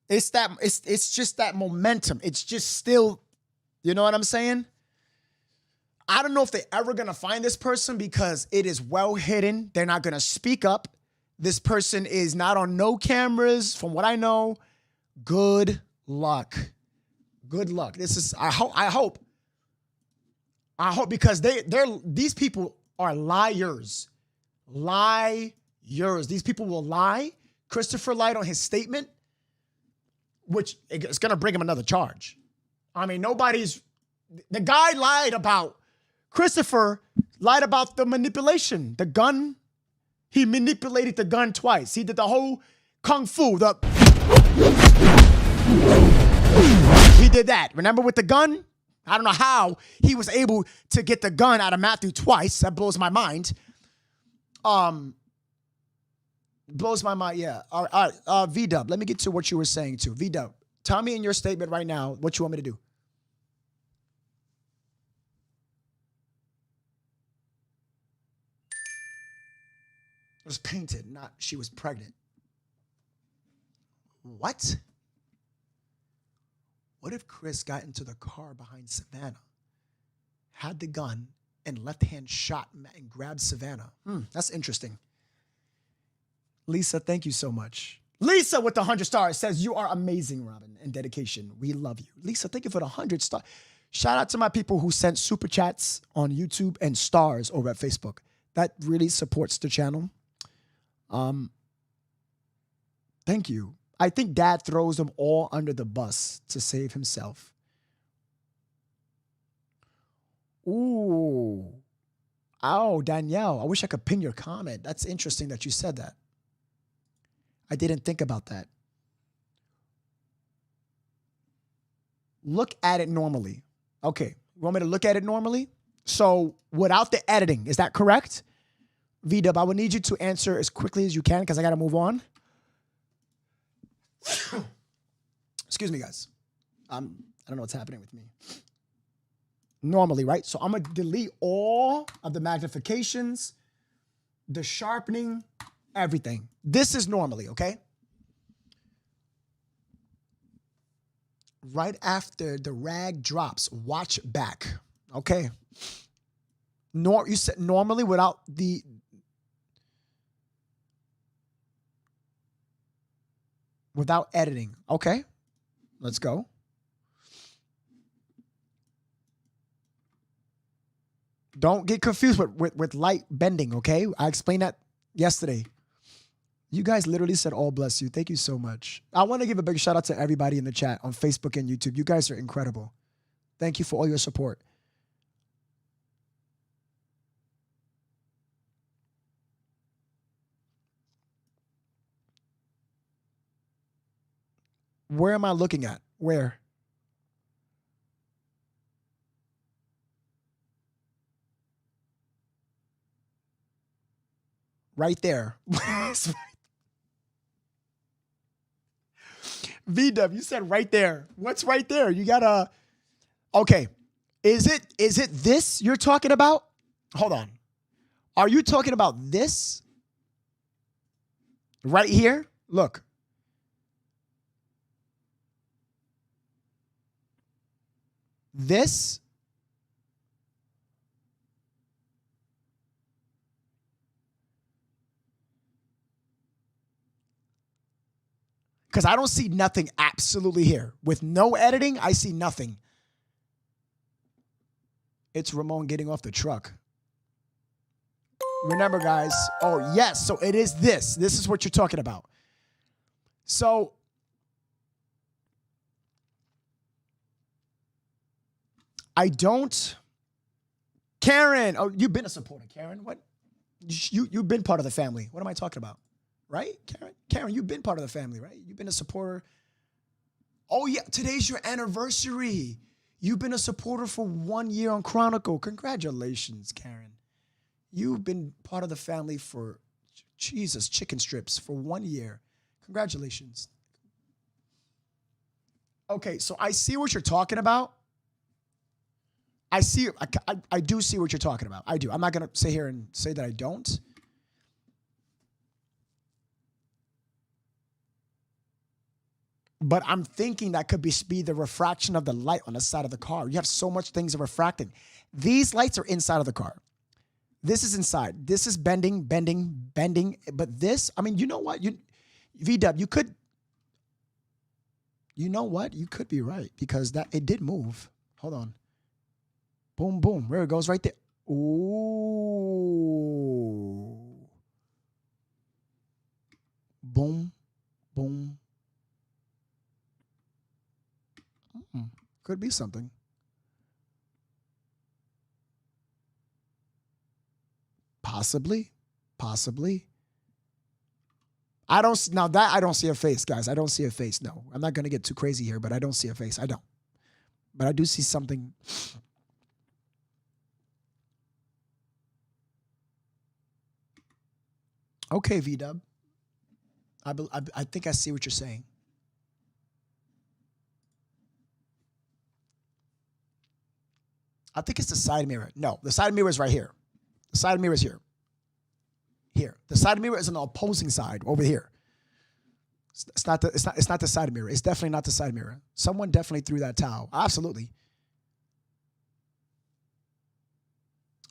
it's just that momentum. It's just still, you know what I'm saying? I don't know if they're ever going to find this person because it is well hidden. They're not going to speak up. This person is not on no cameras, from what I know. Good luck. Good luck. This is, I hope, because these people are liars. Liars. These people will lie. Christopher lied on his statement, which is going to bring him another charge. I mean, the guy lied about, Christopher lied about the manipulation, the gun. He manipulated the gun twice. He did the whole kung fu. He did that. Remember with the gun? I don't know how he was able to get the gun out of Matthew twice. That blows my mind. Blows my mind, yeah. All right, V-Dub, let me get to what you were saying too. V-Dub, tell me in your statement right now what you want me to do. It was painted, not she was pregnant. What? What if Chris got into the car behind Savannah, had the gun, and left hand shot and grabbed Savannah? That's interesting. Lisa, thank you so much. Lisa with the 100 stars says, you are amazing, Robin, and dedication. We love you. Lisa, thank you for the 100 stars. Shout out to my people who sent super chats on YouTube and stars over at Facebook. That really supports the channel. Thank you. I think Dad throws them all under the bus to save himself. Ooh. Oh, Danielle, I wish I could pin your comment. That's interesting that you said that. I didn't think about that. Look at it normally. Okay. You want me to look at it normally? So without the editing, is that correct? V-Dub, I would need you to answer as quickly as you can because I got to move on. Excuse me, guys. I don't know what's happening with me. Normally, right? So I'm going to delete all of the magnifications, the sharpening, everything. This is normally, okay? Right after the rag drops, watch back, okay? You said normally without without editing. Okay, let's go. Don't get confused with light bending, okay? I explained that yesterday. You guys literally said, all bless you. Thank you so much. I want to give a big shout out to everybody in the chat on Facebook and YouTube. You guys are incredible. Thank you for all your support. Where am I looking at? Where? Right there. VW, you said right there. What's right there? You gotta. Okay. Is it this you're talking about? Hold on. Are you talking about this? Right here? Look. This? Because I don't see nothing absolutely here. With no editing, I see nothing. It's Ramon getting off the truck. Remember, guys. Oh, yes. So it is this. This is what you're talking about. So I don't. Karen. Oh, you've been a supporter, Karen. What? You've been part of the family. What am I talking about? Right, Karen? Karen, you've been part of the family, right? You've been a supporter. Oh, yeah. Today's your anniversary. You've been a supporter for 1 year on Chronicle. Congratulations, Karen. You've been part of the family for, Jesus, chicken strips for 1 year. Congratulations. Okay, so I see what you're talking about. I do see what you're talking about. I do. I'm not going to sit here and say that I don't. But I'm thinking that could be the refraction of the light on the side of the car. You have so much things are refracting. These lights are inside of the car. This is inside. This is bending. But this, I mean, you know what? VW, you know what? You could be right because it did move. Hold on. Boom, boom. There it goes right there. Ooh. Boom, boom. Could be something. Possibly. I don't see a face, guys. I don't see a face. No, I'm not going to get too crazy here, but I don't see a face. I don't. But I do see something. Okay, V-Dub. I think I see what you're saying. I think it's the side mirror. No, the side mirror is right here. The side mirror is here. Here. The side mirror is on the opposing side over here. It's not the side mirror. It's definitely not the side mirror. Someone definitely threw that towel. Absolutely.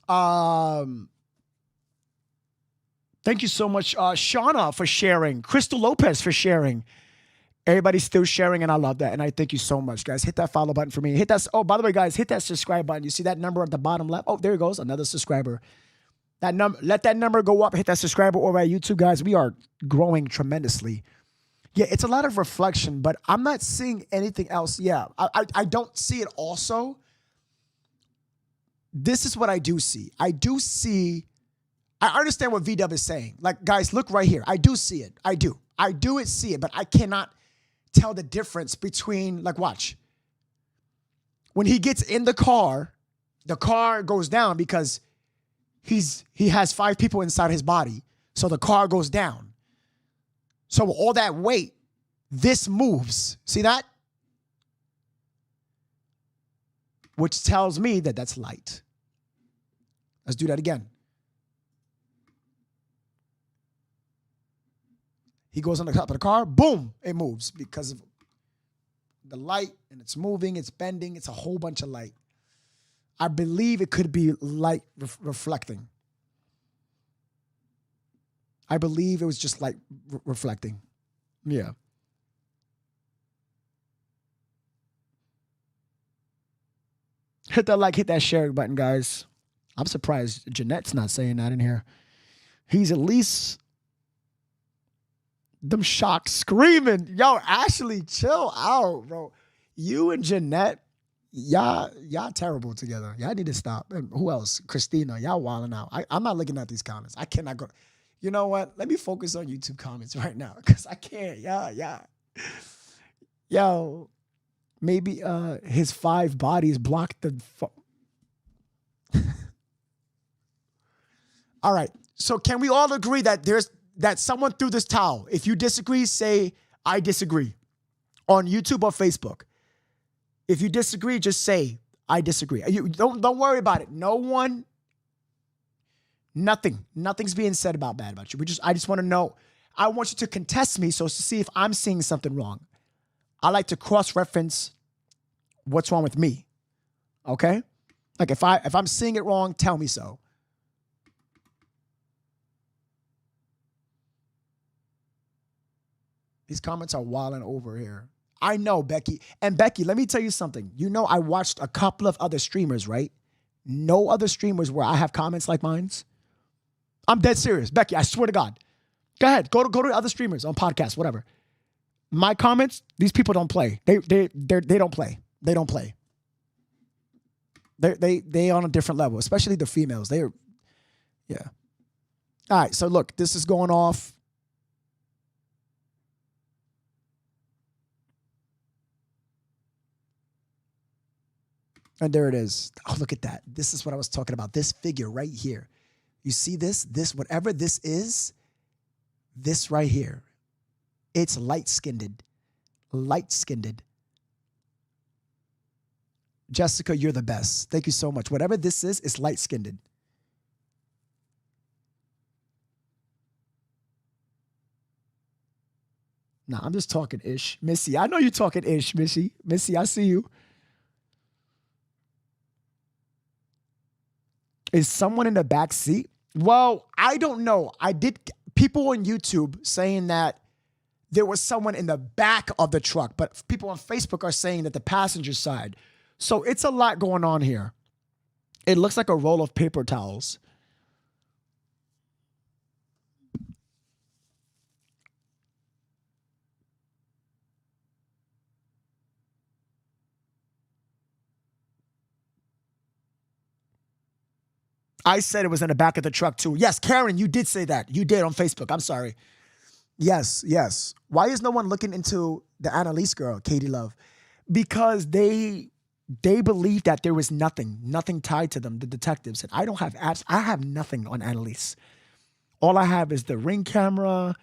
Thank you so much, Shauna, for sharing. Crystal Lopez for sharing. Everybody's still sharing, and I love that. And I thank you so much, guys. Hit that follow button for me. Hit that. Oh, by the way, guys, hit that subscribe button. You see that number at the bottom left? Oh, there it goes. Another subscriber. That number. Let that number go up. Hit that subscriber over at YouTube, guys. We are growing tremendously. Yeah, it's a lot of reflection, but I'm not seeing anything else. Yeah, I don't see it also. This is what I do see. I understand what VW is saying. Like, guys, look right here. I do see it. I do see it, but I cannot tell the difference between, like, watch. When he gets in the car goes down because he has 5 people inside his body. So the car goes down. So all that weight, this moves. See that? which tells me that that's light. Let's do that again. He goes on the top of the car, boom, it moves because of the light, and it's moving, it's bending, it's a whole bunch of light. I believe it could be light reflecting. I believe it was just light reflecting. Yeah. Hit that like, hit that share button, guys. I'm surprised Jeanette's not saying that in here. He's at least them shocked screaming. Yo, Ashley, chill out, bro. You and Jeanette, y'all terrible together. Y'all need to stop. And who else? Christina, y'all wilding out. I'm not looking at these comments. I cannot go. You know what? Let me focus on YouTube comments right now because I can't. Yeah. Yo, maybe his 5 bodies blocked the. All right. So can we all agree that someone threw this towel? If you disagree, say I disagree on YouTube or Facebook. If you disagree, just say I disagree. You don't worry about it. Nothing's being said bad about you. I just want to know. I want you to contest me so as to see if I'm seeing something wrong. I like to cross-reference what's wrong with me. Okay? Like if I'm seeing it wrong, tell me so. These comments are wilding over here. I know, Becky. And Becky, let me tell you something. You know, I watched a couple of other streamers, right? No other streamers where I have comments like mine's. I'm dead serious. Becky, I swear to God. Go ahead. Go to other streamers on podcasts, whatever. My comments, these people don't play. They don't play. They don't play. They on a different level, especially the females. Yeah. All right, so look, this is going off. And there it is. Oh, look at that. This is what I was talking about. This figure right here. You see this? Whatever this is, this right here. It's light-skinned. Light-skinned. Jessica, you're the best. Thank you so much. Whatever this is, it's light-skinned. Nah, I'm just talking ish. Missy, I know you're talking ish, Missy. Missy, I see you. Is someone in the back seat? Well, I don't know. I did people on YouTube saying that there was someone in the back of the truck, but people on Facebook are saying that the passenger side. So it's a lot going on here. It looks like a roll of paper towels. I said it was in the back of the truck too. Yes, Karen, you did say that. You did on Facebook. I'm sorry. Yes. Why is no one looking into the Annalise girl, Katie Love? Because they believe that there was nothing tied to them, the detectives. And I don't have apps. I have nothing on Annalise. All I have is the Ring camera.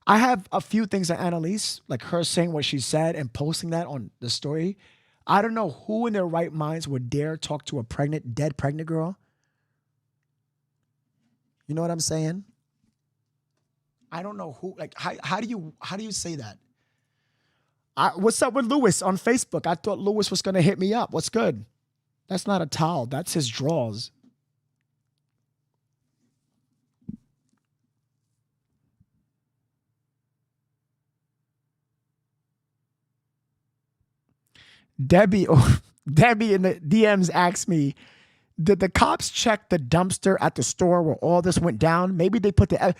I have a few things on Annalise, like her saying what she said and posting that on the story. I don't know who in their right minds would dare talk to a dead pregnant girl. You know what I'm saying? I don't know who, like, how do you say that? What's up with Lewis on Facebook? I thought Lewis was going to hit me up. What's good? That's not a towel. That's his drawers. Debbie in the DMs asked me, did the cops check the dumpster at the store where all this went down? Maybe they put the...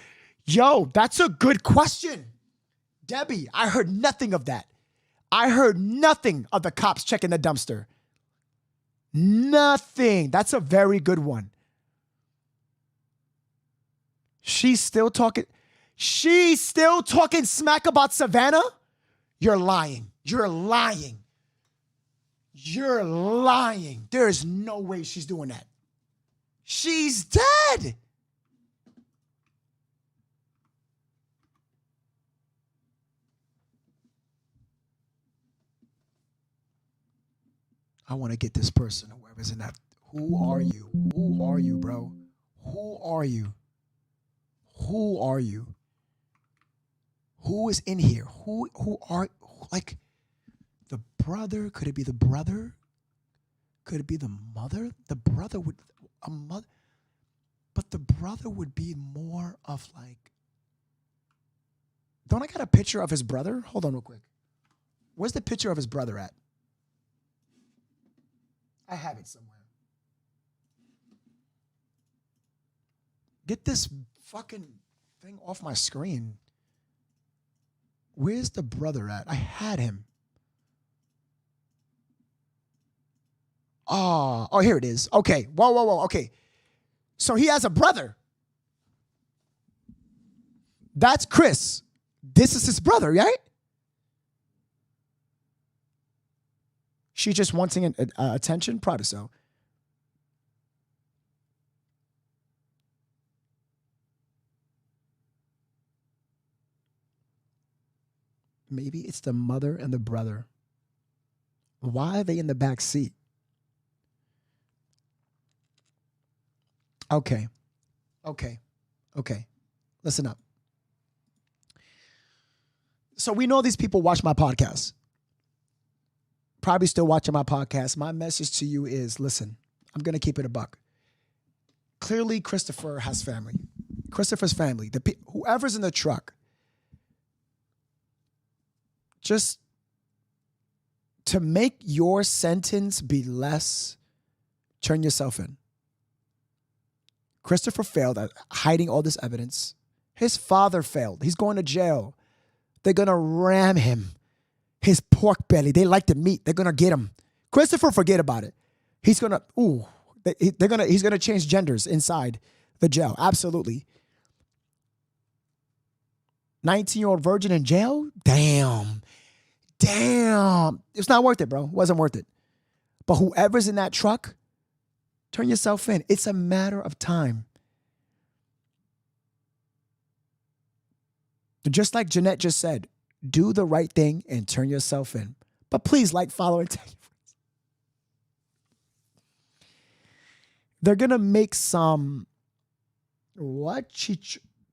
Yo, that's a good question. Debbie, I heard nothing of that. I heard nothing of the cops checking the dumpster. Nothing. That's a very good one. She's still talking smack about Savannah? You're lying. You're lying. You're lying. There is no way she's doing that. She's dead. I want to get this person, whoever's in that. Who are you? Who are you, bro? Who are you? Who are you? Who is in here? Who are, like, the brother? Could it be the brother? Could it be the mother? The brother would, a mother, but the brother would be more of like, don't I got a picture of his brother? Hold on real quick. Where's the picture of his brother at? I have it somewhere. Get this fucking thing off my screen. Where's the brother at? I had him. Oh, here it is. Okay. Whoa. Okay. So he has a brother. That's Chris. This is his brother, right? She just wanting attention? Probably so. Maybe it's the mother and the brother. Why are they in the back seat? Okay. Listen up. So we know these people watch my podcast. Probably still watching my podcast. My message to you is, listen, I'm going to keep it a buck. Clearly, Christopher has family. Christopher's family, whoever's in the truck, just to make your sentence be less, turn yourself in. Christopher failed at hiding all this evidence. His father failed. He's going to jail. They're going to ram him. His pork belly. They like the meat. They're going to get him. Christopher, forget about it. He's going to, he's going to change genders inside the jail. Absolutely. 19-year-old virgin in jail? Damn. It's not worth it, bro. It wasn't worth it. But whoever's in that truck, turn yourself in. It's a matter of time. Just like Jeanette just said, do the right thing and turn yourself in. But please like, follow, and tell your friends. They're going to make some,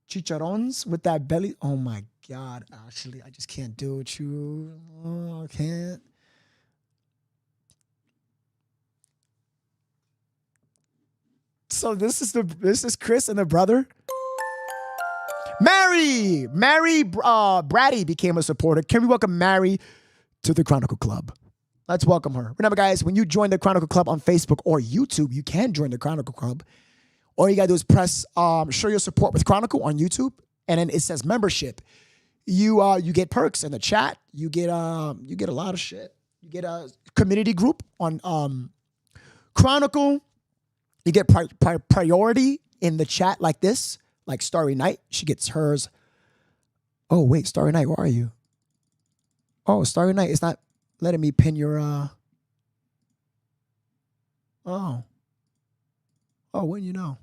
chicharrones with that belly. Oh my God, Ashley, I just can't do it with you. Oh, I can't. So this is Chris and the brother. Mary Brady became a supporter. Can we welcome Mary to the Chronicle Club? Let's welcome her. Remember, guys, when you join the Chronicle Club on Facebook or YouTube, you can join the Chronicle Club. All you gotta do is press show your support with Chronicle on YouTube, and then it says membership. You get perks in the chat. You get a lot of shit. You get a community group on Chronicle. You get priority in the chat like this. Like Starry Night, she gets hers. Oh, wait, Starry Night, where are you? Oh, Starry Night, it's not letting me pin your, Oh, when you know.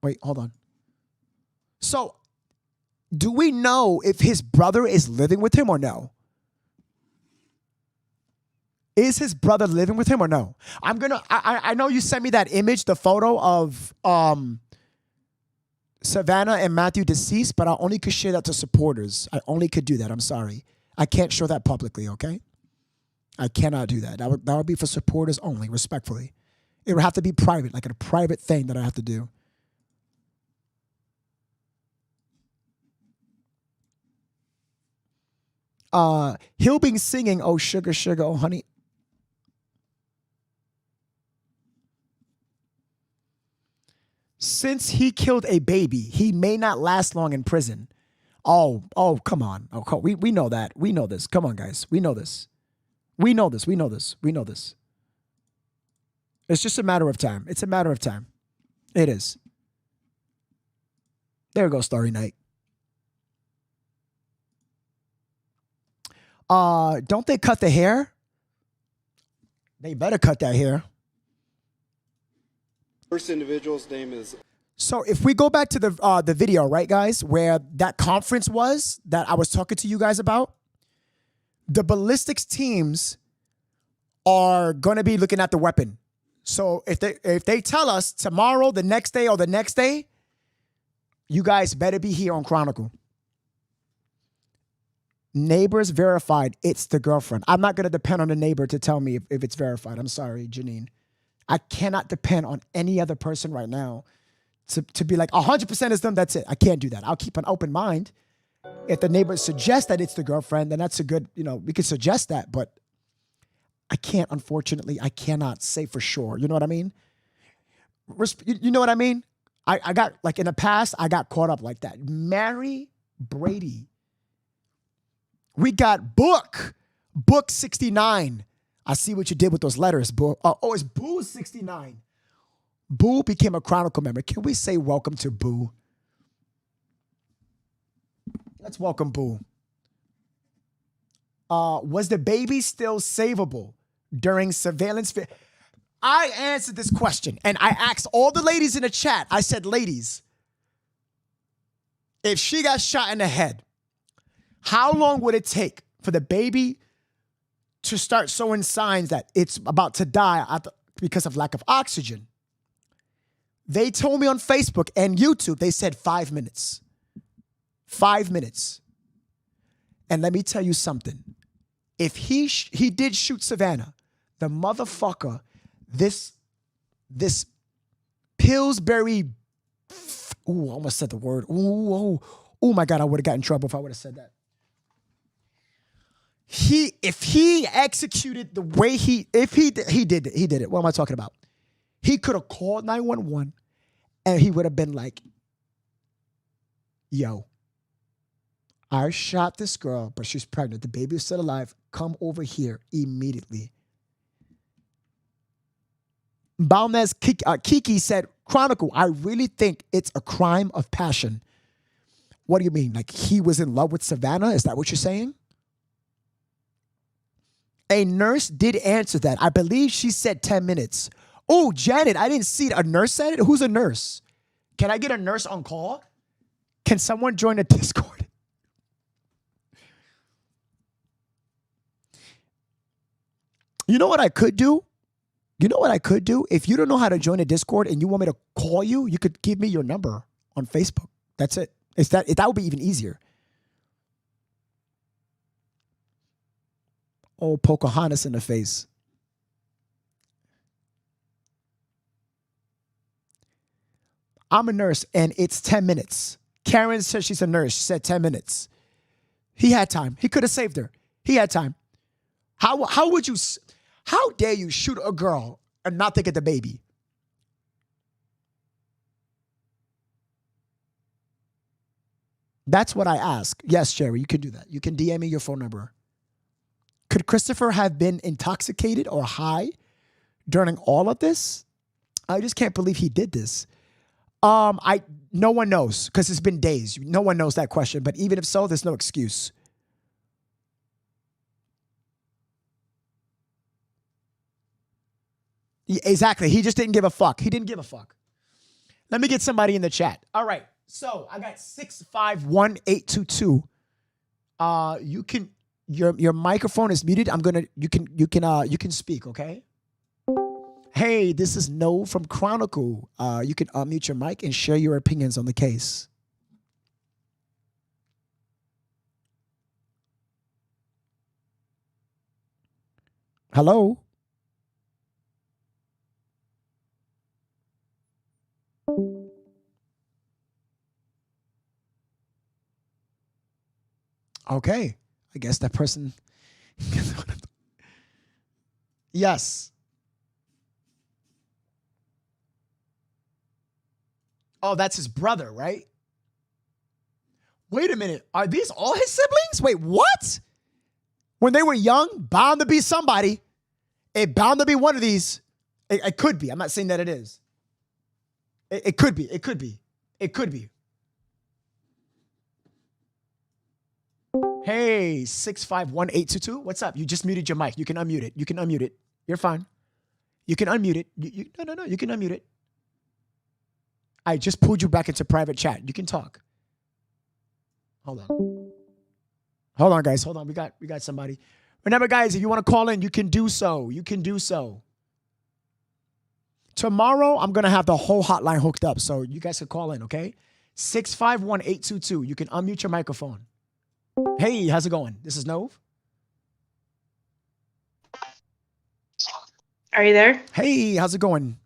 Wait, hold on. So, do we know if his brother is living with him or no? Is his brother living with him or no? I know you sent me that image, the photo of Savannah and Matthew deceased, but I only could share that to supporters. I only could do that. I'm sorry. I can't show that publicly, okay? I cannot do that. That would be for supporters only, respectfully. It would have to be private, like a private thing that I have to do. He'll be singing, "Oh, sugar, sugar, oh, honey." Since he killed a baby, he may not last long in prison. Oh, come on. Oh, we know that. We know this. Come on, guys. We know this. We know this. It's just a matter of time. It's a matter of time. It is. There goes Starry Night. Don't they cut the hair? They better cut that hair. First individual's name is. So if we go back to the video, right, guys, where that conference was that I was talking to you guys about, the ballistics teams are going to be looking at the weapon. So if they tell us tomorrow, the next day, or the next day, you guys better be here on Chronicle. Neighbors verified it's the girlfriend. I'm not going to depend on the neighbor to tell me if it's verified. I'm sorry, Janine. I cannot depend on any other person right now to be like 100% is them. That's it. I can't do that. I'll keep an open mind. If the neighbors suggest that it's the girlfriend, then that's a good, we could suggest that, but I can't, unfortunately, I cannot say for sure. You know what I mean? You know what I mean? I got, like in the past, I got caught up like that. Mary Brady. We got Book 69. I see what you did with those letters, Boo. Oh, it's Boo 69. Boo became a Chronicle member. Can we say welcome to Boo? Let's welcome Boo. Was the baby still savable during surveillance? I answered this question, and I asked all the ladies in the chat. I said, ladies, if she got shot in the head, how long would it take for the baby to start showing signs that it's about to die because of lack of oxygen? They told me on Facebook and YouTube, they said 5 minutes. 5 minutes. And let me tell you something. If he did shoot Savannah, the motherfucker, this Pillsbury, I almost said the word. Oh my God, I would have got in trouble if I would have said that. If he executed the way he did it. What am I talking about? He could have called 911 and he would have been like, yo, I shot this girl, but she's pregnant. The baby is still alive. Come over here immediately. Baumez Kiki said, Chronicle, I really think it's a crime of passion. What do you mean? Like he was in love with Savannah? Is that what you're saying? A nurse did answer that. I believe she said 10 minutes. Oh, Janet, I didn't see it. A nurse said it? Who's a nurse? Can I get a nurse on call? Can someone join the Discord? You know what I could do? If you don't know how to join a Discord and you want me to call you, you could give me your number on Facebook. That's it. That would be even easier. Oh, Pocahontas in the face. I'm a nurse and it's 10 minutes. Karen said she's a nurse. She said 10 minutes. He had time. He could have saved her. He had time. How dare you shoot a girl and not think of the baby? That's what I ask. Yes, Jerry, you can do that. You can DM me your phone number. Could Christopher have been intoxicated or high during all of this? I just can't believe he did this. No one knows because it's been days. No one knows that question. But even if so, there's no excuse. Yeah, exactly. He just didn't give a fuck. He didn't give a fuck. Let me get somebody in the chat. All right. So I got 651-822. You can. Your microphone is muted. You can speak, okay? Hey, this is No from Chronicle. You can unmute your mic and share your opinions on the case. Hello? Okay. I guess that person. Yes. Oh, that's his brother, right? Wait a minute. Are these all his siblings? Wait, what? When they were young, bound to be somebody. It bound to be one of these. It could be. I'm not saying that it is. It could be. It could be. It could be. Hey, 651-822. What's up? You just muted your mic. You can unmute it. You can unmute it. You're fine. You can unmute it. No. You can unmute it. I just pulled you back into private chat. You can talk. Hold on. Hold on, guys. Hold on. We got somebody. Remember, guys, if you want to call in, you can do so. You can do so. Tomorrow, I'm going to have the whole hotline hooked up, so you guys can call in, okay? 651-822. You can unmute your microphone. Hey, how's it going? This is Nove. Are you there? Hey, how's it going?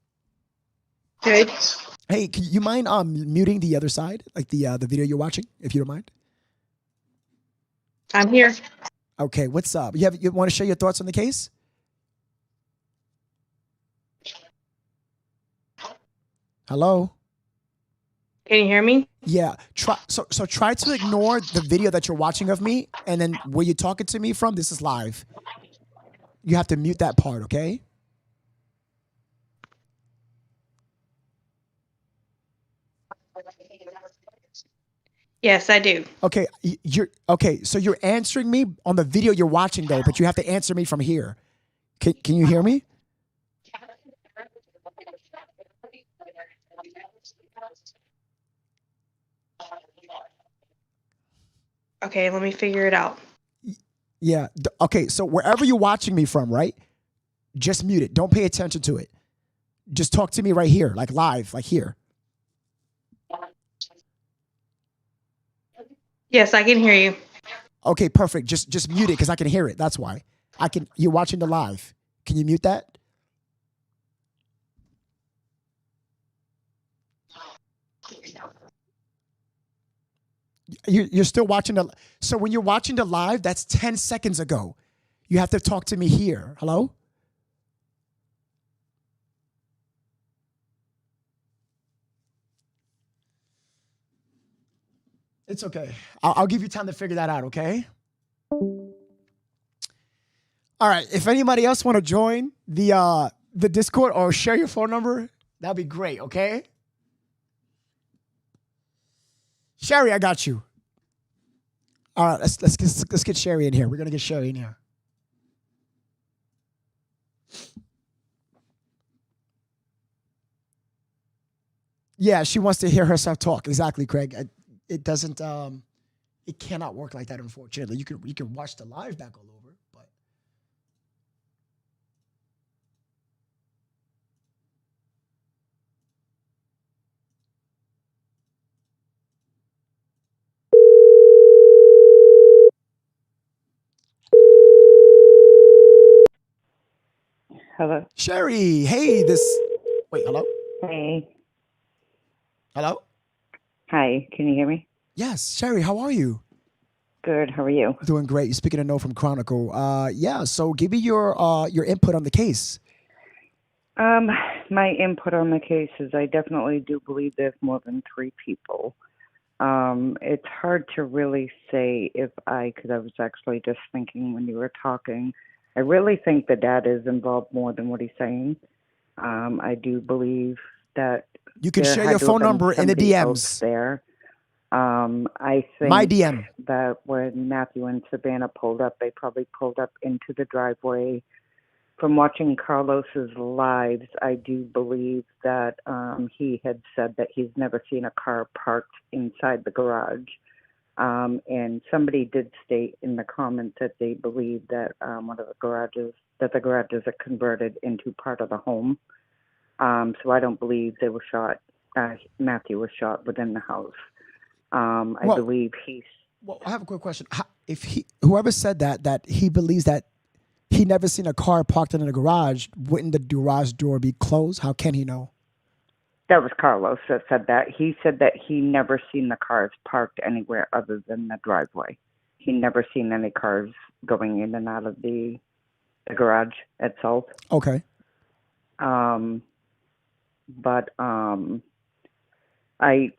Good. Hey, can you mind muting the other side, like the video you're watching, if you don't mind? I'm here. Okay, what's up? You want to share your thoughts on the case? Hello? Can you hear me? Yeah. Try to ignore the video that you're watching of me, and then where you're talking to me from, this is live. You have to mute that part, okay? Yes, I do. Okay, so you're answering me on the video you're watching though, but you have to answer me from here. Can you hear me? Okay, let me figure it out. Yeah. Okay, so wherever you're watching me from, right? Just mute it. Don't pay attention to it. Just talk to me right here, like live, like here. Yes, I can hear you. Okay, perfect. Just mute it because I can hear it. That's why. You're watching the live. Can you mute that? You're still watching so when you're watching the live, that's 10 seconds ago. You have to talk to me here. Hello? It's okay. I'll give you time to figure that out, okay? All right. If anybody else want to join the Discord or share your phone number, that'd be great, okay? Sherry, I got you. All right, let's get Sherry in here. We're gonna get Sherry in here. Yeah, she wants to hear herself talk. Exactly, Craig. It doesn't. It cannot work like that. Unfortunately, you can watch the live back all over, but. Hello. Sherry, hey, wait, hello? Hey. Hello? Hi, can you hear me? Yes, Sherry, how are you? Good, how are you? Doing great. You're speaking to No from Chronicle. Yeah, so give me your input on the case. My input on the case is I definitely do believe there's more than 3 people. It's hard to really say because I was actually just thinking when you were talking, I really think the dad is involved more than what he's saying. I do believe that you can share your phone number in the DMs. There. I think my DM that when Matthew and Savannah pulled up, they probably pulled up into the driveway. From watching Carlos's lives, I do believe that he had said that he's never seen a car parked inside the garage. And somebody did state in the comments that they believe that one of the garages are converted into part of the home. So I don't believe they were shot. Matthew was shot within the house. I believe he's. Well, I have a quick question. Whoever said that he believes that he never seen a car parked in a garage, wouldn't the garage door be closed? How can he know? That was Carlos that said that. He said that he never seen the cars parked anywhere other than the driveway. He never seen any cars going in and out of the garage itself. Okay.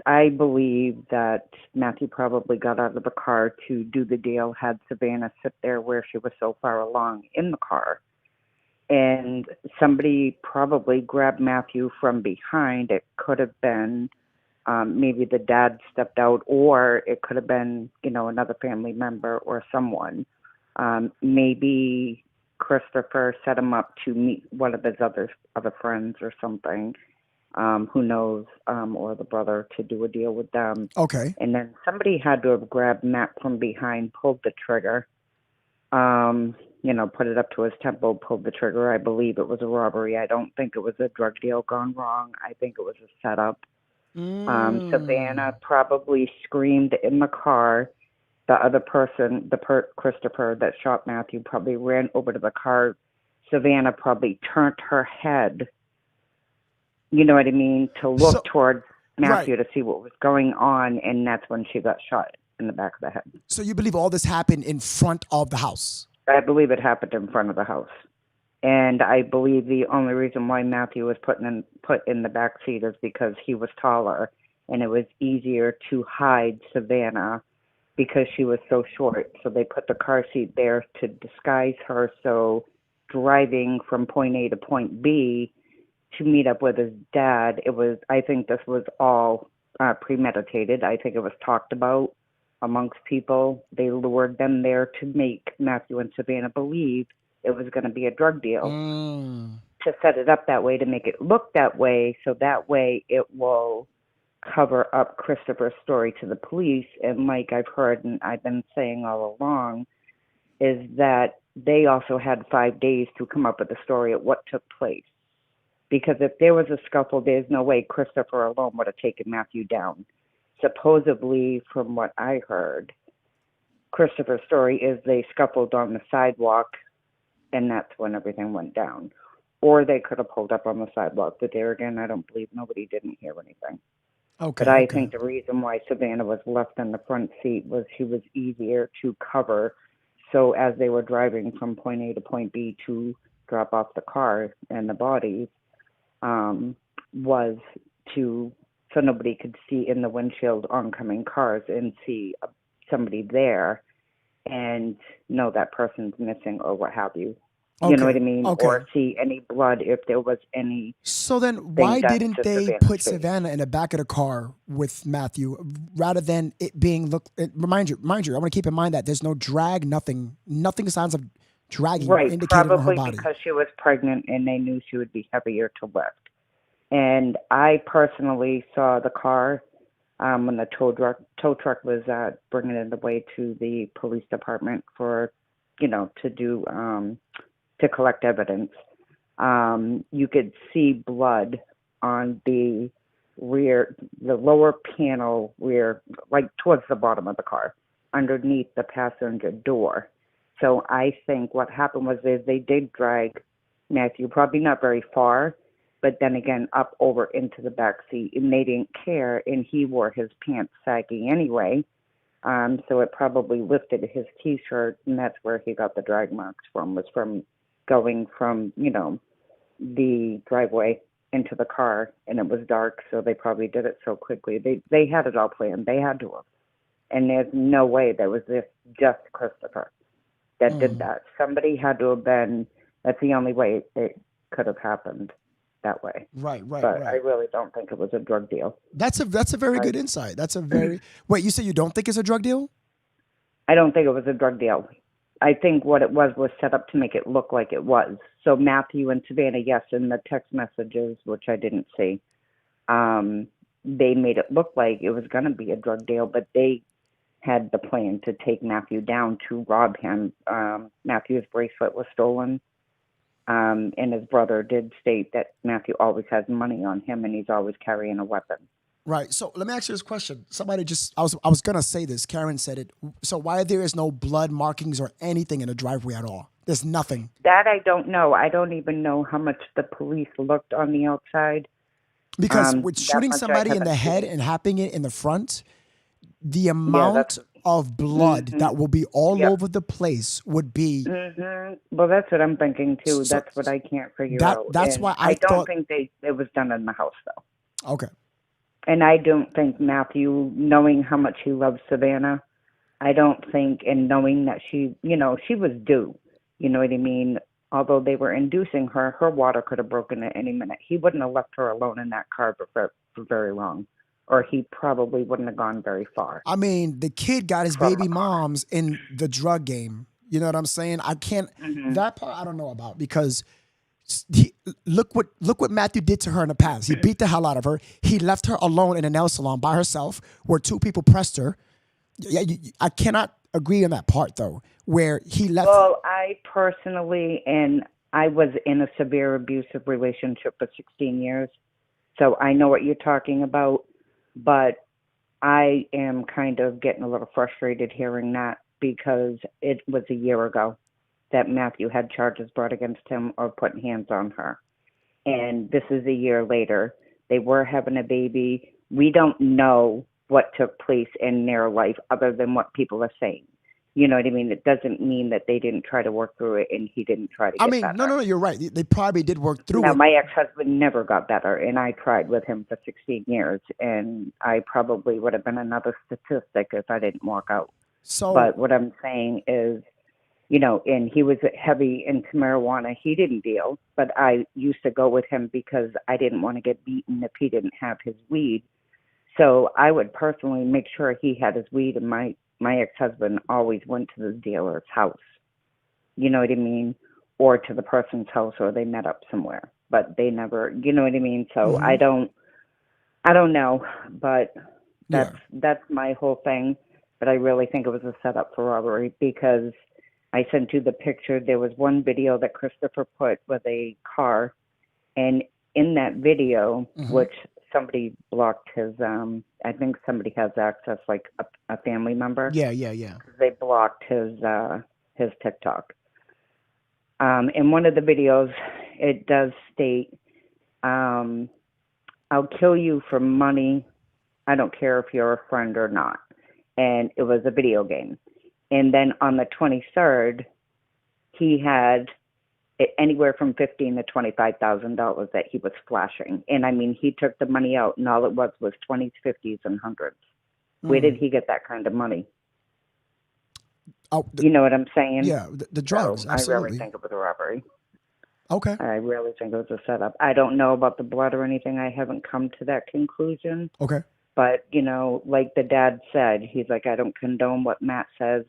I believe that Matthew probably got out of the car to do the deal, had Savannah sit there where she was so far along in the car. And somebody probably grabbed Matthew from behind. It could have been maybe the dad stepped out, or it could have been, another family member or someone. Maybe Christopher set him up to meet one of his other friends or something. Who knows, or the brother, to do a deal with them. Okay. And then somebody had to have grabbed Matt from behind, pulled the trigger. put it up to his temple, pulled the trigger. I believe it was a robbery. I don't think it was a drug deal gone wrong. I think it was a setup. Savannah probably screamed in the car. The other person, Christopher that shot Matthew, probably ran over to the car. Savannah probably turned her head, you know what I mean, to look towards Matthew to see what was going on, and that's when she got shot in the back of the head. So you believe all this happened in front of the house? I believe it happened in front of the house. And I believe the only reason why Matthew was put in the back seat is because he was taller, and it was easier to hide Savannah because she was so short. So they put the car seat there to disguise her. So driving from point A to point B to meet up with his dad, I think this was all premeditated. I think it was talked about amongst people. They lured them there to make Matthew and Savannah believe it was going to be a drug deal, to set it up that way, to make it look that way, so that way it will cover up Christopher's story to the police. And like I've heard and I've been saying all along, is that they also had 5 days to come up with a story of what took place. Because if there was a scuffle, there's no way Christopher alone would have taken Matthew down. Supposedly, from what I heard, Christopher's story is they scuffled on the sidewalk, and that's when everything went down. Or they could have pulled up on the sidewalk, but there again, I don't believe nobody didn't hear anything. Okay. But I think the reason why Savannah was left in the front seat was she was easier to cover. So as they were driving from point A to point B to drop off the car and the bodies, was so nobody could see in the windshield oncoming cars and see somebody there and know that person's missing or what have you. You know what I mean? Okay. Or see any blood if there was any. So then why didn't they put Savannah in the back of the car with Matthew rather than it being, mind you, I want to keep in mind that there's no drag, nothing signs of dragging indicated on her probably body. Because she was pregnant and they knew she would be heavier to lift. And I personally saw the car when the tow truck was bringing it away to the police department for, to do to collect evidence. You could see blood on the rear, the lower panel rear, like towards the bottom of the car, underneath the passenger door. So I think what happened was they did drag Matthew, probably not very far, but then again up over into the back seat, and they didn't care, and he wore his pants saggy anyway, so it probably lifted his t-shirt, and that's where he got the drag marks from, was from going from, the driveway into the car, and it was dark, so they probably did it so quickly. They had it all planned. They had to have. And there's no way that was just Christopher that did that. Somebody had to have been, that's the only way it could have happened that way. Right. But I really don't think it was a drug deal. That's a very good insight. That's a very, wait, you say you don't think it's a drug deal? I don't think it was a drug deal. I think what it was set up to make it look like it was. So Matthew and Savannah, yes, in the text messages, which I didn't see, they made it look like it was going to be a drug deal, but they had the plan to take Matthew down to rob him. Matthew's bracelet was stolen, and his brother did state that Matthew always has money on him and he's always carrying a weapon. Right. So let me ask you this question. Somebody I was going to say this. Karen said it. So why there is no blood markings or anything in the driveway at all? There's nothing. That I don't know. I don't even know how much the police looked on the outside. Because with shooting somebody in the head and happening it in the front, the amount of blood that will be all over the place would be. Well, that's what I'm thinking too. That's what I can't figure out. That's why I don't think it was done in the house though. Okay. And I don't think Matthew, knowing how much he loves Savannah, I don't think, and knowing that she was due, you know what I mean? Although they were inducing her water could have broken at any minute. He wouldn't have left her alone in that car for very long, or he probably wouldn't have gone very far. I mean, the kid got his baby moms in the drug game. You know what I'm saying? I can't, that part I don't know about, because look what Matthew did to her in the past. He beat the hell out of her. He left her alone in a nail salon by herself where two people pressed her. Yeah, I cannot agree on that part though, where he left. Well, I personally, and I was in a severe abusive relationship for 16 years, so I know what you're talking about, but I am kind of getting a little frustrated hearing that because it was a year ago that Matthew had charges brought against him or put hands on her. And this is a year later. They were having a baby. We don't know what took place in their life other than what people are saying. You know what I mean? It doesn't mean that they didn't try to work through it and he didn't try to get better. No, you're right. They probably did work through Now, it. my ex-husband never got better, and I tried with him for 16 years, and I probably would have been another statistic if I didn't work out. So, but what I'm saying is, you know, and he was heavy into marijuana. He didn't deal, but I used to go with him because I didn't want to get beaten if he didn't have his weed. So I would personally make sure he had his weed, and my ex-husband always went to the dealer's house. You know what I mean? Or to the person's house, or they met up somewhere. But they never, you know what I mean? So I don't know, but that's my whole thing. But I really think it was a setup for robbery because I sent you the picture. There was one video that Christopher put with a car, and in that video, which somebody blocked his, I think somebody has access, like a family member. Yeah. They blocked his TikTok. In one of the videos, it does state, I'll kill you for money. I don't care if you're a friend or not. And it was a video game. And then on the 23rd, he had anywhere from $15,000 to $25,000 that he was flashing. And I mean, he took the money out, and all it was 20s, 50s, and hundreds. Where did he get that kind of money? You know what I'm saying? Yeah, the drugs. So absolutely. I really think it was a robbery. Okay. I really think it was a setup. I don't know about the blood or anything. I haven't come to that conclusion. Okay. But, you know, like the dad said, he's like, I don't condone what Matt says,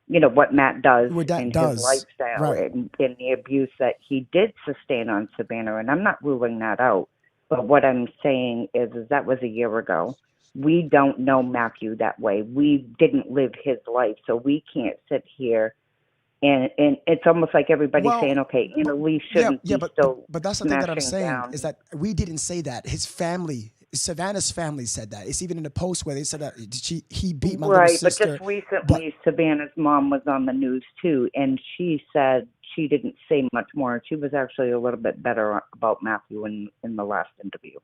you know, what Matt does in his lifestyle and the abuse that he did sustain on Savannah. And I'm not ruling that out. But what I'm saying is that was a year ago. We don't know Matthew that way. We didn't live his life. So we can't sit here and it's almost like everybody's saying, okay, you know, we shouldn't be still but that's the thing that I'm saying down. is that we didn't say that. His family, Savannah's family said that. It's even in the post where they said that he beat my little sister. But just recently, Savannah's mom was on the news too, and she said she didn't say much more. She was actually a little bit better about Matthew in the last interview.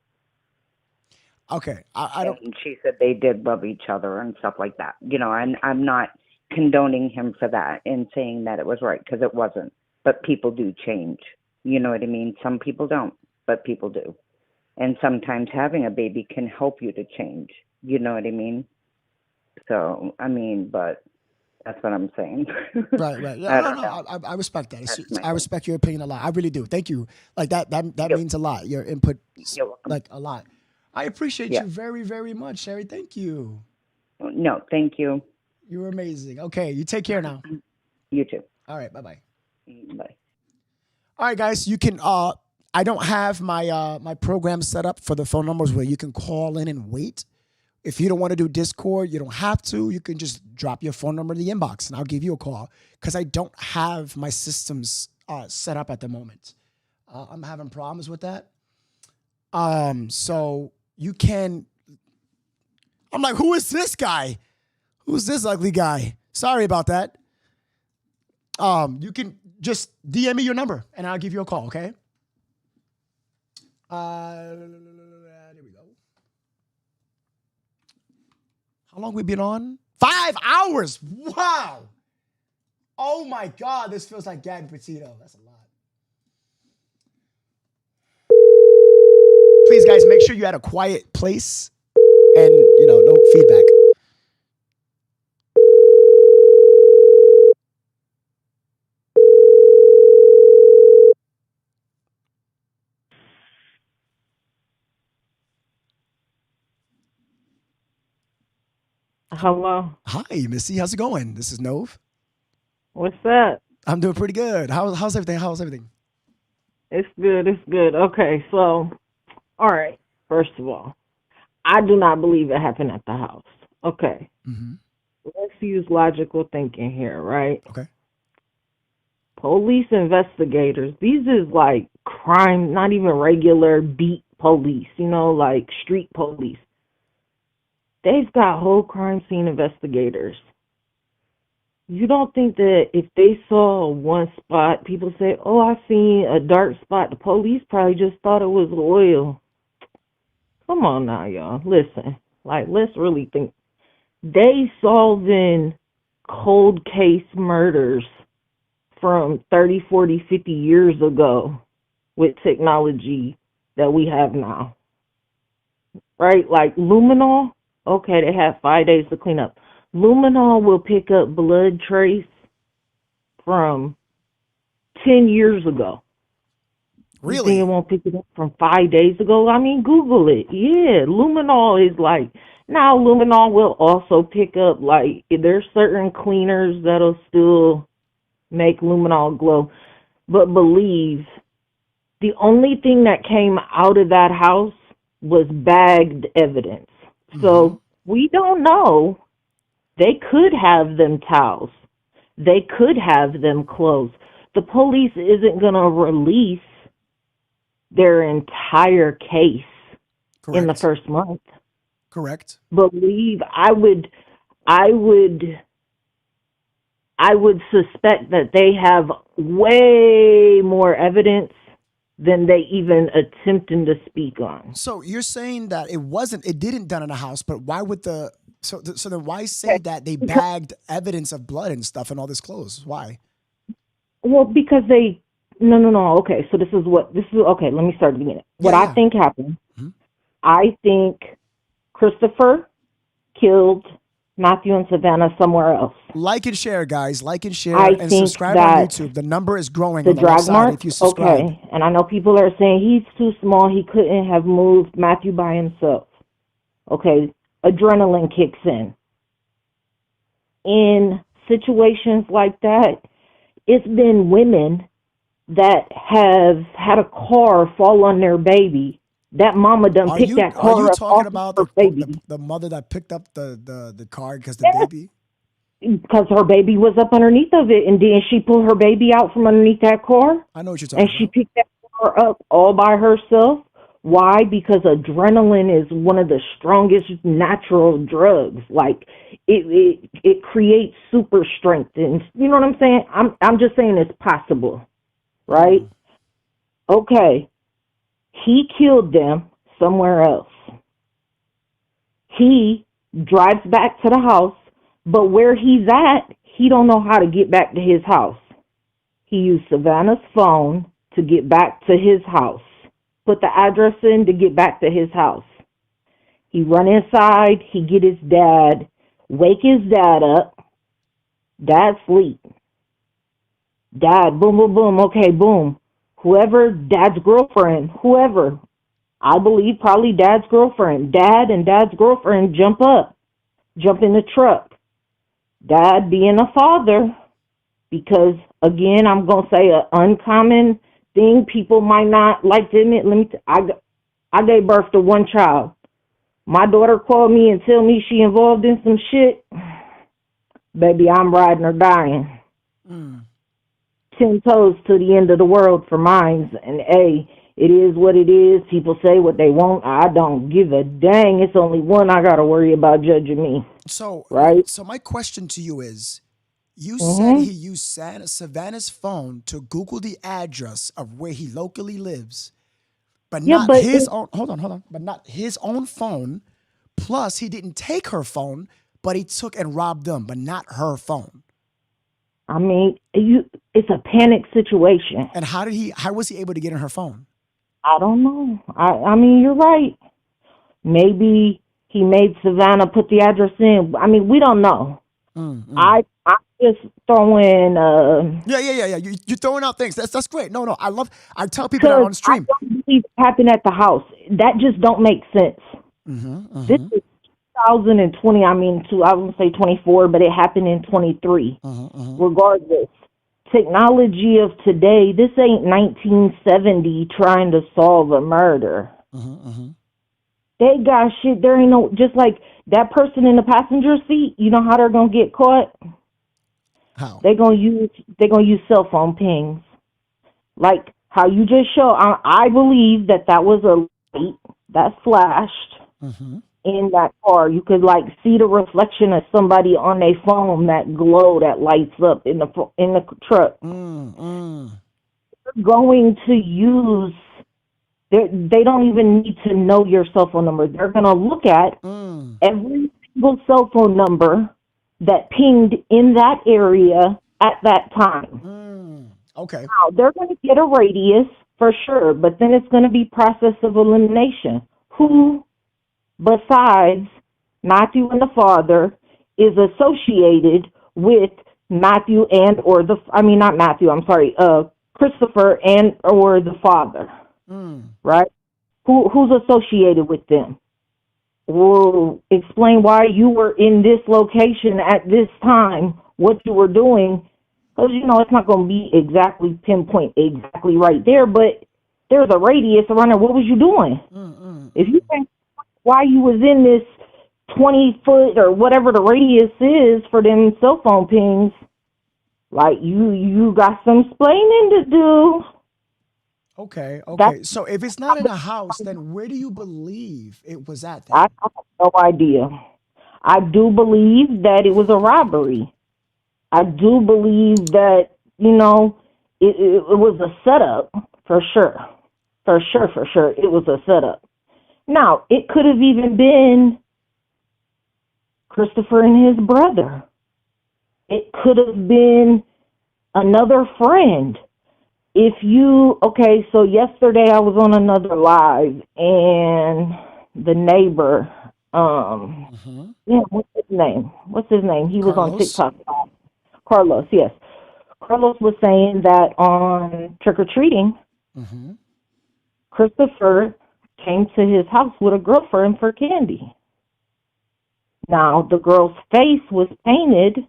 Okay, I don't. And she said they did love each other and stuff like that. You know, and I'm not condoning him for that and saying that it was right, because it wasn't. But people do change. You know what I mean? Some people don't, but people do. And sometimes having a baby can help you to change. You know what I mean? So, I mean, but that's what I'm saying. Right. Yeah, I respect that. I respect your opinion a lot. I really do. Thank you. Like that means a lot. Your input, like a lot. I appreciate you very, very much, Sherry. Thank you. No, thank you. You're amazing. Okay, you take care now. You too. All right, bye-bye. Bye. All right, guys, you can I don't have my my program set up for the phone numbers where you can call in and wait. If you don't want to do Discord, you don't have to. You can just drop your phone number in the inbox and I'll give you a call because I don't have my systems set up at the moment. I'm having problems with that. So you can, I'm like, who is this guy? Who's this ugly guy? Sorry about that. You can just DM me your number and I'll give you a call, okay? There we go. How long we been on? 5 hours. Wow. Oh my God, this feels like Gabby Petito. That's a lot. Please, guys, make sure you're at a quiet place and, you know, no feedback. Hello. Hi, Missy. How's it going? This is Nove. What's up? I'm doing pretty good. How's everything? How's everything? It's good. It's good. Okay, so, all right. First of all, I do not believe it happened at the house. Okay. Mm-hmm. let's use logical thinking here, right? Okay. Police investigators, these is like crime, not even regular beat police, like street police. They've got whole crime scene investigators. You don't think that if they saw one spot, people say, oh, I seen a dark spot, the police probably just thought it was oil. Come on now, y'all. Listen, let's really think. They solving cold case murders from 30, 40, 50 years ago with technology that we have now. Right? Like luminol, okay, they have 5 days to clean up. Luminol will pick up blood trace from 10 years ago. Really? You think it won't pick it up from 5 days ago? I mean, Google it. Yeah, luminol is now luminol will also pick up, there's certain cleaners that'll still make luminol glow. But believe, the only thing that came out of that house was bagged evidence. So we don't know. They could have them towels. They could have them clothes. The police isn't going to release their entire case in the first month. Correct. Believe, I would suspect that they have way more evidence than they even attempting to speak on. So you're saying that it didn't done in a house, but why would so then why say that they bagged evidence of blood and stuff and all this clothes? Why? Well, because no. Okay, so okay, let me start at the beginning. What I think happened, I think Christopher killed Matthew and Savannah somewhere else. Like and share, guys. Like and share and think subscribe on YouTube. The number is growing the on the left drag side mark, if you subscribe. okay, and I know people are saying he's too small, he couldn't have moved Matthew by himself. Okay, adrenaline kicks in. In situations like that, it's been women that have had a car fall on their baby. That mama done picked that car up. Are you talking about baby the mother that picked up the car because the baby? Because her baby was up underneath of it, and then she pulled her baby out from underneath that car. I know what you're talking about. And she picked that car up all by herself. Why? Because adrenaline is one of the strongest natural drugs. It creates super strength, and you know what I'm saying? I'm just saying it's possible, right? Okay, he killed them somewhere else. He drives back to the house, but where he's at, he don't know how to get back to his house. He used Savannah's phone to get back to his house. Put the address in to get back to his house. He run inside, he get his dad, wake his dad up. Dad sleep. Dad, boom, boom, boom, okay, boom. Whoever, dad's girlfriend, whoever, I believe probably dad's girlfriend. Dad and dad's girlfriend jump in the truck. Dad being a father, because again, I'm going to say an uncommon thing people might not like to admit. I gave birth to one child. My daughter called me and tell me she involved in some shit. Baby, I'm riding or dying. 10 toes to the end of the world for mines. And hey, it is what it is. People say what they want. I don't give a dang. It's only one I got to worry about judging me. So, right? So my question to you is, you said he used Savannah's phone to Google the address of where he locally lives, but not his own. Hold on. But not his own phone. Plus, he didn't take her phone, but he took and robbed them, but not her phone. I mean, it's a panic situation. And how was he able to get in her phone? I don't know. I mean, you're right. Maybe he made Savannah put the address in. I mean, we don't know. I'm just throwing. Yeah. You're throwing out things. That's great. No. I tell people that on stream. I don't believe it happened at the house. That just don't make sense. This is 2020. I mean, I wouldn't say 24, but it happened in 23. Regardless, technology of today. This ain't 1970 trying to solve a murder. They got shit. There ain't no, just like that person in the passenger seat. You know how they're gonna get caught? How? They're gonna use cell phone pings, like how you just showed. I believe that was a light that flashed in that car. You could like see the reflection of somebody on their phone, that glow that lights up in the truck. They're going to use. They don't even need to know your cell phone number. They're going to look at every single cell phone number that pinged in that area at that time. Okay. Now, they're going to get a radius for sure, but then it's going to be process of elimination. Who, besides Matthew and the father, is associated with Matthew and or not Matthew, I'm sorry, Christopher and or the father? Right? Who's associated with them? Will explain why you were in this location at this time, what you were doing, because it's not going to be exactly pinpoint exactly right there, but there's a radius around there. What was you doing? If you think why you was in this 20-foot or whatever the radius is for them cell phone pings, like you got some explaining to do. Okay. So if it's not in a house, then where do you believe it was at then? I have no idea. I do believe that it was a robbery. I do believe that, it was a setup for sure. For sure. It was a setup. Now, it could have even been Christopher and his brother. It could have been another friend. So yesterday I was on another live and the neighbor, what's his name? He was on TikTok. Carlos, yes. Carlos was saying that on trick-or-treating, Christopher came to his house with a girlfriend for candy. Now, the girl's face was painted,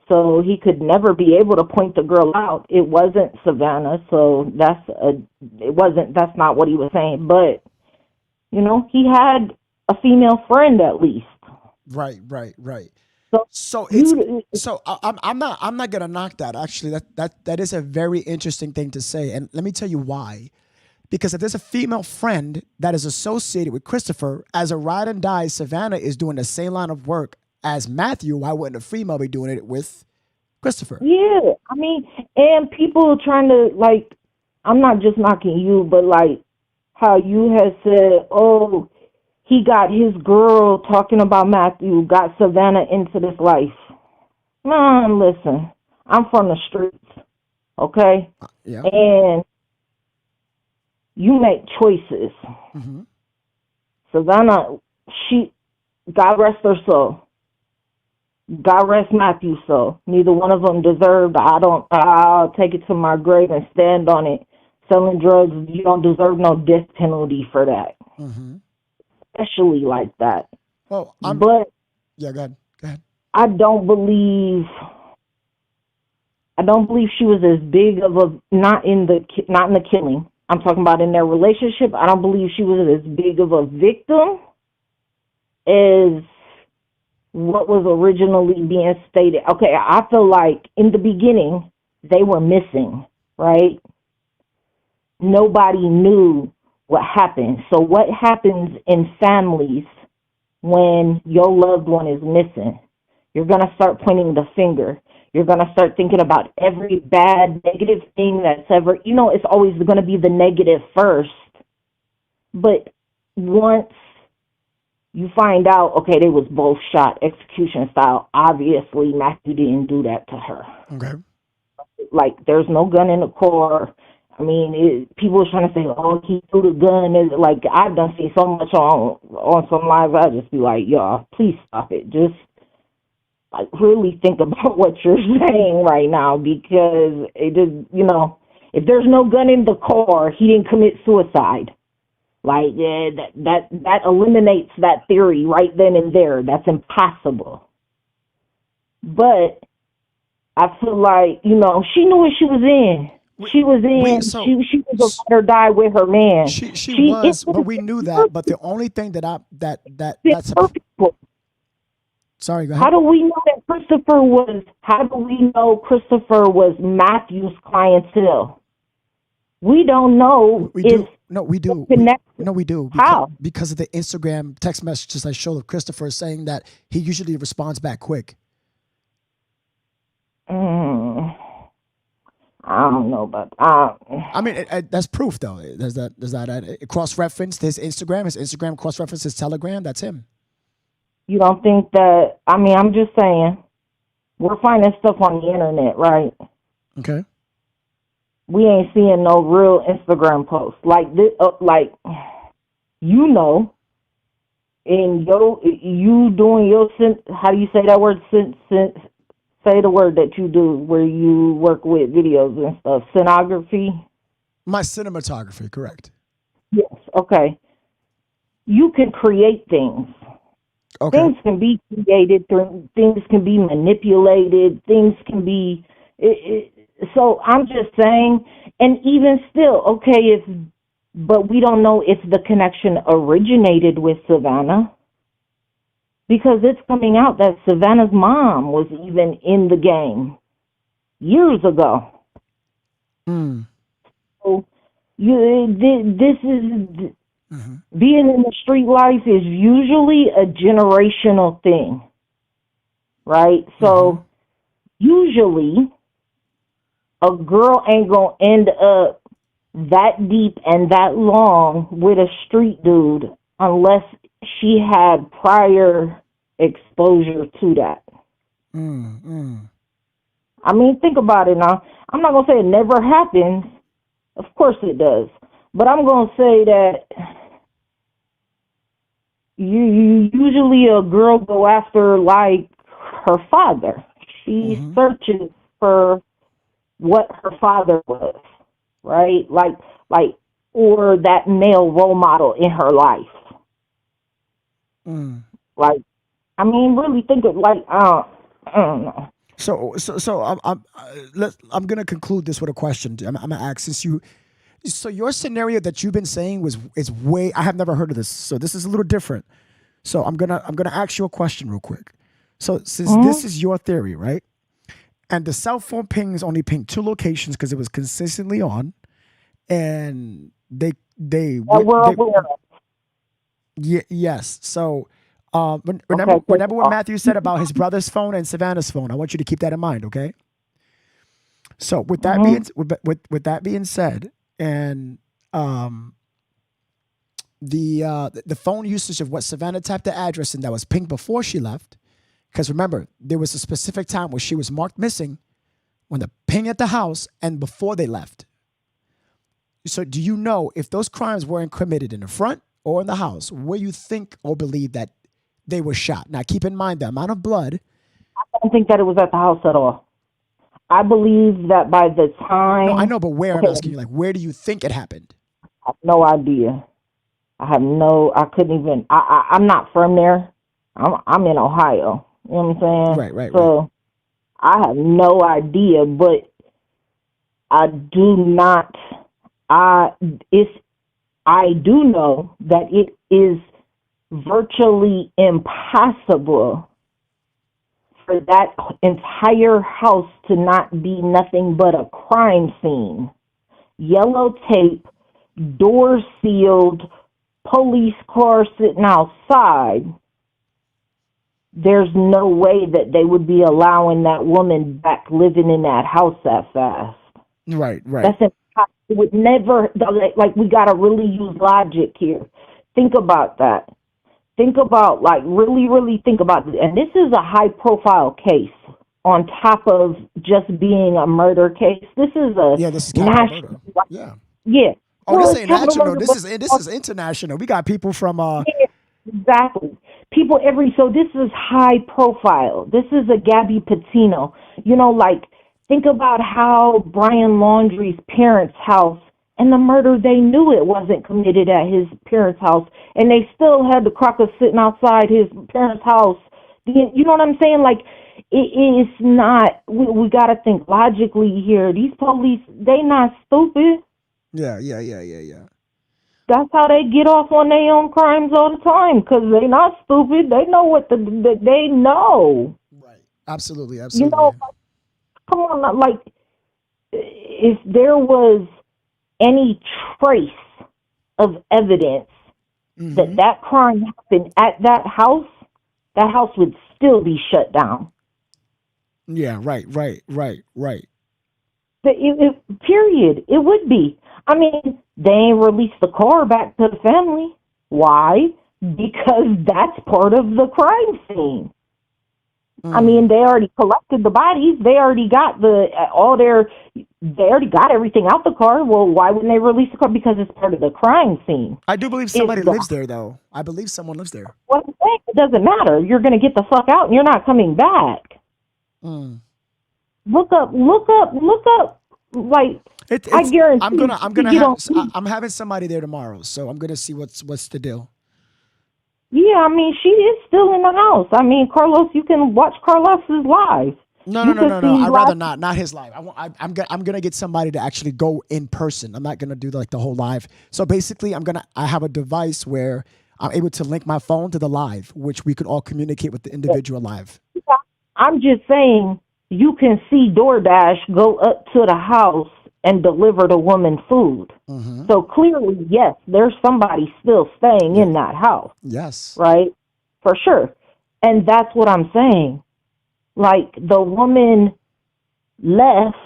so he could never be able to point the girl out. It wasn't Savannah, so that's not what he was saying. But, he had a female friend at least. Right. I'm not gonna knock that. Actually, that is a very interesting thing to say, and let me tell you why. Because if there's a female friend that is associated with Christopher, as a ride and die, Savannah is doing the same line of work as Matthew. Why wouldn't a female be doing it with Christopher? Yeah, and people trying to, like, I'm not just knocking you, but like how you had said, oh, he got his girl talking about Matthew, got Savannah into this life. Man, listen, I'm from the streets, okay? Yeah. And you make choices. Savannah, God rest her soul. God rest Matthew's soul. Neither one of them deserved. I'll take it to my grave and stand on it. Selling drugs, you don't deserve no death penalty for that. Especially like that. Well, go ahead. I don't believe she was as big of a, not in the killing. I'm talking about in their relationship. I don't believe she was as big of a victim as what was originally being stated. Okay, I feel like in the beginning, they were missing, right? Nobody knew what happened. So what happens in families when your loved one is missing? You're going to start pointing the finger. You're going to start thinking about every bad, negative thing that's ever, it's always going to be the negative first. But once you find out, okay, they was both shot execution style, obviously Matthew didn't do that to her. Okay. Like, there's no gun in the car. People are trying to say, oh, he threw the gun. Like, I've done seen so much on some lives, I just be like, y'all, please stop it. Just, like, really think about what you're saying right now, because it is, if there's no gun in the car, he didn't commit suicide. Like, that eliminates that theory right then and there. That's impossible. But I feel like, she knew what she was in. She was in. She was a ride or die with her man. She was, but we knew that. But the only thing that's sorry, go ahead. How do we know that Christopher was? How do we know Christopher was Matthew's clientele? We don't know. We do. No, we do. No, we do. How? Because of the Instagram text messages I showed of Christopher saying that he usually responds back quick. I don't know, but I mean, that's proof though. Does that cross-reference his Instagram? His Instagram cross-reference his Telegram? That's him. You don't think that? I mean, I'm just saying, we're finding stuff on the internet, right? Okay. We ain't seeing no real Instagram posts like this. You know, in you doing your how do you say that word? Say the word that you do where you work with videos and stuff. Scenography. My cinematography, correct. Yes. Okay. You can create things. Okay. Things can be created. Things can be manipulated. Things can be. So I'm just saying, and even still, okay, but we don't know if the connection originated with Savannah, because it's coming out that Savannah's mom was even in the game years ago. So this is being in the street life is usually a generational thing, right? So usually a girl ain't gonna end up that deep and that long with a street dude unless she had prior exposure to that. I mean, think about it now. I'm not gonna say it never happens. Of course it does. But I'm gonna say that you usually a girl go after like her father. She searches for what her father was, right? Like, or that male role model in her life. Like, I mean, really think of like, I don't know. So I'm gonna conclude this with a question. I'm gonna ask, since you, so your scenario that you've been saying is way, I have never heard of this, so this is a little different. So I'm gonna ask you a question real quick. So since this is your theory, right? And the cell phone pings only pinged 2 locations because it was consistently on, and yes. So remember what Matthew said about his brother's phone and Savannah's phone. I want you to keep that in mind, okay? So with that with that being said, and the phone usage of what Savannah tapped the address and that was pinged before she left. Because remember, there was a specific time where she was marked missing when the ping at the house and before they left. So do you know if those crimes weren't committed in the front or in the house, where you think or believe that they were shot? Now, keep in mind the amount of blood. I don't think that it was at the house at all. I believe that by the time... No, I know, but where? I'm asking you, like, where do you think it happened? I have no idea. I couldn't even... I'm not from there. I'm in Ohio. You know what I'm saying? Right. So I have no idea, but I do not. I do know that it is virtually impossible for that entire house to not be nothing but a crime scene. Yellow tape, doors sealed, police car sitting outside. There's no way that they would be allowing that woman back living in that house that fast. Right. That's impossible. It would never, like, we got to really use logic here. Think about that. Think about, like, really think about it. And this is a high-profile case on top of just being a murder case. This is a this is national. Yeah. Yeah. Oh, this ain't national. This is international. We got people from Yeah, exactly. People so this is high profile. This is a Gabby Petito. You know, like, think about how Brian Laundrie's parents' house and the murder, they knew it wasn't committed at his parents' house, and they still had the cracker sitting outside his parents' house. You know what I'm saying? Like, It is not. We got to think logically here. These police, they not stupid. Yeah. That's how they get off on their own crimes all the time, because they not stupid. They know they know. Absolutely. You know, come on, like, if there was any trace of evidence that crime happened at that house would still be shut down. Yeah, right. Period. It would be. I mean, they ain't released the car back to the family. Why? Because that's part of the crime scene. I mean, they already collected the bodies. They already got they already got everything out the car. Well, why wouldn't they release the car? Because it's part of the crime scene. I do believe somebody lives there, though. I believe someone lives there. Well, it doesn't matter. You're going to get the fuck out, and you're not coming back. Look up. Like, I guarantee. I'm having somebody there tomorrow, so I'm gonna see what's the deal. Yeah, I mean, she is still in the house. I mean, Carlos, you can watch Carlos's live. No. I'd rather not his live. I'm gonna get somebody to actually go in person. I'm not gonna do like the whole live. So basically, I have a device where I'm able to link my phone to the live, which we could all communicate with the individual live. I'm just saying, you can see DoorDash go up to the house and deliver the woman food. So clearly, yes, there's somebody still staying in that house. Yes. Right? For sure. And that's what I'm saying. Like, the woman left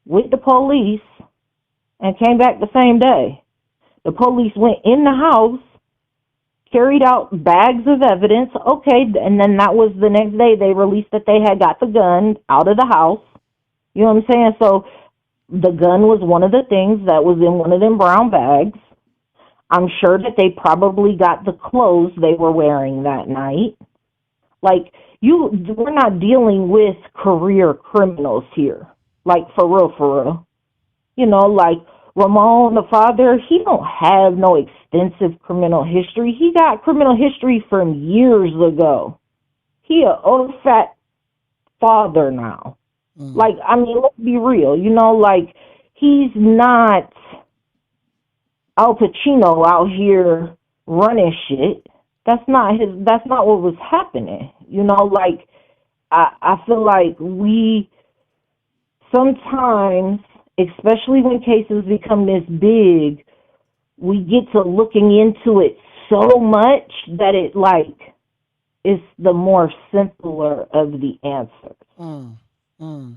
with the police and came back the same day. The police went in the house, carried out bags of evidence. Okay, and then that was the next day they released that they had got the gun out of the house. You know what I'm saying? So the gun was one of the things that was in one of them brown bags. I'm sure that they probably got the clothes they were wearing that night. Like, we're not dealing with career criminals here. Like, for real. You know, like, Ramon, the father, he don't have no extensive criminal history. He got criminal history from years ago. He a old fat father now. Like, I mean, let's be real. You know, like, he's not Al Pacino out here running shit. That's not what was happening. You know, like, I feel like we sometimes, especially when cases become this big, we get to looking into it so much that it, like, is the more simpler of the answers.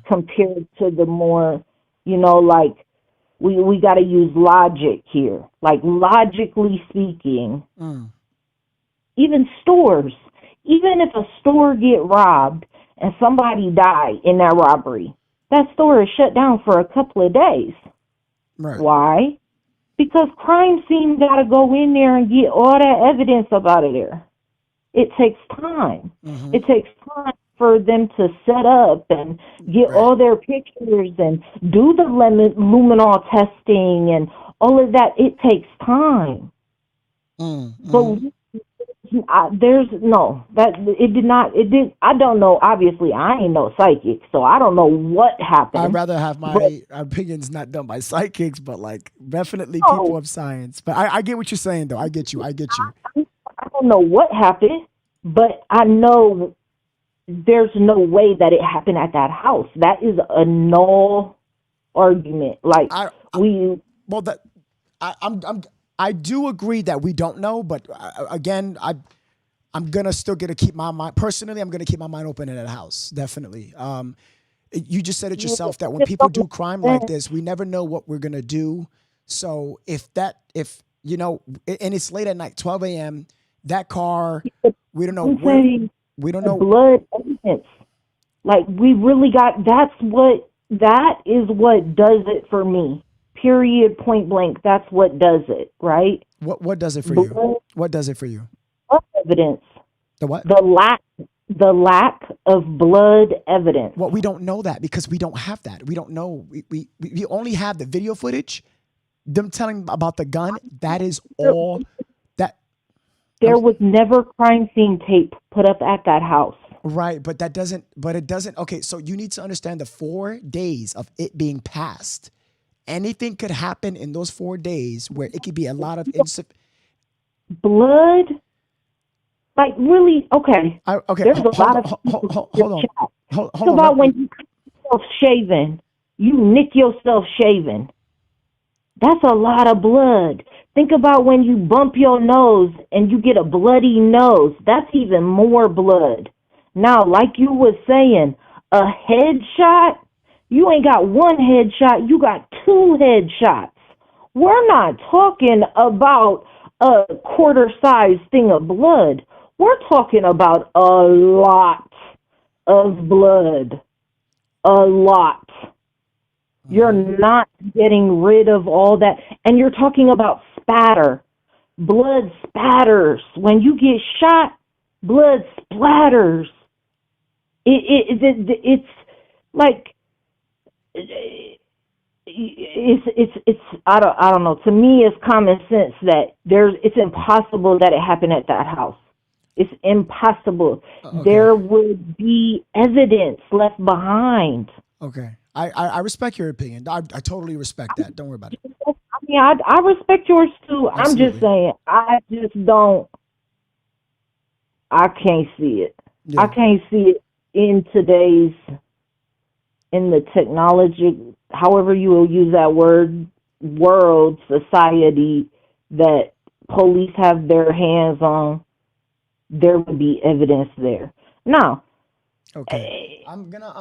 Compared to the more, you know, like, we got to use logic here. Like, logically speaking, even stores, even if a store get robbed and somebody die in that robbery, that store is shut down for a couple of days. Right. Why? Because crime scene got to go in there and get all that evidence up out of there. It takes time. It takes time for them to set up and get all their pictures and do the luminol testing and all of that. It takes time. But I don't know. Obviously, I ain't no psychic, so I don't know what happened. I'd rather have my opinions not done by psychics, but like definitely people of science. But I get what you're saying, though. I get you. I don't know what happened, but I know there's no way that it happened at that house. That is a null argument. Like, I do agree that we don't know, but again, I'm gonna still keep my mind. Personally, I'm gonna keep my mind open in that house. Definitely. You just said it yourself that when people do crime like this, we never know what we're gonna do. So if you know, and it's late at night, 12 a.m. That car, we don't know. We don't know. Blood evidence. Like, we really got. That is what does it for me. Period. Point blank. That's what does it. Right. What does it for you? What does it for you? Blood evidence. The what? The lack of blood evidence. Well, we don't know that because we don't have that. We don't know. We only have the video footage. Them telling about the gun. That is all. There was never crime scene tape put up at that house. Right, but that doesn't, but it doesn't. Okay, so you need to understand the 4 days of it being passed. Anything could happen in those 4 days where it could be a lot of blood. Like really, okay. Okay, There's a lot of hold on. Hold Think about when you cut yourself shaving, you nick yourself shaving. That's a lot of blood. Think about when you bump your nose and you get a bloody nose. That's even more blood. Now, like you was saying, a headshot, you ain't got one headshot, you got 2 headshots. We're not talking about a quarter-sized thing of blood. We're talking about a lot of blood. A lot. You're not getting rid of all that. And you're talking about spatter. Blood spatters. When you get shot, blood splatters. It's like it's I don't know. To me, it's common sense that it's impossible that it happened at that house. It's impossible. Okay. There would be evidence left behind. Okay. I respect your opinion. I totally respect that. Don't worry about it. I mean, I respect yours too. Absolutely. I'm just saying, I can't see it. Yeah. I can't see it in the technology, however you will use that word, world, society that police have their hands on. There would be evidence there. Now, okay. I'm gonna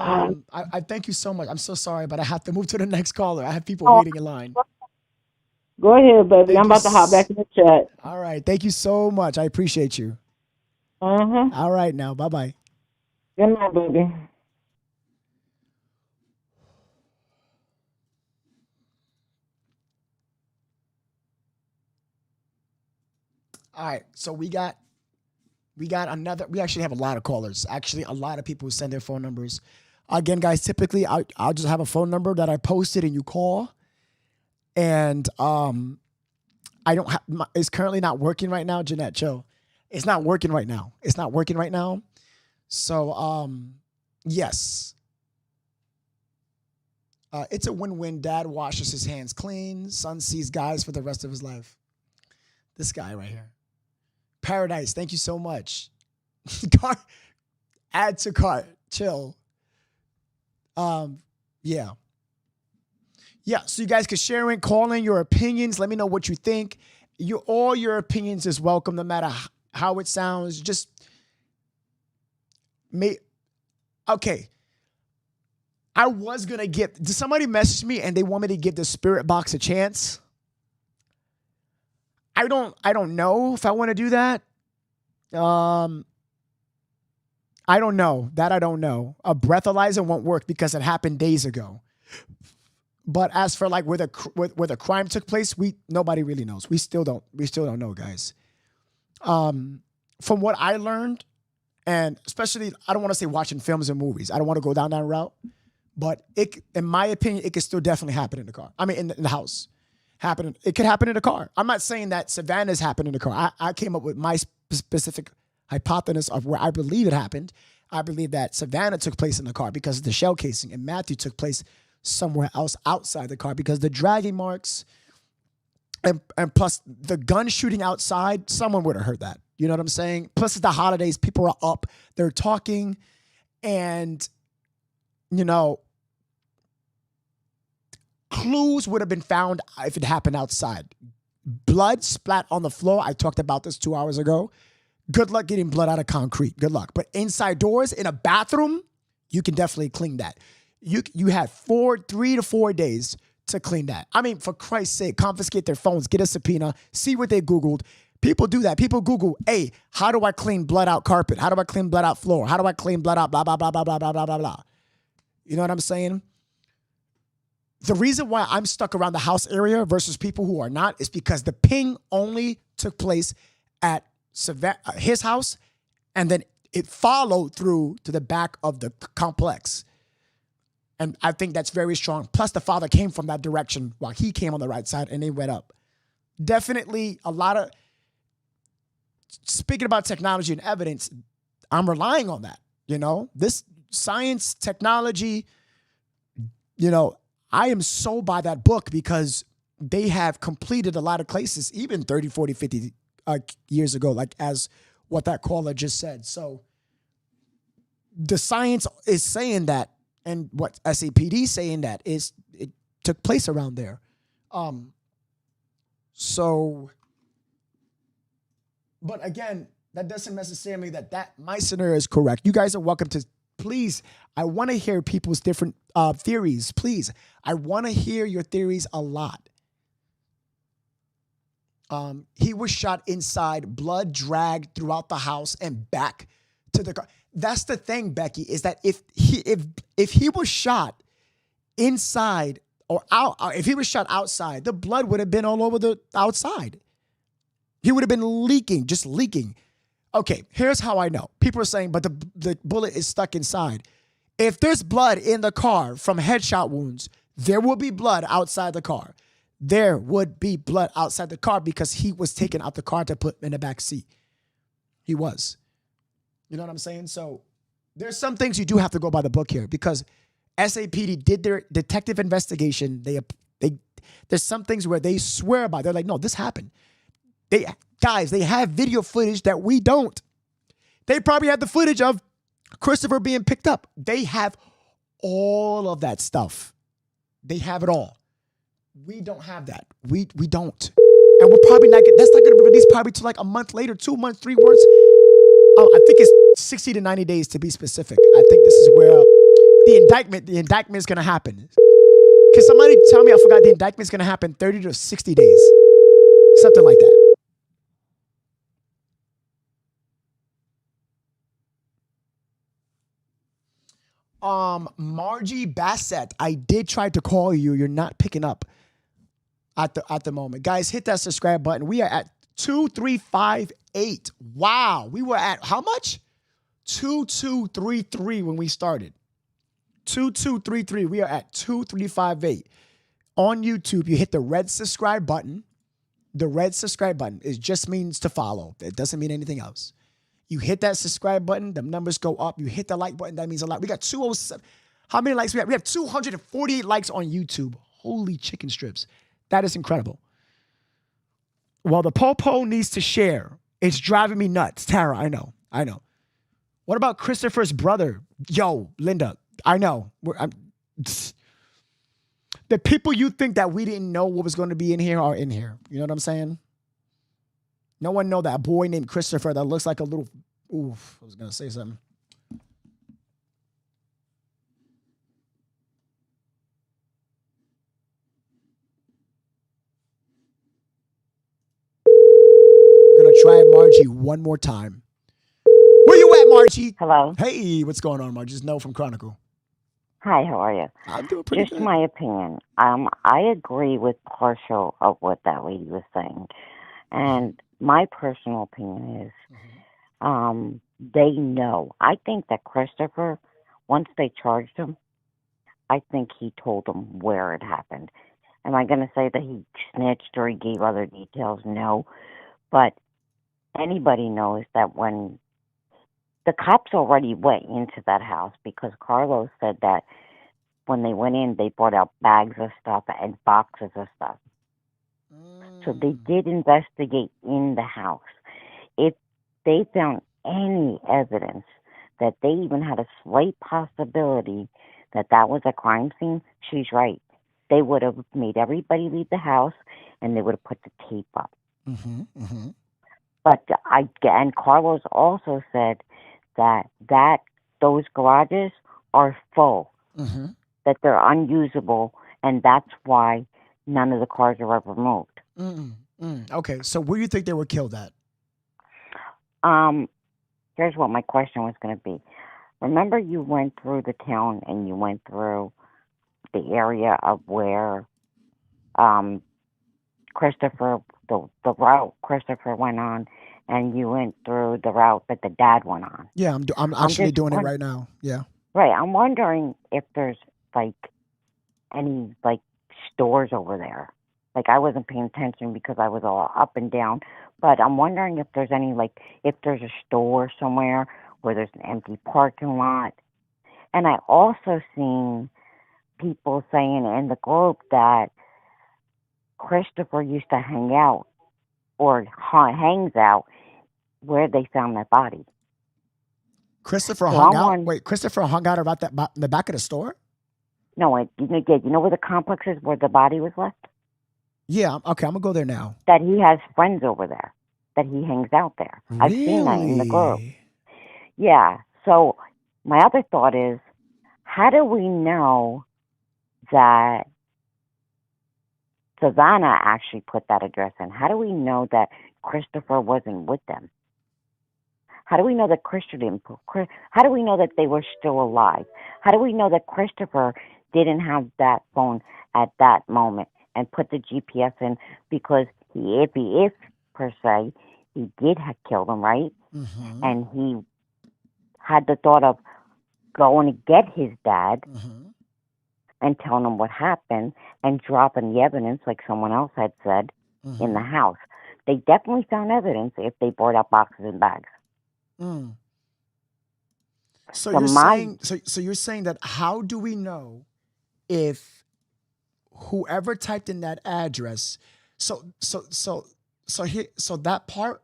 I thank you so much. I'm so sorry, but I have to move to the next caller. I have people waiting in line. Go ahead, baby. I'm about to hop back in the chat. All right. Thank you so much. I appreciate you. All right now. Bye-bye. Good night, baby. All right. So we got another. We actually have a lot of callers. Actually, a lot of people who send their phone numbers. Again, guys, typically I'll just have a phone number that I posted and you call. And I don't have. It's currently not working right now. Jeanette, chill. It's not working right now. So yes. It's a win-win. Dad washes his hands clean. Son sees guys for the rest of his life. This guy right here. Paradise, thank you so much. Add to cart. Chill. Yeah. Yeah, so you guys can share in, call in your opinions. Let me know what you think. All your opinions is welcome, no matter how it sounds. Just okay. I was gonna did somebody message me and they want me to give the spirit box a chance? I don't know if I want to do that. I don't know. That I don't know. A breathalyzer won't work because it happened days ago. But as for like where the crime took place, nobody really knows. We still don't know, guys. From what I learned, and especially I don't want to say watching films and movies. I don't want to go down that route. But in my opinion, it could still definitely happen in the car. I mean, in the house. It could happen in the car. I'm not saying that Savannah's happened in the car. I came up with my specific hypothesis of where I believe it happened. I believe that Savannah took place in the car because of the shell casing, and Matthew took place somewhere else outside the car because the dragging marks and plus the gun shooting outside, someone would have heard that. You know what I'm saying? Plus it's the holidays, people are up, they're talking, and clues would have been found if it happened outside. Blood splat on the floor. I talked about this 2 hours ago. Good luck getting blood out of concrete. Good luck. But inside doors, in a bathroom, you can definitely clean that. You had 3 to 4 days to clean that. I mean, for Christ's sake, confiscate their phones, get a subpoena, see what they Googled. People do that. People Google, hey, how do I clean blood out carpet? How do I clean blood out floor? How do I clean blood out blah, blah, blah, blah, blah, blah, blah, blah, blah. You know what I'm saying? The reason why I'm stuck around the house area versus people who are not is because the ping only took place at his house, and then it followed through to the back of the complex. And I think that's very strong. Plus, the father came from that direction while he came on the right side, and they went up. Definitely a lot of, speaking about technology and evidence, I'm relying on that. You know, this science, technology, I am so by that book because they have completed a lot of cases, even 30, 40, 50 years ago, like as what that caller just said. So the science is saying that, and what SAPD saying that is it took place around there. But again, that doesn't necessarily mean that my scenario is correct. You guys are welcome to, please, I want to hear people's different theories. Please, I want to hear your theories a lot. He was shot inside, blood dragged throughout the house and back to the car. That's the thing, Becky, is that if he was shot inside or out, if he was shot outside, the blood would have been all over the outside. He would have been leaking, just leaking. Okay, here's how I know. People are saying, but the bullet is stuck inside. If there's blood in the car from headshot wounds, there will be blood outside the car. There would be blood outside the car because he was taken out the car to put in the back seat. He was. You know what I'm saying? So there's some things you do have to go by the book here because SAPD did their detective investigation. There's some things where they swear by. They're like, no, this happened. They have video footage that we don't. They probably have the footage of Christopher being picked up. They have all of that stuff. They have it all. We don't have that. We don't. And we'll probably not get, that's not going to be released probably till like a month later, 2 months, 3 months. I think it's 60 to 90 days to be specific. I think this is where the indictment is going to happen. Can somebody tell me, I forgot, the indictment is going to happen 30 to 60 days. Something like that. Margie Bassett, I did try to call you. You're not picking up at the moment. Guys, hit that subscribe button. We are at 2358. Wow. We were at how much? 2233 when we started. 2233. We are at 2358. On YouTube, you hit the red subscribe button. The red subscribe button. It just means to follow. It doesn't mean anything else. You hit that subscribe button, the numbers go up. You hit the like button, that means a lot. We got 207. How many likes we have? We have 248 likes on YouTube. Holy chicken strips. That is incredible. Well, the Popo needs to share. It's driving me nuts. Tara, I know. What about Christopher's brother? Yo, Linda, I know. The people you think that we didn't know what was going to be in here are in here. You know what I'm saying? No one know that boy named Christopher that looks like a little, oof, I was going to say something. I'm going to try Margie one more time. Where you at, Margie? Hello. Hey, what's going on, Margie? It's No from Chronicle. Hi, how are you? I'm doing pretty Just good. my opinion. I agree with partial of what that lady was saying. And my personal opinion is they know. I think that Christopher, once they charged him, I think he told them where it happened. Am I going to say that he snitched or he gave other details? No. But anybody knows that when the cops already went into that house, because Carlos said that when they went in, they brought out bags of stuff and boxes of stuff. So they did investigate in the house. If they found any evidence that they even had a slight possibility that that was a crime scene, she's right. They would have made everybody leave the house and they would have put the tape up. But and Carlos also said that those garages are full, that they're unusable, and that's why none of the cars are ever moved. Okay, so where do you think they were killed at? Here's what my question was going to be. Remember you went through the town and you went through the area of where Christopher, the route Christopher went on, and you went through the route that the dad went on. Yeah, I'm actually doing it right now. Yeah. Right. I'm wondering if there's any stores over there. I wasn't paying attention because I was all up and down, but I'm wondering if there's any if there's a store somewhere where there's an empty parking lot. And I also seen people saying in the group that Christopher used to hang out or hangs out where they found that body. Christopher So hung I'm out. wondering- Wait, Christopher hung out about that in the back of the store? No, you know where the complex is where the body was left? Yeah. Okay, I'm gonna go there now. That he has friends over there, that he hangs out there. I've seen that in the group. Yeah. So my other thought is, how do we know that Savannah actually put that address in? How do we know that Christopher wasn't with them? How do we know that how do we know that they were still alive? How do we know that Christopher didn't have that phone at that moment and put the GPS in? Because if per se, he did have killed him, right? Mm-hmm. And he had the thought of going to get his dad and telling him what happened and dropping the evidence, like someone else had said, in the house. They definitely found evidence if they brought out boxes and bags. Mm. So So you're saying that how do we know if whoever typed in that address? So that part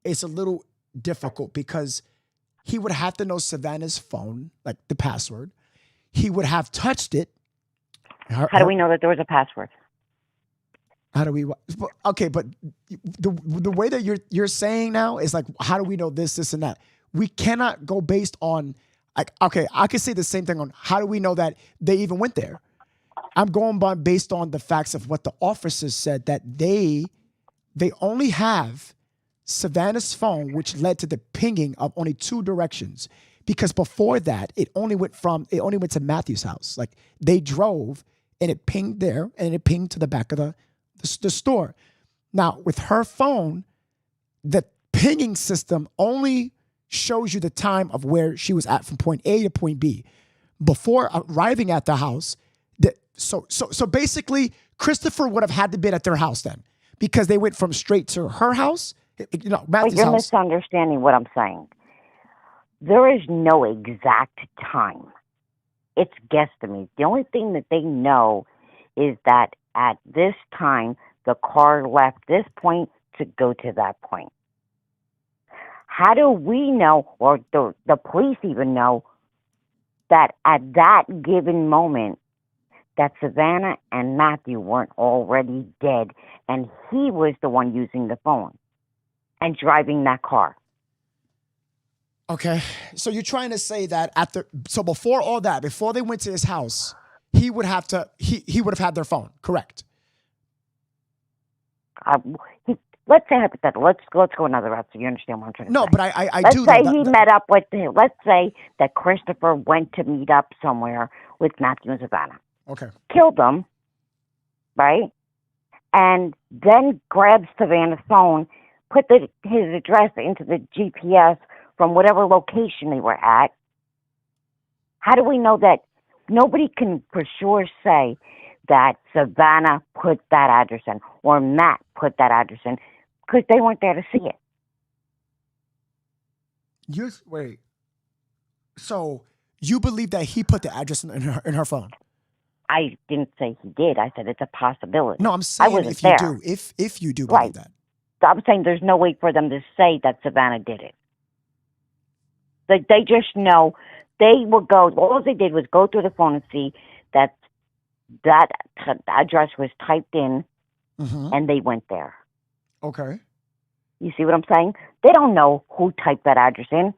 is a little difficult because he would have to know Savannah's phone, like the password. He would have touched it. How do we know that there was a password? How do we? Okay, but the way that you're saying now is like, how do we know this, and that? We cannot go based on, like, okay, I could say the same thing on how do we know that they even went there. I'm going by based on the facts of what the officers said, that they only have Savannah's phone, which led to the pinging of only two directions. Because before that, it only went to Matthew's house. Like, they drove and it pinged there and it pinged to the back of the store. Now, with her phone, the pinging system only shows you the time of where she was at from point A to point B. Before arriving at the house, so basically, Christopher would have had to be at their house then, because they went from straight to her house, Matthew's but you're house. misunderstanding what I'm saying. There is no exact time. It's guesstimates. The only thing that they know is that at this time, the car left this point to go to that point. How do we know, or the police even know, that at that given moment, that Savannah and Matthew weren't already dead, and he was the one using the phone and driving that car? Okay, so you're trying to say that before all that, before they went to his house, he would have had their phone, correct? Let's say hypothetical. Let's go another route so you understand what I'm trying to say. No, but I let's do. Say met up with. Let's say that Christopher went to meet up somewhere with Matthew and Savannah. Okay. Killed them, right? And then grabbed Savannah's phone, put his address into the GPS from whatever location they were at. How do we know that? Nobody can for sure say that Savannah put that address in or Matt put that address in, because they weren't there to see it. Wait. So you believe that he put the address in her phone? I didn't say he did. I said it's a possibility. No, I'm saying if you do. If you do believe that. So I'm saying there's no way for them to say that Savannah did it. They just know. They will go. All they did was go through the phone and see that address was typed in, and they went there. Okay. You see what I'm saying? They don't know who typed that address in.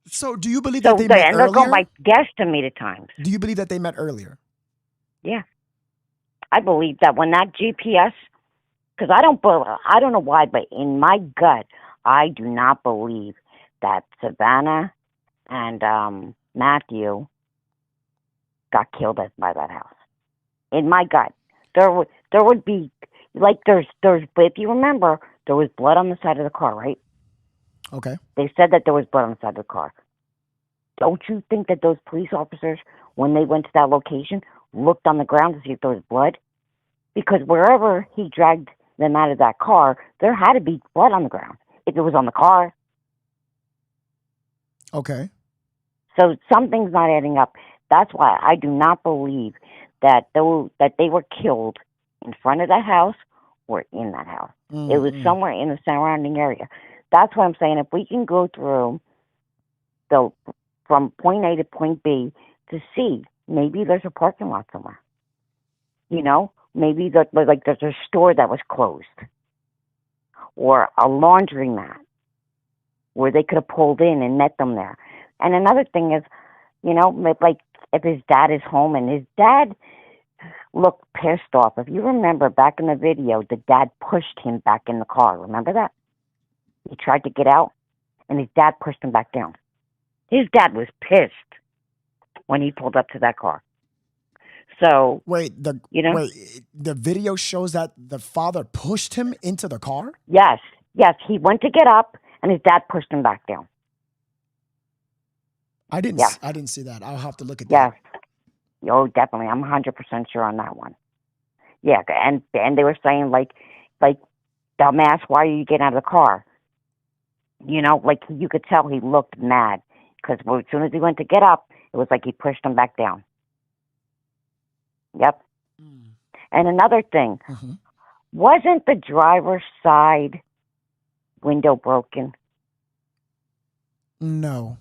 So do you believe that they met and earlier? they're going by guesstimated times. Do you believe that they met earlier? Yeah. I believe that when that GPS, because I don't know why, but in my gut, I do not believe that Savannah and Matthew got killed by that house. In my gut, there would be, like, there's, but if you remember, there was blood on the side of the car, right? Okay. They said that there was blood on the side of the car. Don't you think that those police officers, when they went to that location, looked on the ground to see if there was blood? Because wherever he dragged them out of that car, there had to be blood on the ground if it was on the car. Okay. So something's not adding up. That's why I do not believe that they were killed in front of that house or in that house. It was somewhere in the surrounding area. That's what I'm saying. If we can go through from point A to point B to see, maybe there's a parking lot somewhere. Maybe there's a store that was closed or a laundromat where they could have pulled in and met them there. And another thing is, if his dad is home and his dad looked pissed off. If you remember back in the video, the dad pushed him back in the car. Remember that? He tried to get out and his dad pushed him back down. His dad was pissed when he pulled up to that car. So the video shows that the father pushed him into the car? Yes, he went to get up and his dad pushed him back down. I didn't see that. I'll have to look at that. Yes. Oh, definitely. I'm 100% sure on that one. Yeah, and they were saying like, dumbass, why are you getting out of the car? You could tell he looked mad because as soon as he went to get up, it was like he pushed him back down. Yep. And another thing, wasn't the driver's side window broken? No.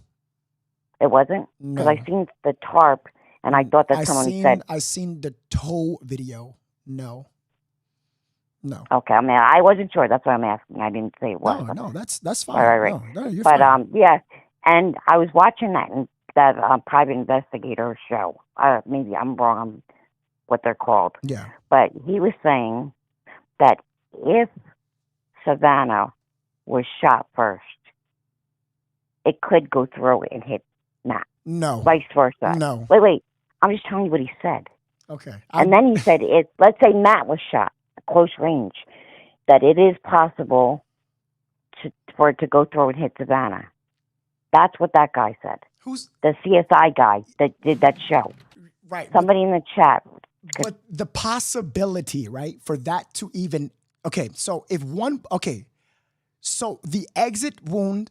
It wasn't? Because I seen the tarp, and I thought that someone said... I seen the tow video. No. Okay, I wasn't sure. That's why I'm asking. I didn't say it was. No, that's fine. Right. No, you're but, fine. yeah, and I was watching that private investigator show. Maybe I'm wrong on what they're called. Yeah. But he was saying that if Savannah was shot first, it could go through and hit Matt. No. Vice versa. No. Wait. I'm just telling you what he said. Okay. And then he said, let's say Matt was shot at close range, that it is possible for it to go through and hit Savannah. That's what that guy said. Who's the CSI guy that did that show? Right. Somebody in the chat. But the possibility, right, for that to even so so the exit wound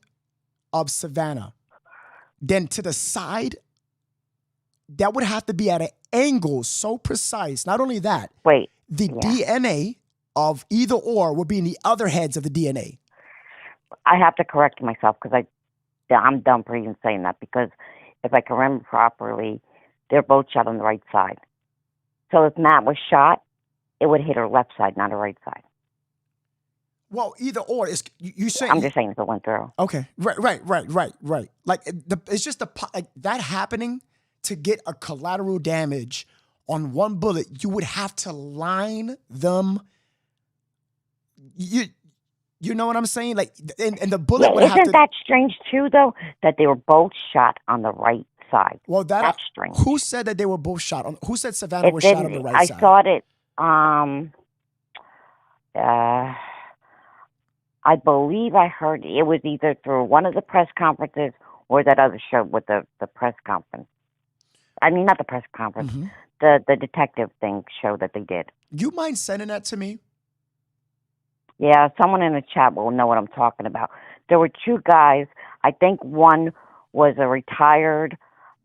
of Savannah, then to the side, that would have to be at an angle so precise. Not only that, the DNA of either or would be in the other heads of the DNA. I have to correct myself because I'm dumb for even saying that, because if I can remember properly, they're both shot on the right side. So if Matt was shot, it would hit her left side, not her right side. Well, either or. You say I'm just saying if it went through. Okay, right. Like it's just that happening to get a collateral damage on one bullet. You would have to line them. You know what I'm saying? Like, and the bullet would have to. Isn't that strange too, though, that they were both shot on the right side? Well, that's strange. Who said that they were both shot on? Who said Savannah was shot on the right side? I thought it. I believe I heard it was either through one of the press conferences or that other show with the press conference. I mean, not the press conference, the detective thing show that they did. You mind sending that to me? Yeah, someone in the chat will know what I'm talking about. There were two guys. I think one was a retired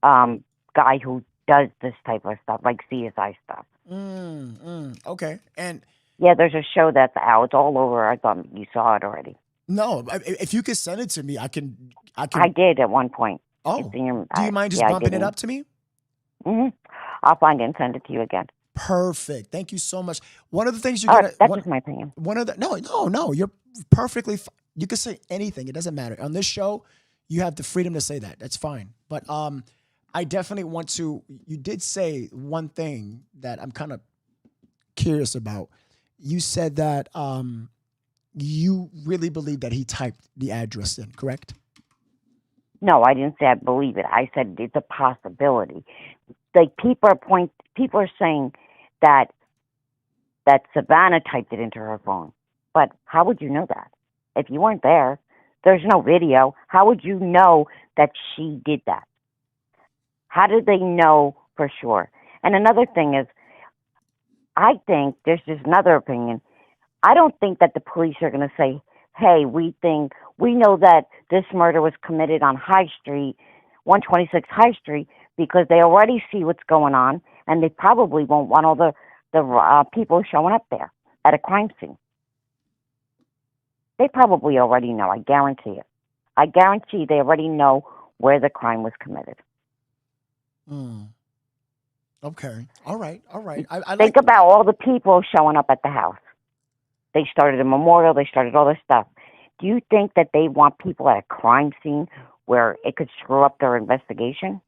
guy who does this type of stuff, like CSI stuff. Okay, and. Yeah, there's a show that's out. It's all over. I thought you saw it already. No, if you could send it to me, I can. I did at one point. Oh, do you mind just bumping it up to me? I'll find it and send it to you again. Perfect. Thank you so much. One of the things that's just my opinion. No. You're perfectly. You can say anything. It doesn't matter. On this show, you have the freedom to say that. That's fine. But I definitely want to. You did say one thing that I'm kind of curious about. You said that you really believe that he typed the address in, correct? No, I didn't say I believe it. I said it's a possibility. Like people are saying that Savannah typed it into her phone. But how would you know that? If you weren't there, there's no video. How would you know that she did that? How did they know for sure? And another thing is, I think there's just another opinion. I don't think that the police are going to say hey, we know that this murder was committed on High Street, 126 High Street, because they already see what's going on, and they probably won't want all the people showing up there at a crime scene. They probably already know. I guarantee it. I guarantee they already know where the crime was committed. Okay. All right. I Think about all the people showing up at the house. They started a memorial. They started all this stuff. Do you think that they want people at a crime scene where it could screw up their investigation?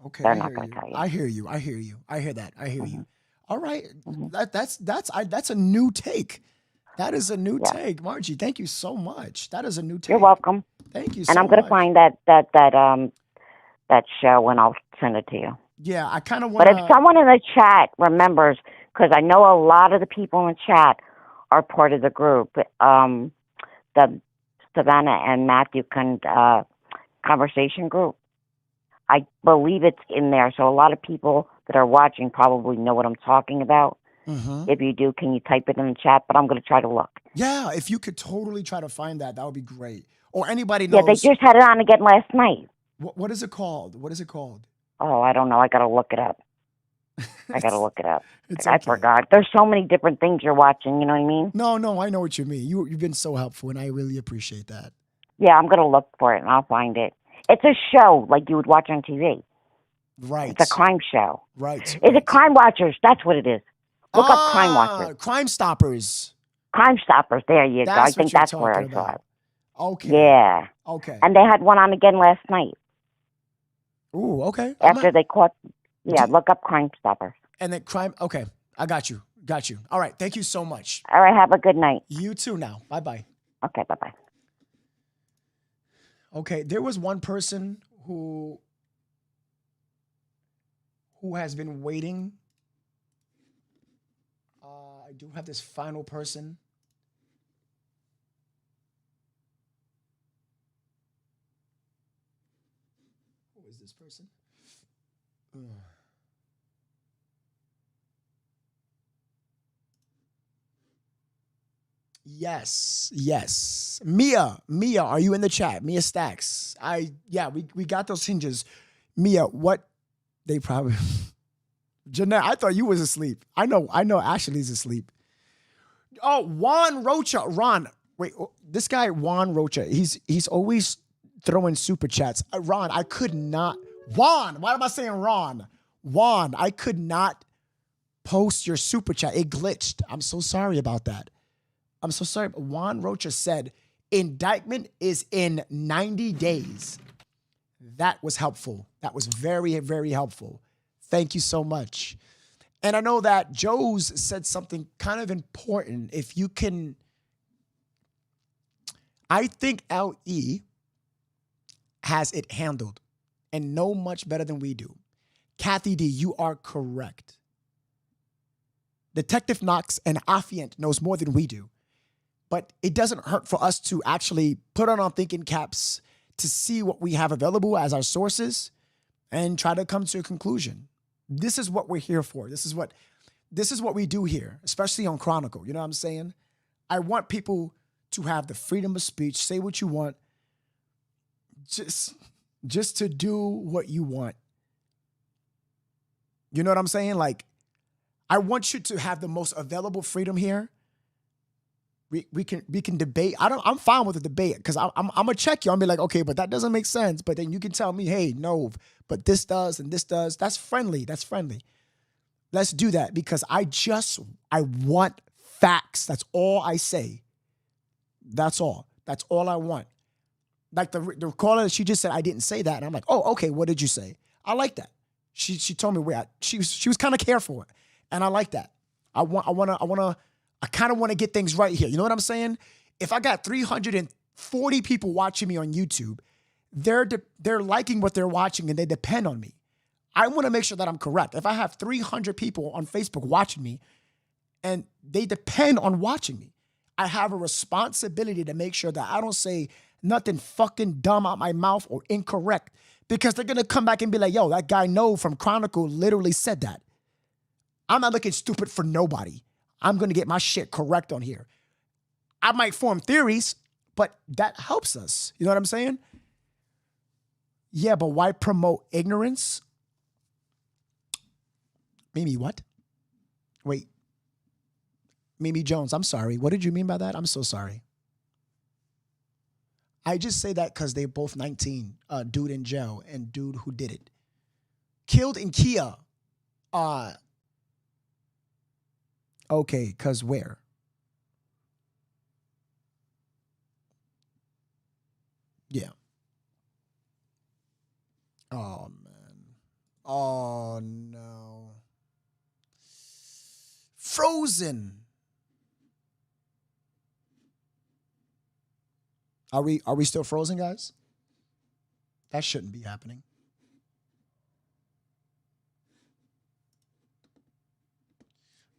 Okay. They're not going to tell you. I hear you. I hear that. You. All right. That's a new take. That is a new take, Margie. Thank you so much. That is a new take. You're welcome. Thank you. And I'm going to find that show and I'll send it to you. Yeah, I kind of want. But if someone in the chat remembers, because I know a lot of the people in the chat are part of the group, the Savannah and Matthew conversation group. I believe it's in there, so a lot of people that are watching probably know what I'm talking about. If you do, can you type it in the chat? But I'm going to try to look. Yeah, if you could totally try to find that would be great. Or anybody knows. Yeah, they just had it on again last night. What is it called? Oh, I don't know. I got to look it up. I forgot. There's so many different things you're watching, you know what I mean? No, I know what you mean. You've been so helpful, and I really appreciate that. Yeah, I'm going to look for it, and I'll find it. It's a show like you would watch on TV. Right. It's a crime show. Right. Is it Crime Watchers? That's what it is. Look up Crime Watchers. Crime Stoppers. Crime Stoppers. There you go. I think that's where I saw it. Okay. Yeah. Okay. And they had one on again last night. Ooh, okay. After they caught, look up Crime Stoppers. And then crime. Okay, I got you. All right. Thank you so much. All right. Have a good night. You too. Now. Bye. Okay. Bye. Okay. There was one person who has been waiting. I do have this final person. Who is this person? Yes. Mia, are you in the chat? Mia Stacks. We got those hinges. Mia, what they probably Jeanette, I thought you was asleep. I know Ashley's asleep. Oh, Juan Rocha. Ron. Wait, this guy Juan Rocha. He's always throwing super chats. Ron, I could not. Juan, why am I saying Ron? Juan, I could not post your super chat. It glitched. I'm so sorry about that. I'm so sorry. Juan Rocha said, indictment is in 90 days. That was helpful. That was very, very helpful. Thank you so much. And I know that Joe's said something kind of important. If you can, I think LE has it handled and know much better than we do. Kathy D, you are correct. Detective Knox and Affiant knows more than we do. But it doesn't hurt for us to actually put on our thinking caps to see what we have available as our sources and try to come to a conclusion. This is what we're here for. This is what we do here, especially on Chronicle. You know what I'm saying? I want people to have the freedom of speech, say what you want, just to do what you want. You know what I'm saying? Like, I want you to have the most available freedom here. We can debate. I'm fine with the debate because I'm gonna check you. I'm be like, okay, but that doesn't make sense. But then you can tell me, hey, no, but this does and this does. That's friendly. Let's do that because I want facts. That's all I say. That's all. That's all I want. Like the caller, she just said I didn't say that, and I'm like, oh, okay. What did you say? I like that. She told me where she was kind of careful, and I like that. I kind of want to get things right here. You know what I'm saying? If I got 340 people watching me on YouTube, they're liking what they're watching and they depend on me. I want to make sure that I'm correct. If I have 300 people on Facebook watching me and they depend on watching me, I have a responsibility to make sure that I don't say nothing fucking dumb out my mouth or incorrect because they're going to come back and be like, yo, that guy No from Chronicle literally said that. I'm not looking stupid for nobody. I'm going to get my shit correct on here. I might form theories, but that helps us. You know what I'm saying? Yeah, but why promote ignorance? Mimi, what? Wait. Mimi Jones, I'm sorry. What did you mean by that? I'm so sorry. I just say that because they're both 19. Dude in jail and dude who did it. Killed in Kia. Okay, because where? Yeah. Oh, man. Oh, no. Frozen. Are we still frozen, guys? That shouldn't be happening.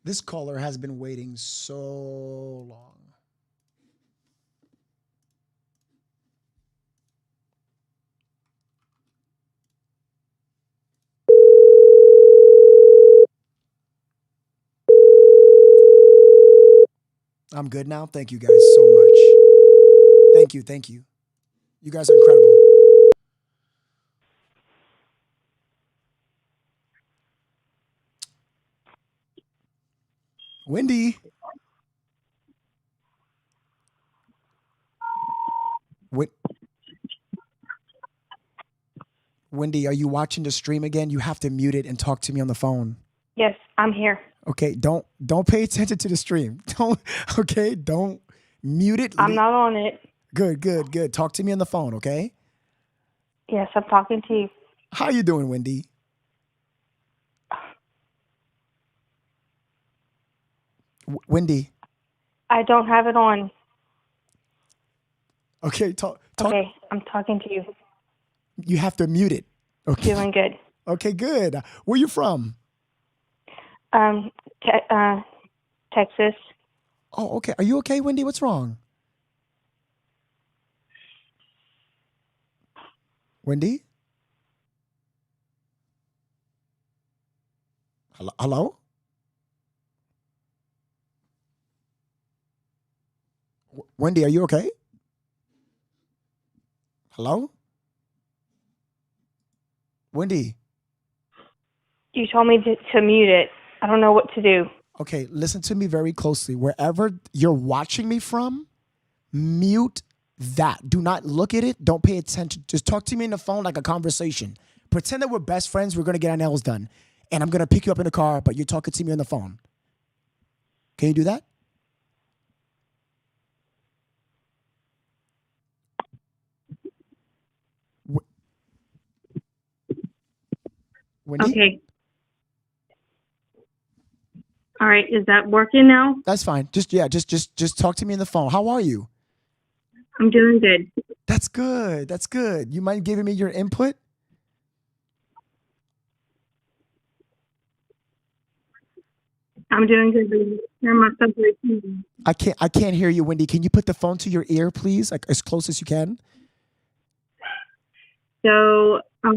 This caller has been waiting so long. I'm good now. Thank you guys so much. Thank you. Thank you. You guys are incredible. Wendy. Wendy, are you watching the stream again? You have to mute it and talk to me on the phone. Yes, I'm here. Okay, don't pay attention to the stream. Don't mute it. I'm not on it. Good. Talk to me on the phone, okay? Yes, I'm talking to you. How you doing, Wendy? Wendy. I don't have it on. Okay, talk. Okay, I'm talking to you. You have to mute it. Okay. Feeling good. Okay, good. Where you from? Texas. Oh, okay. Are you okay, Wendy? What's wrong? Wendy? Hello? Wendy, are you okay? Hello? Wendy? You told me to mute it. I don't know what to do. Okay, listen to me very closely. Wherever you're watching me from, mute that. Do not look at it. Don't pay attention. Just talk to me on the phone like a conversation. Pretend that we're best friends. We're going to get our nails done. And I'm going to pick you up in the car, but you're talking to me on the phone. Can you do that? Wendy? Okay. All right, is that working now? That's fine. Just talk to me on the phone. How are you? I'm doing good. That's good. That's good. You mind giving me your input? I'm doing good. I can't hear you, Wendy. Can you put the phone to your ear, please? Like as close as you can. So, I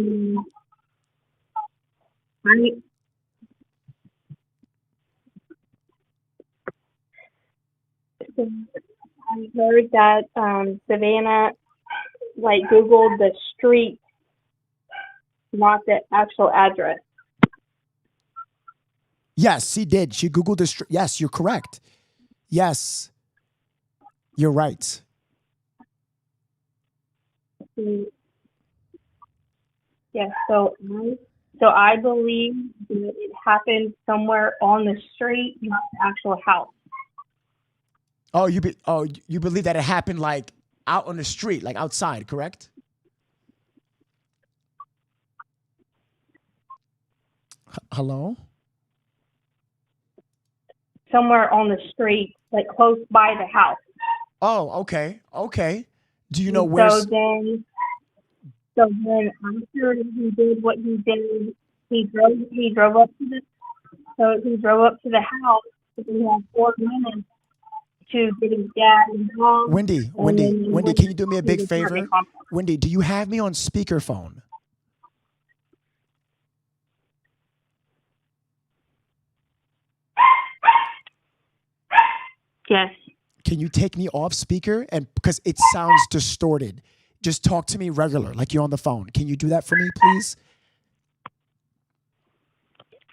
heard that Savannah Googled the street, not the actual address. Yes, she did. She Googled the street. Yes, you're correct. Yes, you're right. Yes. So I believe that it happened somewhere on the street, not the actual house. Oh, you believe that it happened like out on the street, like outside, correct? Hello? Somewhere on the street, like close by the house. Oh, okay. Okay. Do you know where? So then after he did what he did, he drove up to the house, and he had 4 minutes to get his dad and mom. Wendy, can you do me a big favor? Wendy, do you have me on speakerphone? Yes. can you take me off speaker? And because it sounds distorted, just talk to me regular, like you're on the phone. Can you do that for me, please?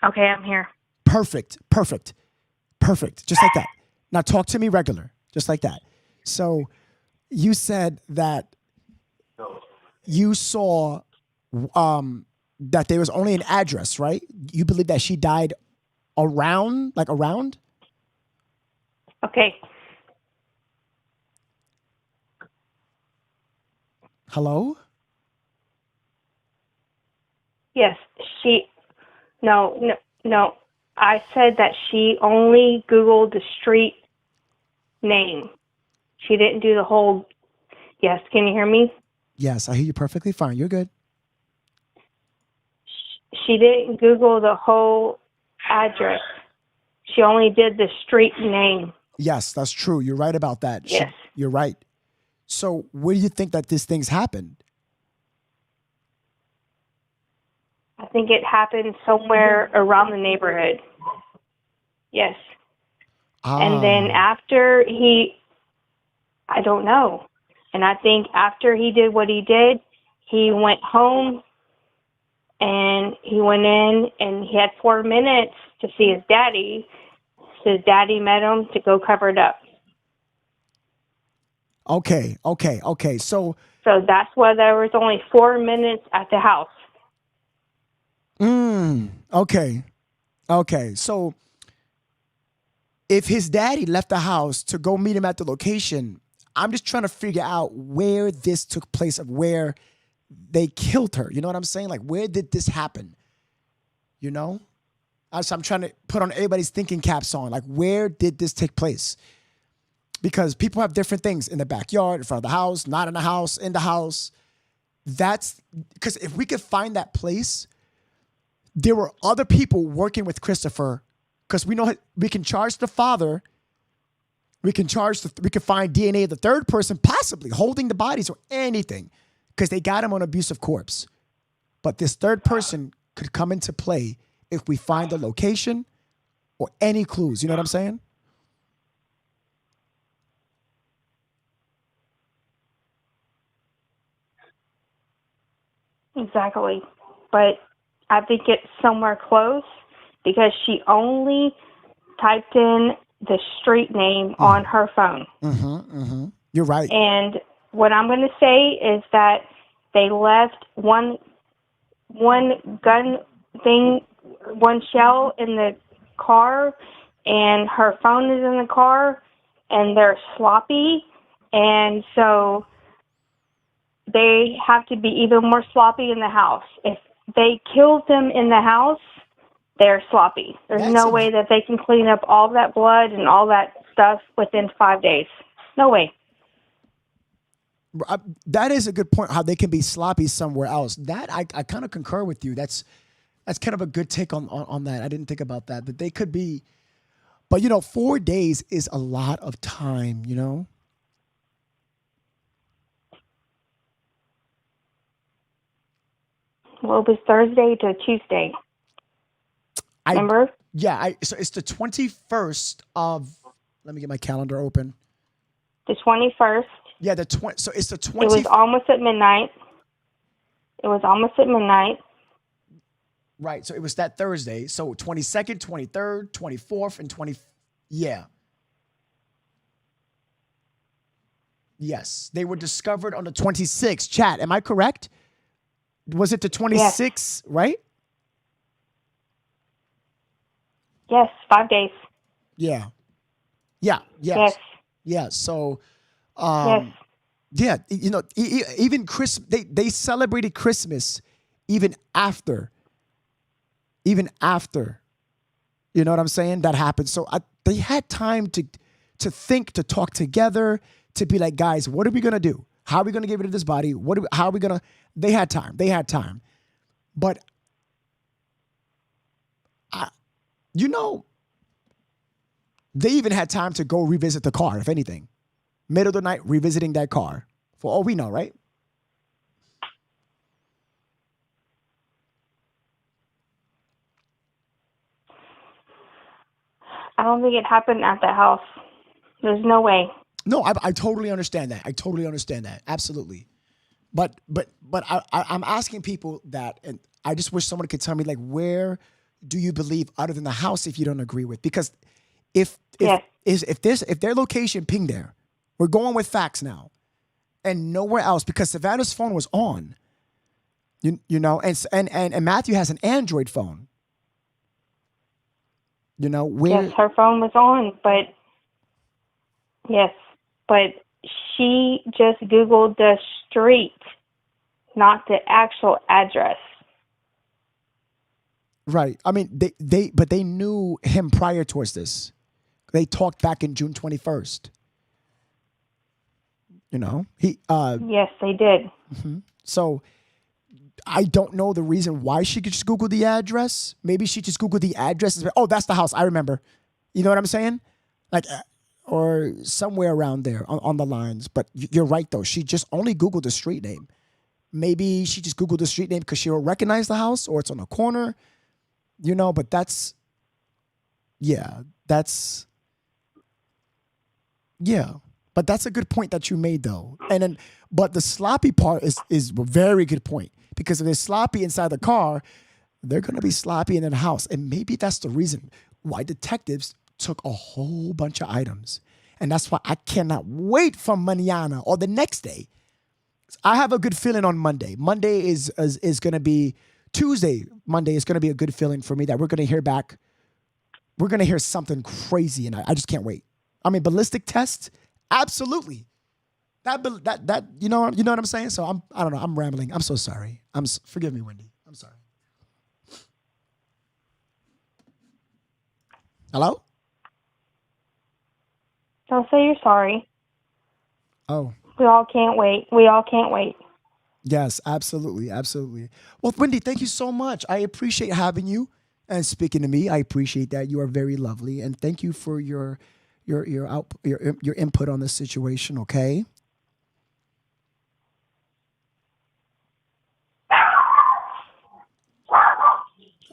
Okay, I'm here. Perfect. Just like that. Now talk to me regular, just like that. So you said that you saw that there was only an address, right? You believe that she died around? Okay. Hello? Yes, no. I said that she only Googled the street name. She didn't do the whole. Yes, can you hear me? Yes, I hear you perfectly fine. You're good. She didn't Google the whole address. She only did the street name. Yes, that's true. You're right about that. Yes. You're right. So where do you think that this thing's happened? I think it happened somewhere around the neighborhood. Yes. And then after I don't know. And I think after he did what he did, he went home and he went in and he had 4 minutes to see his daddy. So his daddy met him to go cover it up. Okay. So that's why there was only 4 minutes at the house. Okay. So if his daddy left the house to go meet him at the location, I'm just trying to figure out where this took place, of where they killed her. You know what I'm saying? Like, where did this happen? You know? So I'm trying to put on everybody's thinking caps on. Like, where did this take place? Because people have different things in the backyard, in front of the house, not in the house, in the house. That's because if we could find that place, there were other people working with Christopher, because we know we can charge the father. We can find DNA of the third person, possibly holding the bodies or anything, because they got him on abusive corpse. But this third person could come into play if we find the location or any clues. You know what I'm saying? Exactly. But I think it's somewhere close because she only typed in the street name on her phone. You're right. And what I'm going to say is that they left one gun thing, one shell in the car, and her phone is in the car, and they're sloppy, and so they have to be even more sloppy in the house. If they killed them in the house, they're sloppy. There's no way that they can clean up all that blood and all that stuff within 5 days. No way. That is a good point, how they can be sloppy somewhere else. That I kind of concur with you. That's kind of a good take on that. I didn't think about that they could be. But, 4 days is a lot of time, Well, it was Thursday to Tuesday. Remember? So it's the 21st of, let me get my calendar open. The 21st. Yeah, so it's the 20th. It was almost at midnight. Right, so it was that Thursday. So 22nd, 23rd, 24th, and 20th. Yeah. Yes, they were discovered on the 26th. Chat, am I correct? Was it the 26th, yes. Right? Yes, 5 days. Yeah. Yes. So, yes. Even Christmas, they celebrated Christmas even after, you know what I'm saying? That happened. So they had time to think, to talk together, to be like, guys, what are we going to do? How are we going to get rid of this body? How are we going to, they had time. But, they even had time to go revisit the car, if anything. Middle of the night, revisiting that car. For all we know, right? I don't think it happened at the house. There's no way. No, I totally understand that. I totally understand that. Absolutely. But I'm asking people that, and I just wish someone could tell me, like, where do you believe other than the house if you don't agree with? Because if their location pinged there, we're going with facts now, and nowhere else, because Savannah's phone was on. You know, and Matthew has an Android phone. You know, where Yes, her phone was on, but she just Googled the street, not the actual address. right. I mean, they knew him prior towards this. They talked back in June 21st. You know, Yes, they did. So I don't know the reason why she could just Google the address. Maybe she just Googled the address. Oh, that's the house. I remember. You know what I'm saying? Like, or somewhere around there on the lines. But you're right, though. She just only Googled the street name. Maybe she just Googled the street name because she'll recognize the house or it's on a corner. You know, but yeah. But that's a good point that you made, though. But the sloppy part is a very good point, because if they're sloppy inside the car, they're gonna be sloppy in the house, and maybe that's the reason why detectives took a whole bunch of items, and that's why I cannot wait for mañana or the next day. I have a good feeling on Monday. Monday is gonna be Tuesday. Monday is gonna be a good feeling for me that we're gonna hear back. We're gonna hear something crazy, and I just can't wait. I mean, ballistic test. Absolutely. That you know what I'm saying? So I don't know. I'm rambling. I'm so sorry. Forgive me, Wendy. I'm sorry. Hello? Don't say you're sorry. Oh. We all can't wait. We all can't wait. Yes, absolutely. Absolutely. Well, Wendy, thank you so much. I appreciate having you and speaking to me. I appreciate that. You are very lovely, and thank you for your input on this situation, okay?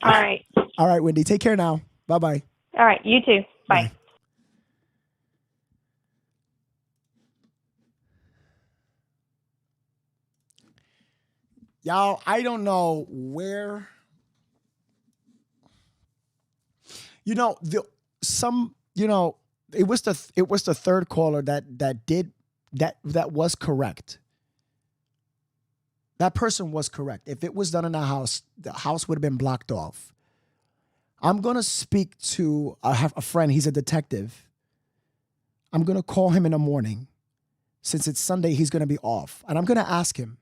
All right. All right, Wendy. Take care now. Bye-bye. All right. You too. Bye. Y'all, I don't know where. You know, it was the third caller that was correct. That person was correct. If it was done in the house would have been blocked off. I'm going to speak to a friend. He's a detective. I'm going to call him in the morning. Since it's Sunday, he's going to be off. And I'm going to ask him.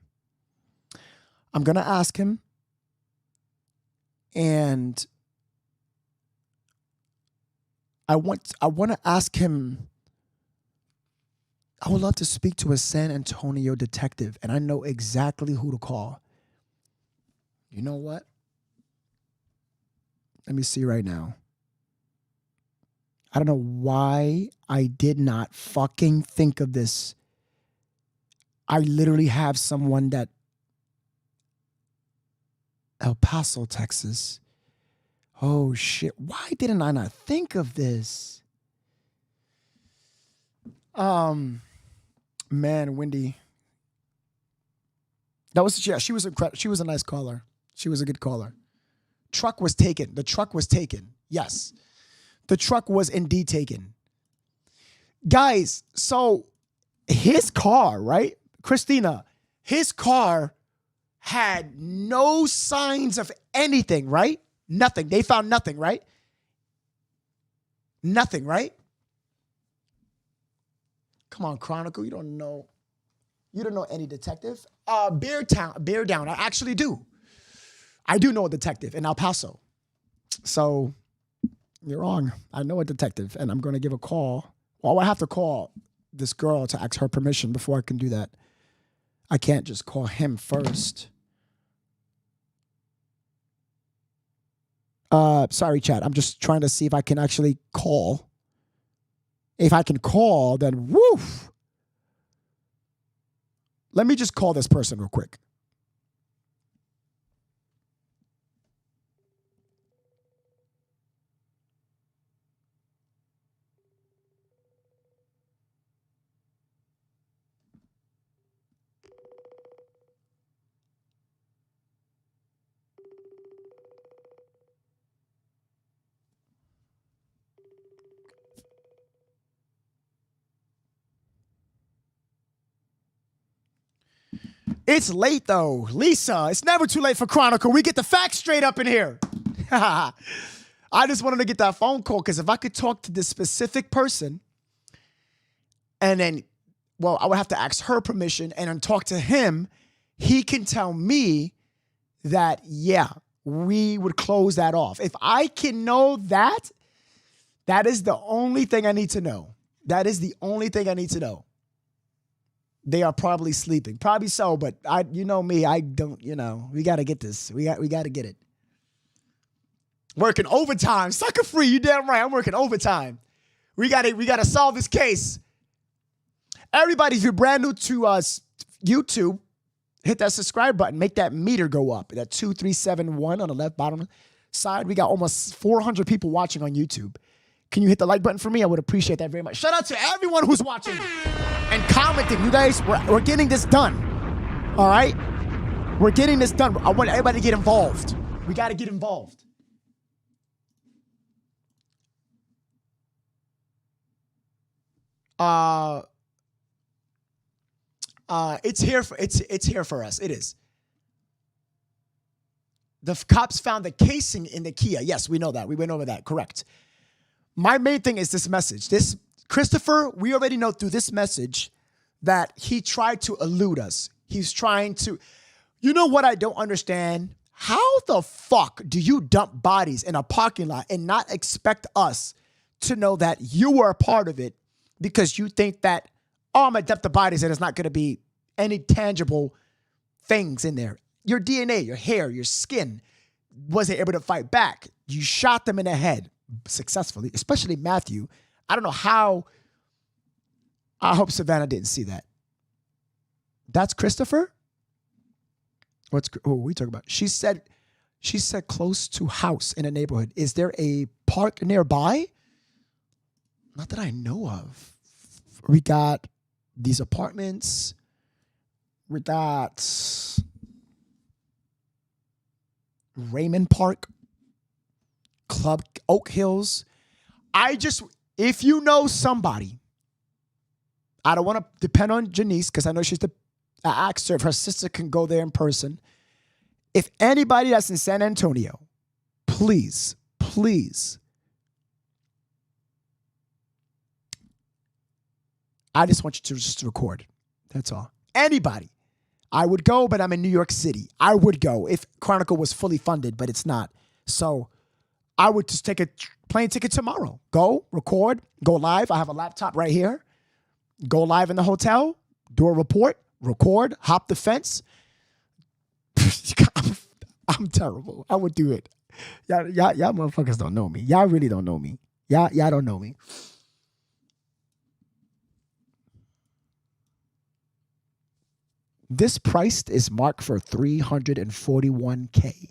And I want to ask him. I would love to speak to a San Antonio detective, and I know exactly who to call. You know what? Let me see right now. I don't know why I did not fucking think of this. I literally have someone that El Paso, Texas. Oh shit. Why didn't I not think of this? Man, Wendy. She was incredible. She was a nice caller. She was a good caller. Truck was taken. The truck was taken. Yes. The truck was indeed taken. Guys, so his car, right? Christina, his car had no signs of anything, right? Nothing. They found nothing, right? Nothing, right? Come on, Chronicle. You don't know any detective. Bear Down. I actually do. I do know a detective in El Paso. So you're wrong. I know a detective, and I'm going to give a call. Well, I have to call this girl to ask her permission before I can do that. I can't just call him first. Sorry, chat. I'm just trying to see if I can actually call. If I can call, then woof. Let me just call this person real quick. It's late though. Lisa, it's never too late for Chronicle. We get the facts straight up in here. I just wanted to get that phone call because if I could talk to this specific person and then, well, I would have to ask her permission and then talk to him, he can tell me that, yeah, we would close that off. If I can know that, that is the only thing I need to know. That is the only thing I need to know. They are probably sleeping. Probably so, but you know me, I don't, we got to get this. We got to get it. Working overtime. Sucker free. You damn right. I'm working overtime. We got to solve this case. Everybody, if you're brand new to YouTube, hit that subscribe button. Make that meter go up. That 2371 on the left bottom side. We got almost 400 people watching on YouTube. Can you hit the like button for me? I would appreciate that very much. Shout out to everyone who's watching and commenting. You guys, we're getting this done. All right? We're getting this done. I want everybody to get involved. We got to get involved. It's here for us. It is. The cops found the casing in the Kia. Yes, we know that. We went over that. Correct. My main thing is this message. This Christopher, we already know through this message that he tried to elude us. He's trying to, you know what I don't understand? How the fuck do you dump bodies in a parking lot and not expect us to know that you were a part of it because you think that, oh, I'm going to dump the bodies and it's not going to be any tangible things in there. Your DNA, your hair, your skin wasn't able to fight back. You shot them in the head successfully, especially Matthew. I don't know how. I hope Savannah didn't see that. That's Christopher? Who are we talking about? She said close to house in a neighborhood. Is there a park nearby? Not that I know of. We got these apartments. We got Raymond Park, Club Oak Hills. If you know somebody, I don't want to depend on Janice because I know I asked her if her sister can go there in person. If anybody that's in San Antonio, please, I just want you to just record. That's all. Anybody. I would go, but I'm in New York City. I would go if Chronicle was fully funded, but it's not. So I would just take a plane ticket tomorrow. Go, record, go live. I have a laptop right here. Go live in the hotel, do a report, record, hop the fence. I'm terrible. I would do it. Y'all motherfuckers don't know me. Y'all really don't know me. Y'all don't know me. This price is marked for $341K.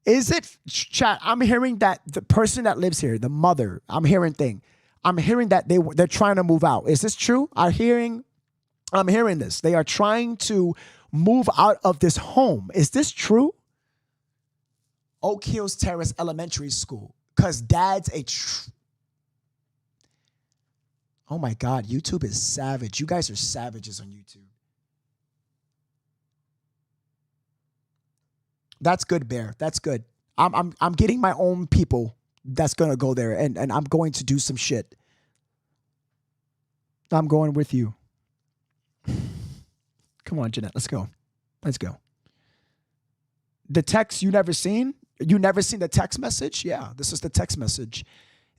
Is it, chat? I'm hearing that the person that lives here, the mother, I'm hearing that they're trying to move out. Is this true? I'm hearing this. They are trying to move out of this home. Is this true? Oak Hills Terrace Elementary School. Because dad's oh my God, YouTube is savage. You guys are savages on YouTube. That's good, Bear. That's good. I'm getting my own people that's gonna go there and I'm going to do some shit. I'm going with you. Come on, Jeanette. Let's go. Let's go. The text you never seen? You never seen the text message? Yeah, this is the text message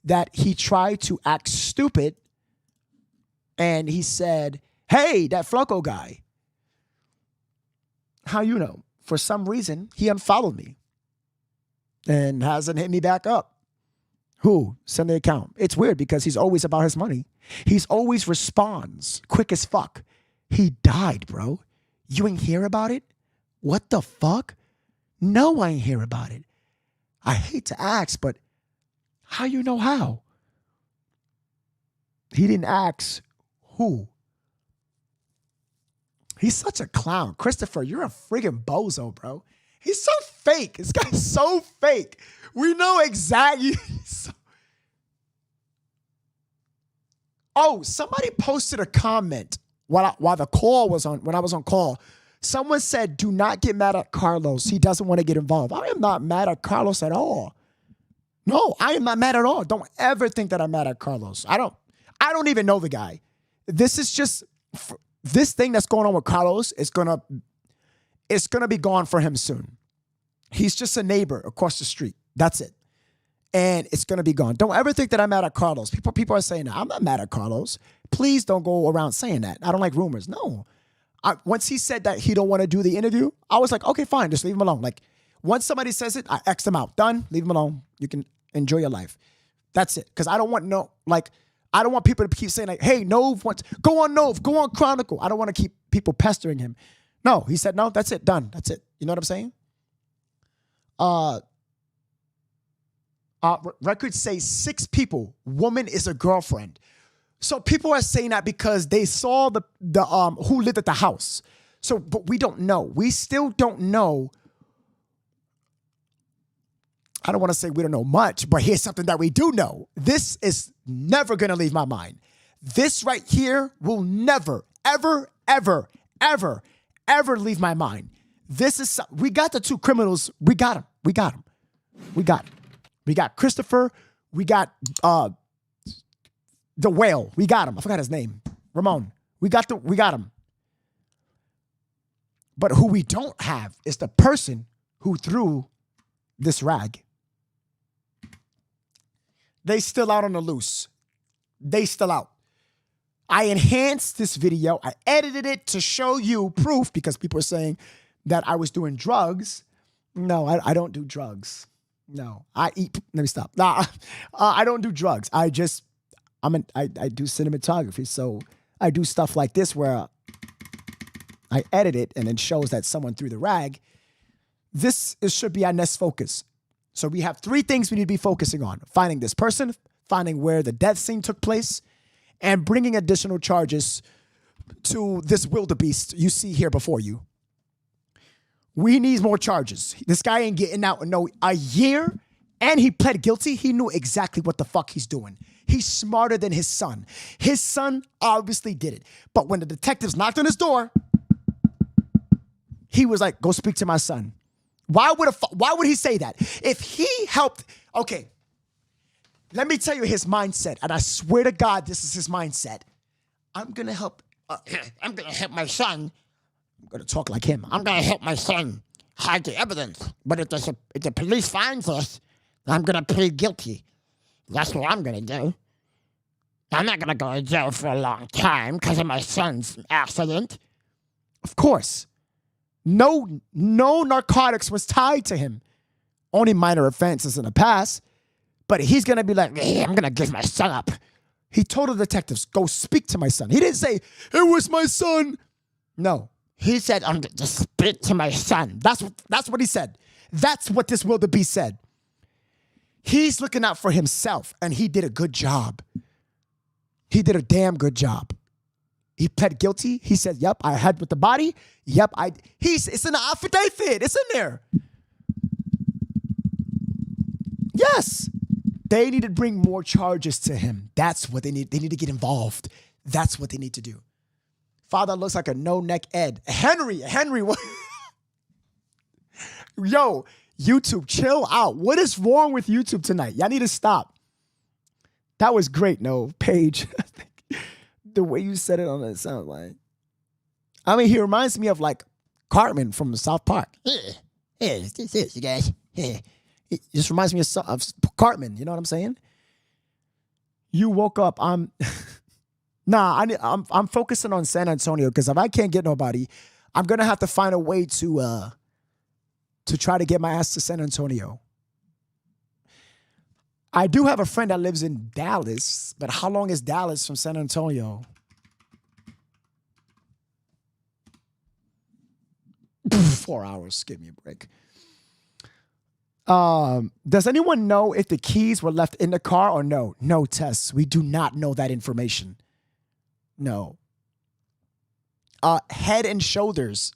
that he tried to act stupid and he said, hey, that Flocko guy. How you know? For some reason, he unfollowed me and hasn't hit me back up. Who? Send the account. It's weird because he's always about his money. He's always responds quick as fuck. He died, bro. You ain't hear about it? What the fuck? No, I ain't hear about it. I hate to ask, but how you know how? He didn't ask who. He's such a clown. Christopher, you're a friggin' bozo, bro. He's so fake. This guy's so fake. We know exactly. Oh, somebody posted a comment while the call was on, when I was on call. Someone said, do not get mad at Carlos. He doesn't want to get involved. I am not mad at Carlos at all. No, I am not mad at all. Don't ever think that I'm mad at Carlos. I don't even know the guy. This is just, this thing that's going on with Carlos is going to be gone for him soon. He's just a neighbor across the street. That's it. And it's going to be gone. Don't ever think that I'm mad at Carlos. People are saying that. I'm not mad at Carlos. Please don't go around saying that. I don't like rumors. No. Once he said that he don't want to do the interview, I was like, okay, fine. Just leave him alone. Like, once somebody says it, I X them out. Done. Leave him alone. You can enjoy your life. That's it. Because I don't want I don't want people to keep saying like, hey, Nove wants, go on Nove, go on Chronicle. I don't want to keep people pestering him. No, he said, no, that's it. Done. That's it. You know what I'm saying? Records say 6 people. Woman is a girlfriend. So people are saying that because they saw the who lived at the house. So, but we don't know. We still don't know. I don't want to say we don't know much, but here's something that we do know. This is never going to leave my mind. This right here will never, ever, ever, ever, ever leave my mind. This is, we got the 2 criminals. We got them. We got them. We got them. We got Christopher. We got the whale. We got him. I forgot his name. Ramon. We got him. But who we don't have is the person who threw this rag. They still out on the loose. They still out. I enhanced this video. I edited it to show you proof because people are saying that I was doing drugs. No, I don't do drugs. No, I eat. Let me stop. Nah, I don't do drugs. I do cinematography. So I do stuff like this where I edit it and it shows that someone threw the rag. This should be our next focus. So we have 3 things we need to be focusing on: finding this person, finding where the death scene took place, and bringing additional charges to this wildebeest you see here before you. We need more charges. This guy ain't getting out in a year, and he pled guilty. He knew exactly what the fuck he's doing. He's smarter than his son. His son obviously did it. But when the detectives knocked on his door, he was like, go speak to my son. Why would he say that? If he helped, okay, let me tell you his mindset, and I swear to God, this is his mindset. I'm gonna help my son. I'm gonna talk like him. I'm gonna help my son hide the evidence. But if the police finds us, I'm gonna plead guilty. That's what I'm gonna do. I'm not gonna go to jail for a long time because of my son's accident. Of course. No narcotics was tied to him. Only minor offenses in the past. But he's going to be like, hey, I'm going to give my son up. He told the detectives, go speak to my son. He didn't say, it was my son. No. He said, I'm going to speak to my son. That's what he said. That's what this wildebeest said. He's looking out for himself, and he did a good job. He did a damn good job. He pled guilty. He said, yep, I had with the body. Yep, it's in the affidavit. It's in there. Yes. They need to bring more charges to him. That's what they need. They need to get involved. That's what they need to do. Father looks like a no-neck Ed. Henry, what? Yo, YouTube, chill out. What is wrong with YouTube tonight? Y'all need to stop. That was great, no, Paige. The way you said it on it sounds like. I mean, he reminds me of like Cartman from South Park. Yeah, this is you guys. Yeah. It just reminds me of Cartman. You know what I'm saying? You woke up. I'm focusing on San Antonio because if I can't get nobody, I'm gonna have to find a way to try to get my ass to San Antonio. I do have a friend that lives in Dallas, but how long is Dallas from San Antonio? 4 hours. Give me a break. Does anyone know if the keys were left in the car or no? No, Tess. We do not know that information. No. Head and Shoulders.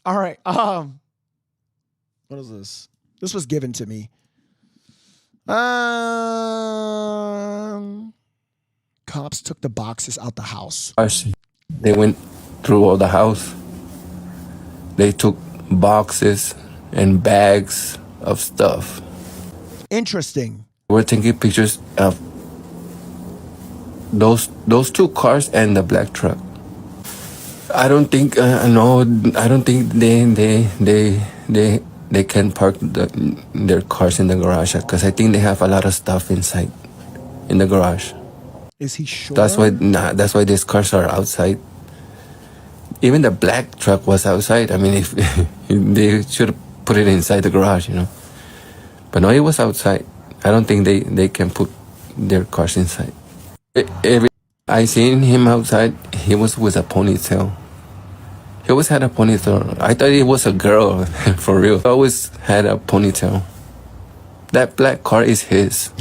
All right. What is this? This was given to me. Cops took the boxes out the house. They went through all the house. They took boxes and bags of stuff. Interesting. We're taking pictures of those two cars and the black truck. I don't think no. I don't think they can park their cars in the garage because I think they have a lot of stuff inside in the garage. Is he sure? That's why these cars are outside. Even the black truck was outside. I mean, if they should have put it inside the garage, you know. But no, it was outside. I don't think they can put their cars inside. I seen him outside. He was with a ponytail. He always had a ponytail. I thought it was a girl, for real. He always had a ponytail. That black car is his.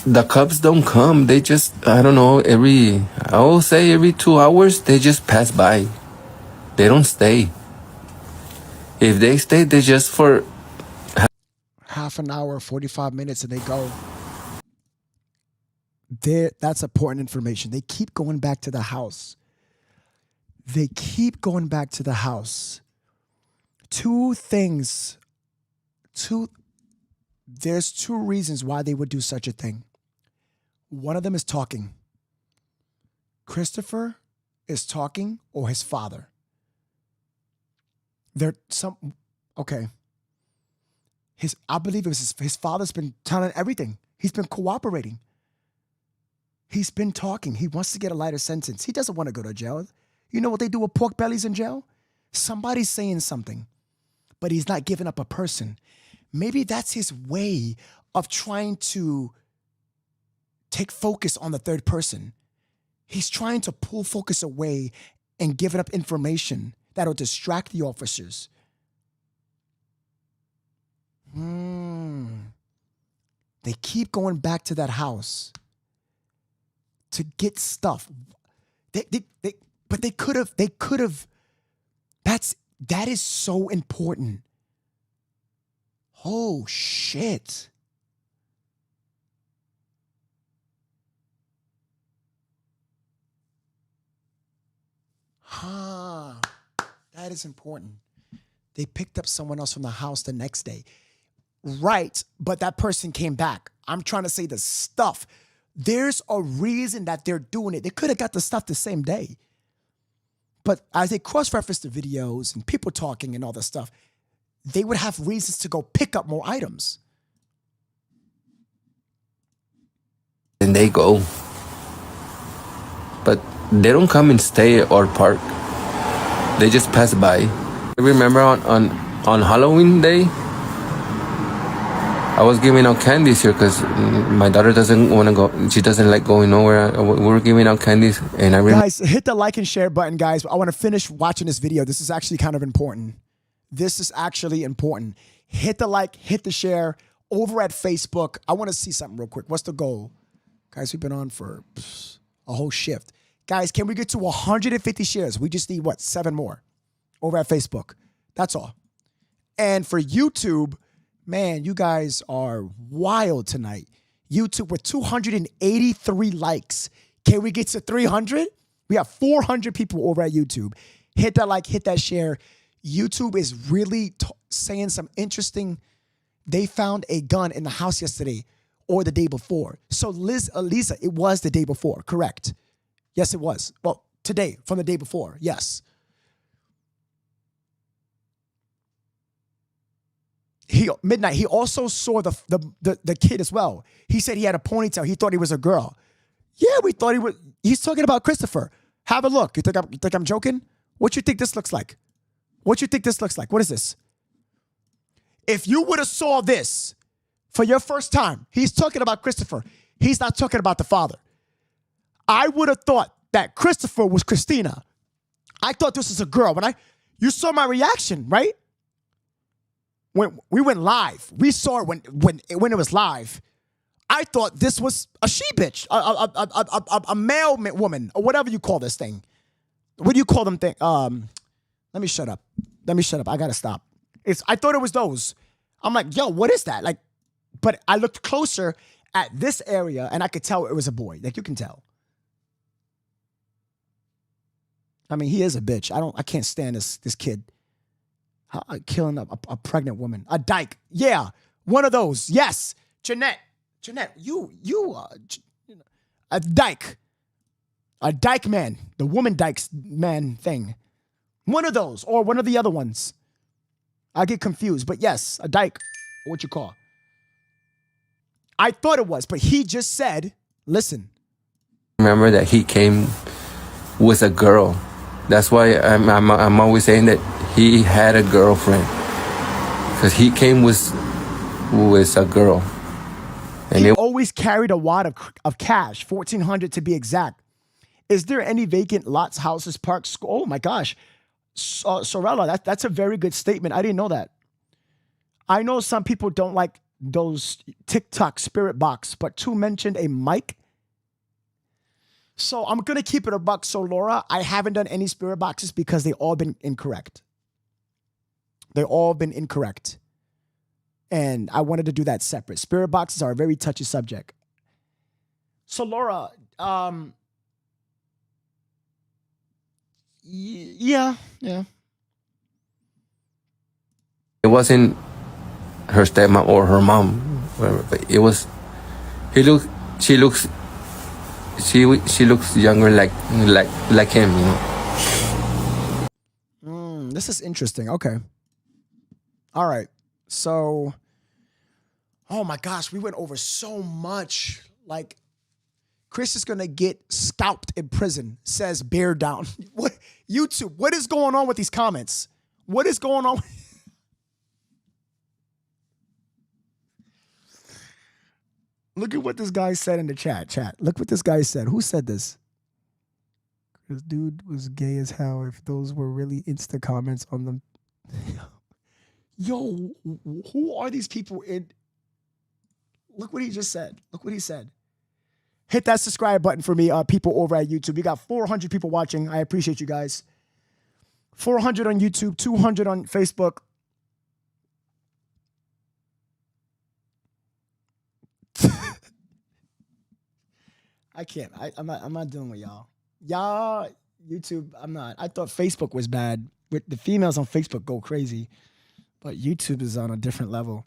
The cops don't come. They just, I don't know, I will say every 2 hours, they just pass by. They don't stay. If they stay, they just for half an hour, 45 minutes, and they go. That's important information. They keep going back to the house. There's two reasons why they would do such a thing. One of them is talking. Christopher is talking, or his father. Okay. I believe it was his father's been telling everything. He's been cooperating. He's been talking. He wants to get a lighter sentence. He doesn't want to go to jail. You know what they do with pork bellies in jail? Somebody's saying something, but he's not giving up a person. Maybe that's his way of trying to take focus on the third person. He's trying to pull focus away and give up information that'll distract the officers. They keep going back to that house to get stuff. But they could have. That is so important. Oh, shit. That is important. They picked up someone else from the house the next day. Right, but that person came back. I'm trying to say the stuff. There's a reason that they're doing it. They could have got the stuff the same day. But as they cross-reference the videos and people talking and all that stuff, they would have reasons to go pick up more items. and they go. But they don't come and stay or park. They just pass by. I remember on Halloween day, I was giving out candies here because my daughter doesn't want to go. She doesn't like going nowhere. We were giving out candies, and I remember. Guys, hit the like and share button, guys. I want to finish watching this video. This is actually kind of important. This is actually important. Hit the like, hit the share. Over at Facebook, I want to see something real quick. What's the goal? Guys, we've been on for a whole shift. Guys, can we get to 150 shares? We just need, 7 more over at Facebook. That's all. And for YouTube, man, you guys are wild tonight. YouTube with 283 likes. Can we get to 300? We have 400 people over at YouTube. Hit that like, hit that share. YouTube is really saying some interesting. They found a gun in the house yesterday or the day before. So Lisa, it was the day before, correct? Yes, it was. Well, today, from the day before, yes. Midnight, he also saw the kid as well. He said he had a ponytail. He thought he was a girl. Yeah, we thought he was. He's talking about Christopher. Have a look. You think I'm joking? What you think this looks like? What you think this looks like? What is this? If you would have saw this for your first time, he's talking about Christopher. He's not talking about the father. I would have thought that Christopher was Christina. I thought this was a girl. You saw my reaction, right? When we went live, we saw it when it was live. I thought this was a she-bitch, a male woman, or whatever you call this thing. What do you call them? Let me shut up. I gotta stop. I thought it was those. I'm like, yo, what is that? Like, but I looked closer at this area and I could tell it was a boy. Like, you can tell. I mean, he is a bitch. I can't stand this kid. Killing a pregnant woman. A dyke. Yeah. One of those. Yes. Jeanette, you a dyke. A dyke man. The woman dykes man thing. One of those or one of the other ones. I get confused, but yes, a dyke. What you call? I thought it was, but he just said, listen. Remember that he came with a girl. That's why I'm always saying that he had a girlfriend. Because he came with a girl. And he always carried a wad of cash, $1,400 to be exact. Is there any vacant lots, houses, parks? Oh my gosh. Sorella, that's a very good statement. I didn't know that. I know some people don't like those TikTok spirit box, but two mentioned a mic. So I'm going to keep it a buck. So Laura, I haven't done any spirit boxes because they all been incorrect. They all been incorrect. And I wanted to do that separate. Spirit boxes are a very touchy subject. So Laura, yeah. it wasn't her stepmom or her mom, whatever, but it was. She looks younger, like him, you know. This is interesting. Okay. All right. So, oh my gosh, we went over so much. Like, Chris is gonna get scalped in prison. Says bear down. What YouTube? What is going on with these comments? What is going on? Look at what this guy said in the chat. Look what this guy said. Who said this? This dude was gay as hell. If those were really Insta comments on them. Yo, who are these people in? Look what he just said. Look what he said. Hit that subscribe button for me, people over at YouTube. We got 400 people watching. I appreciate you guys. 400 on YouTube, 200 on Facebook. I can't. I'm not dealing with y'all. Y'all, YouTube, I'm not. I thought Facebook was bad. With the females on Facebook go crazy. But YouTube is on a different level.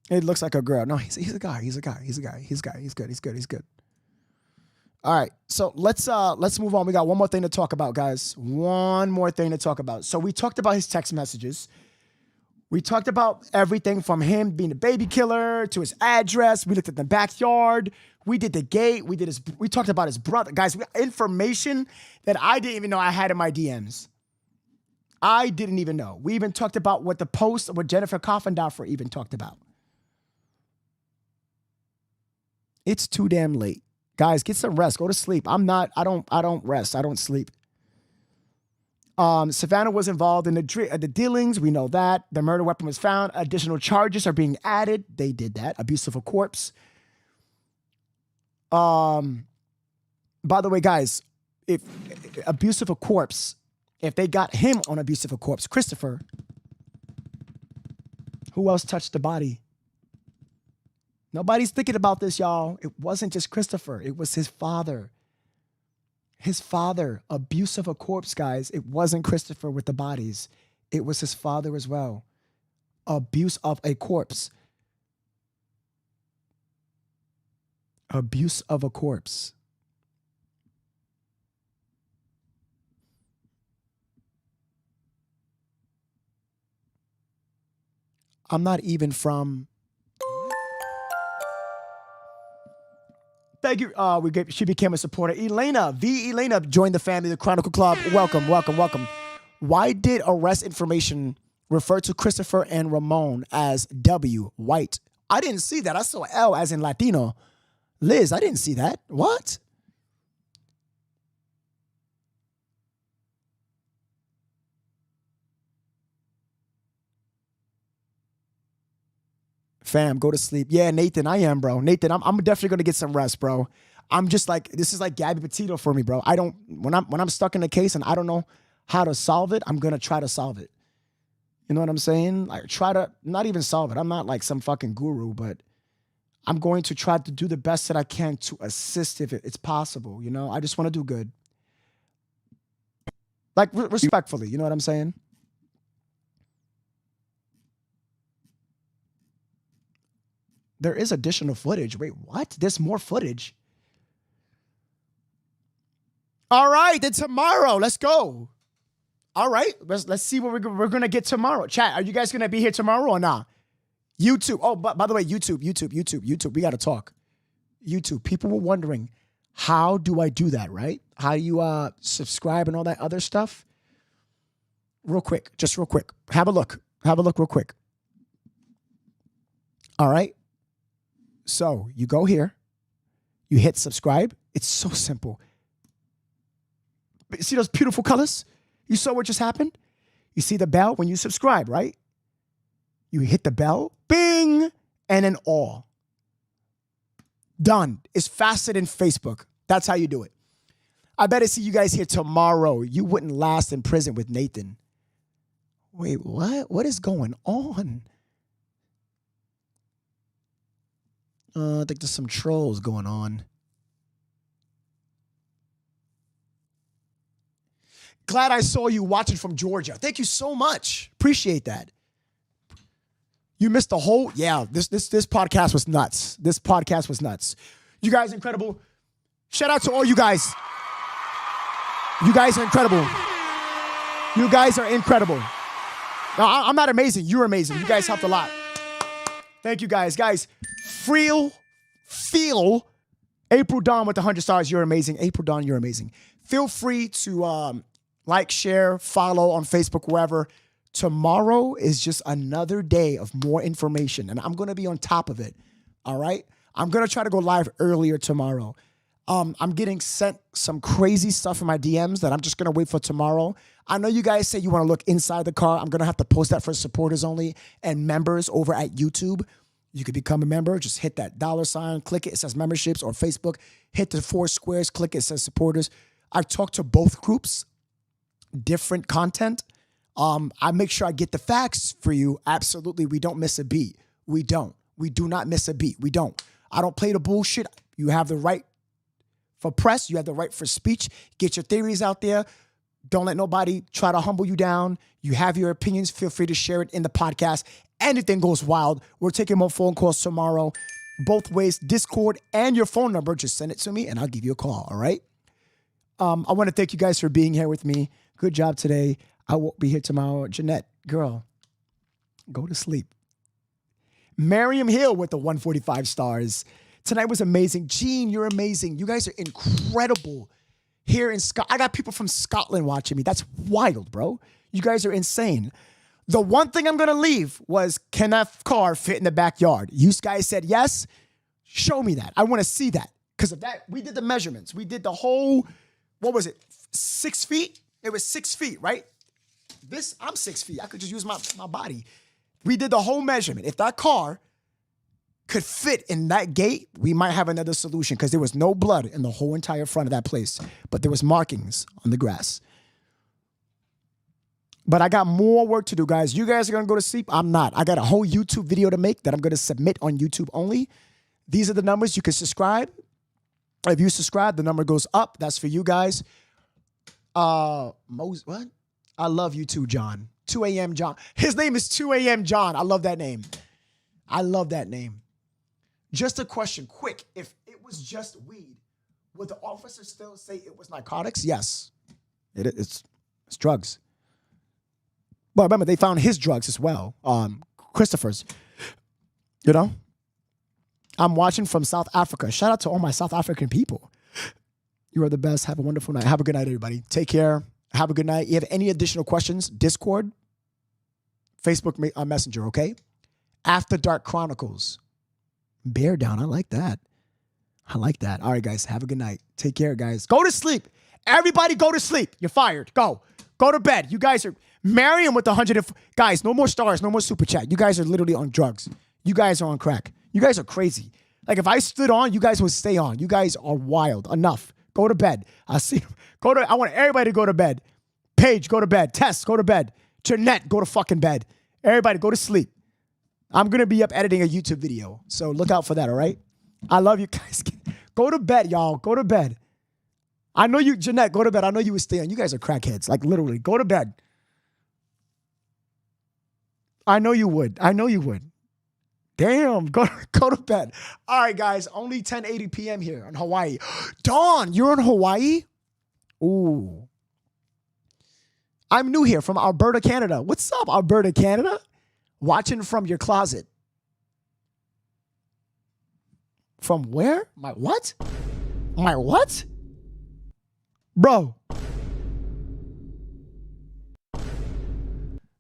It looks like a girl. No, he's a guy. He's good. All right, so let's move on. We got one more thing to talk about, guys. One more thing to talk about. So we talked about his text messages. We talked about everything from him being a baby killer to his address. We looked at the backyard. We did the gate. We talked about his brother. Guys, information that I didn't even know I had in my DMs. I didn't even know. We even talked about what Jennifer Coffendorfer even talked about. It's too damn late. Guys, get some rest. Go to sleep. I don't rest. I don't sleep. Savannah was involved in the dealings. We know that. The murder weapon was found. Additional charges are being added. They did that. Abuse of a corpse. By the way, guys, if abuse of a corpse, if they got him on abuse of a corpse, Christopher, who else touched the body? Nobody's thinking about this, y'all. It wasn't just Christopher. It was his father. His father, abuse of a corpse, guys. It wasn't Christopher with the bodies. It was his father as well. Abuse of a corpse. Abuse of a corpse. I'm not even from... Thank you. She became a supporter. Elena joined the family, the Chronicle Club. Welcome. Why did arrest information refer to Christopher and Ramon as W, white? I didn't see that. I saw L as in Latino. Liz, I didn't see that. What? Fam, go to sleep. Yeah, Nathan, I am, bro. Nathan, I'm definitely gonna get some rest, bro. I'm just like, this is like Gabby Petito for me, bro. When I'm stuck in a case and I don't know how to solve it, I'm gonna try to solve it. You know what I'm saying? Like, try to not even solve it. I'm not like some fucking guru, but I'm going to try to do the best that I can to assist if it's possible. You know, I just want to do good. Like, respectfully, you know what I'm saying? There is additional footage. Wait, what? There's more footage. All right, then tomorrow, let's go. All right, let's see what we're gonna get tomorrow. Chat, are you guys gonna be here tomorrow or not? YouTube. Oh, by the way, YouTube. We gotta talk. YouTube. People were wondering, how do I do that? Right? How do you subscribe and all that other stuff? Real quick, just real quick. Have a look. Real quick. All right. So you go here, you hit subscribe. It's so simple. See those beautiful colors? You saw what just happened? You see the bell when you subscribe, right? You hit the bell, bing, and then all. Done. It's faster than Facebook. That's how you do it. I better see you guys here tomorrow. You wouldn't last in prison with Nathan. Wait, what? What is going on? I think there's some trolls going on. Glad I saw you watching from Georgia. Thank you so much. Appreciate that. You missed the whole, yeah, this podcast was nuts. This podcast was nuts. You guys are incredible. Shout out to all you guys. You guys are incredible. You guys are incredible. No, I'm not amazing. You're amazing. You guys helped a lot. Thank you guys. Guys, feel April Dawn with 100 stars. You're amazing. April Dawn, you're amazing. Feel free to like, share, follow on Facebook, wherever. Tomorrow is just another day of more information, and I'm going to be on top of it, all right? I'm going to try to go live earlier tomorrow. I'm getting sent some crazy stuff in my DMs that I'm just going to wait for tomorrow. I know you guys say you want to look inside the car. I'm going to have to post that for supporters only and members over at YouTube. You could become a member. Just hit that $, click it. It says memberships, or Facebook. Hit the 4 squares, click it. It says supporters. I talked to both groups, different content. I make sure I get the facts for you. Absolutely. We don't miss a beat. We don't. We do not miss a beat. We don't. I don't play the bullshit. You have the right for press. You have the right for speech. Get your theories out there. Don't let nobody try to humble you down. You have your opinions. Feel free to share it in the podcast. Anything goes wild. We're taking more phone calls tomorrow. Both ways, Discord and your phone number. Just send it to me and I'll give you a call. All right. I want to thank you guys for being here with me. Good job today. I won't be here tomorrow. Jeanette, girl, go to sleep. Miriam Hill with the 145 stars. Tonight was amazing. Gene, you're amazing. You guys are incredible here in Scotland. I got people from Scotland watching me. That's wild, bro. You guys are insane. The one thing I'm going to leave was, can that car fit in the backyard? You guys said yes. Show me that. I want to see that. Because of that, we did the measurements. We did the whole, what was it, 6 feet? It was 6 feet, right? I'm 6 feet. I could just use my body. We did the whole measurement. If that car could fit in that gate, we might have another solution, because there was no blood in the whole entire front of that place, but there was markings on the grass. But I got more work to do, guys. You guys are going to go to sleep. I'm not. I got a whole YouTube video to make that I'm going to submit on YouTube only. These are the numbers. You can subscribe. If you subscribe, the number goes up. That's for you guys. What? I love you too, John. 2 a.m. John. His name is 2 a.m. John. I love that name. I love that name. Just a question, quick. If it was just weed, would the officer still say it was narcotics? Yes. It's drugs. But remember, they found his drugs as well. Christopher's. You know? I'm watching from South Africa. Shout out to all my South African people. You are the best. Have a wonderful night. Have a good night, everybody. Take care. Have a good night. You have any additional questions? Discord, Facebook Messenger, okay? After Dark Chronicles. Bear down. I like that. I like that. All right, guys. Have a good night. Take care, guys. Go to sleep. Everybody go to sleep. You're fired. Go. Go to bed. You guys are... Mariam with the 100... Guys, no more stars. No more super chat. You guys are literally on drugs. You guys are on crack. You guys are crazy. Like if I stood on, you guys would stay on. You guys are wild. Enough. Go to bed. I want everybody to go to bed. Paige, go to bed. Tess, go to bed. Jeanette, go to fucking bed. Everybody, go to sleep. I'm going to be up editing a YouTube video. So look out for that, all right? I love you guys. Go to bed, y'all. Go to bed. I know you, Jeanette, go to bed. I know you would stay on. You guys are crackheads. Like literally, go to bed. I know you would. I know you would. Damn, go to bed. All right, guys, only 10:80 p.m. here in Hawaii. Dawn, you're in Hawaii? Ooh. I'm new here from Alberta, Canada. What's up, Alberta, Canada? Watching from your closet. From where? My what? My what? Bro.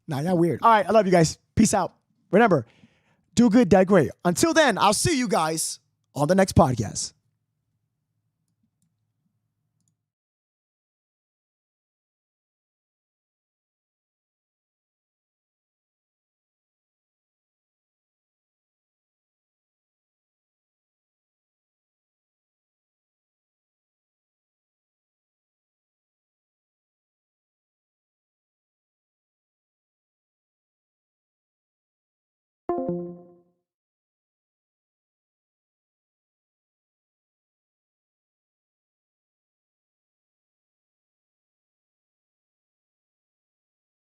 Nah, y'all weird. All right, I love you guys. Peace out. Remember, do good, die great. Until then, I'll see you guys on the next podcast.